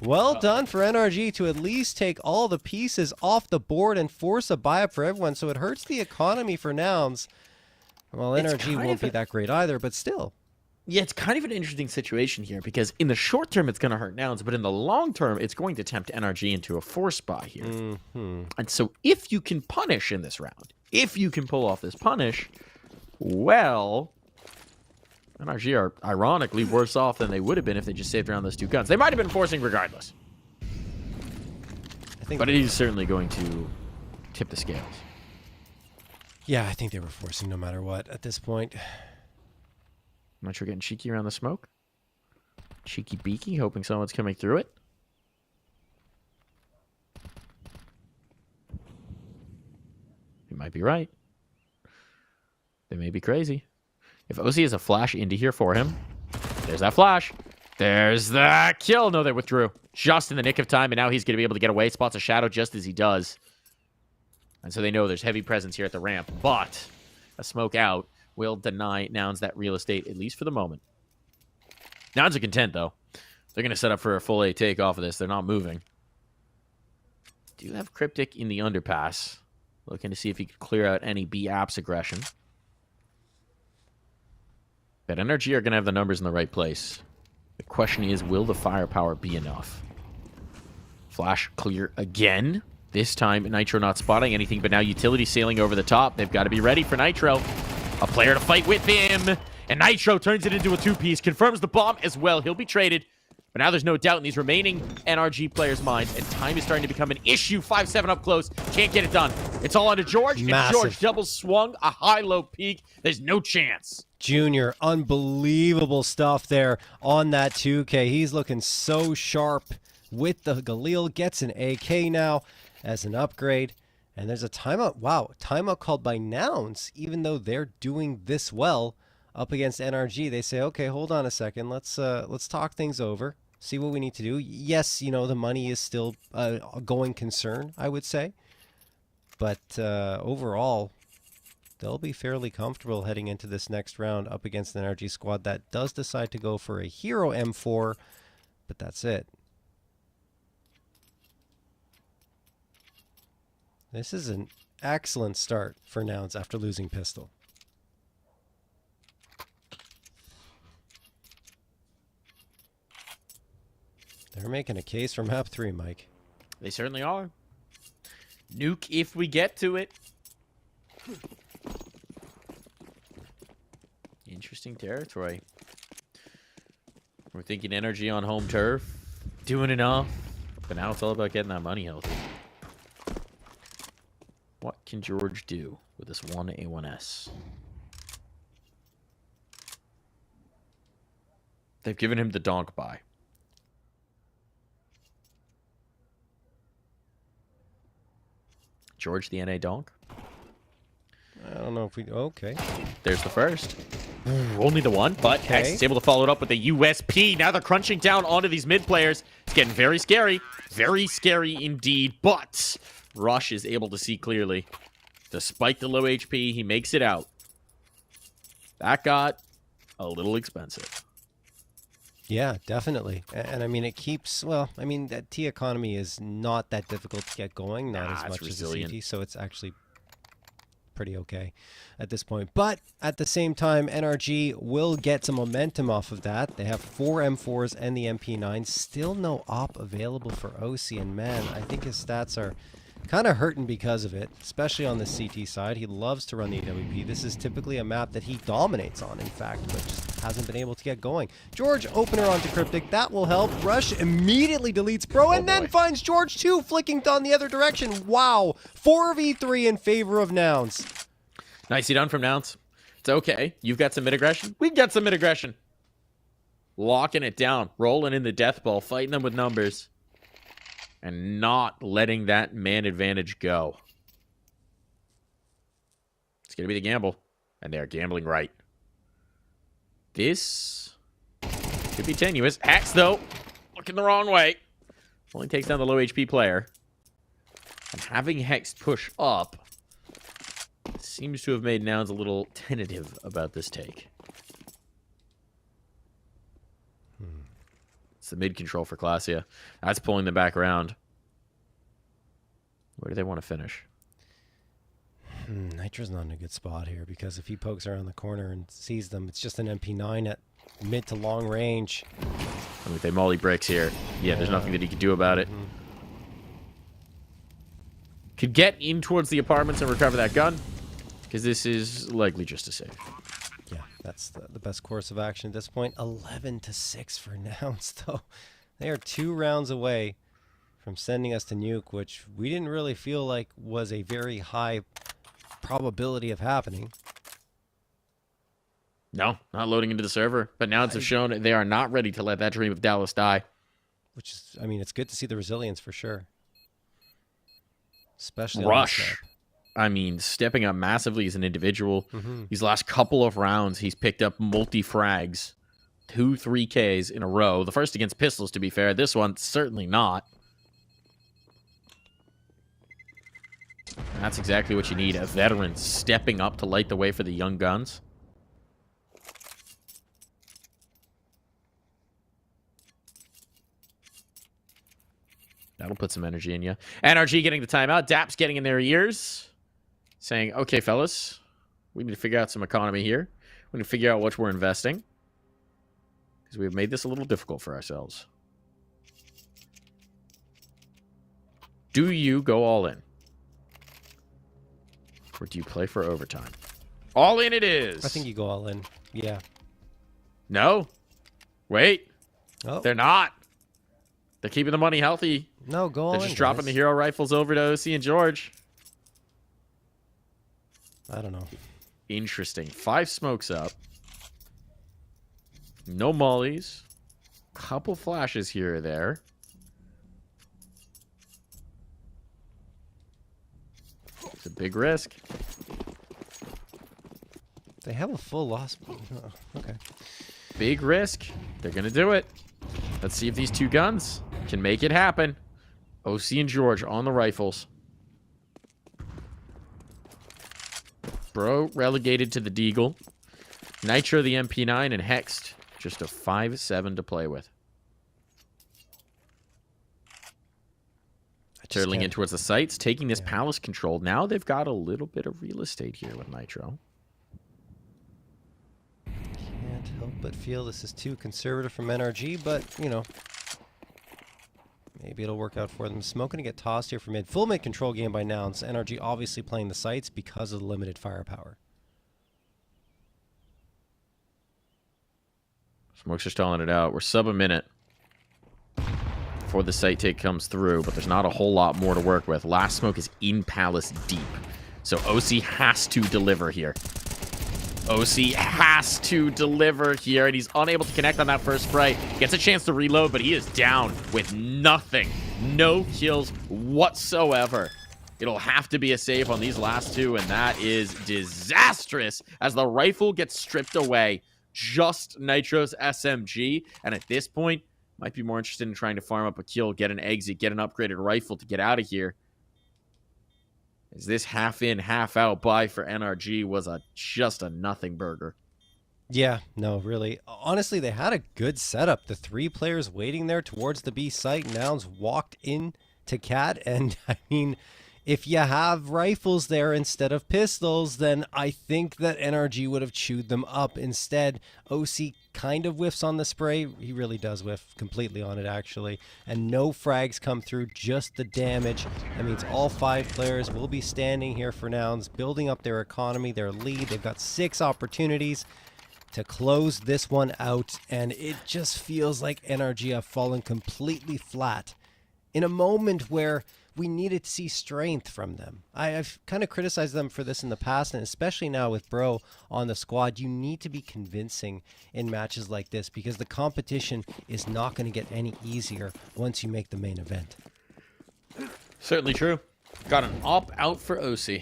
Well done for NRG to at least take all the pieces off the board and force a buy-up for everyone, so it hurts the economy for Nouns. Well, NRG won't be that great either, but still. Yeah, it's kind of an interesting situation here because in the short term, it's going to hurt Nouns, but in the long term, it's going to tempt NRG into a force buy here. And so if you can punish in this round, if you can pull off this punish, well, NRG are ironically worse off than they would have been if they just saved around those 2 guns. They might have been forcing regardless. But it is certainly going to tip the scales. Yeah, I think they were forcing no matter what at this point. Nitro getting cheeky around the smoke. Cheeky beaky, hoping someone's coming through it. He might be right. They may be crazy. If OC has a flash into here for him, there's that flash. There's that kill. No, they withdrew just in the nick of time, and now he's going to be able to get away. Spots a shadow just as he does. And so they know there's heavy presence here at the ramp, but a smoke out will deny Nouns that real estate, at least for the moment. Nouns are content, though. They're going to set up for a full A take off of this. They're not moving. Do have Cryptic in the underpass. Looking to see if he could clear out any B apps aggression. But NRG are going to have the numbers in the right place. The question is, will the firepower be enough? Flash clear again. This time, Nitro not spotting anything, but now utility sailing over the top. They've got to be ready for Nitro. A player to fight with him. And Nitro turns it into a 2-piece. Confirms the bomb as well. He'll be traded. But now there's no doubt in these remaining NRG players' minds. And time is starting to become an issue. 5-7 up close. Can't get it done. It's all onto George. Massive. And George double swung. A high-low peak. There's no chance. Junior, unbelievable stuff there on that 2K. He's looking so sharp with the Galil. Gets an AK now. as an upgrade. And there's a timeout. Wow, timeout called by Nouns, even though they're doing this well up against NRG. They say, okay, hold on a second. Let's talk things over, see what we need to do. Yes, you know, the money is still a going concern, I would say. But overall, they'll be fairly comfortable heading into this next round up against an NRG squad that does decide to go for a hero M4, but that's it. This is an excellent start for Nouns after losing Pistol. They're making a case for map 3, Mike. They certainly are. Nuke if we get to it. Interesting territory. We're thinking energy on home turf. Doing enough. But now it's all about getting that money healthy. What can George do with this one A1S? They've given him the donk buy. George the NA donk? I don't know if we... Okay. There's the first. Only the one, but Hex is able to follow it up with a USP. Now they're crunching down onto these mid players. It's getting very scary. Very scary indeed, but Rush is able to see clearly. Despite the low HP, he makes it out. That got a little expensive. Yeah, definitely. And I mean, it keeps... Well, I mean, that T economy is not that difficult to get going. Not as much as the CT, so it's actually pretty okay at this point. But at the same time, NRG will get some momentum off of that. They have 4 M4s and the MP9. Still no op available for OC, and man, I think his stats are kind of hurting because of it, especially on the CT side. He loves to run the AWP. This is typically a map that he dominates on, in fact, but just hasn't been able to get going. George, opener onto Cryptic. That will help. Rush immediately deletes Pro and then finds George too, flicking down the other direction. Wow. 4v3 in favor of Nouns. Nicely done from Nouns. It's okay. You've got some mid-aggression. We've got some mid-aggression. Locking it down. Rolling in the death ball. Fighting them with numbers. And not letting that man advantage go. It's going to be the gamble. And they're gambling right. This could be tenuous. Hex, though, looking the wrong way. Only takes down the low HP player. And having Hex push up seems to have made Nouns a little tentative about this take. It's the mid control for Classia. That's pulling them back around. Where do they want to finish? Nitro's not in a good spot here because if he pokes around the corner and sees them, it's just an MP9 at mid to long range. I mean, if they molly bricks here, yeah, there's nothing that he could do about it. Could get in towards the apartments and recover that gun, because this is likely just a save. Yeah, that's the best course of action at this point. 11-6 for Nouns, though. They are 2 rounds away from sending us to Nuke, which we didn't really feel like was a very high probability of happening. No, not loading into the server. But Nouns have shown they are not ready to let that dream of Dallas die. Which is, I mean, it's good to see the resilience for sure. Especially Rush. I mean, stepping up massively as an individual. These last couple of rounds, he's picked up multi-frags. 2 3Ks in a row. The first against pistols, to be fair. This one, certainly not. That's exactly what you need. A veteran stepping up to light the way for the young guns. That'll put some energy in you. NRG getting the timeout. DAP's getting in their ears. Saying, okay, fellas, we need to figure out some economy here. We need to figure out what we're investing. Because we've made this a little difficult for ourselves. Do you go all in? Or do you play for overtime? All in it is. I think you go all in. Yeah. No. Wait. Oh. They're not. They're keeping the money healthy. No, go all in. They're just dropping the hero rifles over to OC and George. I don't know. Interesting. 5 smokes up. No mollies. Couple flashes here or there. It's a big risk. They have a full loss. Oh, okay. Big risk. They're going to do it. Let's see if these two guns can make it happen. OC and George on the rifles. Bro relegated to the Deagle. Nitro the MP9 and Hexed just a 5-7 to play with. Turtling in towards the sights, taking this palace control. Now they've got a little bit of real estate here with Nitro. Can't help but feel this is too conservative from NRG, but, you know, maybe it'll work out for them. Smoke going to get tossed here for mid. Full mid control game by now. And NRG obviously playing the sights because of the limited firepower. Smoke's just stalling it out. We're sub a minute before the site take comes through, but there's not a whole lot more to work with. Last smoke is in Palace deep. So OC has to deliver here. OC has to deliver here, and he's unable to connect on that first spray. Gets a chance to reload, but he is down with nothing. No kills whatsoever. It'll have to be a save on these last two, and that is disastrous as the rifle gets stripped away. Just Nitro's SMG, and at this point, might be more interested in trying to farm up a kill, get an exit, get an upgraded rifle to get out of here. As this half in, half out buy for NRG was just a nothing burger. Yeah, no, really. Honestly, they had a good setup. The three players waiting there towards the B site. Nouns walked in to Cat, and I mean, if you have rifles there instead of pistols, then I think that NRG would have chewed them up. Instead, OC kind of whiffs on the spray. He really does whiff completely on it, actually. And no frags come through, just the damage. That means all five players will be standing here for Nouns, building up their economy, their lead. They've got 6 opportunities to close this one out, and it just feels like NRG have fallen completely flat in a moment where we needed to see strength from them. I've kind of criticized them for this in the past, and especially now with Bro on the squad, you need to be convincing in matches like this because the competition is not going to get any easier once you make the main event. Certainly true. Got an op out for OC.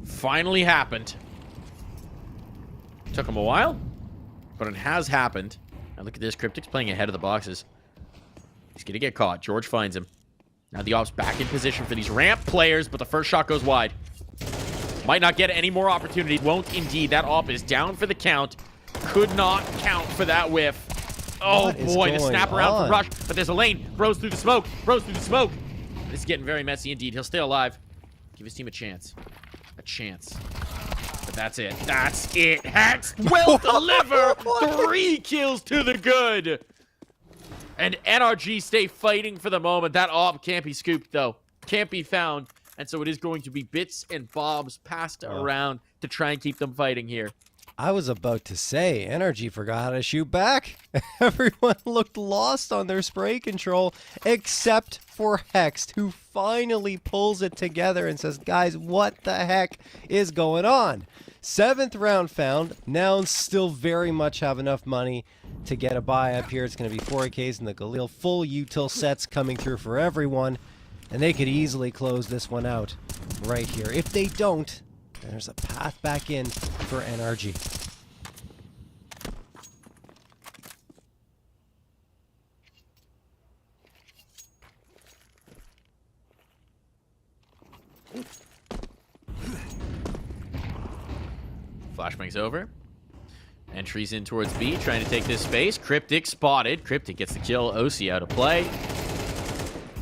Finally happened. Took him a while, but it has happened. Now look at this. Cryptic's playing ahead of the boxes. He's going to get caught. George finds him. Now the op's back in position for these ramp players, but the first shot goes wide. Might not get any more opportunities. Won't indeed. That op is down for the count. Could not count for that whiff. Oh boy, to snap around for Rush. But there's a lane. Bros through the smoke. Bros through the smoke. This is getting very messy indeed. He'll stay alive. Give his team a chance. A chance. But that's it. That's it. Hex will deliver 3 kills to the good. And NRG stay fighting for the moment. That op can't be scooped, though. Can't be found. And so it is going to be bits and bobs passed around to try and keep them fighting here. I was about to say, NRG forgot how to shoot back. Everyone looked lost on their spray control, except for Hext, who finally pulls it together and says, guys, what the heck is going on? 7th round found. Nouns still very much have enough money to get a buy up here. It's going to be 4Ks in the Galil. Full util sets coming through for everyone. And they could easily close this one out right here. If they don't, there's a path back in for NRG. Flashbang's over. Entries in towards B, trying to take this space. Cryptic spotted. Cryptic gets the kill. OC out of play.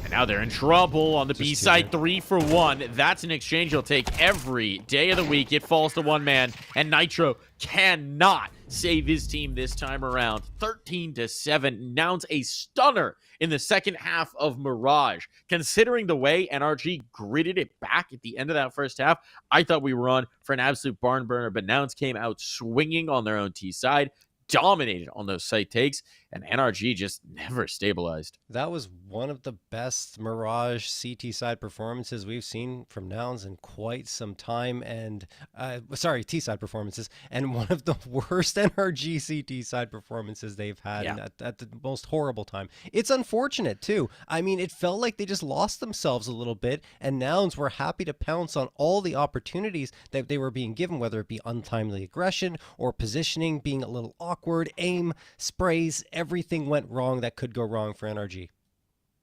And now they're in trouble on the B side. 3 for 1. That's an exchange he'll take every day of the week. It falls to one man, and Nitro cannot save his team this time around. 13-7. Nouns a stunner in the second half of Mirage. Considering the way NRG gritted it back at the end of that first half, I thought we were on for an absolute barn burner, but Nouns came out swinging on their own T side. dominated on those site takes, and NRG just never stabilized. That was one of the best Mirage CT side performances we've seen from Nouns in quite some time, and T side performances, and one of the worst NRG CT side performances they've had at the most horrible time. It's unfortunate too. I mean, it felt like they just lost themselves a little bit, and Nouns were happy to pounce on all the opportunities that they were being given, whether it be untimely aggression or positioning being a little awkward, aim, sprays, everything went wrong that could go wrong for NRG.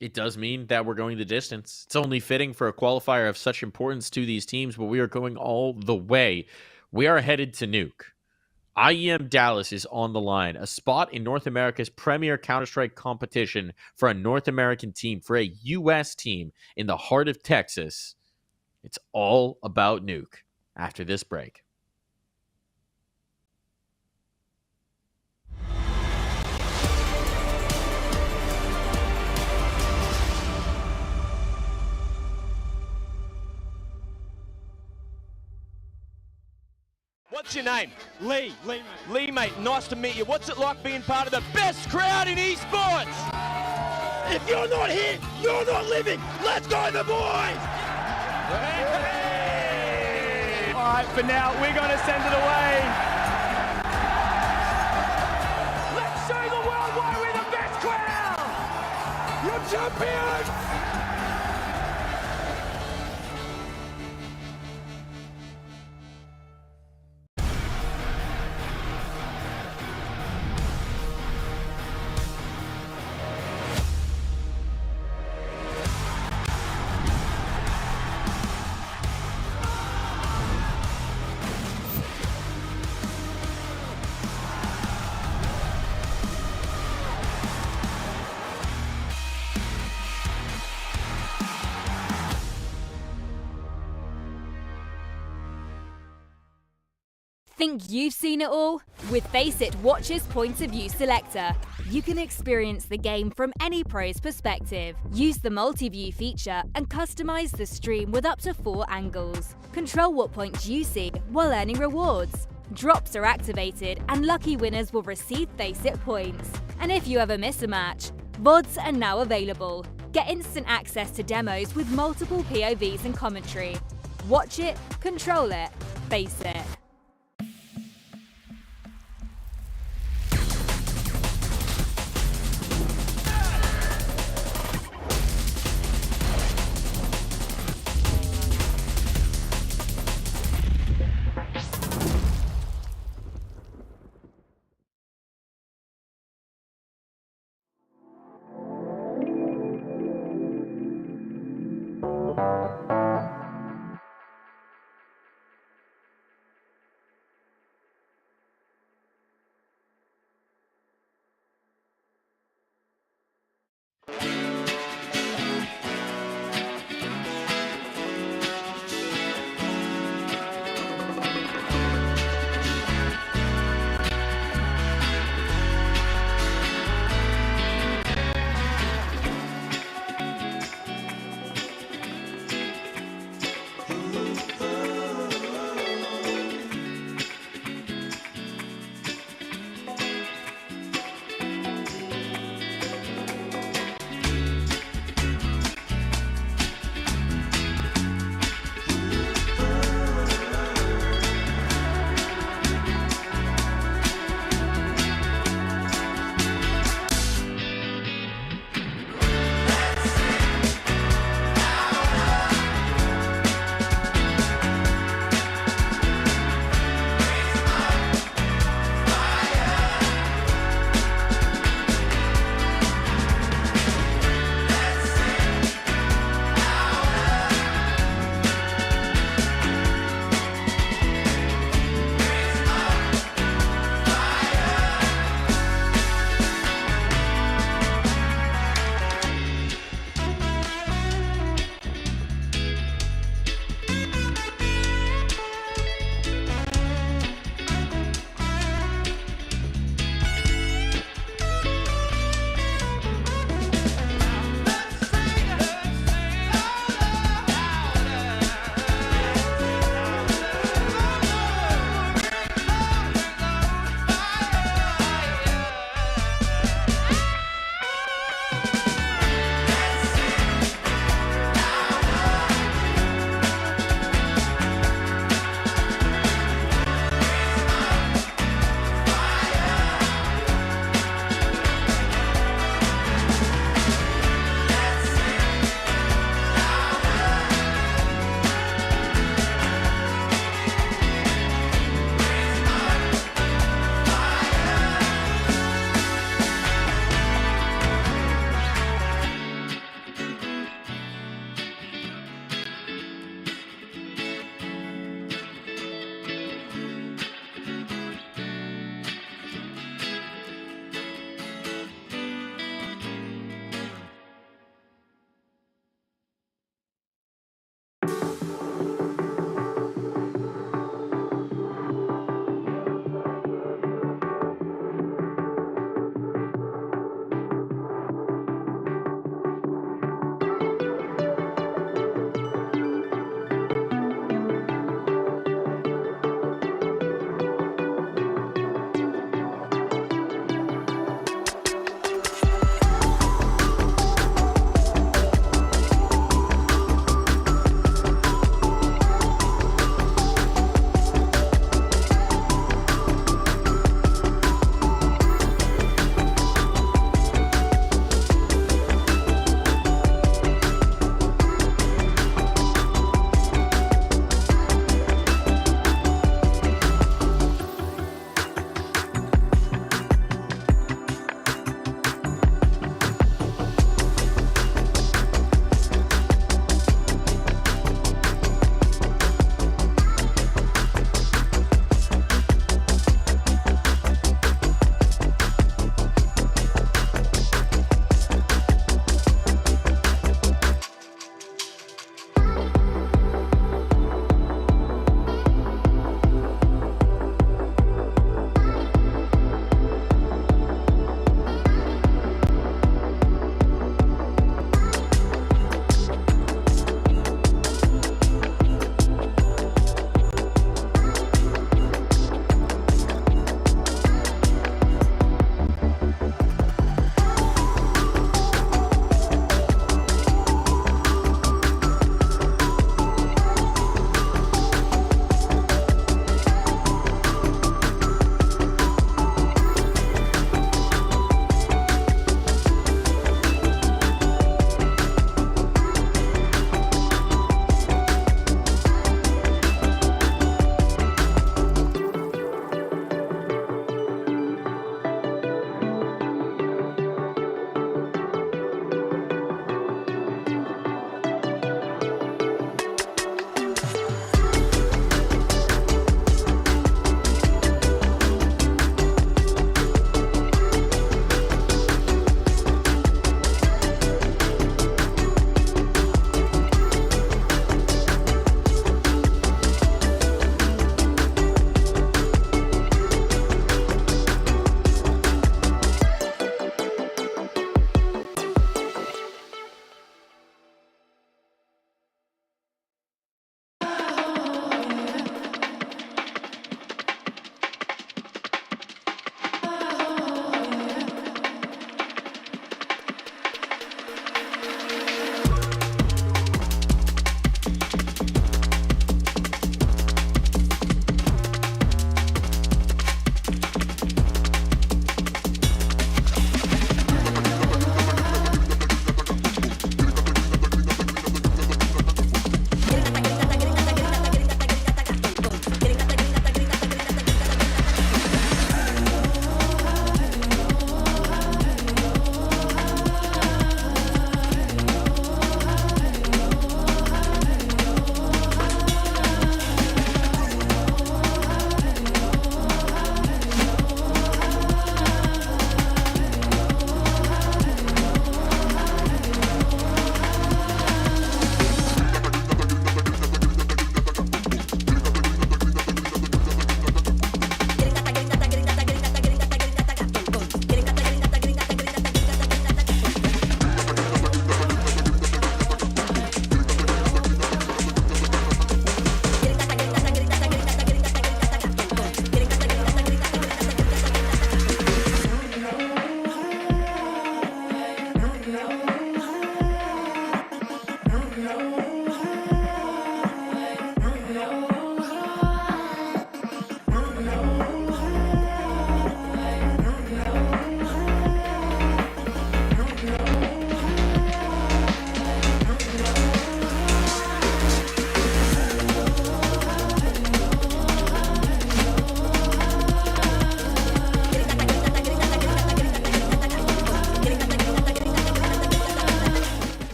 It does mean that we're going the distance. It's only fitting for a qualifier of such importance to these teams, but we are going all the way. We are headed to Nuke. IEM Dallas is on the line, a spot in North America's premier Counter-Strike competition for a North American team, for a U.S. team in the heart of Texas. It's all about Nuke after this break. What's your name? Lee, mate, nice to meet you. What's it like being part of the best crowd in esports? If you're not here, you're not living. Let's go, the boys! Hey! All right, for now, we're going to send it away. Let's show the world why we're the best crowd! You're champions! Think you've seen it all? With FACEIT Watch's Point of View Selector, you can experience the game from any pro's perspective. Use the multi-view feature and customize the stream with up to 4 angles. Control what points you see while earning rewards. Drops are activated and lucky winners will receive FACEIT points. And if you ever miss a match, VODs are now available. Get instant access to demos with multiple POVs and commentary. Watch it, control it, FACEIT.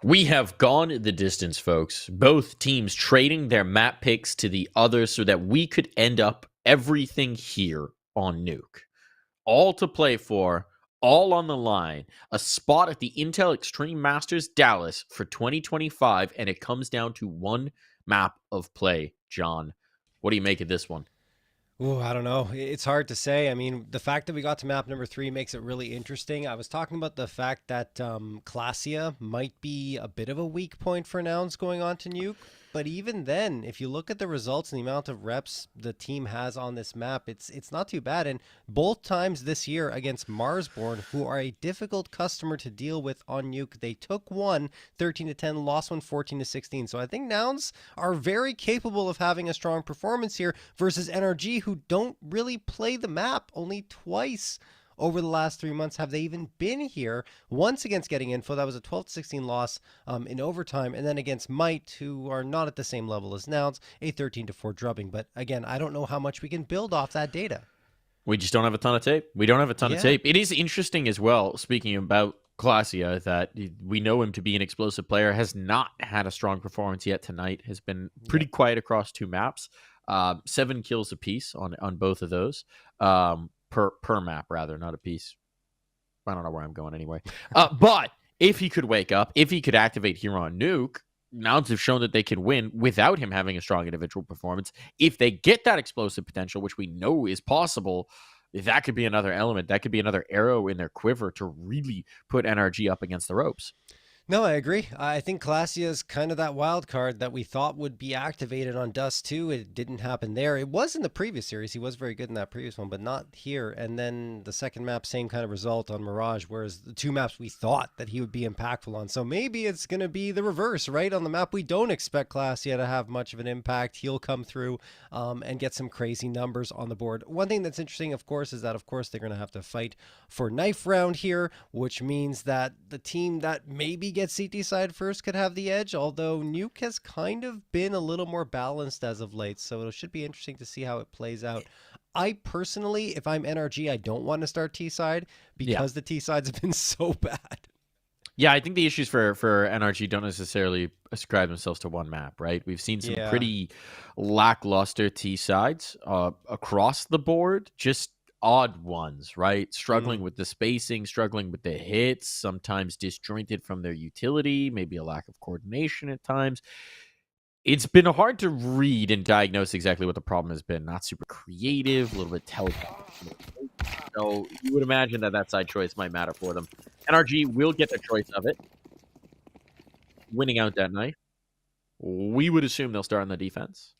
We have gone the distance, folks. Both teams trading their map picks to the other so that we could end up everything here on Nuke. All to play for, all on the line. A spot at the Intel Extreme Masters Dallas for 2025, and it comes down to one map of play. John, what do you make of this one? Oh, I don't know. It's hard to say. I mean, the fact that we got to map number 3 makes it really interesting. I was talking about the fact that Classia might be a bit of a weak point for Nouns going on to Nuke. But even then, if you look at the results and the amount of reps the team has on this map, it's not too bad. And both times this year against Marsborn, who are a difficult customer to deal with on Nuke, they took one 13-10, lost one 14-16. So I think Nouns are very capable of having a strong performance here versus NRG, who don't really play the map. Only twice over the last 3 months have they even been here. Once against Getting Info, that was a 12-16 loss in overtime, and then against Might, who are not at the same level as Nouns, a 13-4 drubbing. But again, I don't know how much we can build off that data. We just don't have a ton of tape. We don't have a ton of tape. It is interesting as well, speaking about Classia, that we know him to be an explosive player, has not had a strong performance yet tonight, has been pretty quiet across 2 maps. 7 kills apiece on both of those. Per map, rather, not a piece. I don't know where I'm going anyway. But if he could wake up, if he could activate here on Nuke, Nouns have shown that they can win without him having a strong individual performance. If they get that explosive potential, which we know is possible, that could be another element. That could be another arrow in their quiver to really put NRG up against the ropes. No, I agree. I think Classia is kind of that wild card that we thought would be activated on Dust 2. It didn't happen there. It was in the previous series. He was very good in that previous one, but not here. And then the second map, same kind of result on Mirage, whereas the 2 maps we thought that he would be impactful on. So maybe it's going to be the reverse, right? On the map we don't expect Classia to have much of an impact, he'll come through and get some crazy numbers on the board. One thing that's interesting, of course, is that, of course, they're going to have to fight for knife round here, which means that the team that maybe gets CT side first could have the edge, although Nuke has kind of been a little more balanced as of late, so it should be interesting to see how it plays out. I personally, if I'm NRG, I don't want to start T side because the T sides have been so bad. Yeah, I think the issues for NRG don't necessarily ascribe themselves to one map, right? We've seen some pretty lackluster T sides across the board, just odd ones, right? Struggling with the spacing, struggling with the hits, sometimes disjointed from their utility, maybe a lack of coordination at times. It's been hard to read and diagnose exactly what the problem has been. Not super creative, a little bit telltale. So you would imagine that side choice might matter for them. NRG will get their choice of it. Winning out that night. We would assume they'll start on the defense.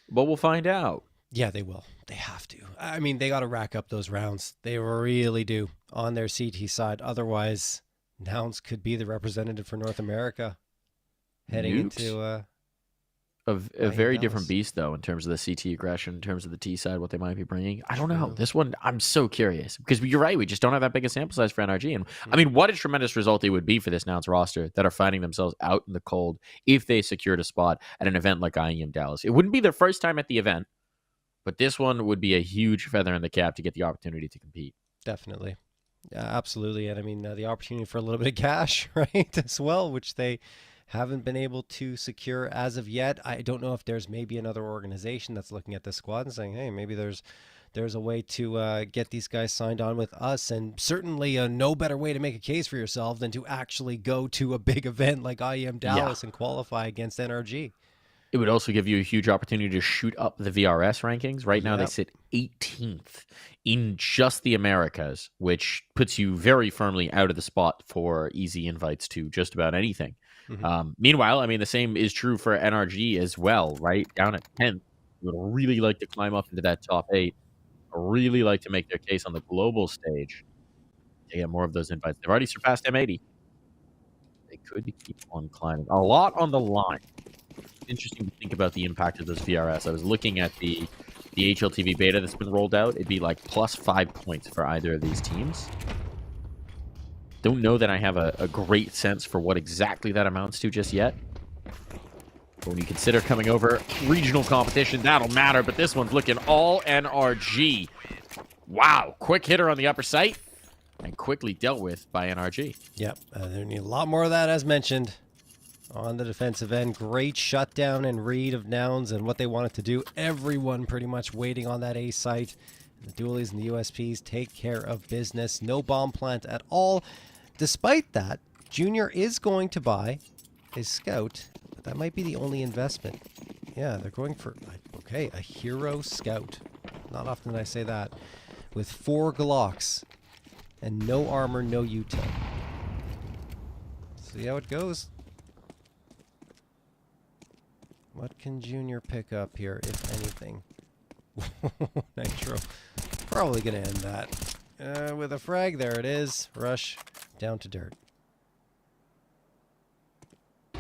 But we'll find out. Yeah, they will. They have to. I mean, they got to rack up those rounds. They really do on their CT side. Otherwise, Nouns could be the representative for North America heading into a very different beast, though, in terms of the CT aggression, in terms of the T side, what they might be bringing. I don't know. This one, I'm so curious because you're right. We just don't have that big a sample size for NRG. And I mean, what a tremendous result it would be for this Nouns roster that are finding themselves out in the cold if they secured a spot at an event like IEM Dallas. It wouldn't be their first time at the event, but this one would be a huge feather in the cap to get the opportunity to compete. Definitely. Absolutely. And I mean, the opportunity for a little bit of cash, right, as well, which they haven't been able to secure as of yet. I don't know if there's maybe another organization that's looking at this squad and saying, hey, maybe there's a way to get these guys signed on with us. And certainly no better way to make a case for yourself than to actually go to a big event like IEM Dallas and qualify against NRG. It would also give you a huge opportunity to shoot up the VRS rankings. Right now, they sit 18th in just the Americas, which puts you very firmly out of the spot for easy invites to just about anything. Meanwhile, I mean, the same is true for NRG as well, right? Down at 10th, would really like to climb up into that top 8. Really like to make their case on the global stage to get more of those invites. They've already surpassed M80. They could keep on climbing. A lot on the line. Interesting to think about the impact of those VRS. I was looking at the HLTV beta that's been rolled out. It'd be like plus 5 points for either of these teams. Don't know that I have a great sense for what exactly that amounts to just yet. But when you consider coming over regional competition, that'll matter. But this one's looking all NRG. Wow. Quick hitter on the upper sight. and quickly dealt with by NRG. Yep, they need a lot more of that, as mentioned. On the defensive end, great shutdown and read of Nouns and what they wanted to do. Everyone pretty much waiting on that A site. The dualies and the USPs take care of business. No bomb plant at all. Despite that, Junior is going to buy a scout, but that might be the only investment. Yeah, they're going for, okay, a hero scout. Not often I say that. With 4 Glocks and no armor, no util. See how it goes. What can Junior pick up here, if anything? Nitro. Probably going to end that. With a frag, there it is. Rush down to dirt.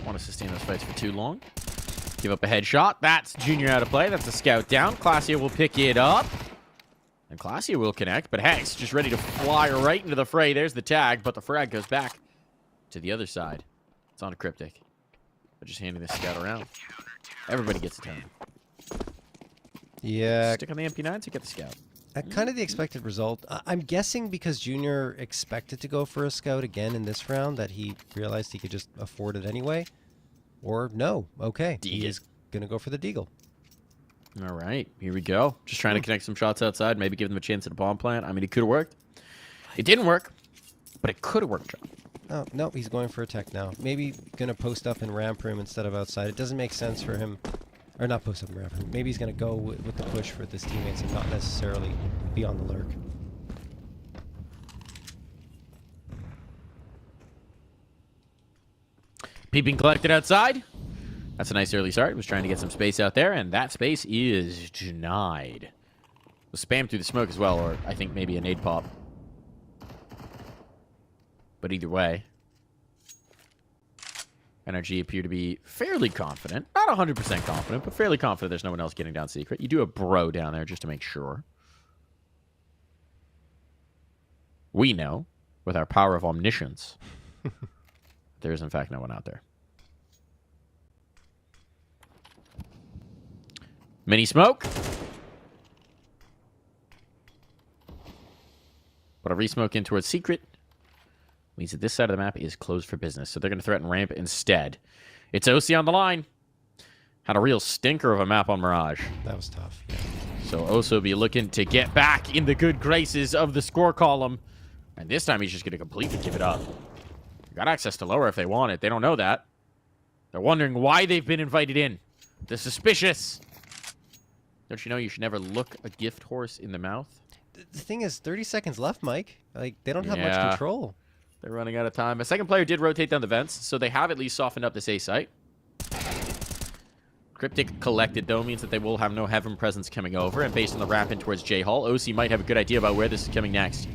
Want to sustain those fights for too long. Give up a headshot. That's Junior out of play. That's a scout down. Clasia will pick it up. And Clasia will connect, but Hex just ready to fly right into the fray. There's the tag, but the frag goes back to the other side. It's on a cryptic. They're just handing this scout around. Everybody gets a turn. Yeah. Stick on the MP9 to get the scout. Kind of the expected result. I'm guessing because Junior expected to go for a scout again in this round that he realized he could just afford it anyway. Or no. Okay. Deagle. He is going to go for the Deagle. All right. Here we go. Just trying to connect some shots outside. Maybe give them a chance at a bomb plant. I mean, it could have worked. It didn't work, but it could have worked, John. Oh, no, he's going for a tech now. Maybe going to post up in ramp room instead of outside. It doesn't make sense for him. Or not post up in ramp room. Maybe he's going to go with the push for his teammates and not necessarily be on the lurk. Peeping collected outside. That's a nice early start. Was trying to get some space out there, and that space is denied. Was spammed through the smoke as well, or I think maybe a nade pop. But either way, NRG appear to be fairly confident. Not 100% confident, but fairly confident there's no one else getting down secret. You do a bro down there just to make sure. We know, with our power of omniscience, there is in fact no one out there. Mini smoke. But a re-smoke in towards secret means that this side of the map is closed for business. So they're going to threaten ramp instead. It's OC on the line. Had a real stinker of a map on Mirage. That was tough. Yeah. So Oso will be looking to get back in the good graces of the score column. And this time he's just going to completely give it up. Got access to lower if they want it. They don't know that. They're wondering why they've been invited in. They're suspicious. Don't you know you should never look a gift horse in the mouth? The thing is, 30 seconds left, Mike. Like, they don't have much control. They're running out of time. A second player did rotate down the vents, so they have at least softened up this A site. Cryptic collected, though, means that they will have no Heaven presence coming over, and based on the ramp in towards J-Hall, OC might have a good idea about where this is coming next.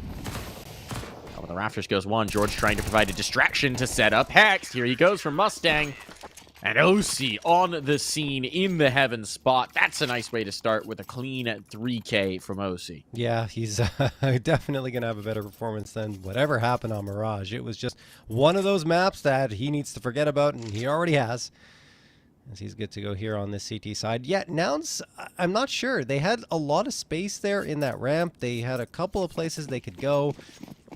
Oh, the rafters goes one. George trying to provide a distraction to set up Hex. Here he goes from Mustang. And OC on the scene in the Heaven spot. That's a nice way to start with a clean 3K from OC. Yeah, he's definitely going to have a better performance than whatever happened on Mirage. It was just one of those maps that he needs to forget about, and he already has. As he's good to go here on this CT side. Yeah, Nouns, I'm not sure. They had a lot of space there in that ramp. They had a couple of places they could go.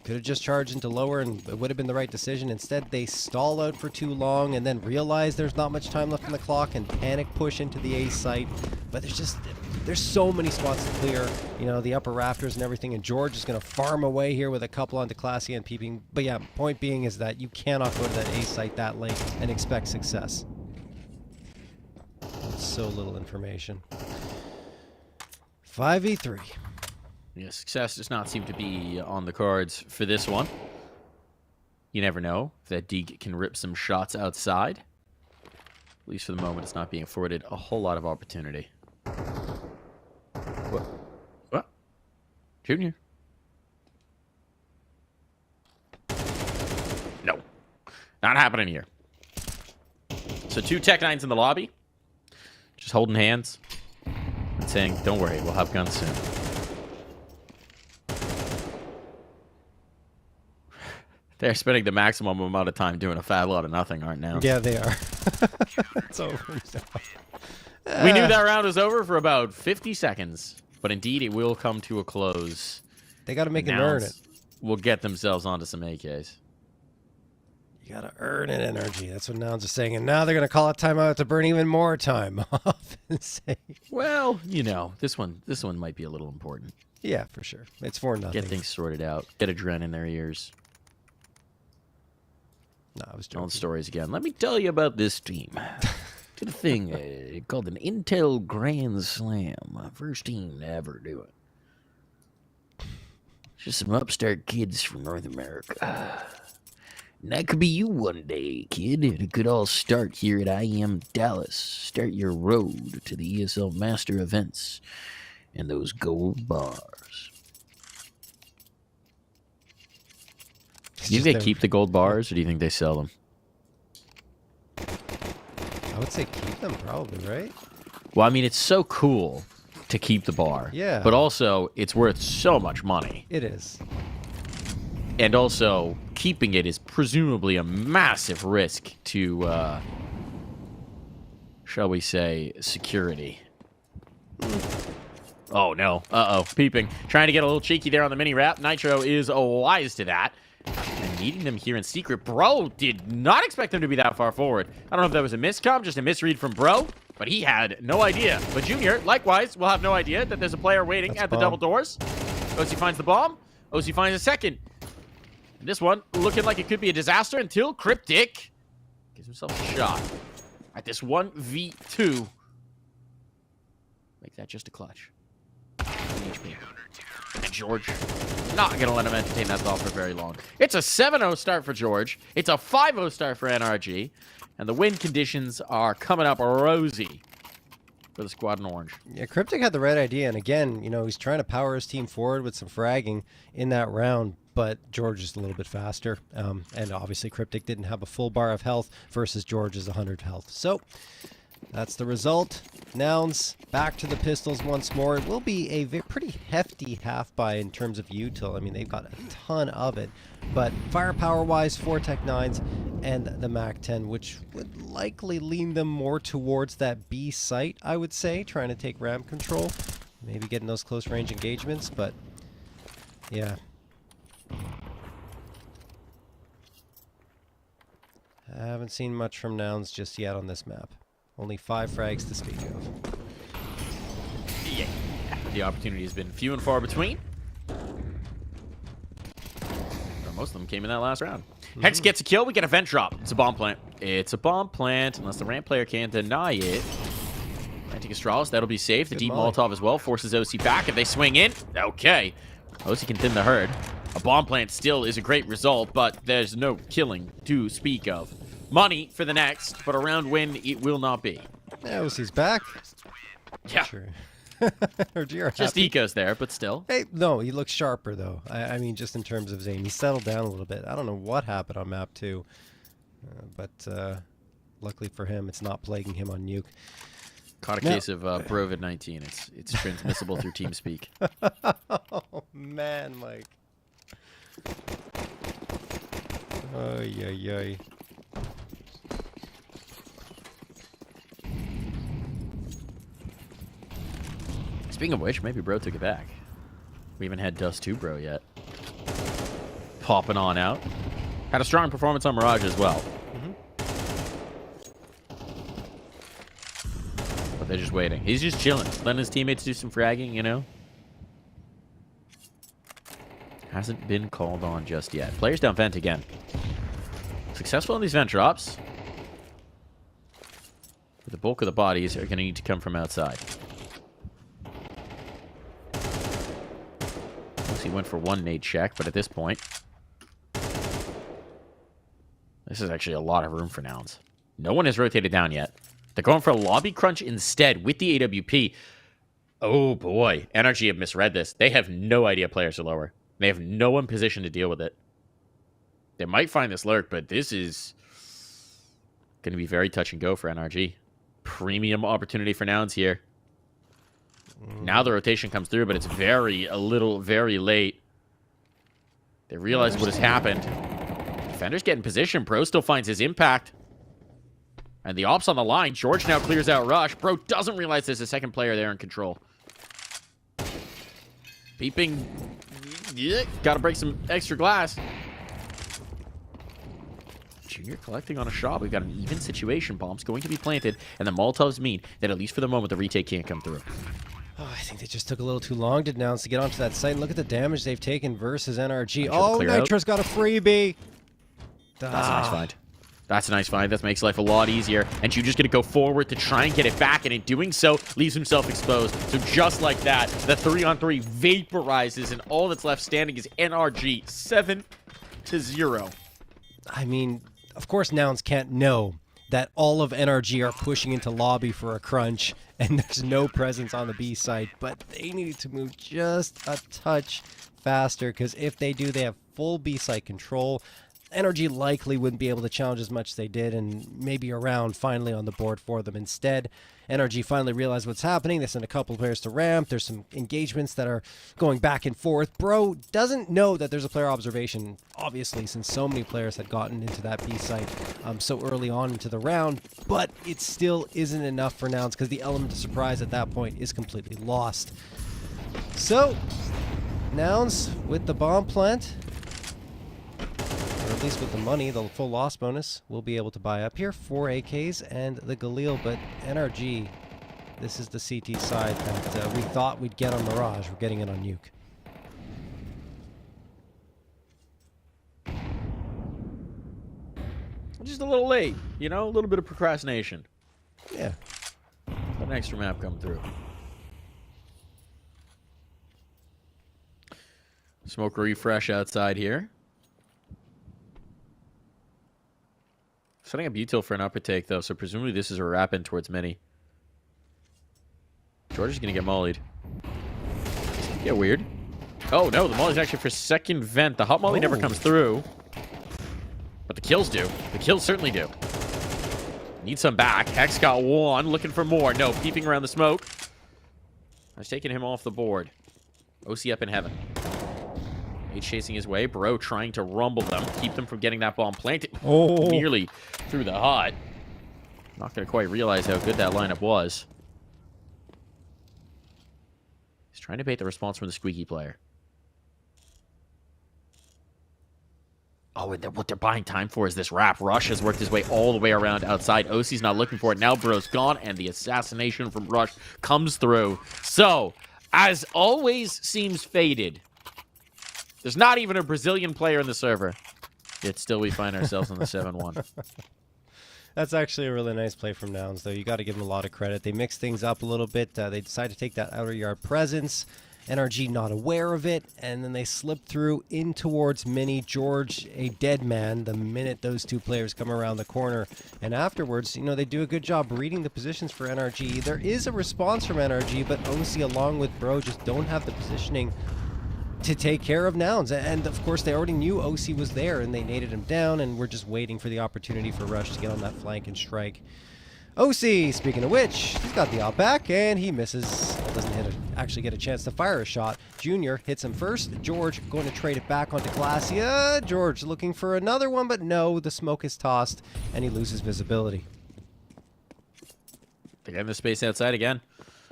Could have just charged into lower and it would have been the right decision. Instead, they stall out for too long and then realize there's not much time left on the clock and panic push into the A site. But there's so many spots to clear, you know, the upper rafters and everything. And George is going to farm away here with a couple onto Classy and peeping. But yeah, point being is that you cannot go to that A site that late and expect success. So little information. 5v3. Yeah, success does not seem to be on the cards for this one. You never know if that Deke can rip some shots outside. At least for the moment, it's not being afforded a whole lot of opportunity. What? Junior? No. Not happening here. So 2 Tech 9s in the lobby. Just holding hands and saying, don't worry, we'll have guns soon. They're spending the maximum amount of time doing a fat lot of nothing, aren't now? Yeah, they are. It's over. We knew that round was over for about 50 seconds, but indeed it will come to a close. They got to make him earn it. will get themselves onto some AKs. You gotta earn an energy. That's what Nouns are saying. And now they're gonna call a timeout to burn even more time off. And say, Well, you know, this one might be a little important. yeah, for sure. It's 4-0. Get things sorted out. Get Adren in their ears. No, I was Telling joking. stories again. Let me tell you about this team. Did a thing called an Intel Grand Slam. First team to ever do it. Just some upstart kids from North America. And that could be you one day, kid. It could all start here at IEM Dallas. Start your road to the ESL Master events and those gold bars. Do you think they keep the gold bars, or do you think they sell them? I would say keep them probably, right? Well, I mean, it's so cool to keep the bar. Yeah. But also, it's worth so much money. It is. And also, keeping it is presumably a massive risk to, shall we say, security. Oh, no. Uh-oh. Peeping. Trying to get a little cheeky there on the mini-wrap. Nitro is wise to that. And meeting them here in secret. Bro did not expect them to be that far forward. I don't know if that was a miscom, just a misread from Bro, but he had no idea. But Junior, likewise, will have no idea that there's a player waiting at the double doors. OC finds the bomb. OC finds a second. And this one looking like it could be a disaster until Cryptic gives himself a shot at this 1v2. Make that just a clutch. HP. And George, not going to let him entertain that thought for very long. It's a 7-0 start for George. It's a 5-0 start for NRG. And the win conditions are coming up rosy for the squad in orange. Yeah, Cryptic had the right idea. And again, you know, he's trying to power his team forward with some fragging in that round. But George is a little bit faster. And obviously Cryptic didn't have a full bar of health versus George's 100 health. So that's the result. Nouns back to the pistols once more. It will be a pretty hefty half buy in terms of util. I mean, they've got a ton of it. But firepower-wise, 4 Tech 9s and the Mac 10, which would likely lean them more towards that B site, I would say, trying to take ramp control. Maybe getting those close range engagements, but yeah. I haven't seen much from Nouns just yet on this map. Only 5 frags to speak of. Yeah. The opportunity has been few and far between. Most of them came in that last round. Hex gets a kill. We get a vent drop. It's a bomb plant. It's a bomb plant, unless the ramp player can't deny it. Anti-Castralis, that'll be safe. The deep Molotov as well forces OC back. If they swing in, okay. OC can thin the herd. A bomb plant still is a great result, but there's no killing to speak of. Money for the next, but a round win it will not be. Yeah, OC's back. Yeah. Sure. Just Just ecos there, but still. Hey, no, he looks sharper, though. I mean, just in terms of his aim. He settled down a little bit. I don't know what happened on map 2. But luckily for him, it's not plaguing him on Nuke. Caught a case of Brovid-19. It's transmissible through TeamSpeak. Oh, man, Mike. Ay, ay, ay. Speaking of which, maybe Bro took it back. We haven't had Dust 2 Bro yet. Popping on out. Had a strong performance on Mirage as well. But they're just waiting. He's just chilling. Letting his teammates do some fragging, you know? Hasn't been called on just yet. Players down vent again. Successful in these vent drops. But the bulk of the bodies are going to need to come from outside. He went for one nade check, but at this point, this is actually a lot of room for Nouns. No one has rotated down yet. They're going for a lobby crunch instead with the AWP. Oh boy, NRG have misread this. They have no idea players are lower. They have no one positioned to deal with it. They might find this lurk, but this is going to be very touch and go for NRG. Premium opportunity for Nouns here. Now the rotation comes through, but it's very late. They realize what has happened. Defender's getting position. Bro still finds his impact. And the ops on the line. George now clears out Rush. Bro doesn't realize there's a second player there in control. Peeping Yeah, gotta break some extra glass. Junior collecting on a shot. We've got an even situation. Bomb's going to be planted, and the Molotovs mean that at least for the moment, the retake can't come through. Oh, I think they just took a little too long to announce to get onto that site. And look at the damage they've taken versus NRG. Oh, Nitro's got a freebie. That's a nice find. That's a nice find. That makes life a lot easier. And Junior's going to go forward to try and get it back, and in doing so, leaves himself exposed. So just like that, the 3-on-3 vaporizes, and all that's left standing is NRG 7-0. I mean, of course, Nouns can't know that all of NRG are pushing into lobby for a crunch, and there's no presence on the B side, but they need to move just a touch faster, because if they do, they have full B side control. NRG likely wouldn't be able to challenge as much as they did, and maybe a round finally on the board for them instead. NRG finally realized what's happening. They sent a couple of players to ramp. There's some engagements that are going back and forth. Bro doesn't know that there's a player observation, obviously, since so many players had gotten into that B site so early on into the round, but it still isn't enough for Nouns because the element of surprise at that point is completely lost. So, Nouns with the bomb plant, or at least with the money, the full loss bonus, we'll be able to buy up here 4 AKs and the Galil, but NRG, this is the CT side that we thought we'd get on Mirage. We're getting it on Nuke. Just a little late, you know? A little bit of procrastination. Yeah. An extra map come through. Smoke refresh outside here. Setting up util for an upper take, though, so presumably this is a wrap in towards mini. George is going to get mollied. Yeah, weird. Oh, no, the molly's actually for second vent. The hot molly never comes through. But the kills do. The kills certainly do. Need some back. Hex got one. Looking for more. No, peeping around the smoke. I was taking him off the board. OC up in heaven. H chasing his way. Bro trying to rumble them. Keep them from getting that bomb planted. Oh. Nearly through the hut. Not going to quite realize how good that lineup was. He's trying to bait the response from the squeaky player. Oh, and what they're buying time for is this wrap. Rush has worked his way all the way around outside. OC's not looking for it. Now Bro's gone, and the assassination from Rush comes through. So, as always seems fated, there's not even a Brazilian player in the server. Yet still we find ourselves on the 7-1. That's actually a really nice play from Nouns, though. You got to give them a lot of credit. They mixed things up a little bit. They decided to take that outer yard presence. NRG not aware of it, and then they slip through in towards Mini. George, a dead man, the minute those two players come around the corner. And afterwards, you know, they do a good job reading the positions for NRG. There is a response from NRG, but OC along with Bro just don't have the positioning to take care of Nouns. And of course, they already knew OC was there, and they naded him down, and we're just waiting for the opportunity for Rush to get on that flank and strike. OC, speaking of which, he's got the out back, and he misses. Doesn't actually get a chance to fire a shot. Junior hits him first. George going to trade it back onto Glacia. George looking for another one, but no, the smoke is tossed, and he loses visibility. They got in the space outside again.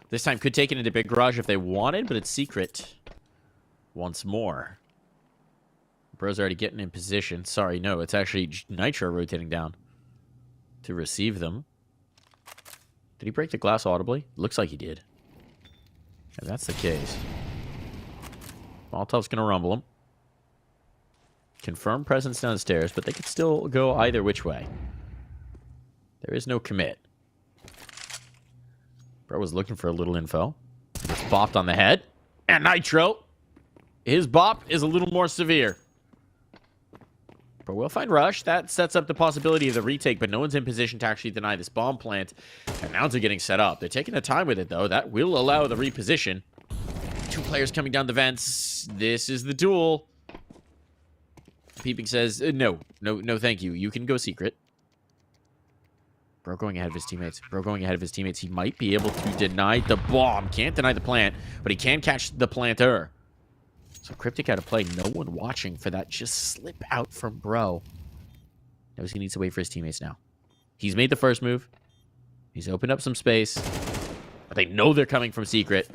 This time could take it into Big Garage if they wanted, but it's secret. Once more. Bro's already getting in position. Sorry, no, it's actually Nitro rotating down to receive them. Did he break the glass audibly? Looks like he did. If that's the case. Molotov's going to rumble him. Confirm presence downstairs, but they could still go either which way. There is no commit. Bro was looking for a little info. Just bopped on the head. And Nitro, his bop is a little more severe. But we'll find Rush. That sets up the possibility of the retake, but no one's in position to actually deny this bomb plant. And now they're getting set up. They're taking their time with it, though. That will allow the reposition. Two players coming down the vents. This is the duel. Peeping says, no, thank you. You can go secret. Bro going ahead of his teammates. Bro going ahead of his teammates. He might be able to deny the bomb. Can't deny the plant, but he can catch the planter. So Cryptic out of play. No one watching for that. Just slip out from Bro. Knows he needs to wait for his teammates now. He's made the first move. He's opened up some space. But they know they're coming from secret.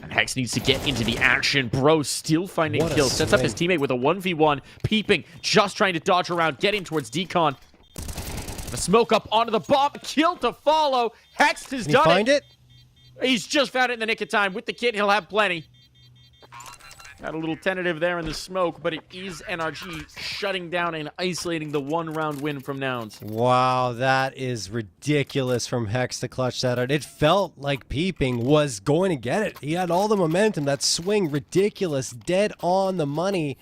And Hex needs to get into the action. Bro still finding What a kills. Sets up swing. his teammate with a 1v1. Peeping, just trying to dodge around, getting towards Decon. The smoke up onto the bomb. Kill to follow. Hex has Can done you find it? He's just found it in the nick of time. With the kit, he'll have plenty. Got a little tentative there in the smoke, but it is NRG shutting down and isolating the one-round win from Nouns. Wow, that is ridiculous from Hex to clutch that out. It felt like Peeping was going to get it. He had all the momentum. That swing, ridiculous, dead on the money.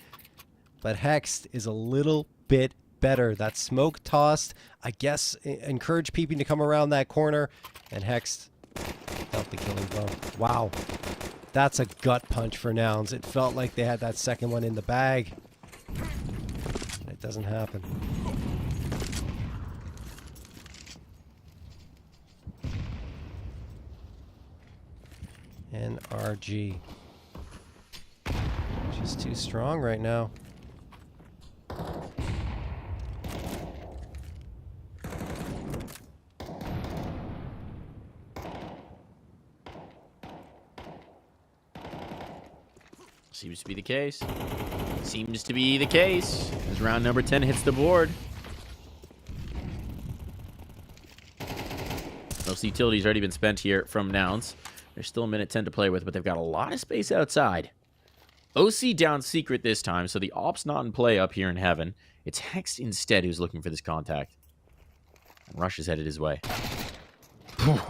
But Hex is a little bit better. That smoke tossed, I guess, encouraged Peeping to come around that corner. And Hex felt the killing blow. Wow. That's a gut punch for Nouns. It felt like they had that second one in the bag. It doesn't happen. NRG. Just too strong right now. Seems to be the case. Seems to be the case. As round number 10 hits the board. Most utility's already been spent here from Nouns. There's still a minute 10 to play with, but they've got a lot of space outside. OC down secret this time, so the op's not in play up here in heaven. It's Hex instead who's looking for this contact. And Rush is headed his way.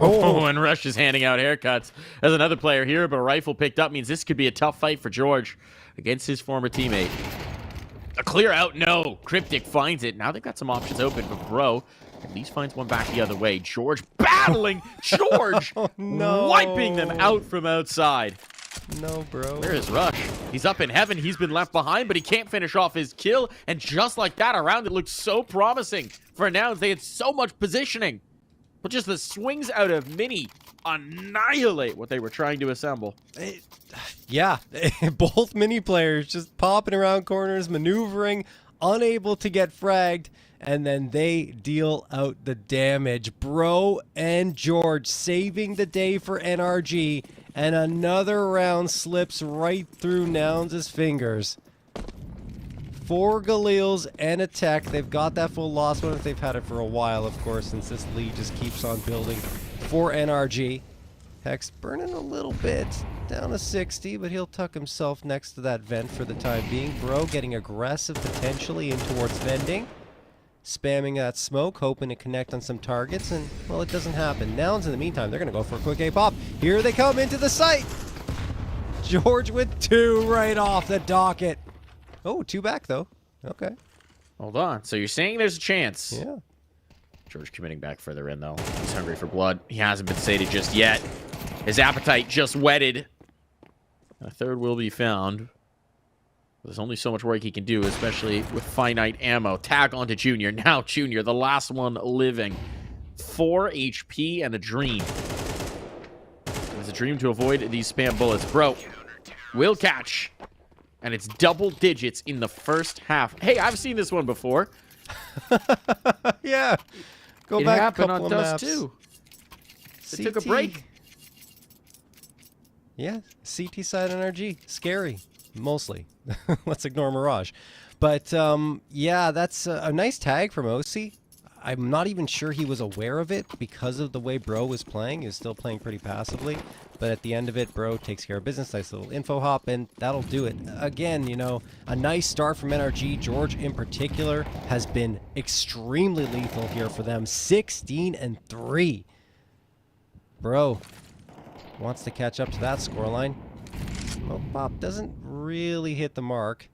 Oh, and Rush is handing out haircuts. There's another player here, but a rifle picked up means this could be a tough fight for George against his former teammate. A clear out, no. Cryptic finds it. Now they've got some options open, but Bro at least finds one back the other way. George battling. George no. wiping them out from outside. No, bro. Where is Rush? He's up in heaven. He's been left behind, but he can't finish off his kill. And just like that, around it looked so promising. For Nouns, they had so much positioning. But just the swings out of Mini annihilate what they were trying to assemble. Yeah, both Mini players just popping around corners, maneuvering, unable to get fragged, and then they deal out the damage. Bro and George saving the day for NRG, and another round slips right through Nouns' fingers. 4 Galils and a tech. They've got that full loss one if they've had it for a while, of course, since this lead just keeps on building for NRG. Hex burning a little bit, down to 60, but he'll tuck himself next to that vent for the time being. Bro getting aggressive potentially in towards vending. Spamming that smoke, hoping to connect on some targets, and, well, it doesn't happen. Nouns, in the meantime, they're going to go for a quick A-pop. Here they come into the site. George with 2 right off the docket. Oh, 2 back, though. Okay. Hold on. So you're saying there's a chance? Yeah. George committing back further in, though. He's hungry for blood. He hasn't been sated just yet. His appetite just whetted. A third will be found. There's only so much work he can do, especially with finite ammo. Tag onto Junior. Now Junior, the last one living. 4 HP and a dream. It's a dream to avoid these spam bullets. Bro will catch. And it's double digits in the first half. Hey, I've seen this one before. Yeah. Go it back happened a couple on of Dust maps. 2. They took a break. Yeah, CT side NRG. Scary, mostly. Let's ignore Mirage. But, yeah, that's a nice tag from OC. I'm not even sure he was aware of it because of the way Bro was playing. He was still playing pretty passively. But at the end of it, Bro takes care of business. Nice little info hop, and that'll do it. Again, you know, a nice start from NRG. George, in particular, has been extremely lethal here for them. 16-3. Bro wants to catch up to that scoreline. Well, Pop doesn't really hit the mark.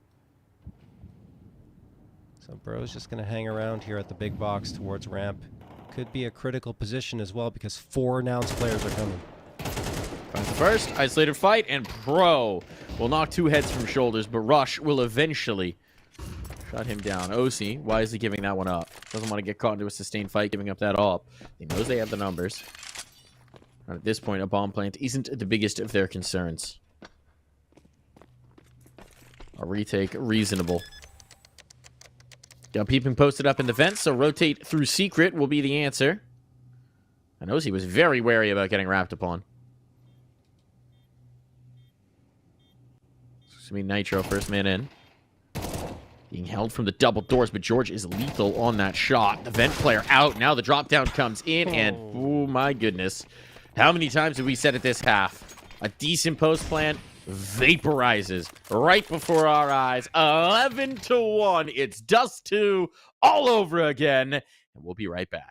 So Bro's just going to hang around here at the big box towards ramp. Could be a critical position as well because 4 Nouns players are coming. Comes the first isolated fight, and Bro will knock 2 heads from shoulders, but Rush will eventually shut him down. OC wisely giving that one up. Doesn't want to get caught into a sustained fight, giving up that up. He knows they have the numbers. And at this point, a bomb plant isn't the biggest of their concerns. A retake reasonable. Got Peeping posted up in the vents, so rotate through secret will be the answer. I know he was very wary about getting wrapped upon. to be Nitro, first man in. Being held from the double doors, but George is lethal on that shot. The vent player out. Now the drop down comes in, and oh my goodness. How many times have we said it this half? A decent post plan vaporizes right before our eyes. 11-1. It's Dust 2 all over again. And we'll be right back.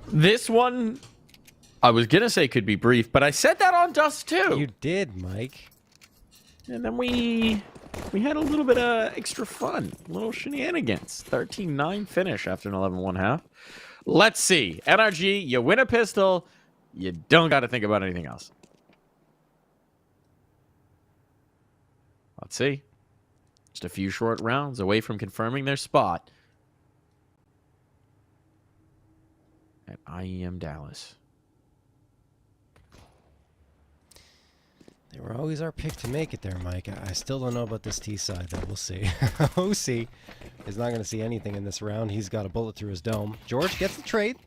This one, I was going to say could be brief, but I said that on Dust 2. You did, Mike. And then we had a little bit of extra fun, a little shenanigans. 13-9 finish after an 11-1 half. Let's see. NRG, you win a pistol. You don't got to think about anything else. Let's see. Just a few short rounds away from confirming their spot at IEM Dallas. They were always our pick to make it there, Mike. I still don't know about this T side, though. We'll see. OC is not going to see anything in this round. He's got a bullet through his dome. George gets the trade.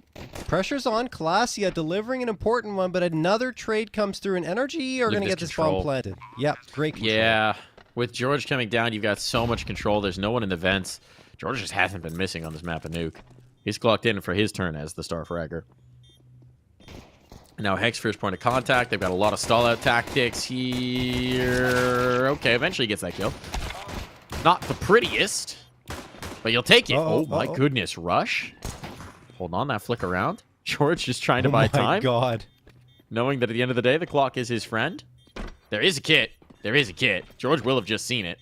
Pressure's on. Clasia delivering an important one, but another trade comes through, and NRG are going to get this bomb planted. Yep, great control. Yeah, with George coming down, you've got so much control. There's no one in the vents. George just hasn't been missing on this map of Nuke. He's clocked in for his turn as the star fragger. Now Hex first point of contact. They've got a lot of stall out tactics here. Okay, eventually gets that kill. Not the prettiest, but you'll take it. Oh my goodness, Rush. Hold on, that flick around. George just trying to buy time. Oh my god. Knowing that at the end of the day, the clock is his friend. There is a kit. There is a kit. George will have just seen it.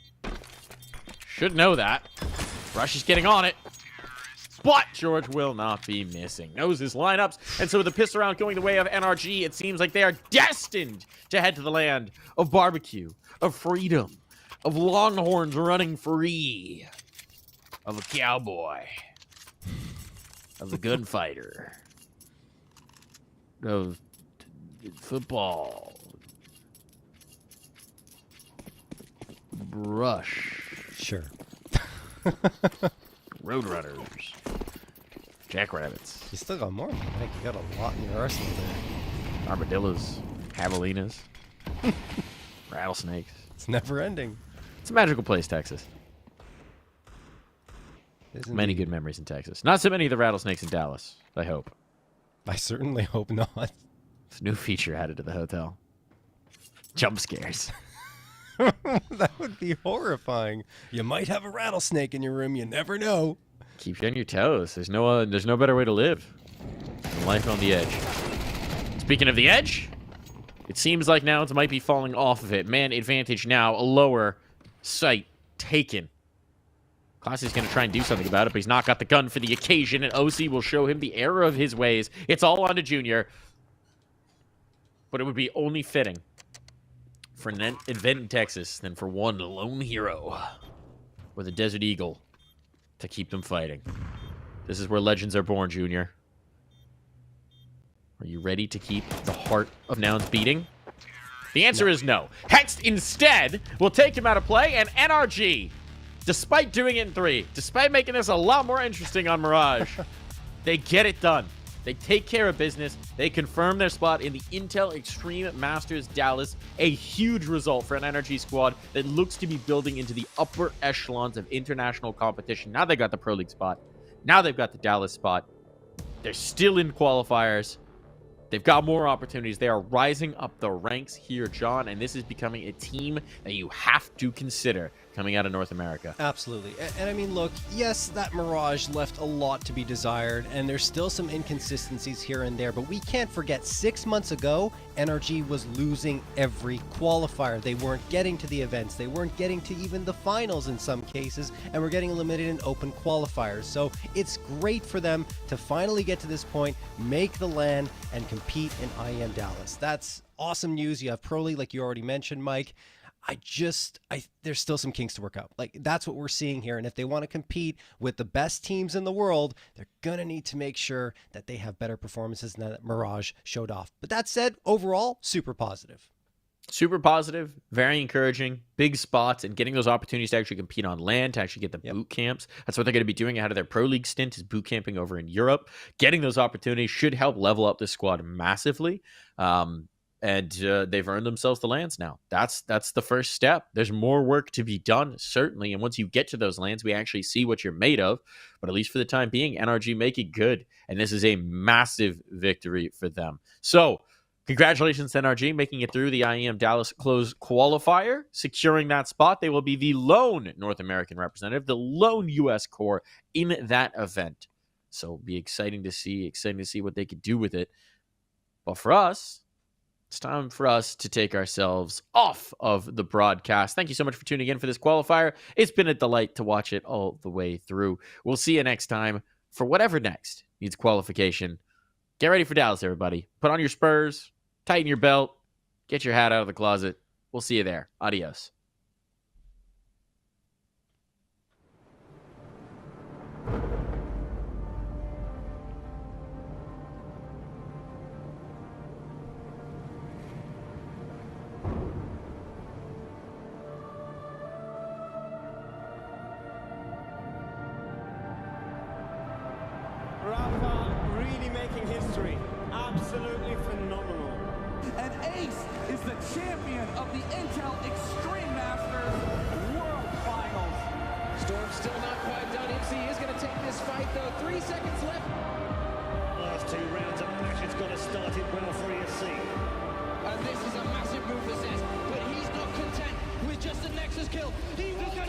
Should know that. Rush is getting on it. But George will not be missing. Knows his lineups. And so with the pistol round going the way of NRG, it seems like they are destined to head to the land of barbecue, of freedom, of longhorns running free, of a cowboy, of a gunfighter, of football, brush. Sure. Roadrunners. Jackrabbits. You still got more. I think you got a lot in your arsenal there. Armadillos. Javelinas. Rattlesnakes. It's never ending. It's a magical place, Texas. Many good memories in Texas. Not so many of the rattlesnakes in Dallas, I hope. I certainly hope not. It's a new feature added to the hotel. Jump scares. That would be horrifying. You might have a rattlesnake in your room. You never know. Keep you on your toes. There's no better way to live than life on the edge. Speaking of the edge, it seems like Nouns might be falling off of it. Man advantage now. A lower sight taken. Classy's going to try and do something about it, but he's not got the gun for the occasion, and OC will show him the error of his ways. It's all on to Junior. But it would be only fitting for an event in Texas than for one lone hero with a Desert Eagle to keep them fighting. This is where legends are born, Junior. Are you ready to keep the heart of Nouns beating? The answer is no. Hext instead will take him out of play, and NRG, despite doing it in 3, despite making this a lot more interesting on Mirage, they get it done. They take care of business. They confirm their spot in the Intel Extreme Masters Dallas. A huge result for an NRG squad that looks to be building into the upper echelons of international competition. Now they got the Pro League spot. Now they've got the Dallas spot. They're still in qualifiers. They've got more opportunities. They are rising up the ranks here, John, and this is becoming a team that you have to consider coming out of North America. Absolutely. And I mean, look, yes, that Mirage left a lot to be desired, and there's still some inconsistencies here and there, but we can't forget 6 months ago, NRG was losing every qualifier. They weren't getting to the events. They weren't getting to even the finals in some cases, and we're getting eliminated in open qualifiers. So it's great for them to finally get to this point, make the LAN, and compete in IEM Dallas. That's awesome news. You have Pro League, like you already mentioned, Mike. There's still some kinks to work out. Like, that's what we're seeing here. And if they want to compete with the best teams in the world, they're going to need to make sure that they have better performances than that Mirage showed off. But that said, overall, super positive. Super positive, very encouraging, big spots, and getting those opportunities to actually compete on land, to actually get the boot camps. That's what they're going to be doing out of their Pro League stint, is boot camping over in Europe. Getting those opportunities should help level up this squad massively. And they've earned themselves the lands now. That's the first step. There's more work to be done, certainly. And once you get to those lands, we actually see what you're made of. But at least for the time being, NRG make it good. And this is a massive victory for them. So congratulations to NRG making it through the IEM Dallas closed qualifier, securing that spot. They will be the lone North American representative, the lone U.S. core in that event. So it'll be exciting to see what they could do with it. But for us, it's time for us to take ourselves off of the broadcast. Thank you so much for tuning in for this qualifier. It's been a delight to watch it all the way through. We'll see you next time for whatever next needs qualification. Get ready for Dallas, everybody. Put on your spurs, tighten your belt, get your hat out of the closet. We'll see you there. Adios. History. Absolutely phenomenal. And Ace is the champion of the Intel Extreme Masters World Finals. Storm's still not quite done. MC is going to take this fight, though. 3 seconds left. Last 2 rounds of match, it's got to start it well for ESC. And this is a massive move for Zez, but he's not content with just the Nexus kill. He will get